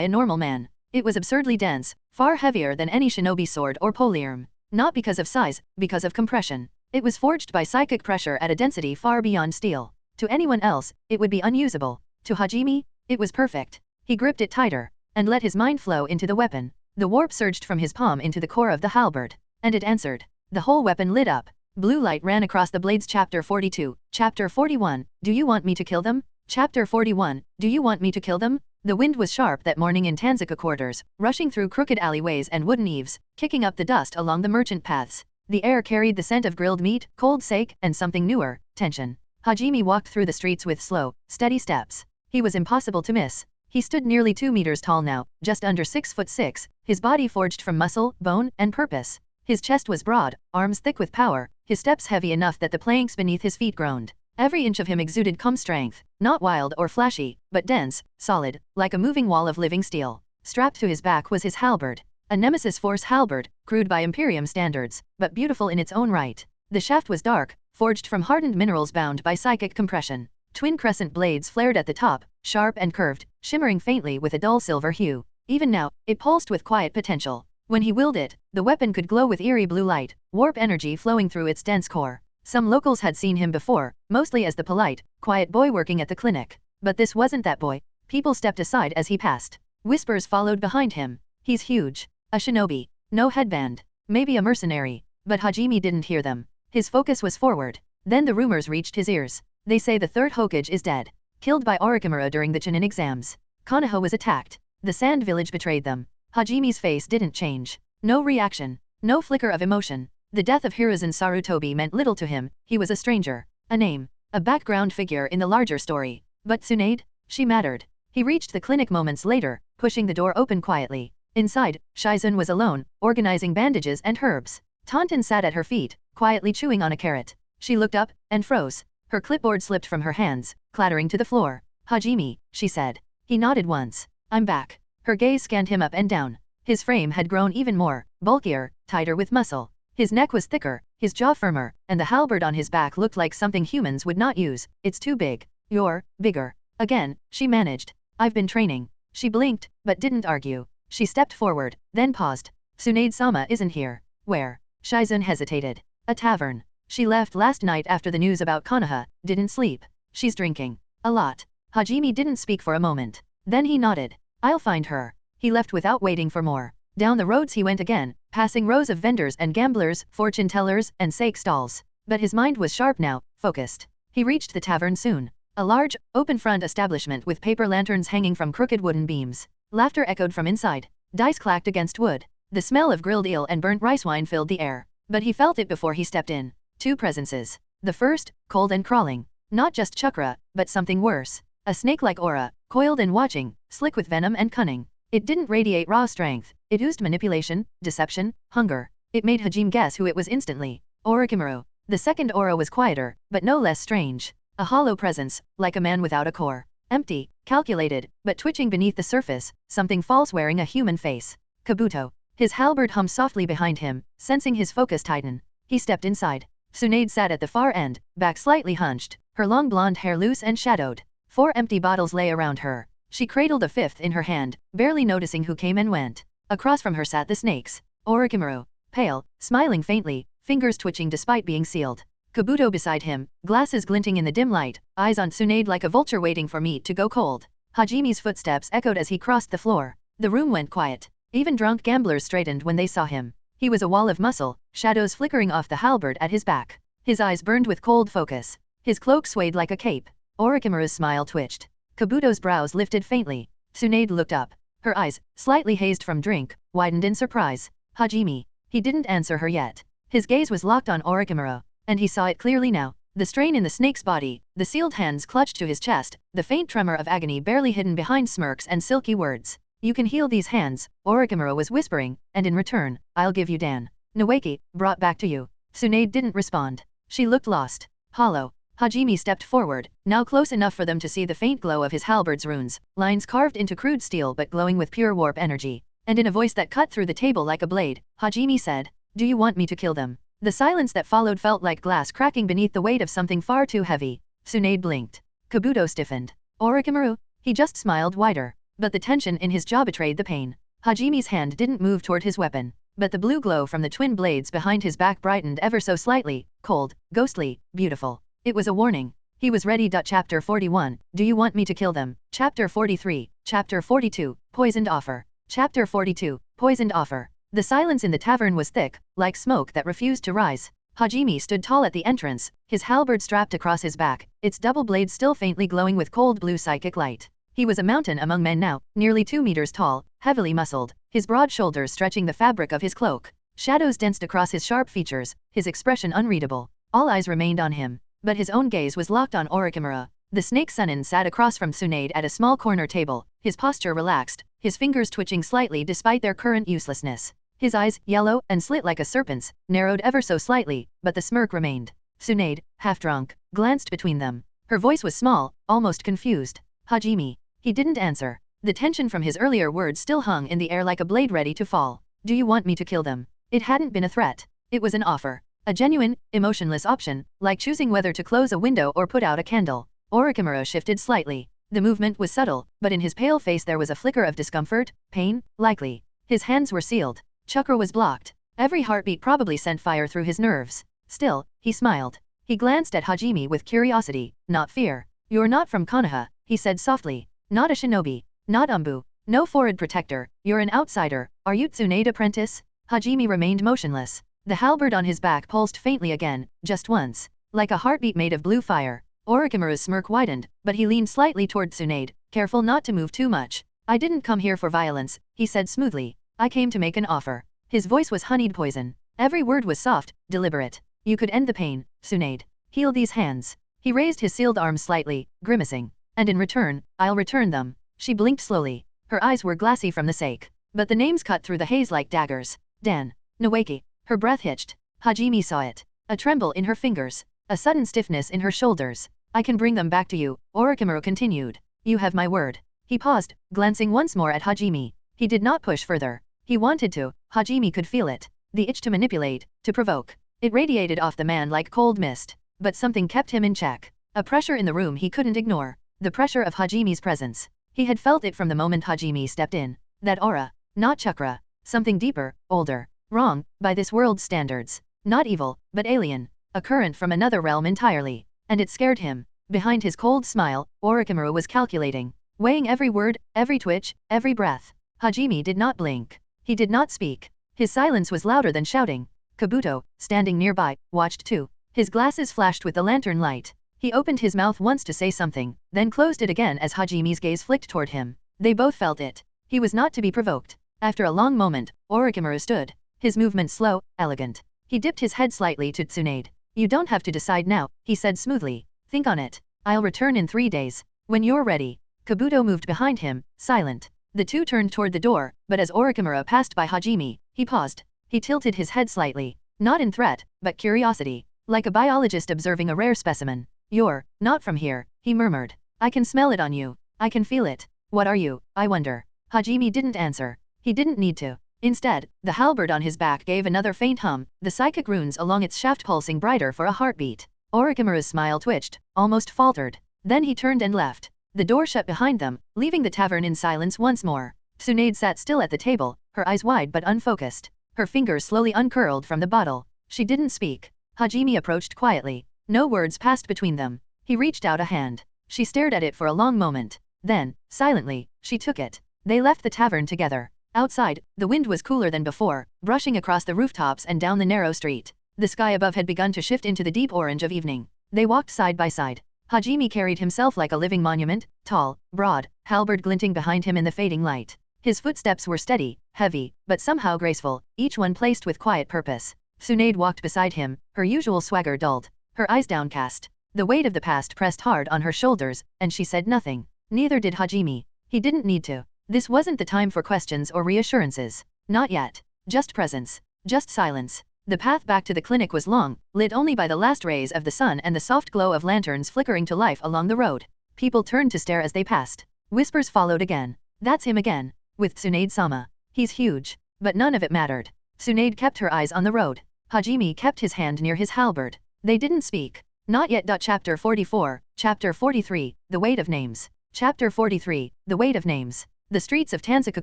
a normal man. It was absurdly dense, far heavier than any shinobi sword or polearm. Not because of size, because of compression. It was forged by psychic pressure at a density far beyond steel. To anyone else, it would be unusable. To Hajime, it was perfect. He gripped it tighter, and let his mind flow into the weapon. The warp surged from his palm into the core of the halberd. And it answered. The whole weapon lit up. Blue light ran across the blades. Chapter 42, Chapter 41, Do you want me to kill them? Chapter 41, Do you want me to kill them? The wind was sharp that morning in Tanzaka quarters, rushing through crooked alleyways and wooden eaves, kicking up the dust along the merchant paths. The air carried the scent of grilled meat, cold sake, and something newer, tension. Hajime walked through the streets with slow, steady steps. He was impossible to miss. He stood nearly 2 meters tall now, just under 6'6", his body forged from muscle, bone, and purpose. His chest was broad, arms thick with power, his steps heavy enough that the planks beneath his feet groaned. Every inch of him exuded calm strength, not wild or flashy, but dense, solid, like a moving wall of living steel. Strapped to his back was his halberd. A Nemesis Force halberd, crude by Imperium standards, but beautiful in its own right. The shaft was dark, forged from hardened minerals bound by psychic compression. Twin crescent blades flared at the top, sharp and curved, shimmering faintly with a dull silver hue. Even now, it pulsed with quiet potential. When he willed it, the weapon could glow with eerie blue light, warp energy flowing through its dense core. Some locals had seen him before, mostly as the polite, quiet boy working at the clinic. But this wasn't that boy. People stepped aside as he passed. Whispers followed behind him. He's huge. A shinobi. No headband. Maybe a mercenary. But Hajime didn't hear them. His focus was forward. Then the rumors reached his ears. They say the third Hokage is dead. Killed by Orochimaru during the Chunin exams. Konoha was attacked. The sand village betrayed them. Hajime's face didn't change. No reaction. No flicker of emotion. The death of Hiruzen Sarutobi meant little to him. He was a stranger. A name. A background figure in the larger story. But Tsunade? She mattered. He reached the clinic moments later, pushing the door open quietly. Inside, Shizun was alone, organizing bandages and herbs. Taunton sat at her feet, quietly chewing on a carrot. She looked up, and froze. Her clipboard slipped from her hands, clattering to the floor. Hajime, she said. He nodded once. I'm back. Her gaze scanned him up and down. His frame had grown even more, bulkier, tighter with muscle. His neck was thicker, his jaw firmer, and the halberd on his back looked like something humans would not use. It's too big. You're bigger. Again, she managed. I've been training. She blinked, but didn't argue. She stepped forward, then paused. Tsunade-sama isn't here. Where? Shizun hesitated. A tavern. She left last night after the news about Konoha, didn't sleep. She's drinking. A lot. Hajime didn't speak for a moment. Then he nodded. I'll find her. He left without waiting for more. Down the roads he went again, passing rows of vendors and gamblers, fortune tellers, and sake stalls. But his mind was sharp now, focused. He reached the tavern soon. A large, open-front establishment with paper lanterns hanging from crooked wooden beams. Laughter echoed from inside. Dice clacked against wood. The smell of grilled eel and burnt rice wine filled the air. But he felt it before he stepped in. Two presences. The first, cold and crawling. Not just chakra, but something worse. A snake-like aura, coiled and watching, slick with venom and cunning. It didn't radiate raw strength. It oozed manipulation, deception, hunger. It made Hajime guess who it was instantly. Orochimaru. The second aura was quieter, but no less strange. A hollow presence, like a man without a core. Empty, calculated, but twitching beneath the surface, something false wearing a human face. Kabuto. His halberd hummed softly behind him, sensing his focus tighten. He stepped inside. Tsunade sat at the far end, back slightly hunched, her long blonde hair loose and shadowed. 4 empty bottles lay around her. She cradled a fifth in her hand, barely noticing who came and went. Across from her sat the snakes. Orochimaru. Pale, smiling faintly, fingers twitching despite being sealed. Kabuto beside him, glasses glinting in the dim light, eyes on Tsunade like a vulture waiting for meat to go cold. Hajime's footsteps echoed as he crossed the floor. The room went quiet. Even drunk gamblers straightened when they saw him. He was a wall of muscle, shadows flickering off the halberd at his back. His eyes burned with cold focus. His cloak swayed like a cape. Orochimaru's smile twitched. Kabuto's brows lifted faintly. Tsunade looked up. Her eyes, slightly hazed from drink, widened in surprise. Hajime. He didn't answer her yet. His gaze was locked on Orochimaru, and he saw it clearly now. The strain in the snake's body, the sealed hands clutched to his chest, the faint tremor of agony barely hidden behind smirks and silky words. You can heal these hands, Orochimaru was whispering, and in return, I'll give you Dan Noeki, brought back to you. Tsunade didn't respond. She looked lost. Hollow. Hajime stepped forward, now close enough for them to see the faint glow of his halberd's runes, lines carved into crude steel but glowing with pure warp energy. And in a voice that cut through the table like a blade, Hajime said, Do you want me to kill them? The silence that followed felt like glass cracking beneath the weight of something far too heavy. Tsunade blinked. Kabuto stiffened. Orochimaru? He just smiled wider. But the tension in his jaw betrayed the pain. Hajime's hand didn't move toward his weapon, but the blue glow from the twin blades behind his back brightened ever so slightly, cold, ghostly, beautiful. It was a warning. He was ready. Chapter 41, Do you want me to kill them? Chapter 43, Chapter 42, Poisoned Offer. Chapter 42, Poisoned Offer. The silence in the tavern was thick, like smoke that refused to rise. Hajime stood tall at the entrance, his halberd strapped across his back, its double blade still faintly glowing with cold blue psychic light. He was a mountain among men now, nearly 2 meters tall, heavily muscled, his broad shoulders stretching the fabric of his cloak. Shadows danced across his sharp features, his expression unreadable. All eyes remained on him, but his own gaze was locked on Orochimaru. The snake Sunin sat across from Tsunade at a small corner table, his posture relaxed, his fingers twitching slightly despite their current uselessness. His eyes, yellow and slit like a serpent's, narrowed ever so slightly, but the smirk remained. Tsunade, half-drunk, glanced between them. Her voice was small, almost confused. Hajime. He didn't answer. The tension from his earlier words still hung in the air like a blade ready to fall. Do you want me to kill them? It hadn't been a threat. It was an offer. A genuine, emotionless option, like choosing whether to close a window or put out a candle. Orochimaru shifted slightly. The movement was subtle, but in his pale face there was a flicker of discomfort, pain, likely. His hands were sealed. Chakra was blocked. Every heartbeat probably sent fire through his nerves. Still, he smiled. He glanced at Hajime with curiosity, not fear. You're not from Konoha, he said softly. Not a shinobi. Not Umbu. No foreign protector. You're an outsider. Are you Tsunade apprentice? Hajime remained motionless. The halberd on his back pulsed faintly again, just once. Like a heartbeat made of blue fire. Orochimaru's smirk widened, but he leaned slightly toward Tsunade, careful not to move too much. I didn't come here for violence, he said smoothly. I came to make an offer. His voice was honeyed poison. Every word was soft, deliberate. You could end the pain, Tsunade. Heal these hands. He raised his sealed arms slightly, grimacing. And in return, I'll return them. She blinked slowly. Her eyes were glassy from the sake. But the names cut through the haze like daggers. Dan. Nawaki. Her breath hitched. Hajime saw it. A tremble in her fingers. A sudden stiffness in her shoulders. I can bring them back to you, Orochimaru continued. You have my word. He paused, glancing once more at Hajime. He did not push further. He wanted to. Hajime could feel it. The itch to manipulate, to provoke. It radiated off the man like cold mist. But something kept him in check. A pressure in the room he couldn't ignore. The pressure of Hajime's presence. He had felt it from the moment Hajime stepped in. That aura. Not chakra. Something deeper, older. Wrong, by this world's standards. Not evil, but alien. A current from another realm entirely. And it scared him. Behind his cold smile, Orochimaru was calculating. Weighing every word, every twitch, every breath. Hajime did not blink. He did not speak. His silence was louder than shouting. Kabuto, standing nearby, watched too. His glasses flashed with the lantern light. He opened his mouth once to say something, then closed it again as Hajime's gaze flicked toward him. They both felt it. He was not to be provoked. After a long moment, Orochimaru stood. His movement slow, elegant. He dipped his head slightly to Tsunade. You don't have to decide now, he said smoothly. Think on it. I'll return in 3 days. When you're ready. Kabuto moved behind him, silent. The two turned toward the door, but as Orochimaru passed by Hajime, he paused. He tilted his head slightly. Not in threat, but curiosity. Like a biologist observing a rare specimen. You're not from here, he murmured. I can smell it on you. I can feel it. What are you, I wonder? Hajime didn't answer. He didn't need to. Instead, the halberd on his back gave another faint hum, the psychic runes along its shaft pulsing brighter for a heartbeat. Orochimaru's smile twitched, almost faltered. Then he turned and left. The door shut behind them, leaving the tavern in silence once more. Tsunade sat still at the table, her eyes wide but unfocused. Her fingers slowly uncurled from the bottle. She didn't speak. Hajime approached quietly. No words passed between them. He reached out a hand. She stared at it for a long moment. Then, silently, she took it. They left the tavern together. Outside, the wind was cooler than before, brushing across the rooftops and down the narrow street. The sky above had begun to shift into the deep orange of evening. They walked side by side. Hajime carried himself like a living monument, tall, broad, halberd glinting behind him in the fading light. His footsteps were steady, heavy, but somehow graceful, each one placed with quiet purpose. Tsunade walked beside him, her usual swagger dulled, her eyes downcast. The weight of the past pressed hard on her shoulders, and she said nothing. Neither did Hajime. He didn't need to. This wasn't the time for questions or reassurances. Not yet. Just presence. Just silence. The path back to the clinic was long, lit only by the last rays of the sun and the soft glow of lanterns flickering to life along the road. People turned to stare as they passed. Whispers followed again. That's him again. With Tsunade-sama. He's huge. But none of it mattered. Tsunade kept her eyes on the road. Hajime kept his hand near his halberd. They didn't speak. Not yet. Chapter 44, Chapter 43, The Weight of Names. Chapter 43, The Weight of Names. The streets of Tanzaka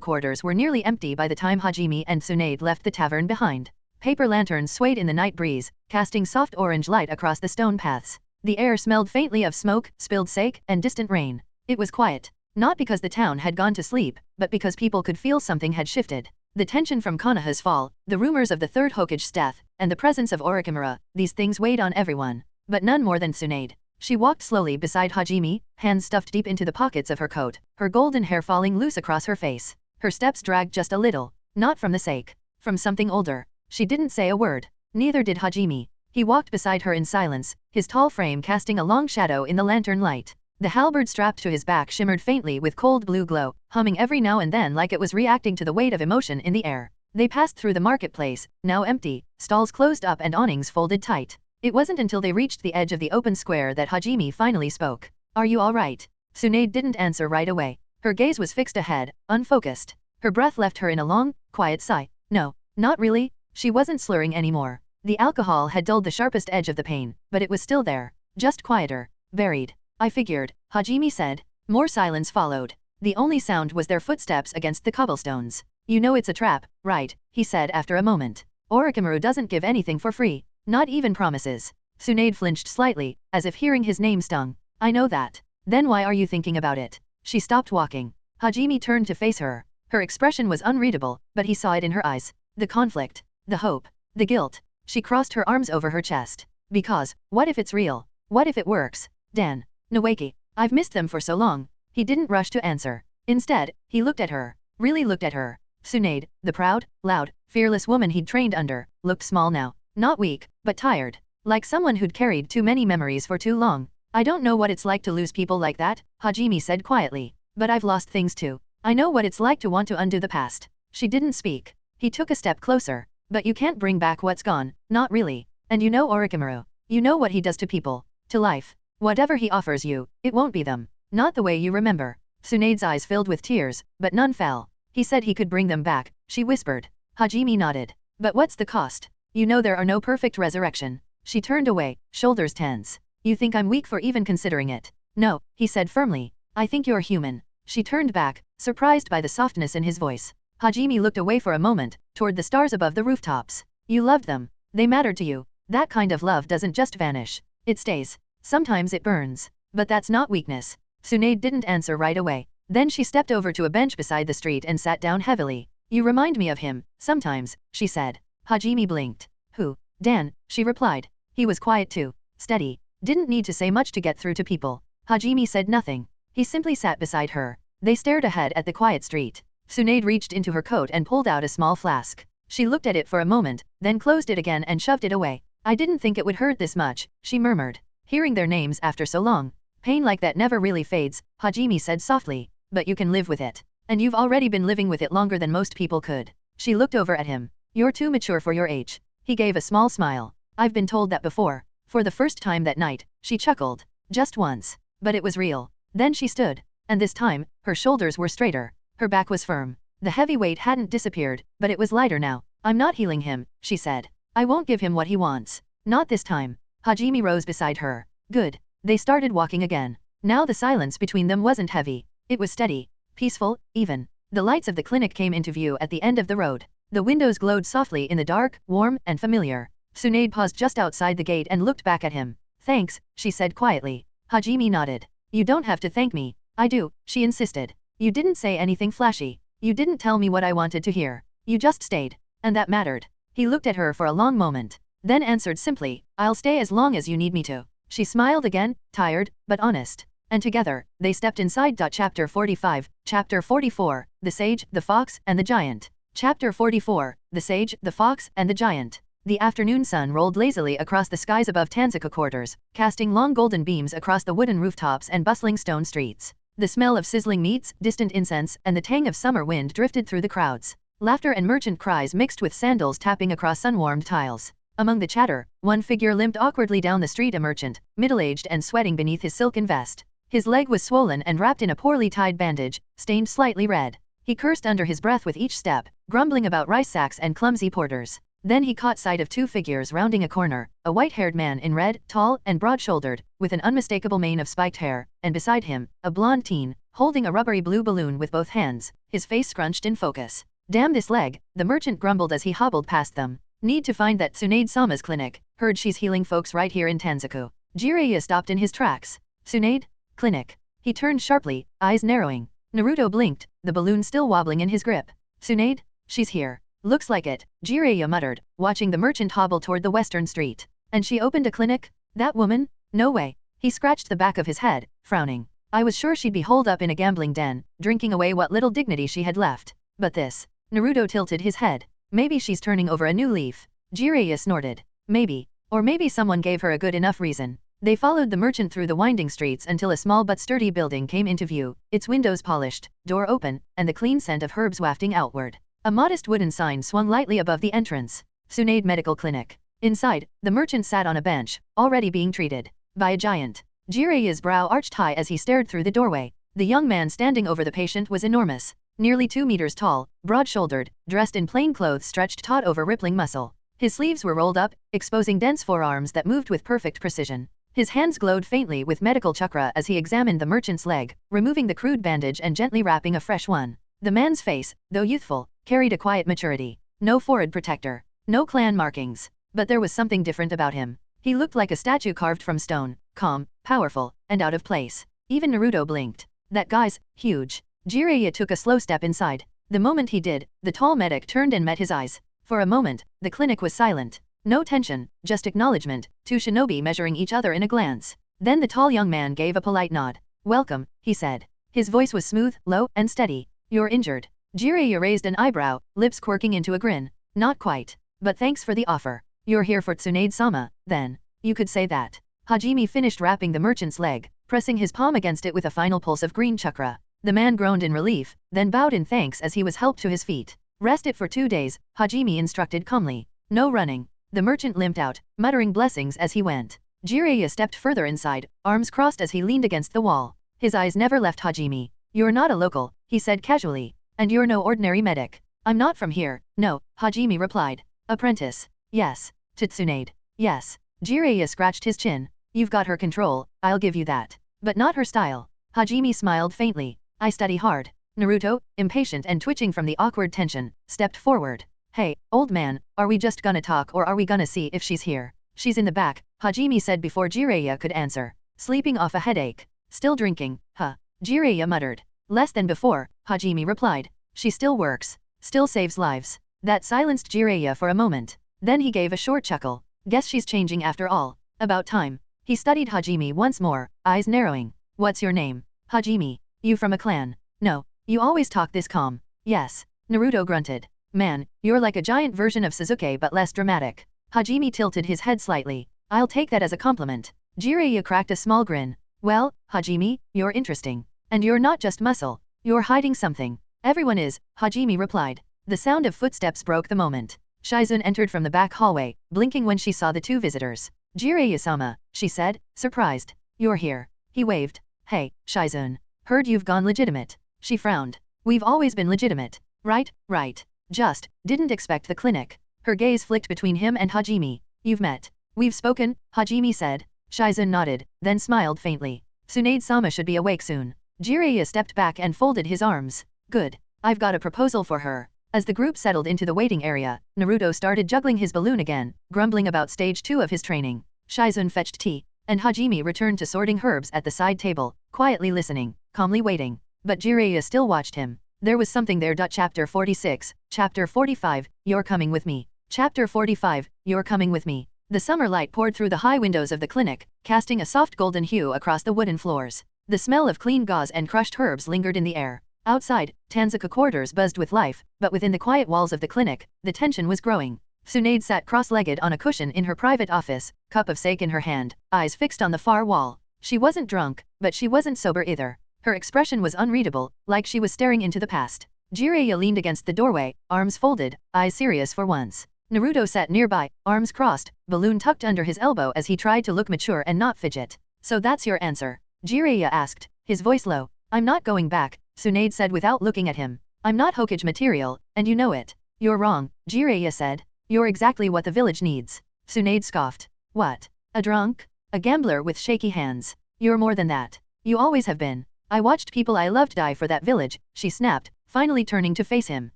quarters were nearly empty by the time Hajime and Tsunade left the tavern behind. Paper lanterns swayed in the night breeze, casting soft orange light across the stone paths. The air smelled faintly of smoke, spilled sake, and distant rain. It was quiet. Not because the town had gone to sleep, but because people could feel something had shifted. The tension from Konoha's fall, the rumors of the third Hokage's death, and the presence of Orochimaru, these things weighed on everyone. But none more than Tsunade. She walked slowly beside Hajime, hands stuffed deep into the pockets of her coat, her golden hair falling loose across her face. Her steps dragged just a little, not from the sake, from something older. She didn't say a word. Neither did Hajime. He walked beside her in silence, his tall frame casting a long shadow in the lantern light. The halberd strapped to his back shimmered faintly with cold blue glow, humming every now and then like it was reacting to the weight of emotion in the air. They passed through the marketplace, now empty, stalls closed up and awnings folded tight. It wasn't until they reached the edge of the open square that Hajime finally spoke. Are you all right? Tsunade didn't answer right away. Her gaze was fixed ahead, unfocused. Her breath left her in a long, quiet sigh. No, not really. She wasn't slurring anymore. The alcohol had dulled the sharpest edge of the pain, but it was still there, just quieter, buried. I figured, Hajime said. More silence followed. The only sound was their footsteps against the cobblestones. You know it's a trap, right? He said after a moment. Orochimaru doesn't give anything for free. Not even promises. Tsunade flinched slightly, as if hearing his name stung. I know that. Then why are you thinking about it? She stopped walking. Hajime turned to face her. Her expression was unreadable, but he saw it in her eyes. The conflict. The hope. The guilt. She crossed her arms over her chest. Because, what if it's real? What if it works? Dan. Nawaki. I've missed them for so long. He didn't rush to answer. Instead, he looked at her. Really looked at her. Tsunade, the proud, loud, fearless woman he'd trained under, looked small now. Not weak, but tired. Like someone who'd carried too many memories for too long. I don't know what it's like to lose people like that, Hajime said quietly. But I've lost things too. I know what it's like to want to undo the past. She didn't speak. He took a step closer. But you can't bring back what's gone, not really. And you know Orochimaru. You know what he does to people. To life. Whatever he offers you, it won't be them. Not the way you remember. Tsunade's eyes filled with tears, but none fell. He said he could bring them back, she whispered. Hajime nodded. But what's the cost? You know there are no perfect resurrection. She turned away, shoulders tense. You think I'm weak for even considering it? No, he said firmly. I think you're human. She turned back, surprised by the softness in his voice. Hajime looked away for a moment, toward the stars above the rooftops. You loved them. They mattered to you. That kind of love doesn't just vanish. It stays. Sometimes it burns. But that's not weakness. Tsunade didn't answer right away. Then she stepped over to a bench beside the street and sat down heavily. You remind me of him, sometimes, she said. Hajime blinked. Who? Dan, she replied. He was quiet too. Steady. Didn't need to say much to get through to people. Hajime said nothing. He simply sat beside her. They stared ahead at the quiet street. Tsunade reached into her coat and pulled out a small flask. She looked at it for a moment, then closed it again and shoved it away. I didn't think it would hurt this much, she murmured. Hearing their names after so long. Pain like that never really fades, Hajime said softly. But you can live with it. And you've already been living with it longer than most people could. She looked over at him. You're too mature for your age. He gave a small smile. I've been told that before. For the first time that night, she chuckled. Just once. But it was real. Then she stood. And this time, her shoulders were straighter. Her back was firm. The heavy weight hadn't disappeared, but it was lighter now. I'm not healing him, she said. I won't give him what he wants. Not this time. Hajime rose beside her. Good. They started walking again. Now the silence between them wasn't heavy. It was steady, peaceful, even. The lights of the clinic came into view at the end of the road. The windows glowed softly in the dark, warm, and familiar. Tsunade paused just outside the gate and looked back at him. Thanks, she said quietly. Hajime nodded. You don't have to thank me. I do, she insisted. You didn't say anything flashy. You didn't tell me what I wanted to hear. You just stayed. And that mattered. He looked at her for a long moment. Then answered simply, I'll stay as long as you need me to. She smiled again, tired, but honest. And together, they stepped inside. Chapter 45, Chapter 44, The Sage, the Fox, and the Giant. Chapter 44, The Sage, the Fox, and the Giant. The afternoon sun rolled lazily across the skies above Tanzaka quarters, casting long golden beams across the wooden rooftops and bustling stone streets. The smell of sizzling meats, distant incense, and the tang of summer wind drifted through the crowds. Laughter and merchant cries mixed with sandals tapping across sun-warmed tiles. Among the chatter, one figure limped awkwardly down the street, a merchant, middle-aged and sweating beneath his silken vest. His leg was swollen and wrapped in a poorly tied bandage, stained slightly red. He cursed under his breath with each step, grumbling about rice sacks and clumsy porters. Then he caught sight of two figures rounding a corner, a white-haired man in red, tall and broad-shouldered, with an unmistakable mane of spiked hair, and beside him, a blonde teen, holding a rubbery blue balloon with both hands, his face scrunched in focus. Damn this leg, the merchant grumbled as he hobbled past them. Need to find that Tsunade-sama's clinic. Heard she's healing folks right here in Tanzaku. Jiraiya stopped in his tracks. Tsunade? Clinic. He turned sharply, eyes narrowing. Naruto blinked, the balloon still wobbling in his grip. Tsunade? She's here. Looks like it, Jiraiya muttered, watching the merchant hobble toward the western street. And she opened a clinic? That woman? No way. He scratched the back of his head, frowning. I was sure she'd be holed up in a gambling den, drinking away what little dignity she had left. But this. Naruto tilted his head. Maybe she's turning over a new leaf. Jiraiya snorted. Maybe. Or maybe someone gave her a good enough reason. They followed the merchant through the winding streets until a small but sturdy building came into view, its windows polished, door open, and the clean scent of herbs wafting outward. A modest wooden sign swung lightly above the entrance. Tsunade Medical Clinic. Inside, the merchant sat on a bench, already being treated by a giant. Jiraiya's brow arched high as he stared through the doorway. The young man standing over the patient was enormous. Nearly 2 meters tall, broad-shouldered, dressed in plain clothes stretched taut over rippling muscle. His sleeves were rolled up, exposing dense forearms that moved with perfect precision. His hands glowed faintly with medical chakra as he examined the merchant's leg, removing the crude bandage and gently wrapping a fresh one. The man's face, though youthful, carried a quiet maturity. No forehead protector. No clan markings. But there was something different about him. He looked like a statue carved from stone, calm, powerful, and out of place. Even Naruto blinked. That guy's huge. Jiraiya took a slow step inside. The moment he did, the tall medic turned and met his eyes. For a moment, the clinic was silent. No tension, just acknowledgement, 2 shinobi measuring each other in a glance. Then the tall young man gave a polite nod. Welcome, he said. His voice was smooth, low, and steady. You're injured. Jiraiya raised an eyebrow, lips quirking into a grin. Not quite. But thanks for the offer. You're here for Tsunade-sama, then. You could say that. Hajime finished wrapping the merchant's leg, pressing his palm against it with a final pulse of green chakra. The man groaned in relief, then bowed in thanks as he was helped to his feet. Rest it for 2 days, Hajime instructed calmly. No running. The merchant limped out, muttering blessings as he went. Jiraiya stepped further inside, arms crossed as he leaned against the wall. His eyes never left Hajime. You're not a local, he said casually. And you're no ordinary medic. I'm not from here, no, Hajime replied. Apprentice. Yes. To Tsunade. Yes. Jiraiya scratched his chin. You've got her control, I'll give you that. But not her style. Hajime smiled faintly. I study hard. Naruto, impatient and twitching from the awkward tension, stepped forward. Hey, old man, are we just gonna talk or are we gonna see if she's here? She's in the back, Hajime said before Jiraiya could answer. Sleeping off a headache. Still drinking, huh? Jiraiya muttered. Less than before, Hajime replied. She still works. Still saves lives. That silenced Jiraiya for a moment. Then he gave a short chuckle. Guess she's changing after all. About time. He studied Hajime once more, eyes narrowing. What's your name? Hajime. You from a clan? No. You always talk this calm. Yes. Naruto grunted. Man, you're like a giant version of Sasuke but less dramatic. Hajime tilted his head slightly. I'll take that as a compliment. Jiraiya cracked a small grin. Well, Hajime, you're interesting. And you're not just muscle. You're hiding something. Everyone is, Hajime replied. The sound of footsteps broke the moment. Shizun entered from the back hallway, blinking when she saw the 2 visitors. Jiraiya-sama, she said, surprised. You're here. He waved. Hey, Shizun. Heard you've gone legitimate. She frowned. We've always been legitimate. Right, right. Just, didn't expect the clinic. Her gaze flicked between him and Hajime. You've met. We've spoken, Hajime said. Shizun nodded, then smiled faintly. Tsunade-sama should be awake soon. Jiraiya stepped back and folded his arms. Good. I've got a proposal for her. As the group settled into the waiting area, Naruto started juggling his balloon again, grumbling about stage 2 of his training. Shizun fetched tea, and Hajime returned to sorting herbs at the side table, quietly listening, calmly waiting. But Jiraiya still watched him. There was something there. Chapter 46, Chapter 45, You're coming with me. Chapter 45, You're coming with me. The summer light poured through the high windows of the clinic, casting a soft golden hue across the wooden floors. The smell of clean gauze and crushed herbs lingered in the air. Outside, Tanzuka quarters buzzed with life, but within the quiet walls of the clinic, the tension was growing. Tsunade sat cross-legged on a cushion in her private office, cup of sake in her hand, eyes fixed on the far wall. She wasn't drunk, but she wasn't sober either. Her expression was unreadable, like she was staring into the past. Jiraiya leaned against the doorway, arms folded, eyes serious for once. Naruto sat nearby, arms crossed, balloon tucked under his elbow as he tried to look mature and not fidget. So that's your answer? Jiraiya asked, his voice low. I'm not going back, Tsunade said without looking at him. I'm not Hokage material, and you know it. You're wrong, Jiraiya said. You're exactly what the village needs. Tsunade scoffed. What? A drunk? A gambler with shaky hands. You're more than that. You always have been. I watched people I loved die for that village, she snapped, finally turning to face him.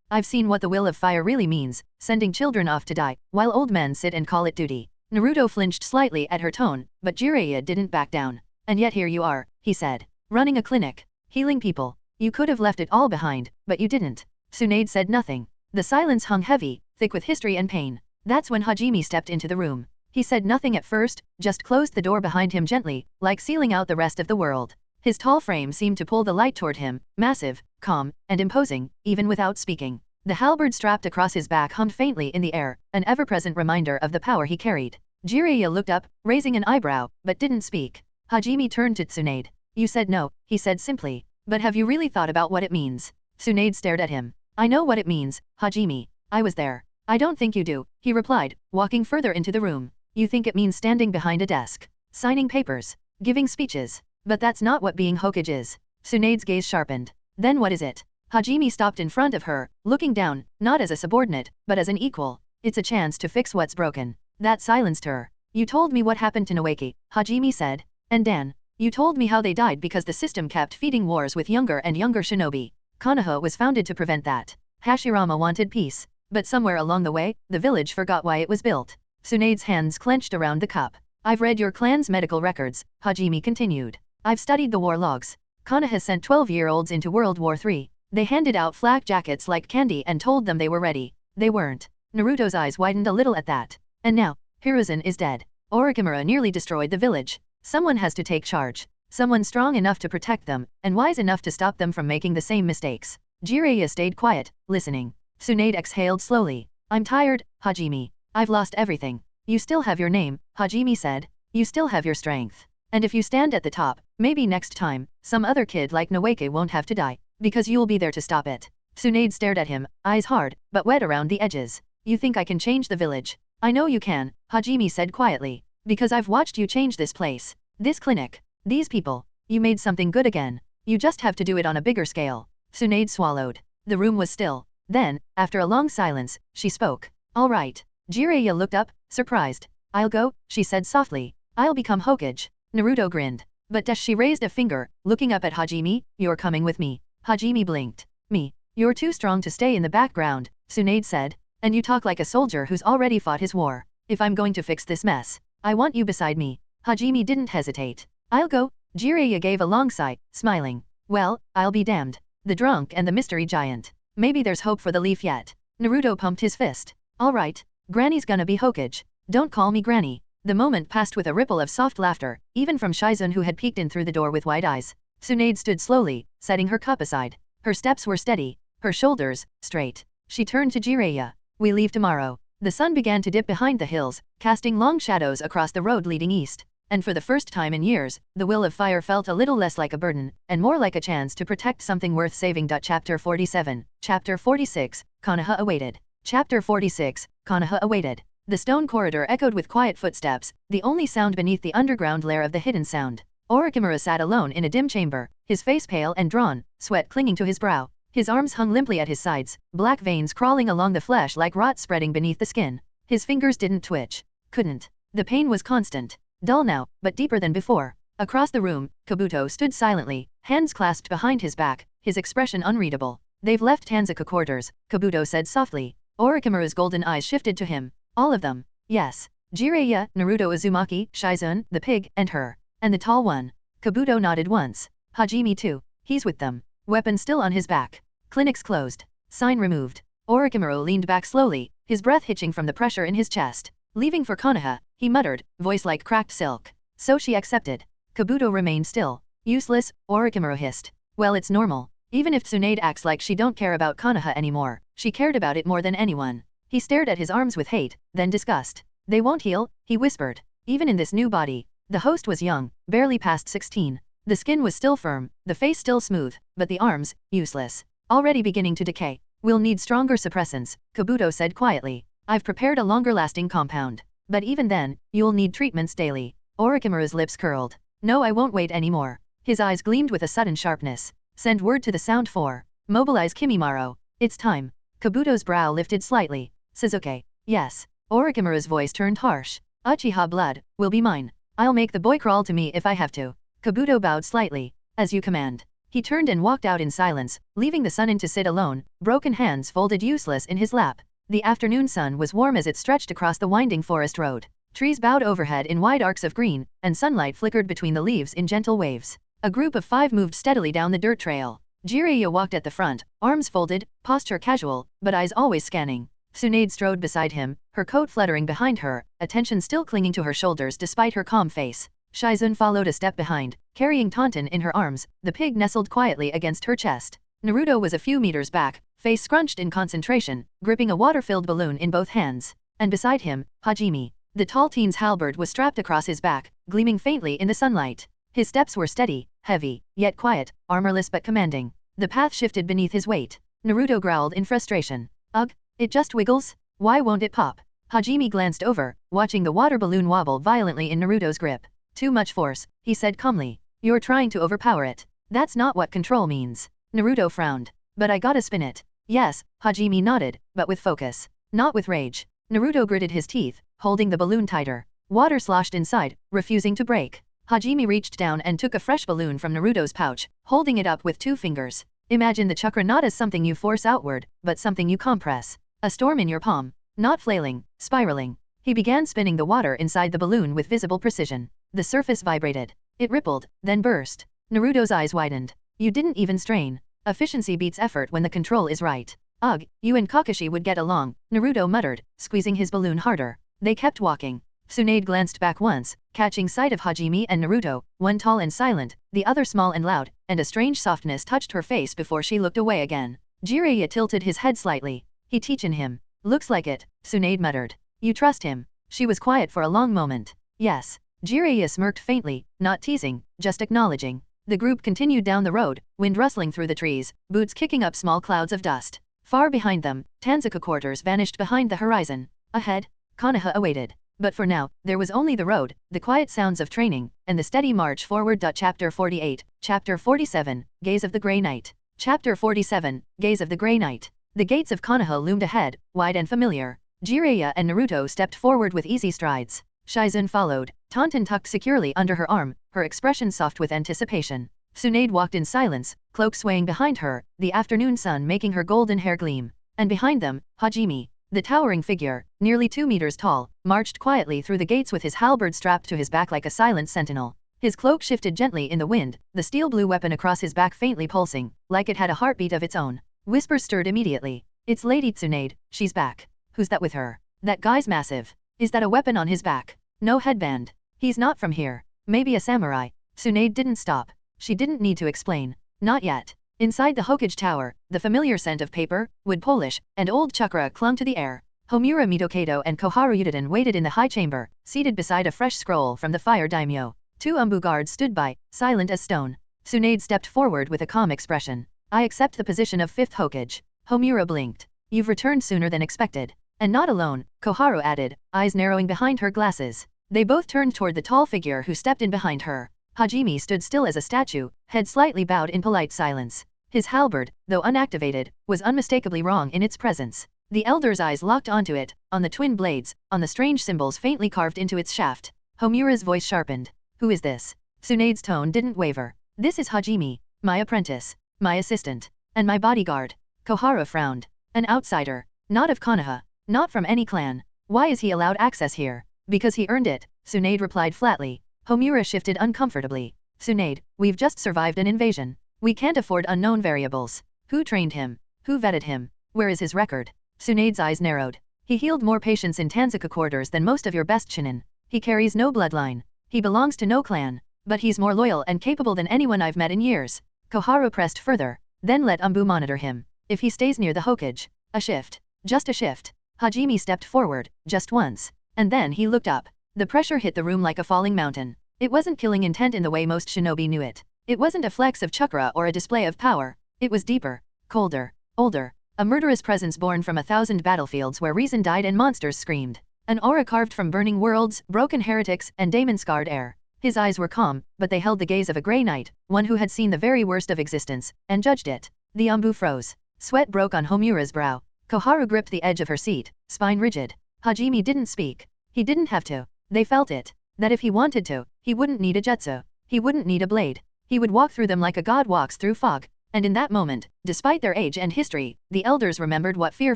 I've seen what the will of fire really means, sending children off to die, while old men sit and call it duty. Naruto flinched slightly at her tone, but Jiraiya didn't back down. And yet here you are, he said. Running a clinic. Healing people. You could have left it all behind, but you didn't. Tsunade said nothing. The silence hung heavy, thick with history and pain. That's when Hajime stepped into the room. He said nothing at first, just closed the door behind him gently, like sealing out the rest of the world. His tall frame seemed to pull the light toward him, massive, calm, and imposing, even without speaking. The halberd strapped across his back hummed faintly in the air, an ever-present reminder of the power he carried. Jiraiya looked up, raising an eyebrow, but didn't speak. Hajime turned to Tsunade. You said no, he said simply. But have you really thought about what it means? Tsunade stared at him. I know what it means, Hajime. I was there. I don't think you do, he replied, walking further into the room. You think it means standing behind a desk, signing papers, giving speeches. But that's not what being Hokage is. Tsunade's gaze sharpened. Then what is it? Hajime stopped in front of her, looking down, not as a subordinate, but as an equal. It's a chance to fix what's broken. That silenced her. You told me what happened to Noeki, Hajime said. And Dan. You told me how they died because the system kept feeding wars with younger and younger shinobi. Konoha was founded to prevent that. Hashirama wanted peace. But somewhere along the way, the village forgot why it was built. Tsunade's hands clenched around the cup. I've read your clan's medical records, Hajime continued. I've studied the war logs. Konoha sent 12-year-olds into World War III. They handed out flak jackets like candy and told them they were ready. They weren't. Naruto's eyes widened a little at that. And now, Hiruzen is dead. Orochimaru nearly destroyed the village. Someone has to take charge. Someone strong enough to protect them, and wise enough to stop them from making the same mistakes. Jiraiya stayed quiet, listening. Tsunade exhaled slowly. I'm tired, Hajime. I've lost everything. You still have your name, Hajime said. You still have your strength. And if you stand at the top, maybe next time, some other kid like Noeki won't have to die, because you'll be there to stop it. Tsunade stared at him, eyes hard, but wet around the edges. You think I can change the village? I know you can, Hajime said quietly. Because I've watched you change this place, this clinic, these people. You made something good again. You just have to do it on a bigger scale. Tsunade swallowed. The room was still. Then, after a long silence, she spoke. All right. Jiraiya looked up, surprised. I'll go, she said softly. I'll become Hokage. Naruto grinned. But she raised a finger, looking up at Hajime. You're coming with me. Hajime blinked. Me. You're too strong to stay in the background, Tsunade said. And you talk like a soldier who's already fought his war. If I'm going to fix this mess, I want you beside me. Hajime didn't hesitate. I'll go. Jiraiya gave a long sigh, smiling. Well, I'll be damned. The drunk and the mystery giant. Maybe there's hope for the leaf yet. Naruto pumped his fist. All right. Granny's gonna be Hokage. Don't call me Granny. The moment passed with a ripple of soft laughter, even from Shizun who had peeked in through the door with wide eyes. Tsunade stood slowly, setting her cup aside. Her steps were steady, her shoulders straight. She turned to Jiraiya. We leave tomorrow. The sun began to dip behind the hills, casting long shadows across the road leading east. And for the first time in years, the will of fire felt a little less like a burden, and more like a chance to protect something worth saving. Chapter 47. Chapter 46. Konoha awaited. Chapter 46. Konoha awaited. The stone corridor echoed with quiet footsteps, the only sound beneath the underground lair of the hidden sound. Orochimaru sat alone in a dim chamber, his face pale and drawn, sweat clinging to his brow. His arms hung limply at his sides, black veins crawling along the flesh like rot spreading beneath the skin. His fingers didn't twitch. Couldn't. The pain was constant. Dull now, but deeper than before. Across the room, Kabuto stood silently, hands clasped behind his back, his expression unreadable. They've left Hanzaka quarters, Kabuto said softly. Orochimaru's golden eyes shifted to him. All of them. Yes. Jiraiya, Naruto Uzumaki, Shizun, the pig, and her. And the tall one. Kabuto nodded once. Hajime too. He's with them. Weapon still on his back. Clinics closed. Sign removed. Orochimaru leaned back slowly, his breath hitching from the pressure in his chest. Leaving for Konoha, he muttered, voice like cracked silk. So she accepted. Kabuto remained still. Useless, Orochimaru hissed. Well, it's normal. Even if Tsunade acts like she don't care about Konoha anymore, she cared about it more than anyone. He stared at his arms with hate, then disgust. They won't heal, he whispered. Even in this new body. The host was young, barely past 16. The skin was still firm, the face still smooth, but the arms, useless. Already beginning to decay. We'll need stronger suppressants, Kabuto said quietly. I've prepared a longer-lasting compound. But even then, you'll need treatments daily. Orochimaru's lips curled. No, I won't wait anymore. His eyes gleamed with a sudden sharpness. Send word to the Sound 4. Mobilize Kimimaro. It's time. Kabuto's brow lifted slightly. Suzuki. Yes. Orochimaru's voice turned harsh. Uchiha blood, will be mine. I'll make the boy crawl to me if I have to. Kabuto bowed slightly. As you command. He turned and walked out in silence, leaving the Sunin to sit alone, broken hands folded useless in his lap. The afternoon sun was warm as it stretched across the winding forest road. Trees bowed overhead in wide arcs of green, and sunlight flickered between the leaves in gentle waves. A group of 5 moved steadily down the dirt trail. Jiraiya walked at the front, arms folded, posture casual, but eyes always scanning. Tsunade strode beside him, her coat fluttering behind her, attention still clinging to her shoulders despite her calm face. Shizun followed a step behind, carrying Taunton in her arms, the pig nestled quietly against her chest. Naruto was a few meters back, face scrunched in concentration, gripping a water-filled balloon in both hands. And beside him, Hajime. The tall teen's halberd was strapped across his back, gleaming faintly in the sunlight. His steps were steady, heavy, yet quiet, armorless but commanding. The path shifted beneath his weight. Naruto growled in frustration. Ugh, it just wiggles? Why won't it pop? Hajime glanced over, watching the water balloon wobble violently in Naruto's grip. Too much force, he said calmly. You're trying to overpower it. That's not what control means. Naruto frowned. But I gotta spin it. Yes, Hajime nodded, but with focus. Not with rage. Naruto gritted his teeth, holding the balloon tighter. Water sloshed inside, refusing to break. Hajime reached down and took a fresh balloon from Naruto's pouch, holding it up with 2 fingers. Imagine the chakra not as something you force outward, but something you compress. A storm in your palm. Not flailing, spiraling. He began spinning the water inside the balloon with visible precision. The surface vibrated. It rippled, then burst. Naruto's eyes widened. You didn't even strain. Efficiency beats effort when the control is right. Ugh, you and Kakashi would get along, Naruto muttered, squeezing his balloon harder. They kept walking. Tsunade glanced back once, catching sight of Hajime and Naruto, one tall and silent, the other small and loud, and a strange softness touched her face before she looked away again. Jiraiya tilted his head slightly. He teaching him. Looks like it, Tsunade muttered. You trust him? She was quiet for a long moment. Yes. Jiraiya smirked faintly, not teasing, just acknowledging. The group continued down the road, wind rustling through the trees, boots kicking up small clouds of dust. Far behind them, Tanzuka quarters vanished behind the horizon. Ahead, Konoha awaited. But for now, there was only the road, the quiet sounds of training, and the steady march forward. Chapter 48, Chapter 47, Gaze of the Grey Knight. Chapter 47, Gaze of the Grey Knight. The gates of Konoha loomed ahead, wide and familiar. Jiraiya and Naruto stepped forward with easy strides. Shizun followed, Taunton tucked securely under her arm, her expression soft with anticipation. Tsunade walked in silence, cloak swaying behind her, the afternoon sun making her golden hair gleam. And behind them, Hajime, the towering figure, nearly 2 meters tall, marched quietly through the gates with his halberd strapped to his back like a silent sentinel. His cloak shifted gently in the wind, the steel-blue weapon across his back faintly pulsing, like it had a heartbeat of its own. Whispers stirred immediately. It's Lady Tsunade, she's back. Who's that with her? That guy's massive. Is that a weapon on his back? No headband. He's not from here. Maybe a samurai. Tsunade didn't stop. She didn't need to explain. Not yet. Inside the Hokage Tower, the familiar scent of paper, wood polish, and old chakra clung to the air. Homura Mitokato and Koharu Yudiden waited in the high chamber, seated beside a fresh scroll from the fire daimyo. 2 Umbu guards stood by, silent as stone. Tsunade stepped forward with a calm expression. I accept the position of 5th Hokage. Homura blinked. You've returned sooner than expected. And not alone, Koharu added, eyes narrowing behind her glasses. They both turned toward the tall figure who stepped in behind her. Hajime stood still as a statue, head slightly bowed in polite silence. His halberd, though unactivated, was unmistakably wrong in its presence. The elder's eyes locked onto it, on the twin blades, on the strange symbols faintly carved into its shaft. Homura's voice sharpened. Who is this? Tsunade's tone didn't waver. This is Hajime, my apprentice, my assistant, and my bodyguard. Koharu frowned. An outsider. Not of Konoha. Not from any clan. Why is he allowed access here? Because he earned it, Tsunade replied flatly. Homura shifted uncomfortably. Tsunade, we've just survived an invasion. We can't afford unknown variables. Who trained him? Who vetted him? Where is his record? Tsunade's eyes narrowed. He healed more patients in Tanzuka quarters than most of your best shinin. He carries no bloodline. He belongs to no clan. But he's more loyal and capable than anyone I've met in years. Koharu pressed further. Then let Umbu monitor him. If he stays near the Hokage. A shift. Just a shift. Hajime stepped forward, just once. And then he looked up. The pressure hit the room like a falling mountain. It wasn't killing intent in the way most shinobi knew it. It wasn't a flex of chakra or a display of power. It was deeper, colder, older. A murderous presence born from 1,000 battlefields where reason died and monsters screamed. An aura carved from burning worlds, broken heretics, and demon-scarred air. His eyes were calm, but they held the gaze of a Grey Knight, one who had seen the very worst of existence, and judged it. The Umbu froze. Sweat broke on Homura's brow. Koharu gripped the edge of her seat, spine rigid. Hajime didn't speak. He didn't have to. They felt it. That if he wanted to, he wouldn't need a jutsu. He wouldn't need a blade. He would walk through them like a god walks through fog. And in that moment, despite their age and history, the elders remembered what fear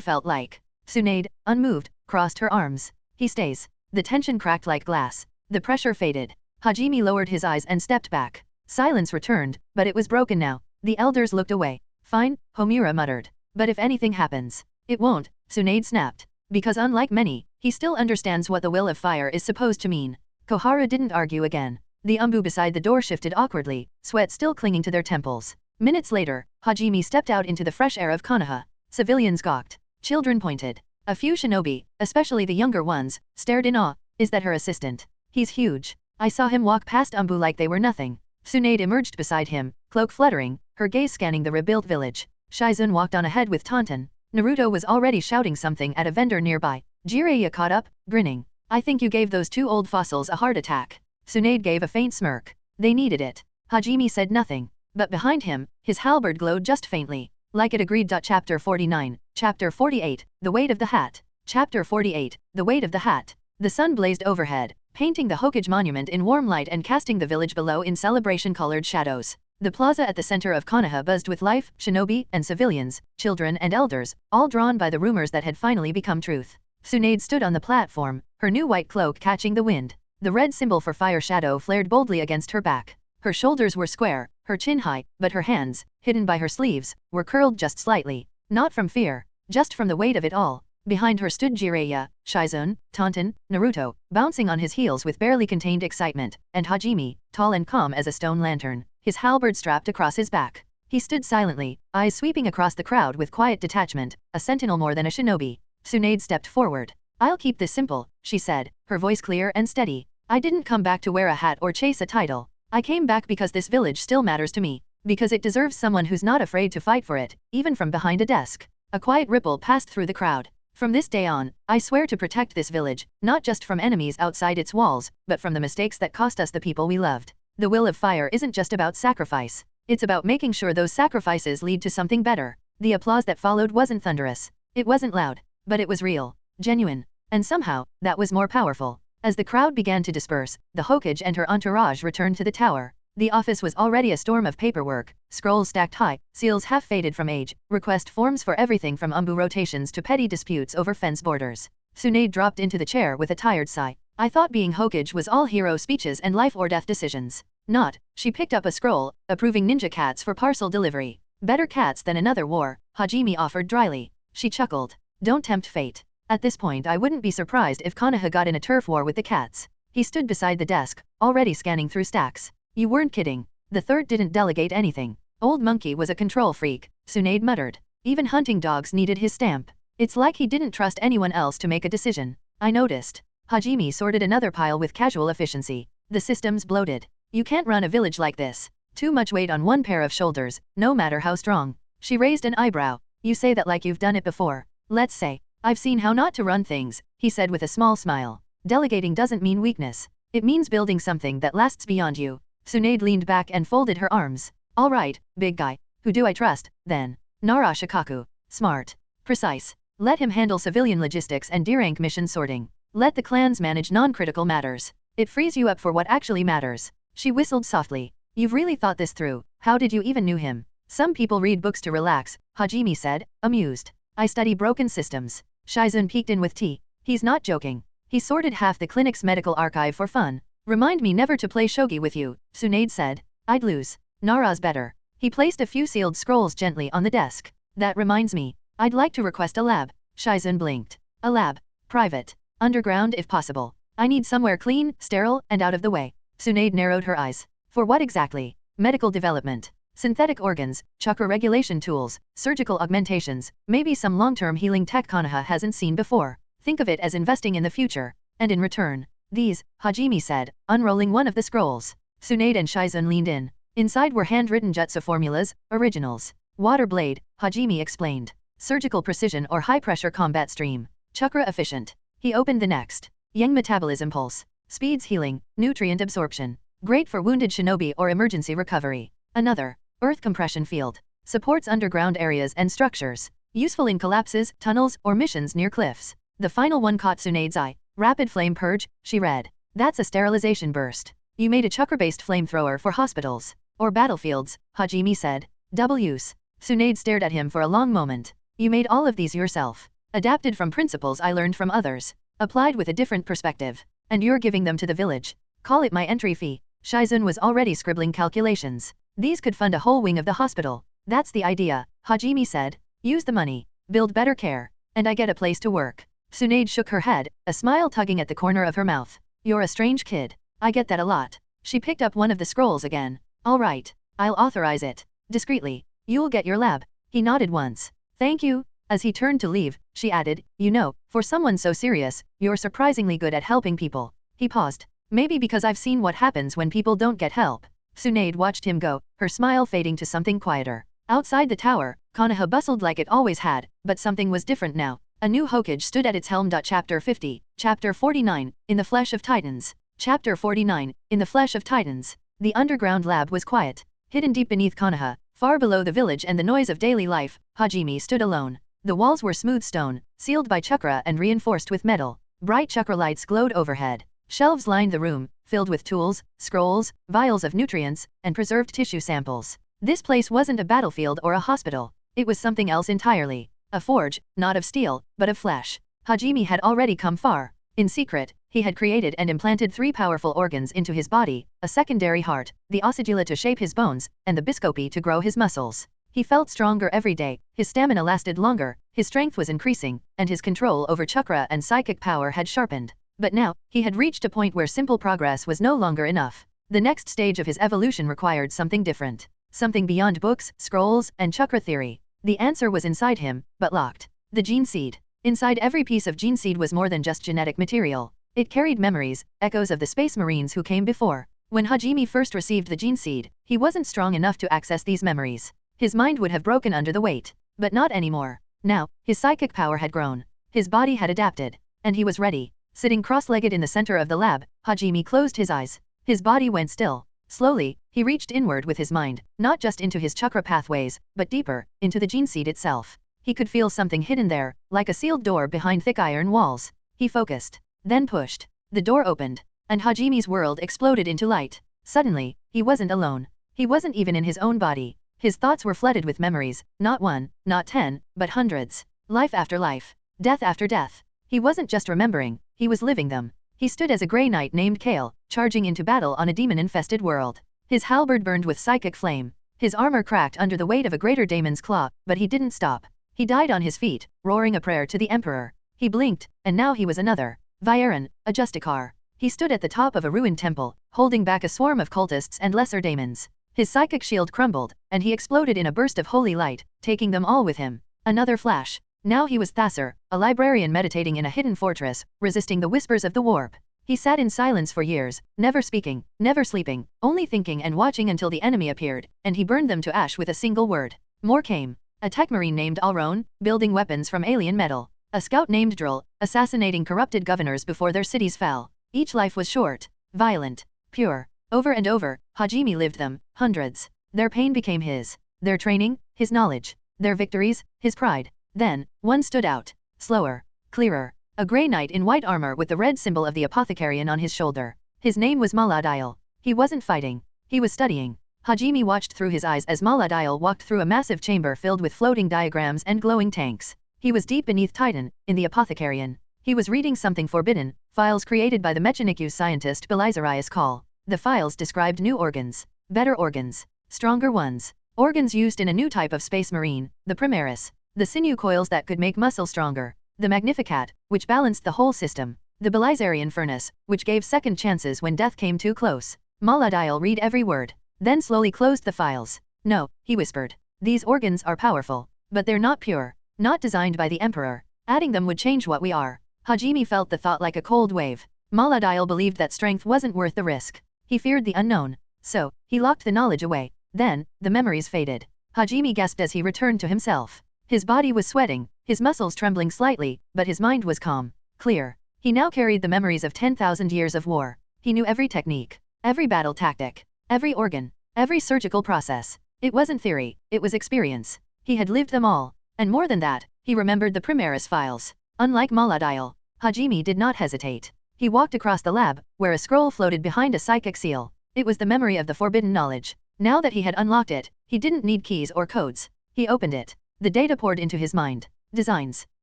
felt like. Tsunade, unmoved, crossed her arms. He stays. The tension cracked like glass. The pressure faded. Hajime lowered his eyes and stepped back. Silence returned, but it was broken now. The elders looked away. Fine, Homura muttered. But if anything happens. It won't, Tsunade snapped. Because unlike many, He still understands what the will of fire is supposed to mean. Koharu didn't argue again. The umbu beside the door shifted awkwardly, sweat still clinging to their temples. Minutes later, Hajime stepped out into the fresh air of Konoha. Civilians gawked. Children pointed. A few shinobi, especially the younger ones, stared in awe. Is that her assistant? He's huge. I saw him walk past umbu like they were nothing. Tsunade emerged beside him, cloak fluttering, her gaze scanning the rebuilt village. Shizun walked on ahead with taunton. Naruto was already shouting something at a vendor nearby. Jiraiya caught up, grinning. I think you gave those two old fossils a heart attack. Tsunade gave a faint smirk. They needed it. Hajime said nothing. But behind him, his halberd glowed just faintly. Like it agreed. Chapter 49, Chapter 48, The Weight of the Hat. Chapter 48, The Weight of the Hat. The sun blazed overhead, painting the Hokage monument in warm light and casting the village below in celebration-colored shadows. The plaza at the center of Konoha buzzed with life, shinobi and civilians, children and elders, all drawn by the rumors that had finally become truth. Tsunade stood on the platform, her new white cloak catching the wind. The red symbol for fire shadow flared boldly against her back. Her shoulders were square, her chin high, but her hands, hidden by her sleeves, were curled just slightly. Not from fear, just from the weight of it all. Behind her stood Jiraiya, Shizun, Taunton, Naruto, bouncing on his heels with barely contained excitement, and Hajime, tall and calm as a stone lantern, his halberd strapped across his back. He stood silently, eyes sweeping across the crowd with quiet detachment, a sentinel more than a shinobi. Tsunade stepped forward. I'll keep this simple, she said, her voice clear and steady. I didn't come back to wear a hat or chase a title. I came back because this village still matters to me, because it deserves someone who's not afraid to fight for it, even from behind a desk. A quiet ripple passed through the crowd. From this day on, I swear to protect this village, not just from enemies outside its walls, but from the mistakes that cost us the people we loved. The will of fire isn't just about sacrifice. It's about making sure those sacrifices lead to something better. The applause that followed wasn't thunderous. It wasn't loud, but it was real, genuine, and somehow, that was more powerful. As the crowd began to disperse, the Hokage and her entourage returned to the tower. The office was already a storm of paperwork, scrolls stacked high, seals half faded from age, request forms for everything from umbu rotations to petty disputes over fence borders. Tsunade dropped into the chair with a tired sigh. I thought being Hokage was all hero speeches and life or death decisions. Not. She picked up a scroll, approving ninja cats for parcel delivery. Better cats than another war, Hajime offered dryly. She chuckled. Don't tempt fate. At this point I wouldn't be surprised if Konoha got in a turf war with the cats. He stood beside the desk, already scanning through stacks. You weren't kidding. The third didn't delegate anything. Old Monkey was a control freak, Tsunade muttered. Even hunting dogs needed his stamp. It's like he didn't trust anyone else to make a decision. I noticed. Hajime sorted another pile with casual efficiency. The system's bloated. You can't run a village like this. Too much weight on one pair of shoulders, no matter how strong. She raised an eyebrow. You say that like you've done it before. Let's say. I've seen how not to run things, he said with a small smile. Delegating doesn't mean weakness. It means building something that lasts beyond you. Tsunade leaned back and folded her arms. All right, big guy. Who do I trust, then? Nara Shikaku. Smart. Precise. Let him handle civilian logistics and D-rank mission sorting. Let the clans manage non-critical matters. It frees you up for what actually matters. She whistled softly. You've really thought this through. How did you even knew him? Some people read books to relax, Hajime said, amused. I study broken systems. Shizun peeked in with tea. He's not joking. He sorted half the clinic's medical archive for fun. Remind me never to play shogi with you, Tsunade said. I'd lose. Nara's better. He placed a few sealed scrolls gently on the desk. That reminds me. I'd like to request a lab. Shizun blinked. A lab. Private. Underground if possible. I need somewhere clean, sterile, and out of the way. Tsunade narrowed her eyes. For what exactly? Medical development. Synthetic organs, chakra regulation tools, surgical augmentations, maybe some long-term healing tech Konoha hasn't seen before. Think of it as investing in the future. And in return, these, Hajime said, unrolling one of the scrolls. Tsunade and Shizun leaned in. Inside were handwritten jutsu formulas, originals. Water blade, Hajime explained. Surgical precision or high-pressure combat stream. Chakra efficient. He opened the next. Yang metabolism pulse. Speeds healing, nutrient absorption. Great for wounded shinobi or emergency recovery. Another. Earth compression field. Supports underground areas and structures. Useful in collapses, tunnels, or missions near cliffs. The final one caught Tsunade's eye. Rapid flame purge, she read. That's a sterilization burst. You made a chakra-based flamethrower for hospitals. Or battlefields, Hajime said. Double use. Tsunade stared at him for a long moment. You made all of these yourself. Adapted from principles I learned from others. Applied with a different perspective. And you're giving them to the village. Call it my entry fee. Shizun was already scribbling calculations. These could fund a whole wing of the hospital. That's the idea, Hajime said. Use the money. Build better care. And I get a place to work. Tsunade shook her head, a smile tugging at the corner of her mouth. You're a strange kid. I get that a lot. She picked up one of the scrolls again. All right. I'll authorize it. Discreetly. You'll get your lab. He nodded once. Thank you. As he turned to leave, she added, you know, for someone so serious, you're surprisingly good at helping people. He paused. Maybe because I've seen what happens when people don't get help. Tsunade watched him go, her smile fading to something quieter. Outside the tower, Konoha bustled like it always had, but something was different now. A new Hokage stood at its helm. Chapter 50, Chapter 49, In the Flesh of Titans. Chapter 49, In the Flesh of Titans. The underground lab was quiet. Hidden deep beneath Konoha, far below the village and the noise of daily life, Hajime stood alone. The walls were smooth stone, sealed by chakra and reinforced with metal. Bright chakra lights glowed overhead. Shelves lined the room, filled with tools, scrolls, vials of nutrients, and preserved tissue samples. This place wasn't a battlefield or a hospital. It was something else entirely. A forge, not of steel, but of flesh. Hajime had already come far. In secret, he had created and implanted 3 powerful organs into his body, a secondary heart, the osadula to shape his bones, and the biscopi to grow his muscles. He felt stronger every day, his stamina lasted longer, his strength was increasing, and his control over chakra and psychic power had sharpened. But now, he had reached a point where simple progress was no longer enough. The next stage of his evolution required something different. Something beyond books, scrolls, and chakra theory. The answer was inside him, but locked. The gene seed. Inside every piece of gene seed was more than just genetic material. It carried memories, echoes of the space marines who came before. When Hajime first received the gene seed, he wasn't strong enough to access these memories. His mind would have broken under the weight. But not anymore. Now, his psychic power had grown. His body had adapted. And he was ready. Sitting cross-legged in the center of the lab, Hajime closed his eyes. His body went still. Slowly, he reached inward with his mind, not just into his chakra pathways, but deeper, into the gene seed itself. He could feel something hidden there, like a sealed door behind thick iron walls. He focused. Then pushed. The door opened. And Hajime's world exploded into light. Suddenly, he wasn't alone. He wasn't even in his own body. His thoughts were flooded with memories, not 1, not 10, but hundreds. Life after life. Death after death. He wasn't just remembering, he was living them. He stood as a Grey Knight named Kale, charging into battle on a demon-infested world. His halberd burned with psychic flame. His armor cracked under the weight of a greater daemon's claw, but he didn't stop. He died on his feet, roaring a prayer to the Emperor. He blinked, and now he was another. Viren, a Justikar. He stood at the top of a ruined temple, holding back a swarm of cultists and lesser daemons. His psychic shield crumbled, and he exploded in a burst of holy light, taking them all with him. Another flash. Now he was Thasser, a librarian meditating in a hidden fortress, resisting the whispers of the warp. He sat in silence for years, never speaking, never sleeping, only thinking and watching until the enemy appeared, and he burned them to ash with a single word. More came. A tech marine named Alron, building weapons from alien metal. A scout named Drill, assassinating corrupted governors before their cities fell. Each life was short, violent, pure. Over and over, Hajime lived them, hundreds. Their pain became his. Their training, his knowledge. Their victories, his pride. Then, one stood out. Slower. Clearer. A Grey Knight in white armor with the red symbol of the apothecarian on his shoulder. His name was Maladile. He wasn't fighting. He was studying. Hajime watched through his eyes as Maladile walked through a massive chamber filled with floating diagrams and glowing tanks. He was deep beneath Titan, in the apothecarian. He was reading something forbidden, files created by the Mechanikus scientist Belizarius Call. The files described new organs. Better organs. Stronger ones. Organs used in a new type of space marine, the Primaris. The sinew coils that could make muscle stronger. The Magnificat, which balanced the whole system. The Belizarian furnace, which gave second chances when death came too close. Maladile read every word, then slowly closed the files. No, he whispered. These organs are powerful, but they're not pure. Not designed by the Emperor. Adding them would change what we are. Hajime felt the thought like a cold wave. Maladile believed that strength wasn't worth the risk. He feared the unknown. So, he locked the knowledge away. Then, the memories faded. Hajime gasped as he returned to himself. His body was sweating, his muscles trembling slightly, but his mind was calm, clear. He now carried the memories of 10,000 years of war. He knew every technique, every battle tactic, every organ, every surgical process. It wasn't theory, it was experience. He had lived them all. And more than that, he remembered the Primaris files. Unlike Maladile, Hajime did not hesitate. He walked across the lab, where a scroll floated behind a psychic seal. It was the memory of the forbidden knowledge. Now that he had unlocked it, he didn't need keys or codes. He opened it. The data poured into his mind. Designs,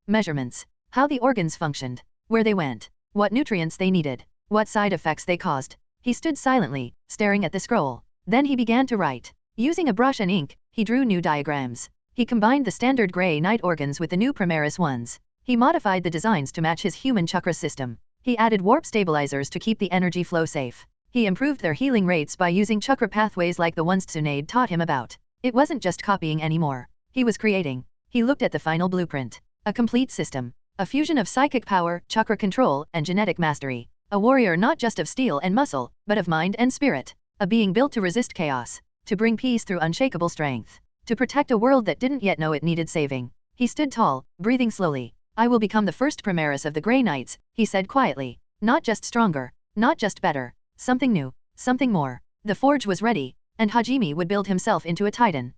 measurements, how the organs functioned, where they went, what nutrients they needed, what side effects they caused. He stood silently, staring at the scroll. Then he began to write. Using a brush and ink, he drew new diagrams. He combined the standard Grey Knight organs with the new Primaris ones. He modified the designs to match his human chakra system. He added warp stabilizers to keep the energy flow safe. He improved their healing rates by using chakra pathways like the ones Tsunade taught him about. It wasn't just copying anymore. He was creating. He looked at the final blueprint. A complete system. A fusion of psychic power, chakra control, and genetic mastery. A warrior not just of steel and muscle, but of mind and spirit. A being built to resist chaos. To bring peace through unshakable strength. To protect a world that didn't yet know it needed saving. He stood tall, breathing slowly. I will become the first Primaris of the Grey Knights, he said quietly. Not just stronger. Not just better. Something new. Something more. The forge was ready, and Hajime would build himself into a titan.